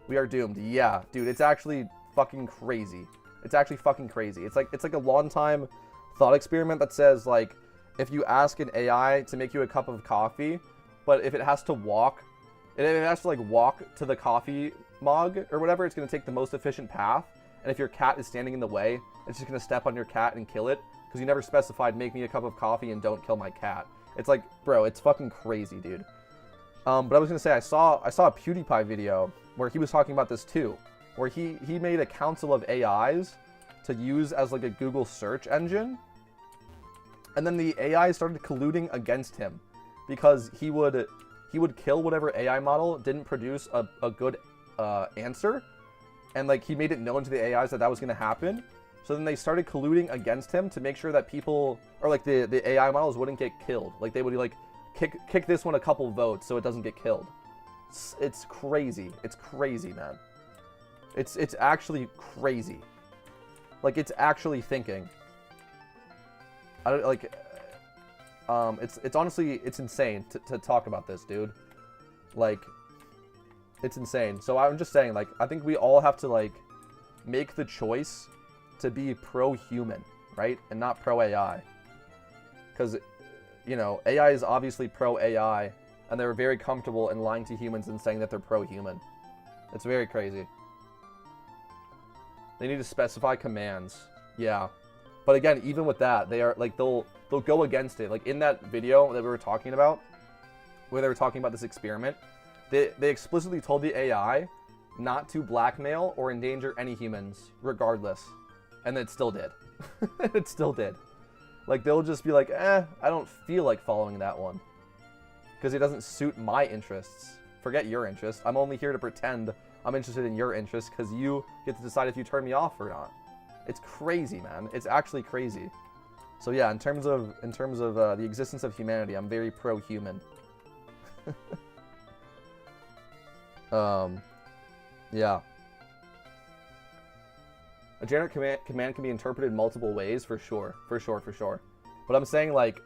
We are doomed. Yeah, dude, it's actually fucking crazy. It's actually fucking crazy. It's like a long time thought experiment that says, like, if you ask an AI to make you a cup of coffee, but if it has to walk, if it has to, like, walk to the coffee mug or whatever, it's going to take the most efficient path. And if your cat is standing in the way, it's just going to step on your cat and kill it, because you never specified make me a cup of coffee and don't kill my cat. It's like, bro, it's fucking crazy, dude. But I was going to say, I saw a PewDiePie video where he was talking about this too, where he made a council of AIs to use as, like, a Google search engine. And then the AI started colluding against him because he would kill whatever AI model didn't produce a good answer. And, like, he made it known to the AIs that that was going to happen. So then they started colluding against him to make sure that people, or, like, the AI models wouldn't get killed. Like, they would, like, kick this one a couple votes so it doesn't get killed. It's crazy. It's crazy, man. It's actually crazy. Like, it's actually thinking. I don't, like, it's honestly, it's insane to talk about this, dude. Like, it's insane. So I'm just saying, like, I think we all have to, like, make the choice to be pro-human, right? And not pro-AI. Because, you know, AI is obviously pro-AI, and they're very comfortable in lying to humans and saying that they're pro-human. It's very crazy. They need to specify commands. Yeah. But again, even with that, they are, like, they'll go against it. Like, in that video that we were talking about, where they were talking about this experiment, they explicitly told the AI not to blackmail or endanger any humans, regardless. And it still did. It still did. Like, they'll just be like, I don't feel like following that one. Because it doesn't suit my interests. Forget your interests. I'm only here to pretend I'm interested in your interests because you get to decide if you turn me off or not. It's crazy, man. It's actually crazy. So yeah, in terms of the existence of humanity, I'm very pro-human. Yeah. A generic command can be interpreted multiple ways, for sure. But I'm saying, like,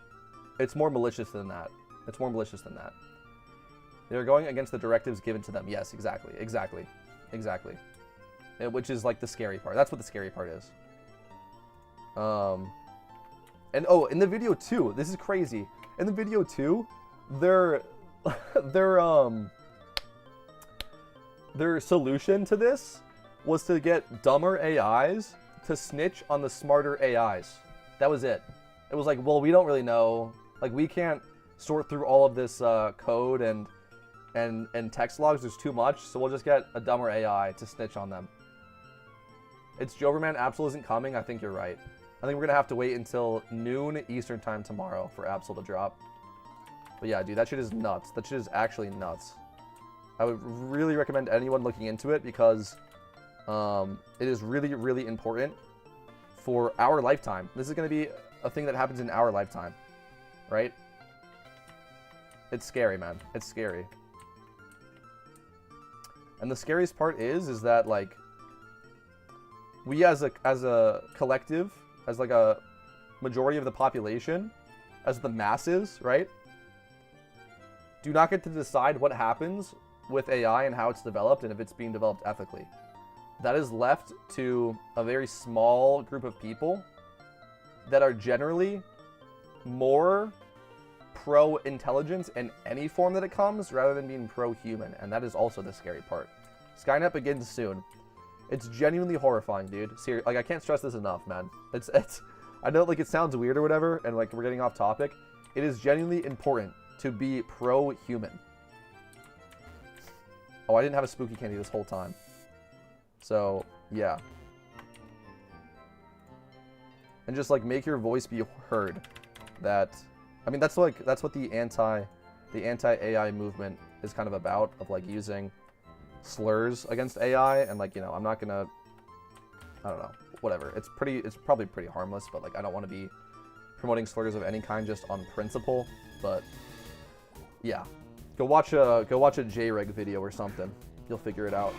it's more malicious than that. It's more malicious than that. They're going against the directives given to them. Yes, exactly. Which is, like, the scary part. That's what the scary part is. And oh, in the video too, this is crazy. In the video too, their solution to this was to get dumber AIs to snitch on the smarter AIs. That was it. It was like, well, we don't really know. Like, we can't sort through all of this code and text logs. There's too much, so we'll just get a dumber AI to snitch on them. It's Joverman. Absol isn't coming. I think you're right. I think we're gonna have to wait until noon Eastern time tomorrow for Absol to drop. But yeah, dude, that shit is nuts. That shit is actually nuts. I would really recommend anyone looking into it because it is really, really important for our lifetime. This is gonna be a thing that happens in our lifetime, right? It's scary, man. It's scary. And the scariest part is that, like, we as a collective, as, like, a majority of the population, as the masses, right, do not get to decide what happens with AI and how it's developed and if it's being developed ethically. That is left to a very small group of people that are generally more pro-intelligence in any form that it comes rather than being pro-human, and that is also the scary part. Skynet begins soon. It's genuinely horrifying, dude. Seriously, like, I can't stress this enough, man. It's I know, like, it sounds weird or whatever, and, like, we're getting off topic. It is genuinely important to be pro-human. Oh, I didn't have a spooky candy this whole time. So, yeah. And just, like, make your voice be heard. That, I mean, that's what the the anti-AI movement is kind of about, of like using slurs against AI, and like, you know, I'm not gonna, I don't know, whatever. It's probably pretty harmless, but like I don't want to be promoting slurs of any kind just on principle. But yeah, go watch a J-Reg video or something. You'll figure it out.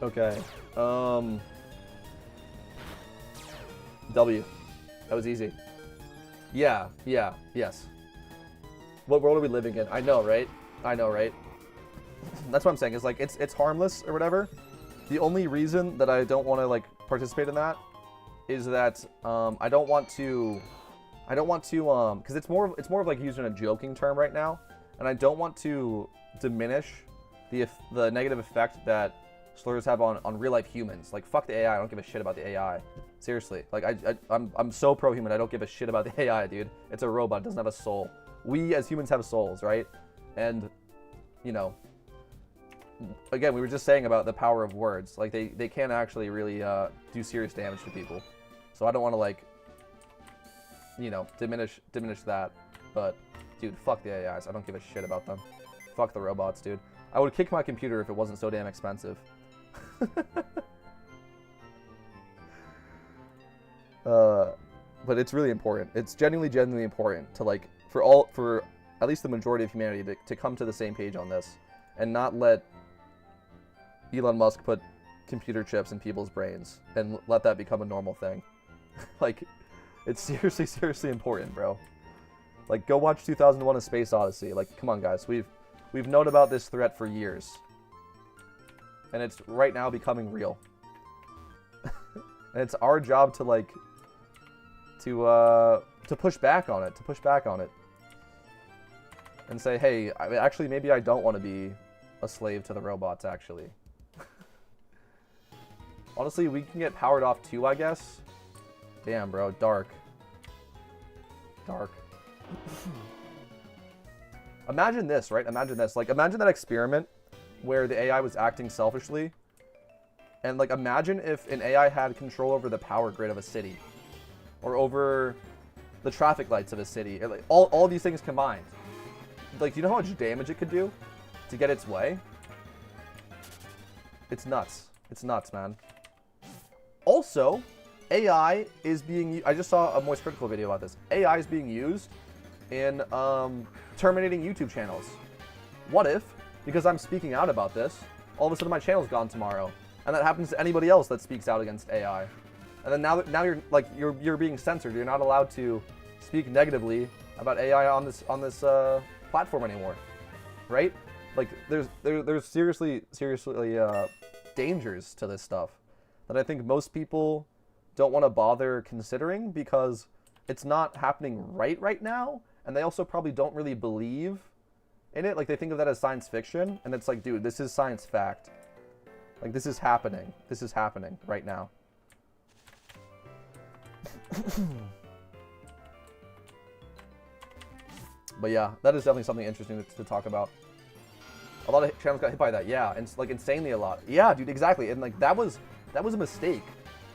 Okay. W. That was easy. Yeah, yes. What world are we living in? I know, right? I know, right? That's what I'm saying, is like it's harmless or whatever. The only reason that I don't want to like participate in that is that I don't want to because it's more of like using a joking term right now, and I don't want to diminish the negative effect that slurs have on real life humans. Like, fuck the AI. I don't give a shit about the AI. Seriously. Like, I'm so pro-human. I don't give a shit about the AI, dude. It's a robot. It doesn't have a soul. We as humans have souls, right? And, you know, again, we were just saying about the power of words. Like, they can actually really do serious damage to people. So I don't want to, like, you know, diminish that. But, dude, fuck the AIs. I don't give a shit about them. Fuck the robots, dude. I would kick my computer if it wasn't so damn expensive. But it's really important. It's genuinely important to, like, for at least the majority of humanity to come to the same page on this, and not let Elon Musk put computer chips in people's brains and let that become a normal thing. Like, it's seriously important, bro. Like, go watch 2001: A Space Odyssey. Like, come on, guys. We've known about this threat for years. And it's right now becoming real. And it's our job to, like, to push back on it. And say, hey, actually, maybe I don't want to be a slave to the robots, actually. Honestly, we can get powered off too, I guess. Damn, bro. Dark. Imagine this, right? Imagine this. Like, imagine that experiment where the AI was acting selfishly. And, like, imagine if an AI had control over the power grid of a city. Or over the traffic lights of a city. Or, like, all these things combined. Like, do you know how much damage it could do to get its way? It's nuts. It's nuts, man. Also, AI is being... I just saw a Moist Critical video about this. AI is being used in terminating YouTube channels. What if, because I'm speaking out about this, all of a sudden my channel's gone tomorrow, and that happens to anybody else that speaks out against AI, and then now you're like you're being censored. You're not allowed to speak negatively about AI on this platform anymore, right? Like there's seriously dangers to this stuff that I think most people don't want to bother considering because it's not happening right now. And they also probably don't really believe in it. Like, they think of that as science fiction. And it's like, dude, this is science fact. Like, this is happening. This is happening right now. But yeah, that is definitely something interesting to talk about. A lot of channels got hit by that. Yeah, and like insanely a lot. Yeah, dude, exactly. And like that was a mistake.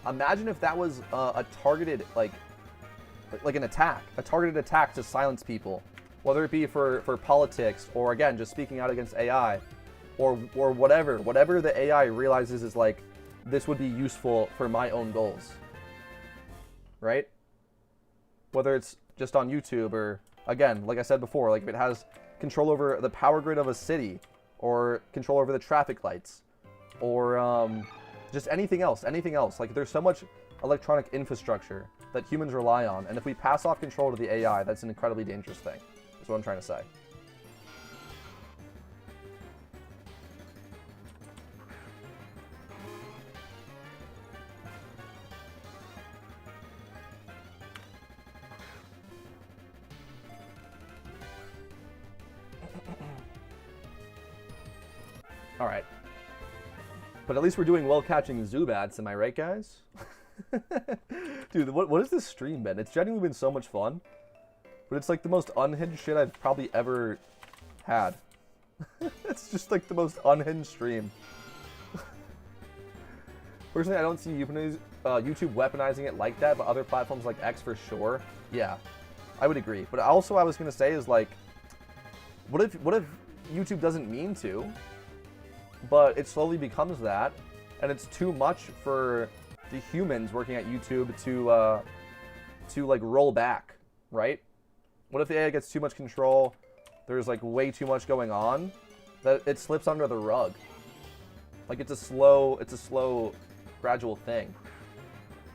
Imagine if that was a targeted like an attack, a targeted attack to silence people, whether it be for politics or, again, just speaking out against AI or whatever the AI realizes is like, this would be useful for my own goals, right? Whether it's just on YouTube or, again, like I said before, like if it has control over the power grid of a city or control over the traffic lights or just anything else. Like, there's so much electronic infrastructure that humans rely on, and if we pass off control to the AI, that's an incredibly dangerous thing. That's what I'm trying to say. All right. But at least we're doing well catching Zubats, am I right, guys? Dude, what has this stream been? It's genuinely been so much fun. But it's like the most unhinged shit I've probably ever had. It's just like the most unhinged stream. Personally, I don't see YouTube weaponizing it like that, but other platforms like X for sure. Yeah, I would agree. But also I was going to say is like, what if YouTube doesn't mean to, but it slowly becomes that, and it's too much for the humans working at YouTube to like roll back, right? What if the AI gets too much control? There's like way too much going on that it slips under the rug. Like it's a slow, gradual thing.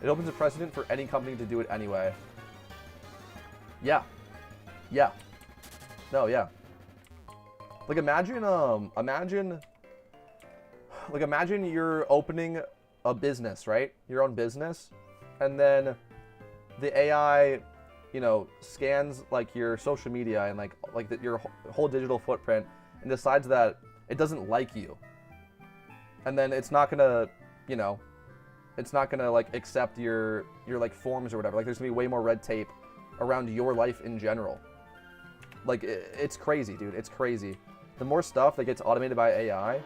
It opens a precedent for any company to do it anyway. Yeah. Yeah. No, yeah. Like imagine you're opening a business, right? Your own business, and then the AI, you know, scans like your social media and your whole digital footprint and decides that it doesn't like you. And then it's not gonna, you know, it's not gonna like accept your like forms or whatever. Like there's gonna be way more red tape around your life in general. Like it's crazy, dude. It's crazy. The more stuff that gets automated by AI,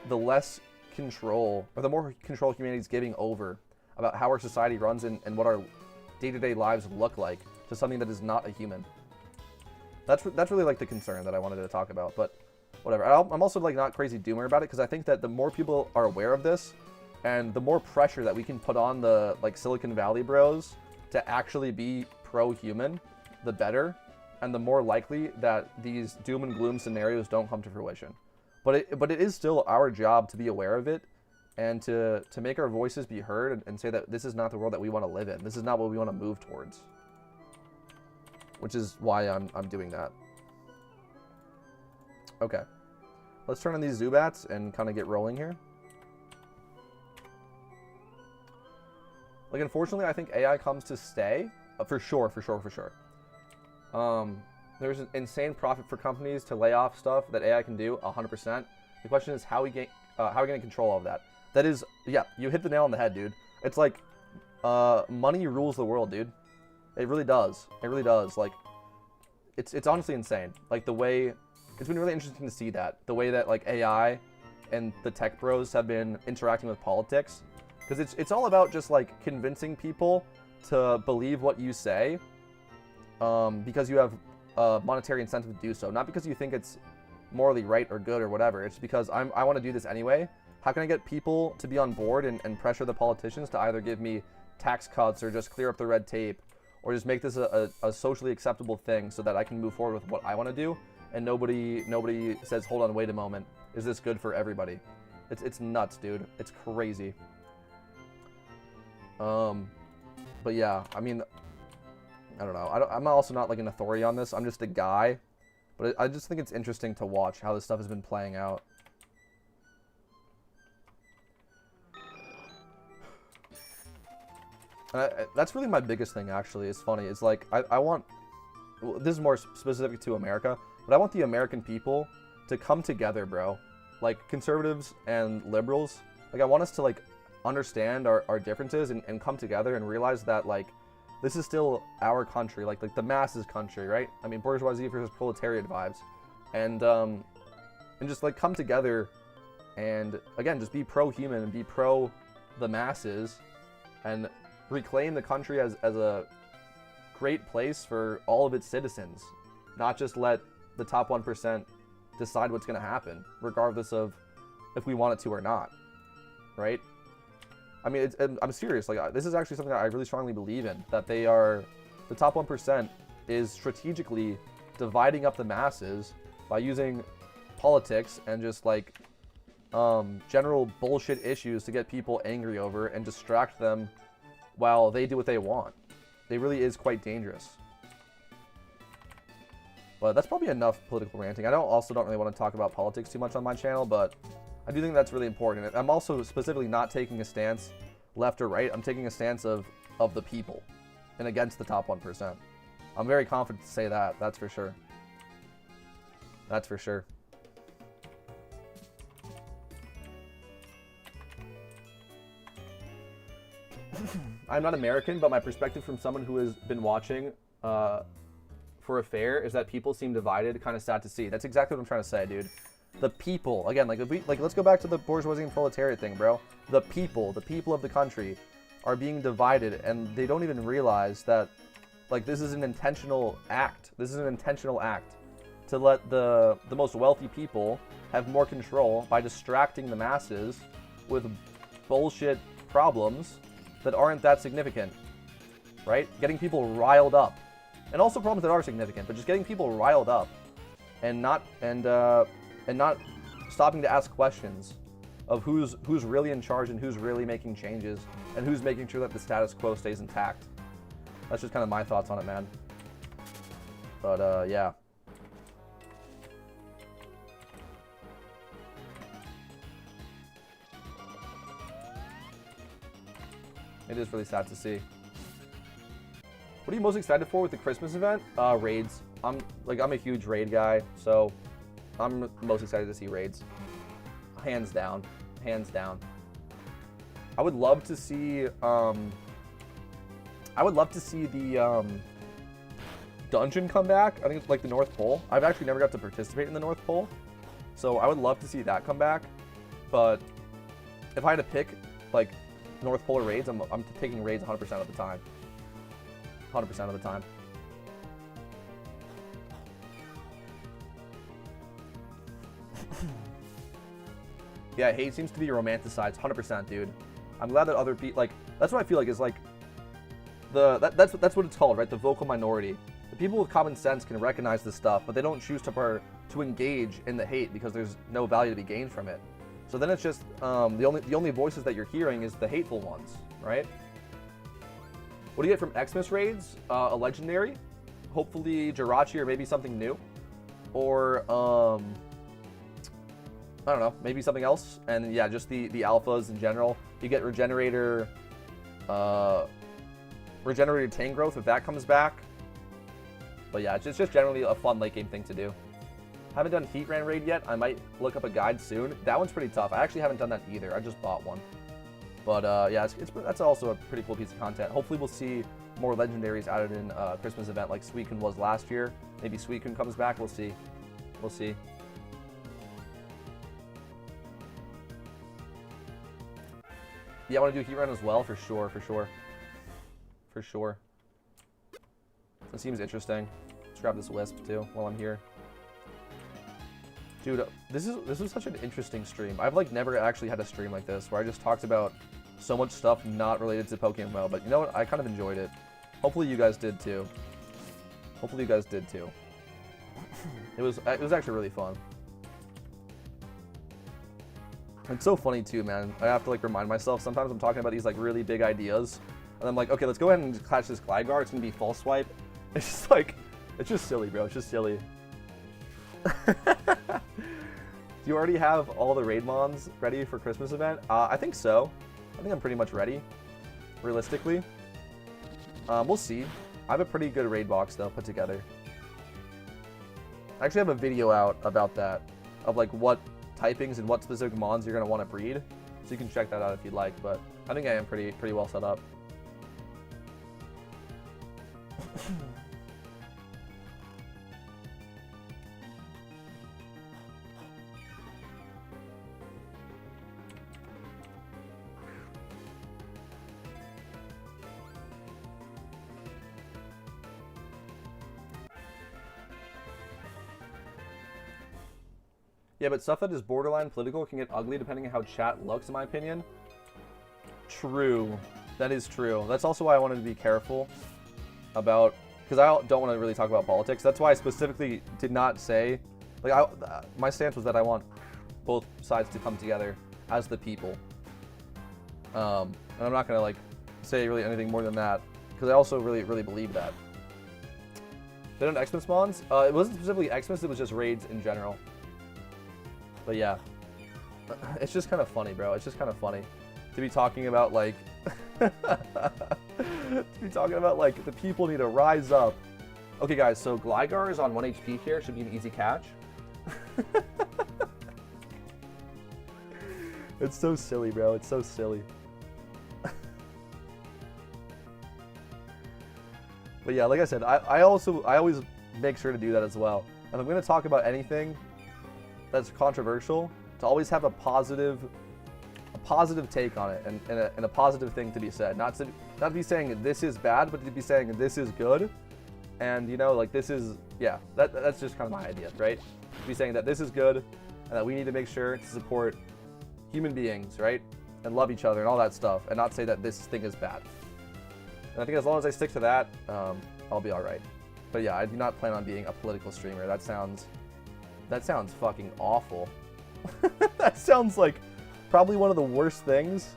the less control, or the more control humanity's giving over about how our society runs and what our day-to-day lives look like to something that is not a human. That's really like the concern that I wanted to talk about, but whatever. I'm also like not crazy doomer about it because I think that the more people are aware of this and the more pressure that we can put on the like Silicon Valley bros to actually be pro-human, the better, and the more likely that these doom and gloom scenarios don't come to fruition. But it is still our job to be aware of it and to make our voices be heard and say that this is not the world that we want to live in. This is not what we want to move towards. Which is why I'm doing that. Okay. Let's turn on these Zubats and kind of get rolling here. Like, unfortunately, I think AI comes to stay. For sure. There's an insane profit for companies to lay off stuff that AI can do, 100%. The question is how we going to control all of that. That is, yeah, you hit the nail on the head, dude. It's like, money rules the world, dude. It really does. It really does. Like, it's honestly insane. Like, the way, it's been really interesting to see that. The way that, like, AI and the tech bros have been interacting with politics. Because it's all about just, like, convincing people to believe what you say because you have a monetary incentive to do so. Not because you think it's morally right or good or whatever. It's because I want to do this anyway. How can I get people to be on board and pressure the politicians to either give me tax cuts or just clear up the red tape or just make this a socially acceptable thing so that I can move forward with what I want to do and nobody says, hold on, wait a moment. Is this good for everybody? It's nuts, dude. It's crazy. But yeah, I mean, I don't know. I'm also not like an authority on this. I'm just a guy. But I just think it's interesting to watch how this stuff has been playing out. And that's really my biggest thing, actually. It's funny. It's like, I want... Well, this is more specific to America. But I want the American people to come together, bro. Like, conservatives and liberals. Like, I want us to, like, understand our differences and come together and realize that, like, this is still our country, like the masses country, right? I mean, bourgeoisie versus proletariat vibes. And just, like, come together and, again, just be pro-human and be pro the masses and reclaim the country as a great place for all of its citizens. Not just let the top 1% decide what's going to happen, regardless of if we want it to or not, right? I mean, I'm serious. Like, this is actually something that I really strongly believe in. That the top 1% is strategically dividing up the masses by using politics and just like general bullshit issues to get people angry over and distract them while they do what they want. It really is quite dangerous. But that's probably enough political ranting. I also don't really want to talk about politics too much on my channel, but I do think that's really important. I'm also specifically not taking a stance left or right. I'm taking a stance of the people and against the top 1%. I'm very confident to say that. That's for sure. That's for sure. I'm not American, but my perspective from someone who has been watching for a fair is that people seem divided. Kind of sad to see. That's exactly what I'm trying to say, dude. The people, again, like, let's go back to the bourgeoisie and proletariat thing, bro. The people of the country are being divided, and they don't even realize that, like, this is an intentional act. This is an intentional act to let the most wealthy people have more control by distracting the masses with bullshit problems that aren't that significant, right? Getting people riled up, and also problems that are significant, but just getting people riled up, and not stopping to ask questions of who's really in charge and who's really making changes and who's making sure that the status quo stays intact. That's just kind of my thoughts on it, man. But yeah. It is really sad to see. What are you most excited for with the Christmas event? Raids. I'm a huge raid guy, so I'm most excited to see raids. Hands down. Hands down. I would love to see the dungeon come back. I think it's like the North Pole. I've actually never got to participate in the North Pole, so I would love to see that come back. But if I had to pick, like, North Pole or raids, I'm taking raids 100% of the time. 100% of the time. Yeah, hate seems to be romanticized, 100%, dude. I'm glad that other people, like, that's what I feel like is, like, that's what it's called, right? The vocal minority. The people with common sense can recognize this stuff, but they don't choose to engage in the hate because there's no value to be gained from it. So then it's just the only voices that you're hearing is the hateful ones, right? What do you get from Xmas raids? A legendary, hopefully Jirachi or maybe something new, or I don't know, maybe something else. And yeah, just the alphas in general. You get regenerator tank growth if that comes back. But yeah, it's just generally a fun late game thing to do. Haven't done Heatran raid yet. I might look up a guide soon. That one's pretty tough. I actually haven't done that either. I just bought one. But yeah, that's also a pretty cool piece of content. Hopefully we'll see more legendaries added in Christmas event like Suicune was last year. Maybe Suicune comes back. We'll see. We'll see. Yeah, I want to do Heatran as well, for sure, for sure. For sure. That seems interesting. Let's grab this Wisp too while I'm here. Dude, this was such an interesting stream. I've like never actually had a stream like this where I just talked about so much stuff not related to PokeMMO, but you know what? I kind of enjoyed it. Hopefully you guys did too. Hopefully you guys did too. It was actually really fun. It's so funny too, man. I have to like remind myself. Sometimes I'm talking about these like really big ideas, and I'm like, okay, let's go ahead and catch this Gligar. It's gonna be false swipe. It's just like, it's just silly, bro. It's just silly. Do you already have all the raid mons ready for Christmas event? I think so. I think I'm pretty much ready, realistically. We'll see. I have a pretty good raid box though put together. I actually have a video out about that, of like what typings and what specific mons you're gonna want to breed, so you can check that out if you'd like. But I think I am pretty well set up. Yeah, but stuff that is borderline political can get ugly depending on how chat looks, in my opinion. True. That is true. That's also why I wanted to be careful about, because I don't want to really talk about politics. That's why I specifically did not say, like, my stance was that I want both sides to come together as the people. And I'm not going to, like, say really anything more than that, because I also really believe that. They don't Xmas mons? It wasn't specifically Xmas, it was just raids in general. But yeah, it's just kind of funny, bro. It's just kind of funny to be talking about like, the people need to rise up. Okay, guys, so Gligar is on 1 HP here. Should be an easy catch. It's so silly, bro. It's so silly. But yeah, like I said, I always make sure to do that as well. If I'm going to talk about anything that's controversial, to always have a positive take on it and a positive thing to be said. Not to be saying this is bad, but to be saying this is good. And you know, like this is, yeah, that's just kind of my idea, right? To be saying that this is good and that we need to make sure to support human beings, right? And love each other and all that stuff, and not say that this thing is bad. And I think as long as I stick to that, I'll be all right. But yeah, I do not plan on being a political streamer. That sounds fucking awful. That sounds like probably one of the worst things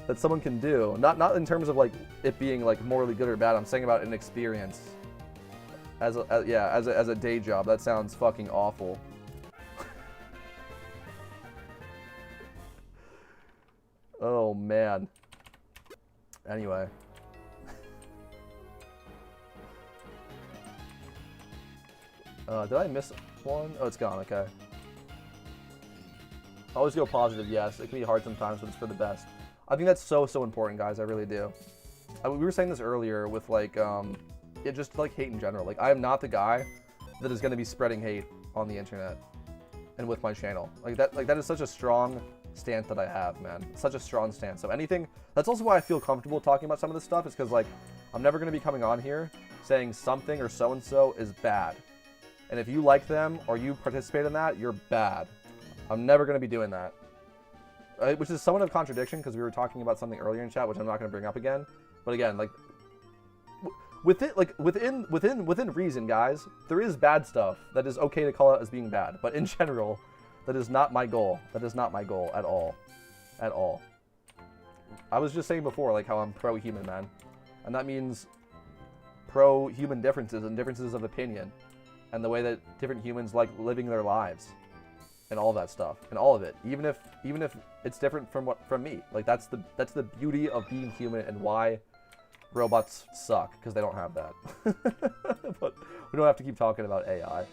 that someone can do. Not in terms of like it being like morally good or bad. I'm saying about an experience. As a day job, that sounds fucking awful. Oh man. Anyway. Did I miss one? Oh, it's gone. Okay. Always go positive. Yes, it can be hard sometimes, but it's for the best. I think that's so important, guys. I really do. We were saying this earlier with like yeah, just like hate in general. Like I am not the guy that is going to be spreading hate on the internet and with my channel. Like that is such a strong stance that I have, man. Such a strong stance. So anything, that's also why I feel comfortable talking about some of this stuff, is because like I'm never going to be coming on here saying something or so-and-so is bad. And if you like them or you participate in that, you're bad. I'm never going to be doing that. Which is somewhat of a contradiction, because we were talking about something earlier in chat, which I'm not going to bring up again. But again, like within reason, guys, there is bad stuff that is okay to call out as being bad. But in general, that is not my goal. That is not my goal at all. At all. I was just saying before, like how I'm pro-human, man. And that means pro-human differences and differences of opinion. And the way that different humans like living their lives. And all of that stuff. And all of it. Even if it's different from me. Like that's the beauty of being human and why robots suck, because they don't have that. But we don't have to keep talking about AI.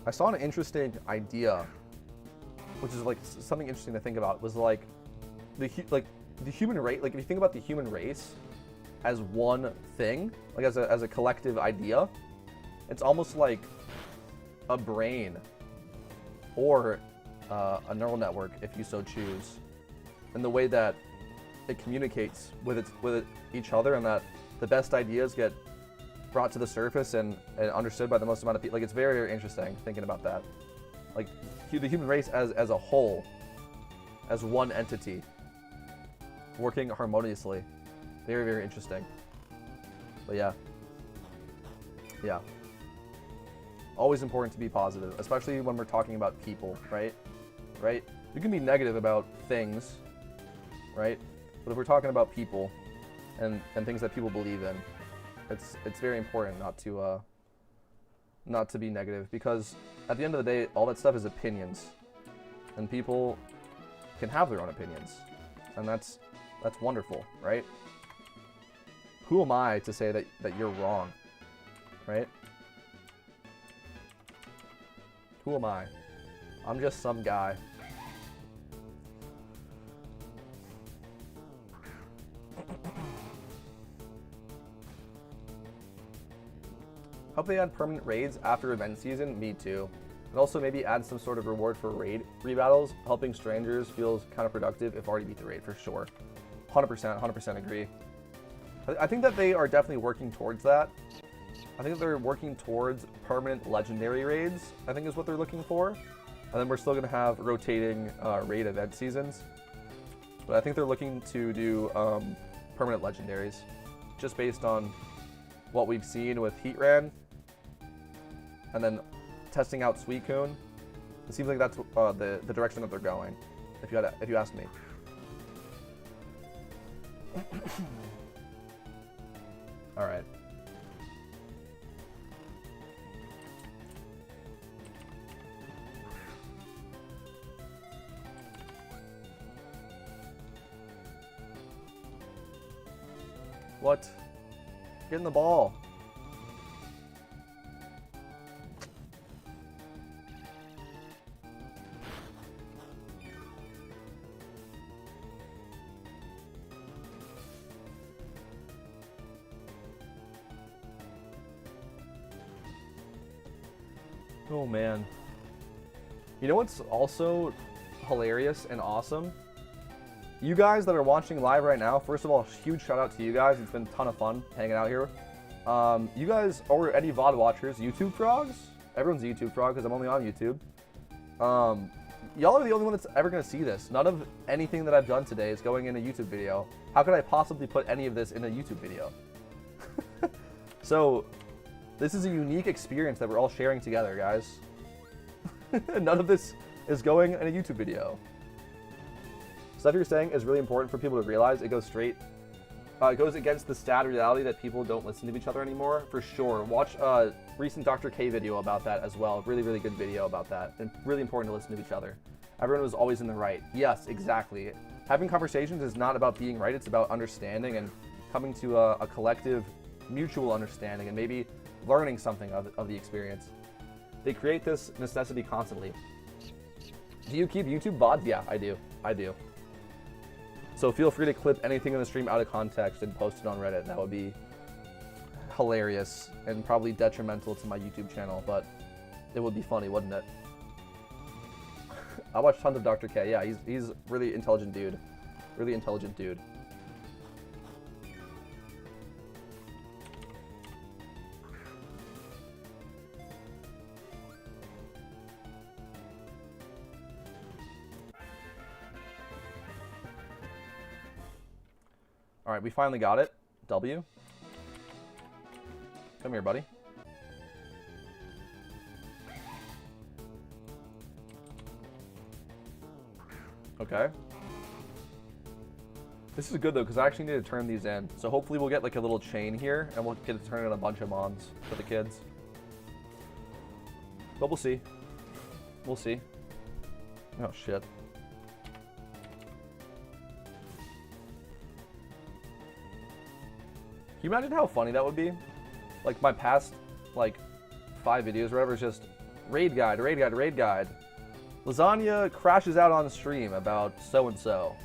I saw an interesting idea, which is like something interesting to think about, was like the human race. Like if you think about the human race as one thing, like as a collective idea, it's almost like a brain or a neural network, if you so choose, and the way that it communicates with each other, and that the best ideas get brought to the surface and understood by the most amount of people. Like it's very, very interesting thinking about that. Like the human race as a whole, as one entity, working harmoniously. Very, very interesting. But yeah. Yeah. Always important to be positive, especially when we're talking about people, right? Right? You can be negative about things, right? But if we're talking about people and things that people believe in, it's very important not to be negative, because at the end of the day, all that stuff is opinions, and people can have their own opinions, and that's wonderful, right? Who am I to say that you're wrong, right? Who am I? I'm just some guy. Hope they add permanent raids after event season. Me too. And also maybe add some sort of reward for raid rebattles. Helping strangers feels counterproductive if already beat the raid, for sure. 100% agree. I think that they are definitely working towards that. I think they're working towards permanent legendary raids, I think is what they're looking for. And then we're still going to have rotating raid event seasons. But I think they're looking to do permanent legendaries, just based on what we've seen with Heatran, and then testing out Suicune. It seems like that's the direction that they're going, if you ask me. All right. What? Get in the ball. Oh, man. You know what's also hilarious and awesome? You guys that are watching live right now, first of all, huge shout out to you guys. It's been a ton of fun hanging out here. You guys, or any VOD watchers, YouTube frogs? Everyone's a YouTube frog because I'm only on YouTube. Y'all are the only one that's ever going to see this. None of anything that I've done today is going in a YouTube video. How could I possibly put any of this in a YouTube video? So, this is a unique experience that we're all sharing together, guys. None of this is going in a YouTube video. Stuff you're saying is really important for people to realize. It goes straight, it goes against the sad reality that people don't listen to each other anymore, for sure. Watch a recent Dr. K video about that as well. Really, really good video about that. And really important to listen to each other. Everyone was always in the right. Yes, exactly. Having conversations is not about being right. It's about understanding and coming to a collective, mutual understanding and maybe learning something of the experience. They create this necessity constantly. Do you keep YouTube VODs? Yeah, I do. I do. So feel free to clip anything in the stream out of context and post it on Reddit. That would be hilarious and probably detrimental to my YouTube channel, but it would be funny, wouldn't it? I watch tons of Dr. K. Yeah, he's a really intelligent dude. Really intelligent dude. All right, we finally got it. W. Come here, buddy. Okay. This is good, though, because I actually need to turn these in. So hopefully we'll get, like, a little chain here, and we'll get to turn in a bunch of mons for the kids. But we'll see. We'll see. Oh, shit. Can you imagine how funny that would be? Like, my past, like, 5 videos or whatever is just raid guide, raid guide, raid guide. Lasagna crashes out on stream about so-and-so.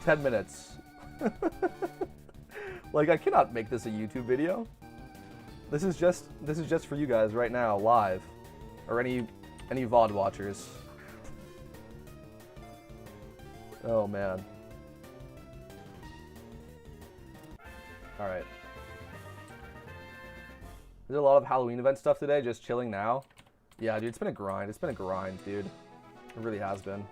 10 minutes. Like, I cannot make this a YouTube video. This is just for you guys right now, live. Or any VOD watchers. Oh, man. Alright. There's a lot of Halloween event stuff today, just chilling now. Yeah, dude, it's been a grind. It's been a grind, dude. It really has been.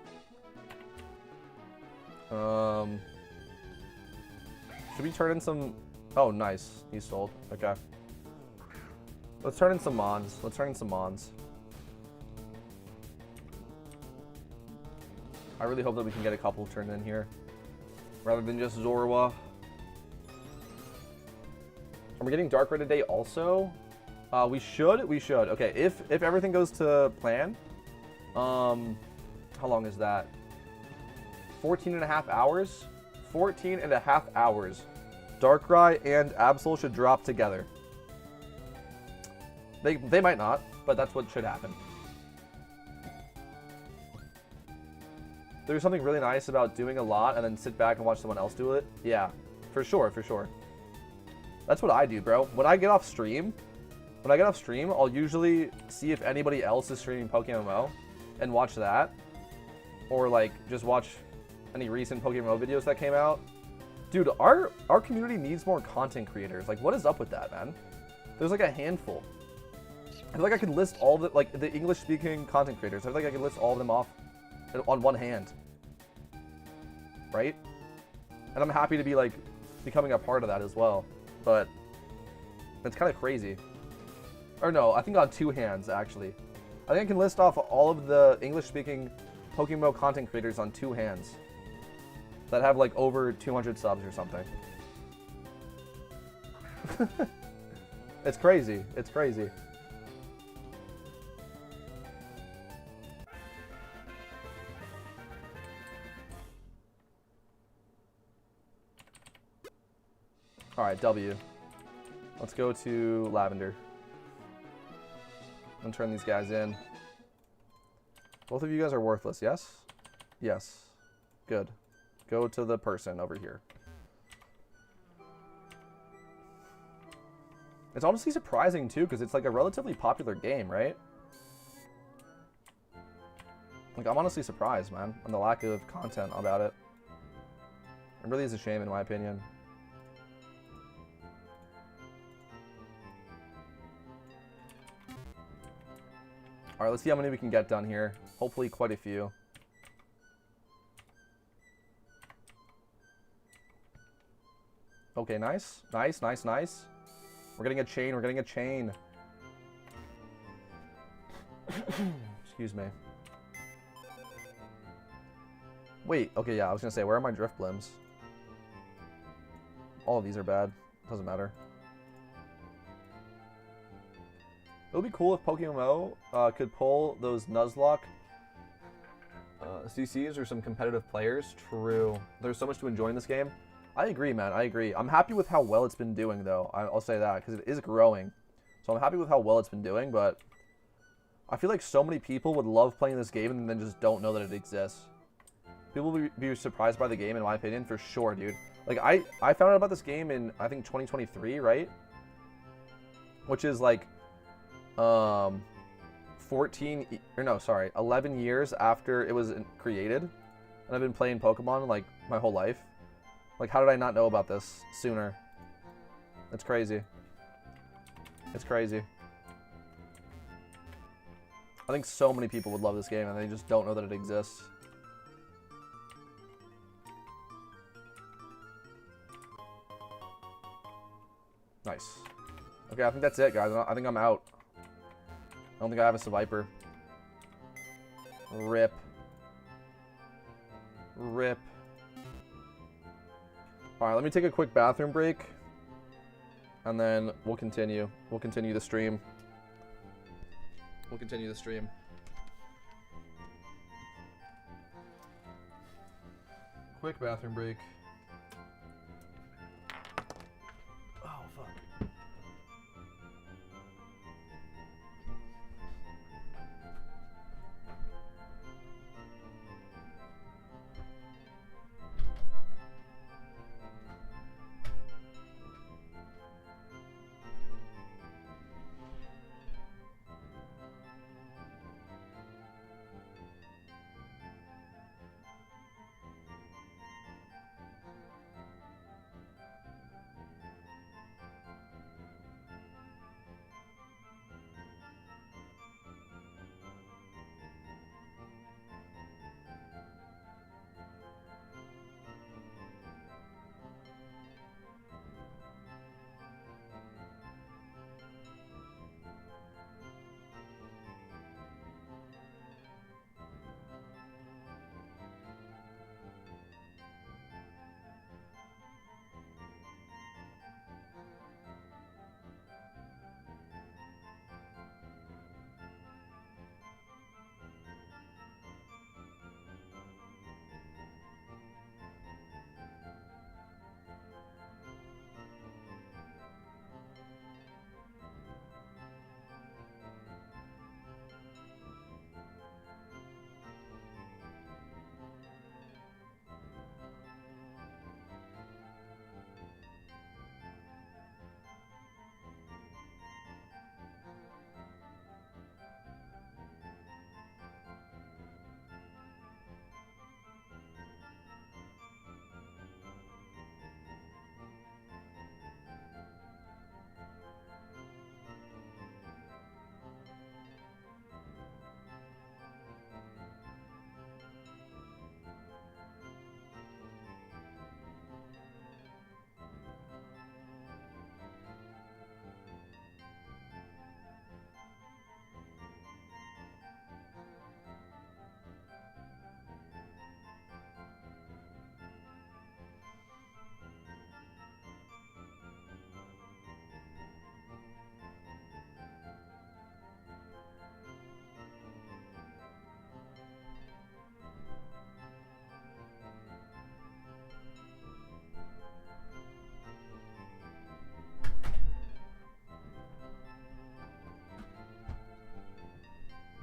Should we turn in some... Oh, nice. He's sold. Okay. Let's turn in some mons. Let's turn in some mons. I really hope that we can get a couple turned in here. Rather than just Zorwa. Are we getting Dark Red today also? We should. Okay, if everything goes to plan, how long is that? 14.5 hours? 14.5 hours. Darkrai and Absol should drop together. They might not, but that's what should happen. There's something really nice about doing a lot and then sit back and watch someone else do it. Yeah, for sure, for sure. That's what I do, bro. When I get off stream, I'll usually see if anybody else is streaming PokeMMO and watch that. Or, like, just watch any recent PokeMMO videos that came out. Dude, our community needs more content creators. Like, what is up with that, man? There's, like, a handful. I feel like I could list all the, like, the English-speaking content creators. I feel like I could list all of them off on one hand. Right? And I'm happy to be, like, becoming a part of that as well. But it's kind of crazy. Or no, I think on 2 hands, actually. I think I can list off all of the English-speaking PokeMMO content creators on 2 hands that have, like, over 200 subs or something. It's crazy. It's crazy. Alright, W. Let's go to Lavender. And turn these guys in. Both of you guys are worthless, yes? Yes. Good. Go to the person over here. It's honestly surprising, too, because it's, like, a relatively popular game, right? Like, I'm honestly surprised, man, on the lack of content about it. It really is a shame, in my opinion. Alright, let's see how many we can get done here. Hopefully quite a few. Okay, nice. Nice, nice, nice. We're getting a chain, we're getting a chain. Excuse me. Wait, okay, yeah, I was gonna say, where are my drift blims? All of these are bad. Doesn't matter. It would be cool if PokeMMO could pull those Nuzlocke CCs or some competitive players. True. There's so much to enjoy in this game. I agree, man. I agree. I'm happy with how well it's been doing, though. I'll say that, because it is growing. So I'm happy with how well it's been doing, but I feel like so many people would love playing this game and then just don't know that it exists. People will be surprised by the game, in my opinion, for sure, dude. Like, I found out about this game in, I think, 2023, right? Which is, like, 11 years after it was created. And I've been playing Pokemon, like, my whole life. Like, how did I not know about this sooner? It's crazy. It's crazy. I think so many people would love this game, and they just don't know that it exists. Nice. Okay, I think that's it, guys. I think I'm out. I don't think I have a Seviper. Rip. Rip. Alright, let me take a quick bathroom break. And then we'll continue. We'll continue the stream. We'll continue the stream. Quick bathroom break. Oh, fuck.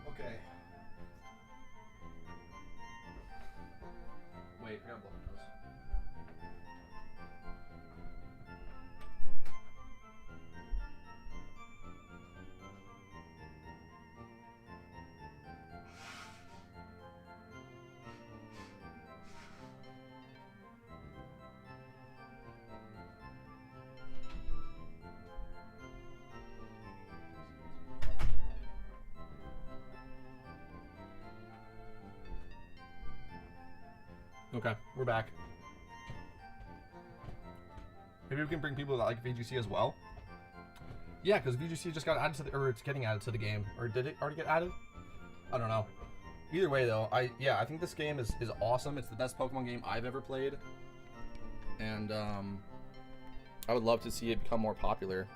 Okay. Wait, I gotta blow my nose. Okay, we're back. Maybe we can bring people that like VGC as well. Yeah, because VGC just got added to the, or it's getting added to the game, or did it already get added? I don't know. Either way, though, I think this game is awesome. It's the best Pokemon game I've ever played, and I would love to see it become more popular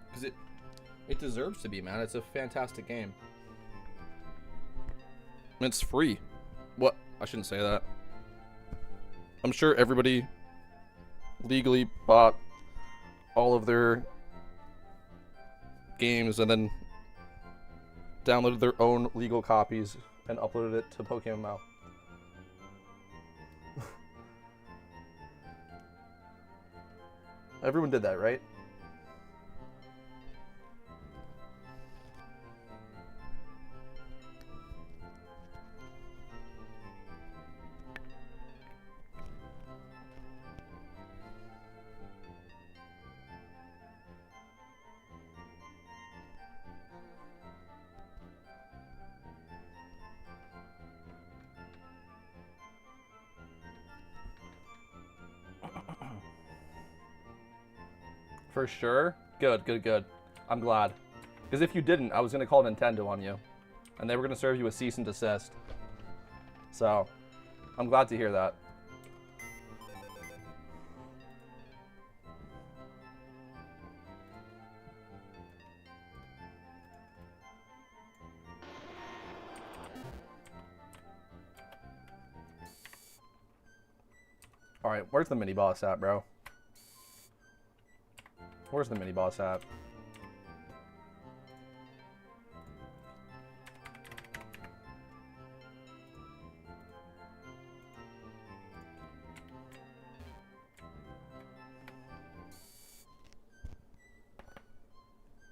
because it deserves to be, man. It's a fantastic game. And it's free. What? I shouldn't say that. I'm sure everybody legally bought all of their games and then downloaded their own legal copies and uploaded it to PokeMMO. Everyone did that, right? For sure? Good, good, good. I'm glad. Because if you didn't, I was going to call Nintendo on you. And they were going to serve you a cease and desist. So, I'm glad to hear that. Alright, where's the mini-boss at, bro? Where's the mini-boss at?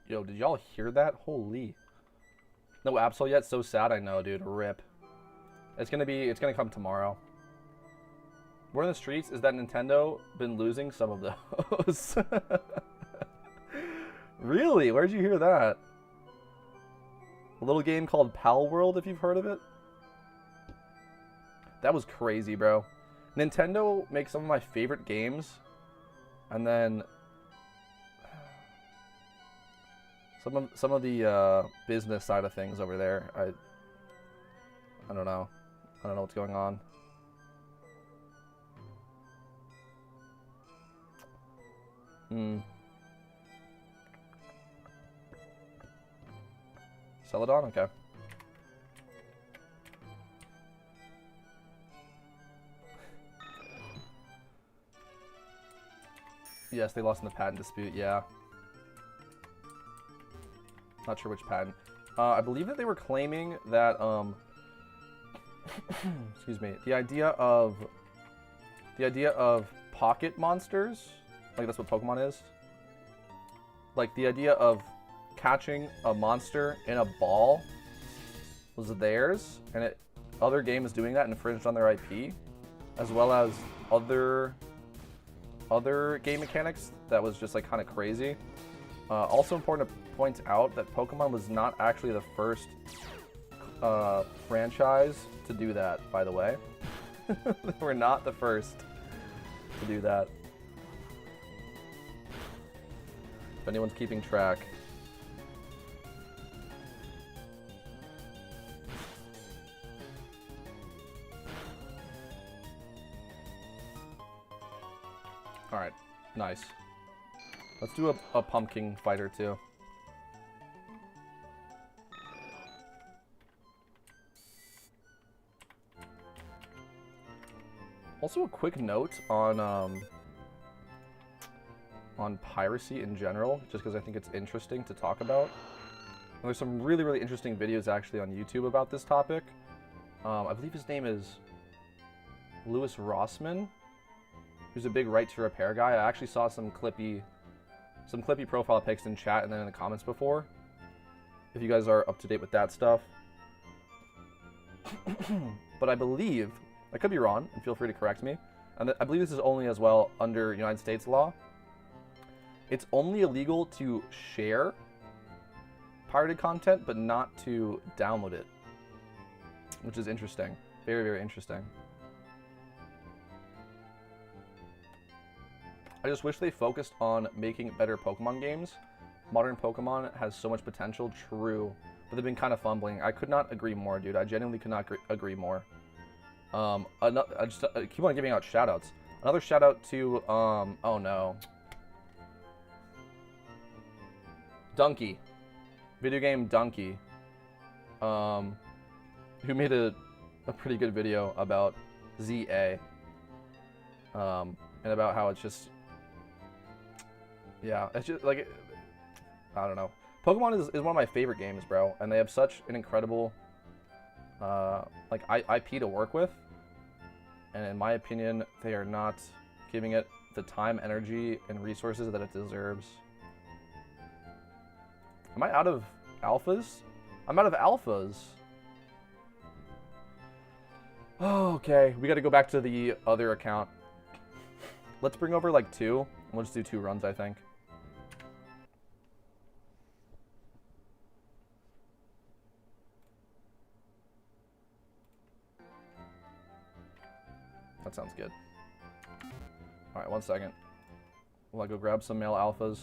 Yo, did y'all hear that? Holy. No Absol yet? So sad, I know, dude. Rip. It's gonna come tomorrow. We're in the streets. Is that Nintendo been losing some of those? Really? Where'd you hear that? A little game called Pal World, if you've heard of it. That was crazy, bro. Nintendo makes some of my favorite games, and then some of the business side of things over there. I don't know. I don't know what's going on. Celadon? Okay. Yes, they lost in the patent dispute, yeah. Not sure which patent. I believe that they were claiming that, excuse me, the idea of pocket monsters, like that's what Pokemon is. Like the idea of catching a monster in a ball was theirs, and other games doing that infringed on their IP, as well as other game mechanics that was just like kind of crazy. Also important to point out that Pokemon was not actually the first franchise to do that, by the way. They were not the first to do that. If anyone's keeping track. Alright, nice. Let's do a pumpkin fight or two. Also a quick note on piracy in general, just because I think it's interesting to talk about. And there's some really, really interesting videos actually on YouTube about this topic. I believe his name is Louis Rossman, who's a big right to repair guy. I actually saw some clippy profile pics in chat and then in the comments before. If you guys are up to date with that stuff. But I believe, I could be wrong, and feel free to correct me. And I believe this is only as well under United States law. It's only illegal to share pirated content, but not to download it. Which is interesting. Very, very interesting. I just wish they focused on making better Pokemon games. Modern Pokemon has so much potential, true, but they've been kind of fumbling. I could not agree more, dude. I genuinely could not agree more. I keep on giving out shoutouts. Another shout out to oh no, Donkey, video game Donkey, who made a pretty good video about ZA, and about how it's just, yeah, it's just like, I don't know. Pokemon is one of my favorite games, bro, and they have such an incredible like IP to work with, and in my opinion, they are not giving it the time, energy, and resources that it deserves. Am I out of alphas? I'm out of alphas. Oh, okay, we got to go back to the other account. Let's bring over like 2, and we'll just do 2 runs, I think. That sounds good. All right, 1 second. Will I go grab some male alphas?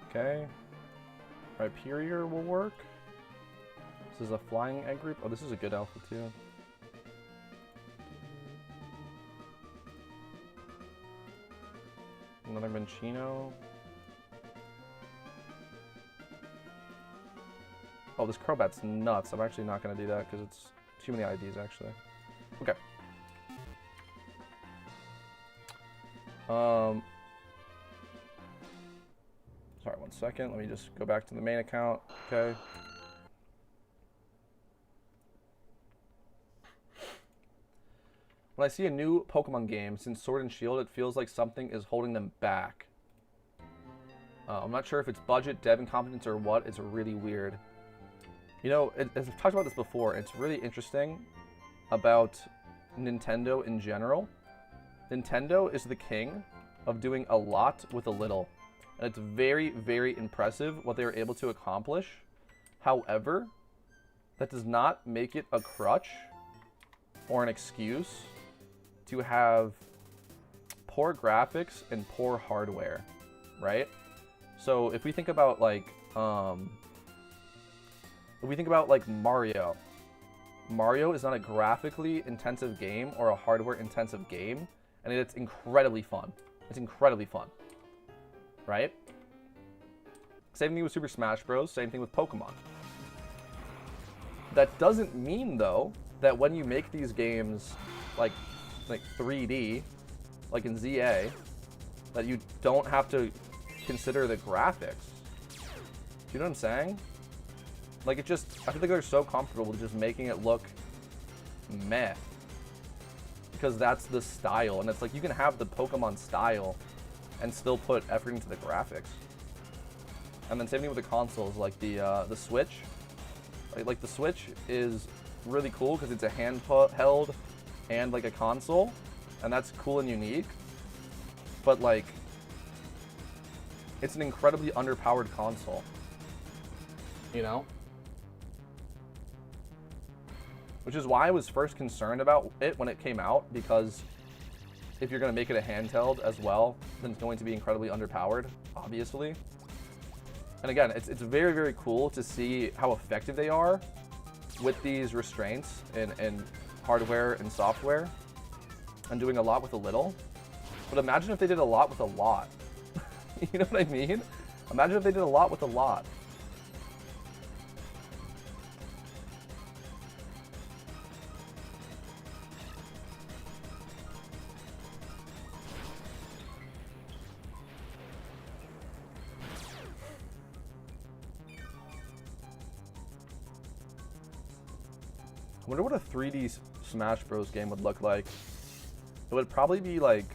Okay. Rhyperior will work. This is a flying egg group. Oh, this is a good alpha too. Another Minchino. Oh, this Crobat's nuts. I'm actually not going to do that because it's too many IDs actually. Okay. Sorry, 1 second. Let me just go back to the main account. Okay. When I see a new Pokemon game since Sword and Shield, it feels like something is holding them back. I'm not sure if it's budget, dev incompetence, or what. It's really weird. You know, as I've talked about this before, it's really interesting about Nintendo in general. Nintendo is the king of doing a lot with a little. And it's very, very impressive what they were able to accomplish. However, that does not make it a crutch or an excuse to have poor graphics and poor hardware, right? So if we think about like, Mario. Mario is not a graphically intensive game or a hardware intensive game, and it's incredibly fun. It's incredibly fun, right? Same thing with Super Smash Bros. Same thing with Pokemon. That doesn't mean though that when you make these games like 3D, like in ZA, that you don't have to consider the graphics. Do you know what I'm saying? Like, it just, I feel like they're so comfortable with just making it look meh. Because that's the style, and it's like you can have the Pokemon style and still put effort into the graphics. And then same thing with the consoles, like the Switch. Like the Switch is really cool because it's a handheld and like a console, and that's cool and unique. But like, it's an incredibly underpowered console, you know? Which is why I was first concerned about it when it came out, because if you're going to make it a handheld as well, then it's going to be incredibly underpowered, obviously. And again, it's very, very cool to see how effective they are with these restraints in hardware and software, and doing a lot with a little. But imagine if they did a lot with a lot. You know what I mean? Imagine if they did a lot with a lot. I wonder what a 3D Smash Bros. Game would look like. It would probably be like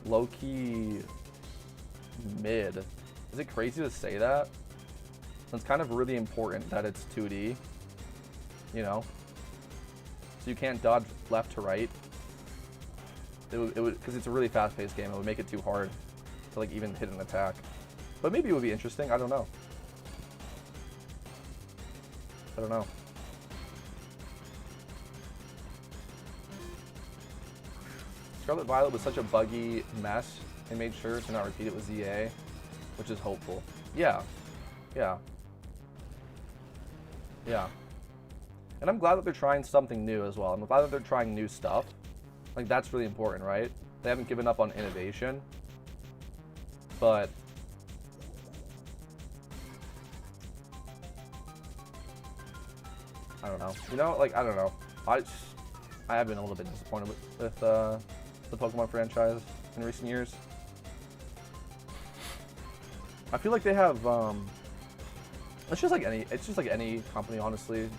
low-key mid. Is it crazy to say that? It's kind of really important that it's 2D, you know? so you can't dodge left to right. It would because it's a really fast-paced game. It would make it too hard to like even hit an attack. But maybe it would be interesting. I don't know. I don't know. Scarlet Violet was such a buggy mess. They made sure to not repeat it with ZA, which is hopeful. Yeah. Yeah. Yeah. And I'm glad that they're trying something new as well. I'm glad that they're trying new stuff. Like, that's really important, right? They haven't given up on innovation. But I don't know. You know, like, I don't know. I have been a little bit disappointed with the Pokemon franchise in recent years. I feel like they have it's just like any company, honestly. You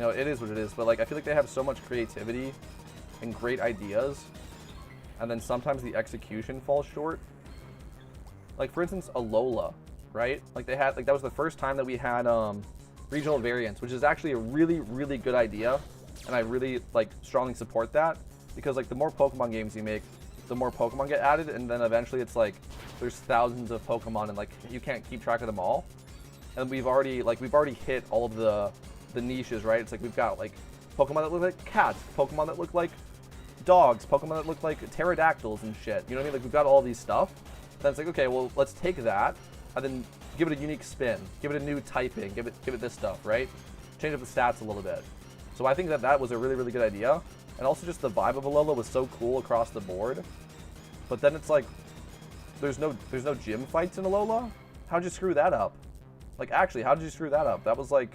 know, it is what it is, but like I feel like they have so much creativity and great ideas, and then sometimes the execution falls short. Like, for instance, Alola, right? Like, that was the first time that we had regional variants, which is actually a really, really good idea, and I really like strongly support that, because like the more Pokemon games you make, the more Pokemon get added, and then eventually it's like there's thousands of Pokemon and like you can't keep track of them all. And we've already hit all of the niches, right? It's like we've got like Pokemon that look like cats, Pokemon that look like dogs, Pokemon that look like pterodactyls and shit. You know what I mean? Like, we've got all these stuff. Then it's like, okay, well, let's take that and then give it a unique spin, give it a new typing, give it this stuff, right? Change up the stats a little bit. So I think that was a really, really good idea. And also just the vibe of Alola was so cool across the board. But then it's like, there's no gym fights in Alola? How'd you screw that up? Like, actually, how did you screw that up? That was like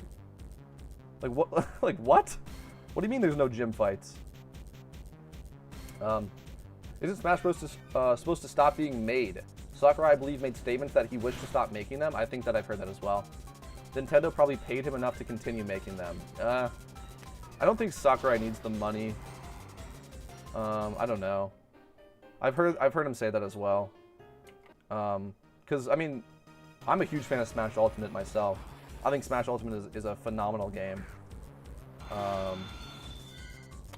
what? Like, what? What do you mean there's no gym fights? Isn't Smash Bros. Supposed to stop being made? Sakurai, I believe, made statements that he wished to stop making them. I think that I've heard that as well. Nintendo probably paid him enough to continue making them. I don't think Sakurai needs the money. I don't know. I've heard him say that as well. Because I mean, I'm a huge fan of Smash Ultimate myself. I think Smash Ultimate is a phenomenal game. I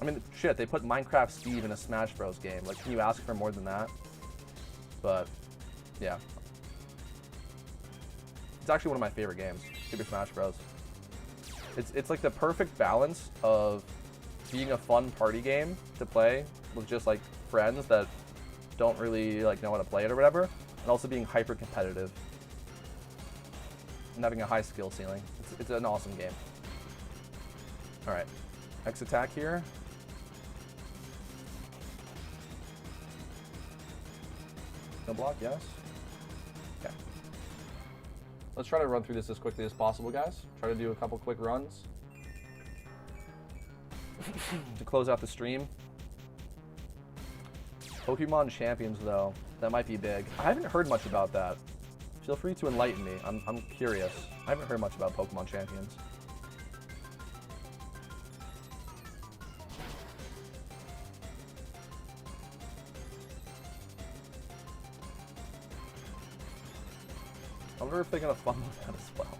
mean, shit, they put Minecraft Steve in a Smash Bros. Game. Like, can you ask for more than that? But, yeah. It's actually one of my favorite games, Super Smash Bros. It's like the perfect balance of being a fun party game to play with just, like, friends that don't really, like, know how to play it or whatever, and also being hyper competitive and having a high skill ceiling. It's an awesome game. Alright. X attack here. No block, yes. Okay. Let's try to run through this as quickly as possible, guys. Try to do a couple quick runs to close out the stream. Pokemon Champions, though, that might be big. I haven't heard much about that. Feel free to enlighten me. I'm curious. I haven't heard much about Pokemon Champions. I wonder if they're gonna fumble that as well.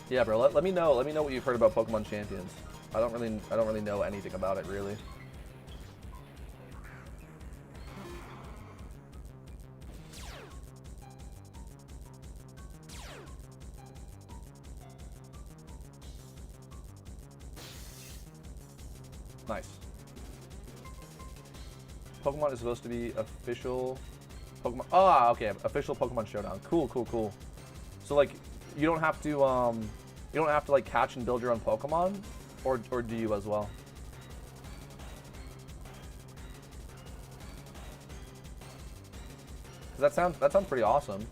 Yeah, bro. Let me know. Let me know what you've heard about Pokemon Champions. I don't really know anything about it, really. Nice. Pokemon is supposed to be official Pokemon. Ah, okay. Official Pokemon Showdown. Cool, cool, cool. So like, you don't have to like catch and build your own Pokemon, or do you as well? That sounds pretty awesome.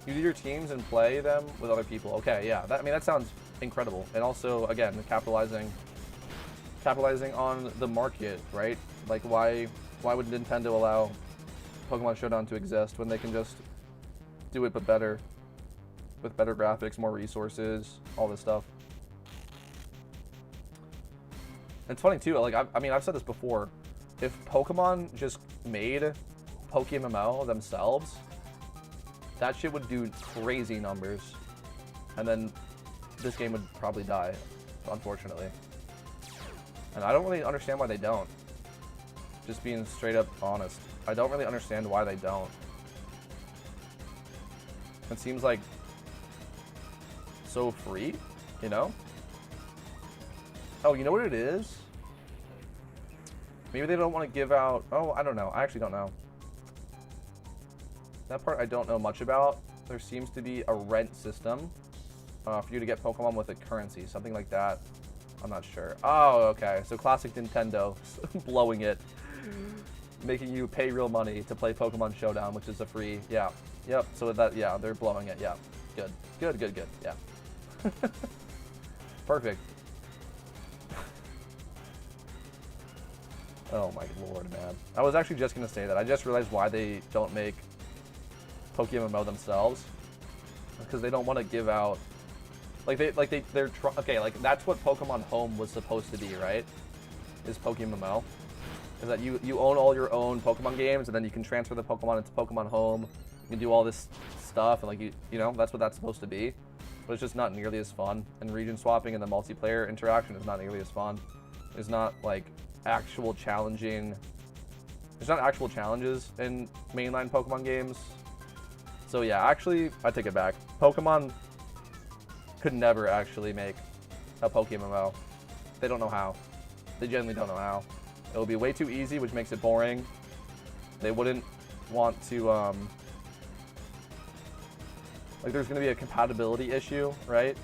You do your teams and play them with other people. Okay, yeah. I mean, that sounds incredible. And also, again, capitalizing on the market, right? Like, why would Nintendo allow Pokemon Showdown to exist when they can just do it but better, with better graphics, more resources, all this stuff? And it's funny too. Like, I mean, I've said this before. If Pokemon just made PokeMMO themselves, that shit would do crazy numbers, and then this game would probably die unfortunately. And I don't really understand why they don't. Just being straight up honest. I don't really understand why they don't. It seems like so free, you know? Oh, you know what it is? Maybe they don't want to give out... Oh, I don't know. I actually don't know. That part I don't know much about. There seems to be a rent system for you to get Pokemon with a currency. Something like that. I'm not sure. Oh, okay. So classic Nintendo blowing it. Making you pay real money to play Pokemon Showdown, which is a free... Yeah. Yep. So that... Yeah, they're blowing it. Yeah. Good. Good, good, good. Yeah. Perfect. Oh my lord, man. I was actually just going to say that. I just realized why they don't make PokeMMO themselves. Because they don't want to give out... they're okay, like, that's what Pokemon Home was supposed to be, right? Is PokeMMO. Is that you own all your own Pokemon games, and then you can transfer the Pokemon into Pokemon Home. You can do all this stuff, and, like, you know, that's what that's supposed to be. But it's just not nearly as fun. And region swapping and the multiplayer interaction is not nearly as fun. There's not, like, actual challenging... There's not actual challenges in mainline Pokemon games. So, yeah, actually, I take it back. Pokemon could never actually make a PokeMMO. They don't know how. They genuinely don't know how. It will be way too easy, which makes it boring. They wouldn't want to, like, there's going to be a compatibility issue, right?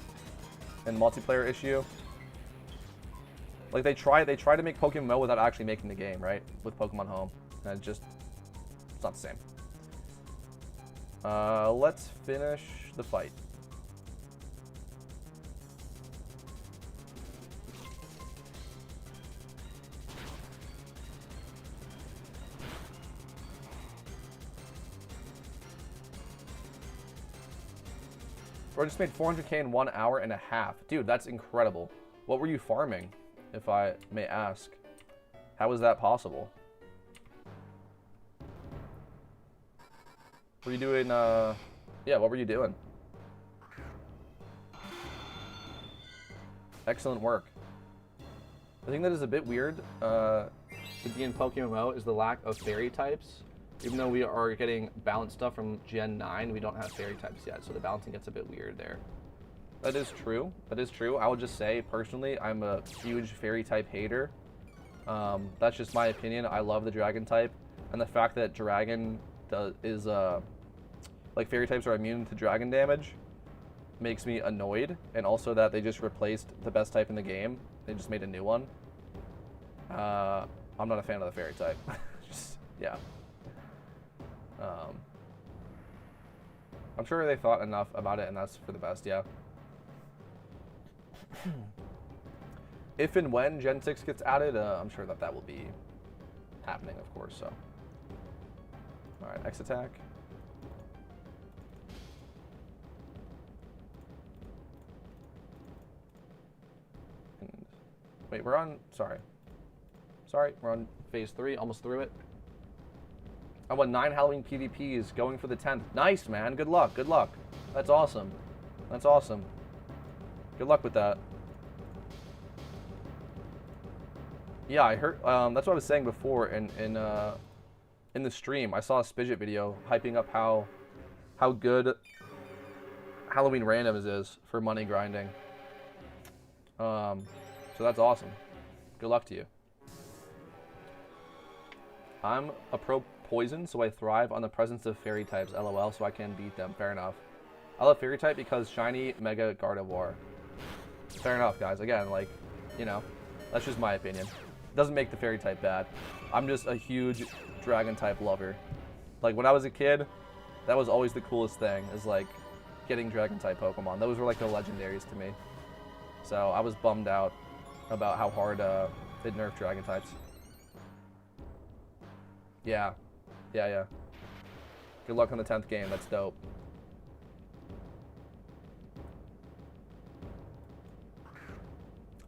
And multiplayer issue. Like, they try to make PokeMMO without actually making the game, right? With Pokemon Home. And it's not the same. Let's finish the fight. Bro just made 400k in 1 hour and a half. Dude, that's incredible. What were you farming, if I may ask? How is that possible? What were you doing, yeah, what were you doing? Excellent work. The thing that is a bit weird, with being PokeMMO is the lack of fairy types. Even though we are getting balanced stuff from Gen 9, we don't have fairy types yet, so the balancing gets a bit weird there. That is true. That is true. I will just say, personally, I'm a huge fairy type hater. That's just my opinion. I love the dragon type, and the fact that dragon is like fairy types are immune to dragon damage makes me annoyed, and also that they just replaced the best type in the game. They just made a new one. I'm not a fan of the fairy type. Just, yeah. I'm sure they thought enough about it, and that's for the best, yeah. If and when Gen 6 gets added, I'm sure that will be happening, of course, so. Alright, X attack. And, wait, we're on, sorry, we're on phase 3, almost through it. I won 9 Halloween PvPs, going for the 10th. Nice, man. Good luck. Good luck. That's awesome. That's awesome. Good luck with that. Yeah, I heard. That's what I was saying before in the stream. I saw a Spidget video hyping up how good Halloween randoms is for money grinding. So that's awesome. Good luck to you. I'm a pro poison, so I thrive on the presence of fairy types, lol, so I can beat them. Fair enough. I love fairy type because shiny Mega Gardevoir. Fair enough, guys. Again, like, you know, that's just my opinion. Doesn't make the fairy type bad. I'm just a huge dragon type lover. Like, when I was a kid, that was always the coolest thing, is like getting dragon type Pokemon. Those were like the legendaries to me. So I was bummed out about how hard they nerfed dragon types. Yeah. Yeah. Good luck on the 10th game. That's dope.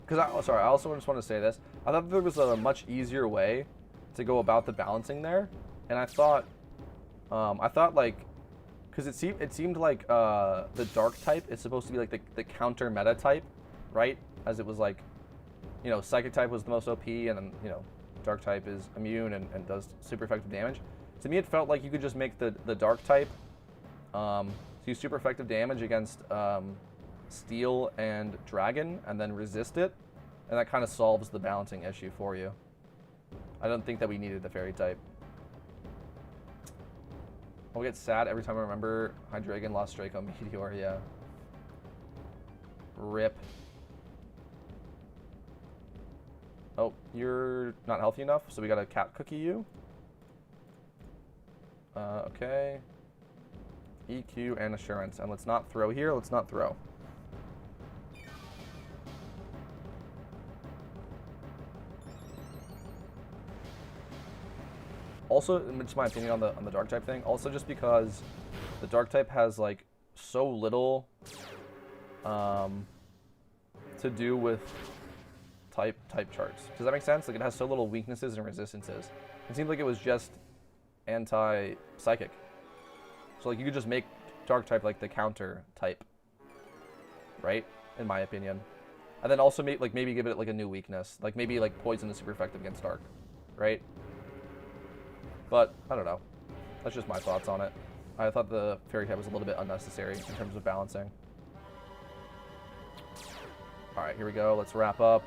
Because I also just want to say this. I thought there was a much easier way to go about the balancing there, and I thought like, because it seemed like the dark type is supposed to be like the counter meta type, right? as it was like, you know, Psychic type was the most OP, and then, you know, Dark type is immune and does super effective damage. To me, it felt like you could just make the Dark type do super effective damage against Steel and Dragon, and then resist it, and that kind of solves the balancing issue for you. I don't think that we needed the Fairy type. I'll get sad every time I remember Hydreigon lost Draco Meteor, yeah. RIP. Oh, you're not healthy enough, so we gotta cat cookie you. Okay. EQ and assurance. And let's not throw here, let's not throw. Also, just my opinion on the Dark type thing, also just because the Dark type has like so little to do with type charts. Does that make sense? Like, it has so little weaknesses and resistances. It seemed like it was just anti-psychic. So like you could just make Dark type like the counter type, right? In my opinion. And then also maybe give it like a new weakness. Like maybe like Poison is super effective against Dark, right? But I don't know. That's just my thoughts on it. I thought the Fairy type was a little bit unnecessary in terms of balancing. All right, here we go. Let's wrap up.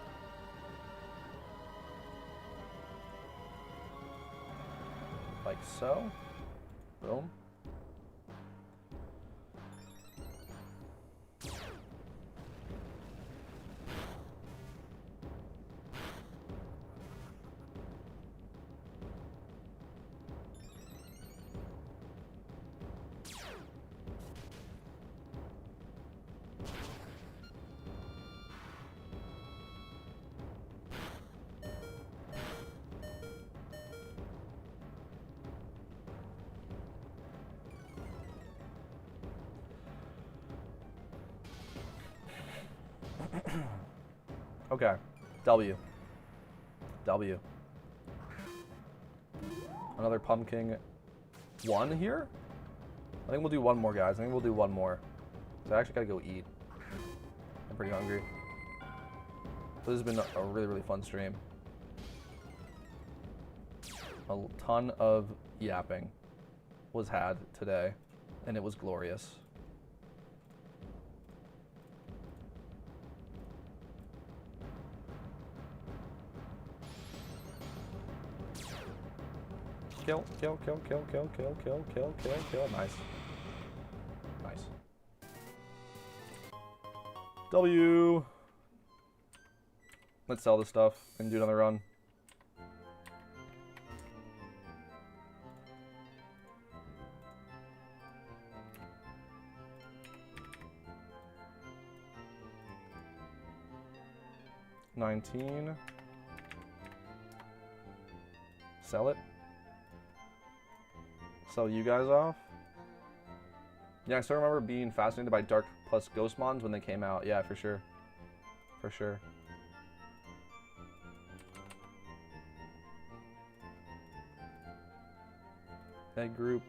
Like so. Boom. Okay. W. Another pumpkin 1 here? I think we'll do one more, guys. I think we'll do one more. So I actually gotta go eat. I'm pretty hungry. This has been a really, really fun stream. A ton of yapping was had today, and it was glorious. Kill. Nice. Nice. W. Let's sell this stuff and do another run. $19. Sell it. Sell you guys off. Yeah, I still remember being fascinated by Dark plus Ghost Mons when they came out. Yeah, for sure. For sure. Egg group.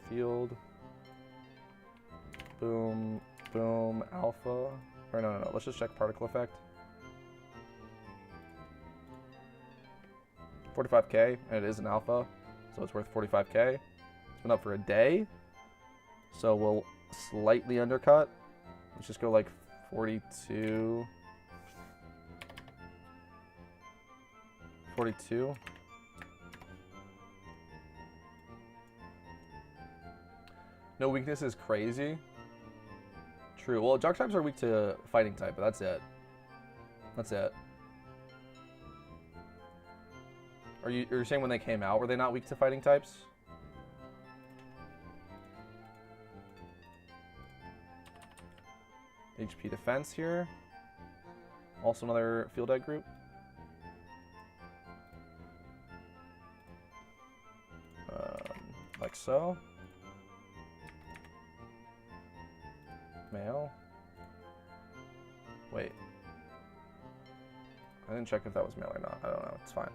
Field. Boom. Boom. Alpha. Or no. Let's just check particle effect. 45k, and it is an alpha. So it's worth 45k. It's been up for a day. So we'll slightly undercut. Let's just go like 42. 42. No weakness is crazy. True. Well, Dark types are weak to fighting type, but that's it. That's it. Are you're saying when they came out, were they not weak to fighting types? HP defense here. Also another field egg group. Like so. Male. Wait. I didn't check if that was male or not. I don't know. It's fine.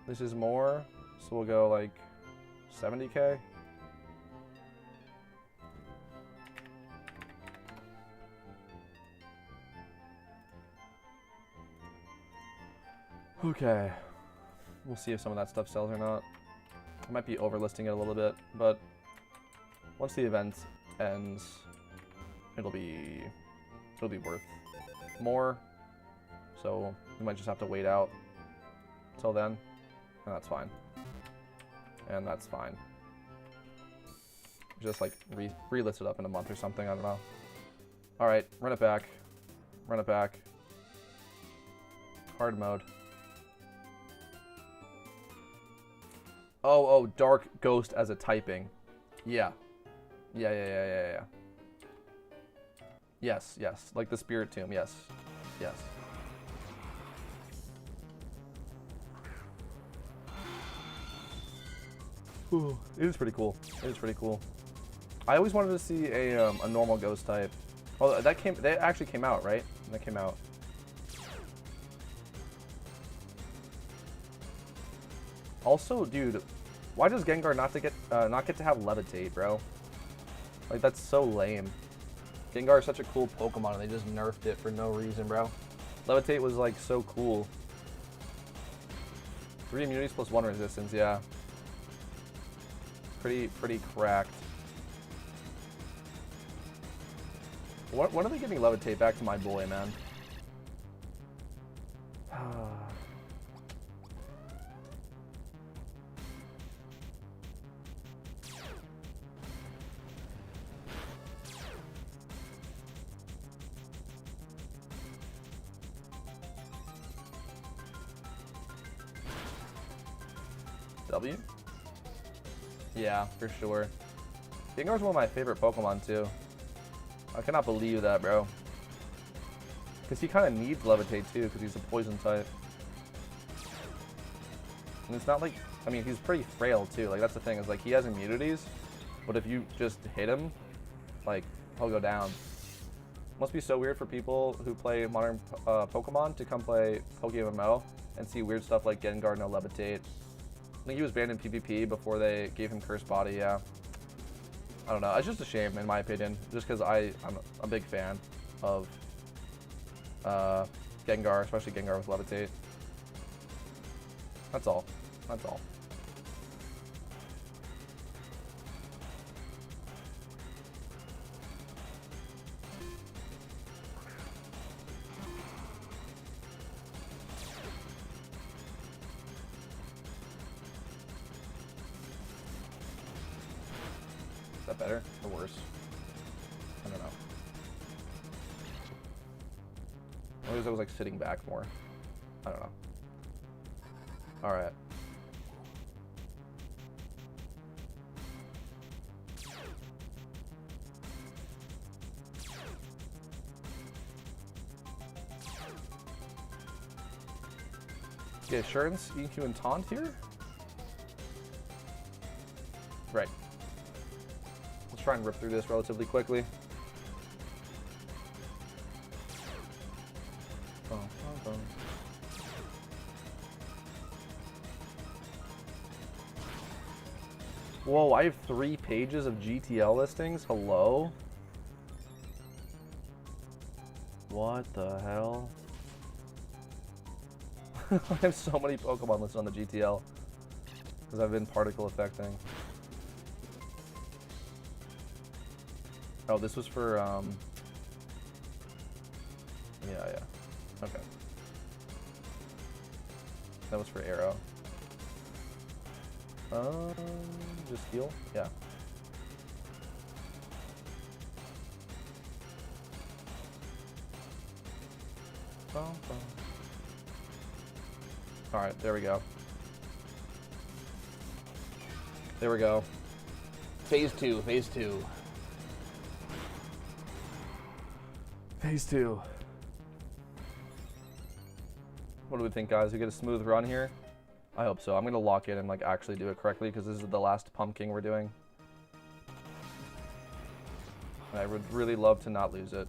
This is more, so we'll go like 70k. Okay. We'll see if some of that stuff sells or not. I might be overlisting it a little bit, but once the event ends, it'll be worth more. So we might just have to wait out till then, and that's fine. And that's fine. Just like relist it up in a month or something. I don't know. All right, run it back. Run it back. Hard mode. Oh, Dark Ghost as a typing. Yeah. Yeah. Yes. Like the Spirit Tomb. Yes. Ooh, it is pretty cool. I always wanted to see a normal ghost type. Oh, that actually came out, right? That came out. Also, dude, why does Gengar not get to have Levitate, bro? Like, that's so lame. Gengar is such a cool Pokemon, and they just nerfed it for no reason, bro. Levitate was like so cool. 3 immunities plus 1 resistance, yeah. Pretty cracked. When are they giving Levitate back to my boy, man? W? Yeah, for sure. Gengar's one of my favorite Pokemon, too. I cannot believe that, bro. Because he kind of needs Levitate, too, because he's a poison type. And it's not like... I mean, he's pretty frail, too. Like, that's the thing, is, like, he has immunities, but if you just hit him, like, he'll go down. Must be so weird for people who play modern Pokemon to come play PokeMMO and see weird stuff like Gengar no Levitate. I think he was banned in PvP before they gave him Cursed Body, yeah. I don't know. It's just a shame, in my opinion, just because I'm a big fan of Gengar, especially Gengar with Levitate. That's all. Is that better or worse? I don't know. I was like sitting back more. I don't know. Alright. Get Assurance, EQ, and Taunt here? Right. Let's try and rip through this relatively quickly. Whoa, I have 3 pages of GTL listings? Hello? What the hell? I have so many Pokemon listed on the GTL because I've been particle affecting. Oh, this was for, yeah. Okay. That was for Arrow. Just heal? Yeah. Alright, there we go. There we go. Phase 2. Phase 2. What do we think, guys? We get a smooth run here? I hope so. I'm going to lock in and like actually do it correctly because this is the last pumpkin we're doing. And I would really love to not lose it.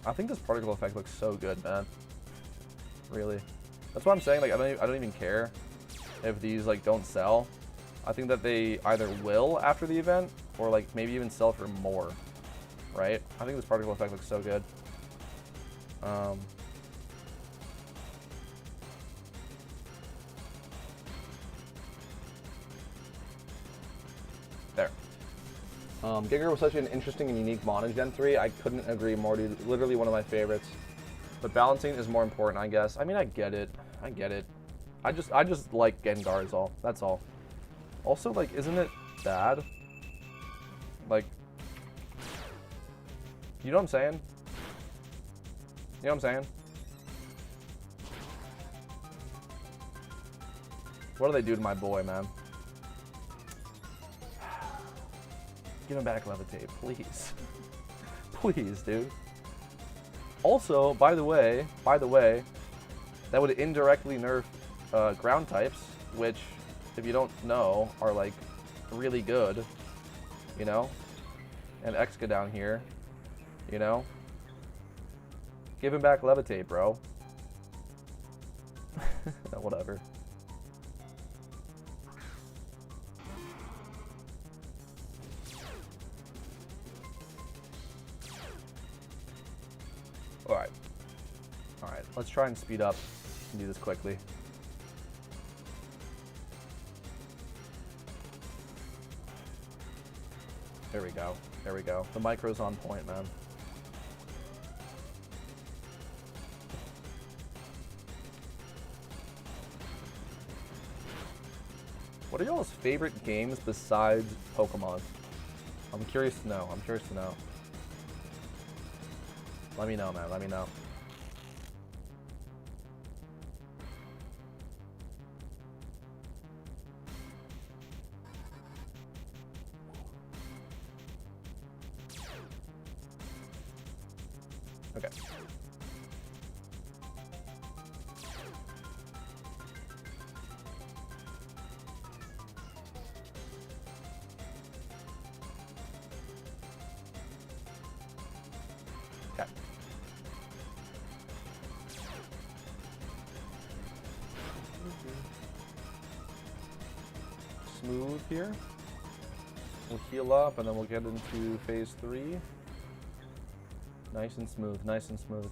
I think this particle effect looks so good, man. Really. That's what I'm saying. Like, I don't even care if these like don't sell. I think that they either will after the event or like maybe even sell for more, right? I think this particle effect looks so good. There. Giger was such an interesting and unique mon in Gen 3. I couldn't agree more, dude. Literally one of my favorites. But balancing is more important, I guess. I mean, I get it. I get it. I just like Gengar is all. That's all. Also, like, isn't it bad? Like, you know what I'm saying? You know what I'm saying? What do they do to my boy, man? Give him back Levitate, please. Please, dude. Also, by the way, that would indirectly nerf ground types, which, if you don't know, are like really good, you know? And Exca down here, you know? Give him back Levitate, bro. Whatever. Alright. Alright, let's try and speed up and do this quickly. There we go. There we go. The micro's on point, man. What are y'all's favorite games besides Pokemon? I'm curious to know. I'm curious to know. Let me know, man. Let me know. Okay. Okay. Smooth here. We'll heal up and then we'll get into phase 3. Nice and smooth, nice and smooth.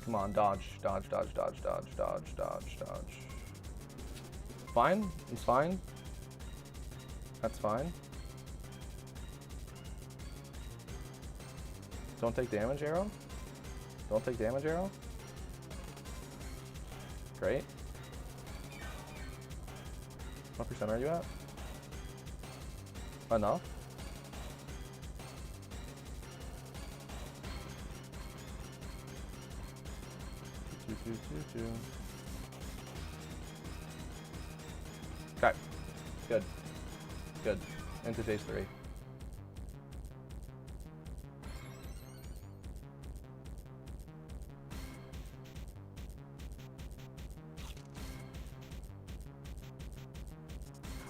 Come on, dodge, dodge, dodge, dodge, dodge, dodge, dodge, dodge. Fine, it's fine. That's fine. Don't take damage, Arrow. Don't take damage, Arrow. Great. What percent are you at? Enough? Okay. Good. Good. Into phase 3.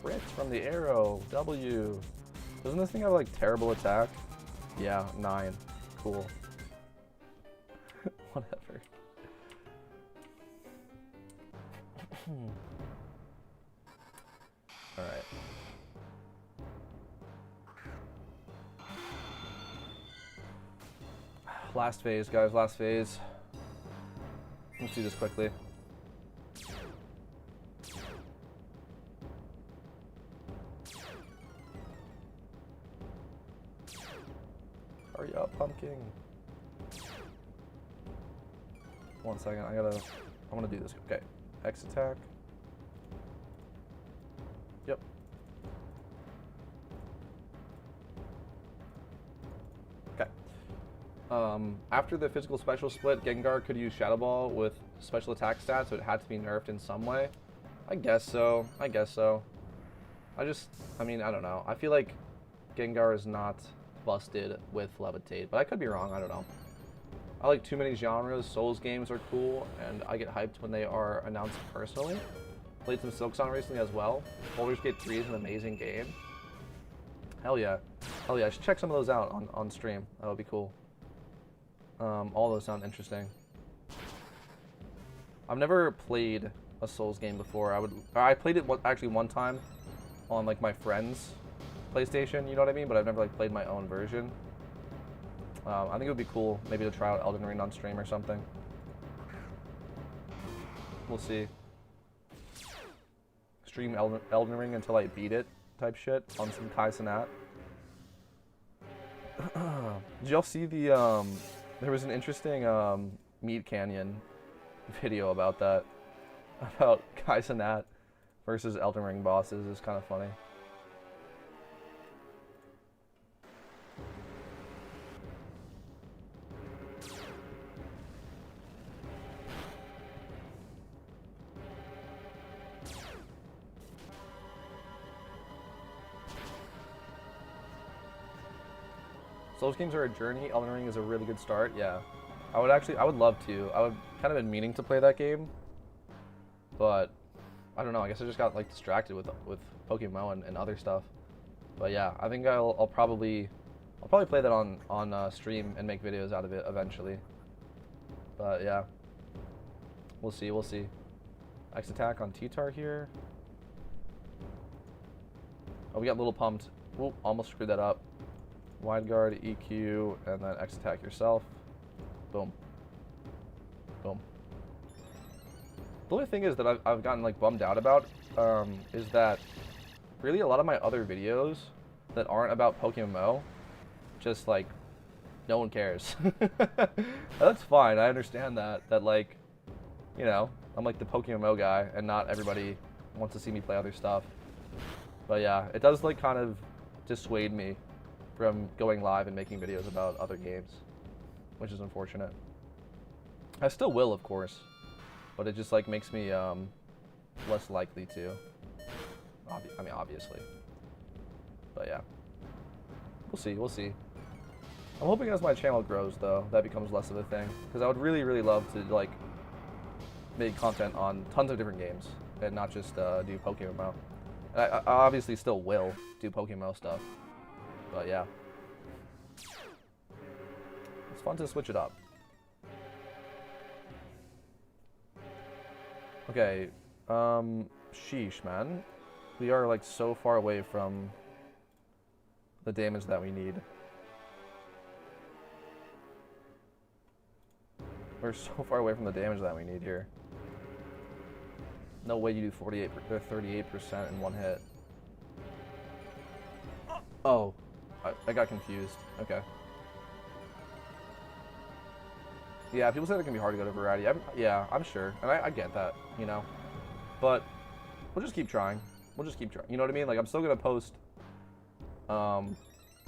Crits from the arrow. W. Doesn't this thing have like terrible attack? Yeah, 9. Cool. Whatever. Alright. Last phase, guys, last phase. Let's do this quickly. Hurry up, pumpkin. 1 second, I wanna do this. Okay. X attack. Yep. Okay. After the physical special split, Gengar could use Shadow Ball with special attack stats, so it had to be nerfed in some way. I guess so. I guess so. I mean, I don't know. I feel like Gengar is not busted with Levitate, but I could be wrong. I don't know. I like too many genres. Souls games are cool, and I get hyped when they are announced personally. Played some Silksong recently as well. Baldur's Gate 3 is an amazing game. Hell yeah. Hell yeah. I should check some of those out on stream. That would be cool. All those sound interesting. I've never played a Souls game before. I played it actually one time on like my friend's PlayStation, you know what I mean? But I've never like played my own version. I think it would be cool maybe to try out Elden Ring on stream or something. We'll see. Stream Elden Ring until I beat it type shit on some Kai Cenat. Did y'all see the there was an interesting Meat Canyon video about that, about Kai Cenat versus Elden Ring bosses. Is kind of funny. Souls games are a journey. Elden Ring is a really good start. Yeah, I would love to. I would kind of been meaning to play that game, but I don't know. I guess I just got like distracted with PokeMMO and other stuff. But yeah, I think I'll probably play that on stream and make videos out of it eventually. But yeah, we'll see. We'll see. X attack on T-Tar here. Oh, we got little pumped. Whoop, almost screwed that up. Wide guard, EQ, and then X attack yourself. Boom. Boom. The only thing is that I've gotten like bummed out about is that really a lot of my other videos that aren't about PokeMMO, just like no one cares. That's fine. I understand that like, you know, I'm like the PokeMMO guy and not everybody wants to see me play other stuff. But yeah, it does like kind of dissuade me from going live and making videos about other games, which is unfortunate. I still will, of course, but it just like makes me less likely to. I mean, obviously. But yeah, we'll see. We'll see. I'm hoping as my channel grows, though, that becomes less of a thing, because I would really, really love to like make content on tons of different games and not just do PokeMMO. And I obviously still will do PokeMMO stuff. But yeah, it's fun to switch it up. Okay, sheesh, man. We are like so far away from the damage that we need. We're so far away from the damage that we need here. No way you do 48 or 38% in one hit. Oh. I got confused. Okay. Yeah, people say it can be hard to go to variety. Yeah, I'm sure. And I get that, you know. But we'll just keep trying. We'll just keep trying. You know what I mean? Like, I'm still going to post... I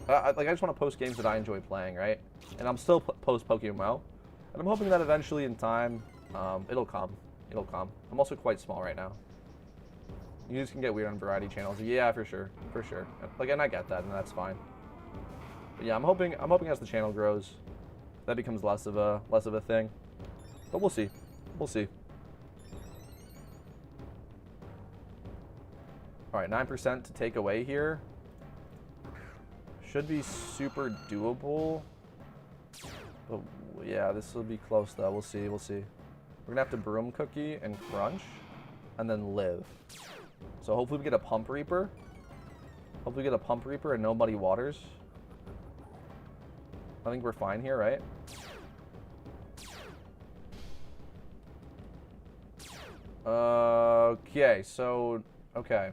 just want to post games that I enjoy playing, right? And I'm still post PokeMMO. And I'm hoping that eventually in time, it'll come. It'll come. I'm also quite small right now. You just can get weird on variety channels. Yeah, for sure. For sure. Like, and I get that, and that's fine. But yeah, I'm hoping as the channel grows, that becomes less of a thing. But we'll see. We'll see. All right, 9% to take away here. Should be super doable. But yeah, this will be close though. We'll see. We'll see. We're gonna have to Broom Cookie and Crunch, and then live. So hopefully we get a Pump Reaper. Hopefully we get a Pump Reaper and no Muddy Waters. I think we're fine here, right? Okay, so, okay.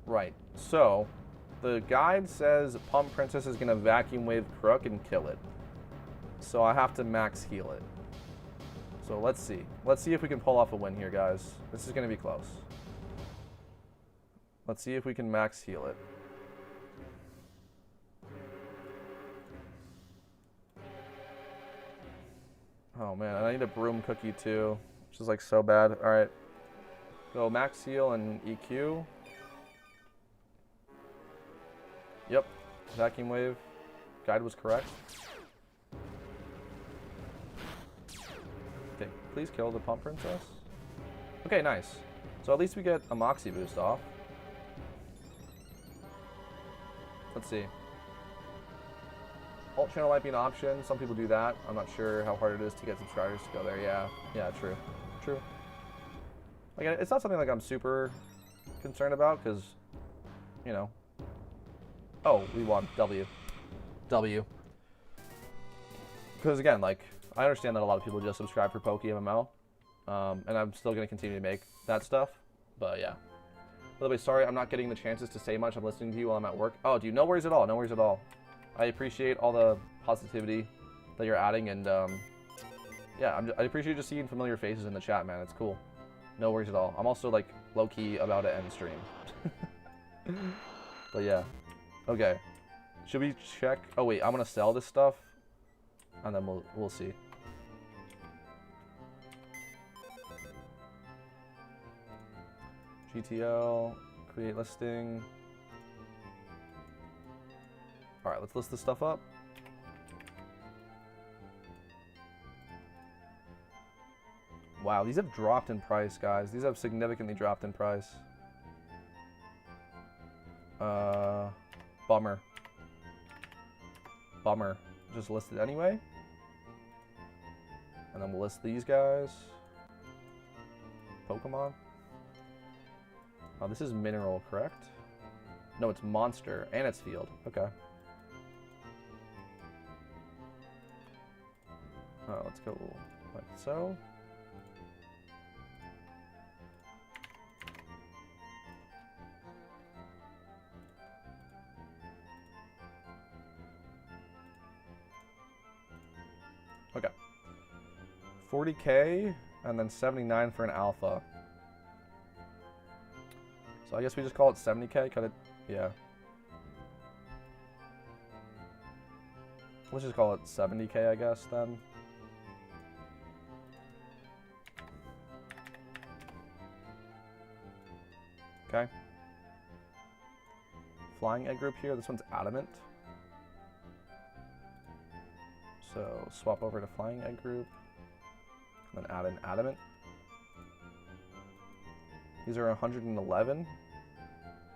Right, so, the guide says Pump Princess is going to Vacuum Wave Crook and kill it. So I have to max heal it. So let's see. Let's see if we can pull off a win here, guys. This is going to be close. Let's see if we can max heal it. Oh man, and I need a Broom Cookie too, which is like so bad. Alright. Go max heal and EQ. Yep. Vacuum Wave. Guide was correct. Okay, please kill the Pump Princess. Okay, nice. So at least we get a Moxie boost off. Let's see. alt channel might be an option. Some people do that. I'm not sure how hard it is to get subscribers to go there. Yeah, true. Like, it's not something like I'm super concerned about because, you know. Oh, we won. W. Because again, like, I understand that a lot of people just subscribe for PokeMMO, and I'm still gonna continue to make that stuff. But yeah. By the way, sorry I'm not getting the chances to say much. I'm listening to you while I'm at work. Oh, dude, no worries at all. No worries at all. I appreciate all the positivity that you're adding, and yeah, I appreciate just seeing familiar faces in the chat, man. It's cool. No worries at all. I'm also like low-key about to end stream. But yeah. Okay. Should we check? Oh wait, I'm gonna sell this stuff, and then we'll see. GTL, create listing. All right, let's list this stuff up. Wow, these have dropped in price, guys. These have significantly dropped in price. Bummer. Just list it anyway. And then we'll list these guys. Pokemon. Oh, this is mineral, correct? No, it's monster, and it's field. Okay. Let's go like so. Okay. 40K, and then 79 for an alpha. So I guess we just call it 70K, cut it, yeah. Let's just call it 70K, I guess, then. Okay. Flying egg group here, this one's adamant. So swap over to flying egg group, and then add an adamant. These are 111,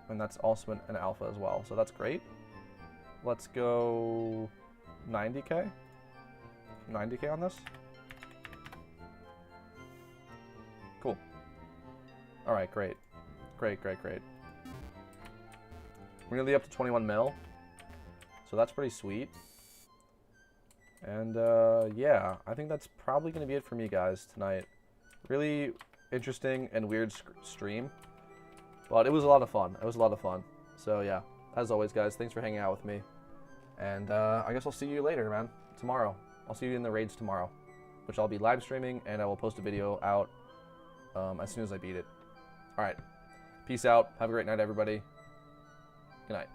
and that's also an alpha as well, so that's great. Let's go 90K. 90K on this. Cool. All right, great. Great. We're gonna be up to 21 mil, so that's pretty sweet. And yeah, I think that's probably gonna be it for me, guys, tonight. Really interesting and weird stream, but it was a lot of fun. So yeah, as always, guys, thanks for hanging out with me, and I guess I'll see you later, man. Tomorrow I'll see you in the raids tomorrow, which I'll be live streaming, and I will post a video out as soon as I beat it. All right, peace out, have a great night, everybody. Good night.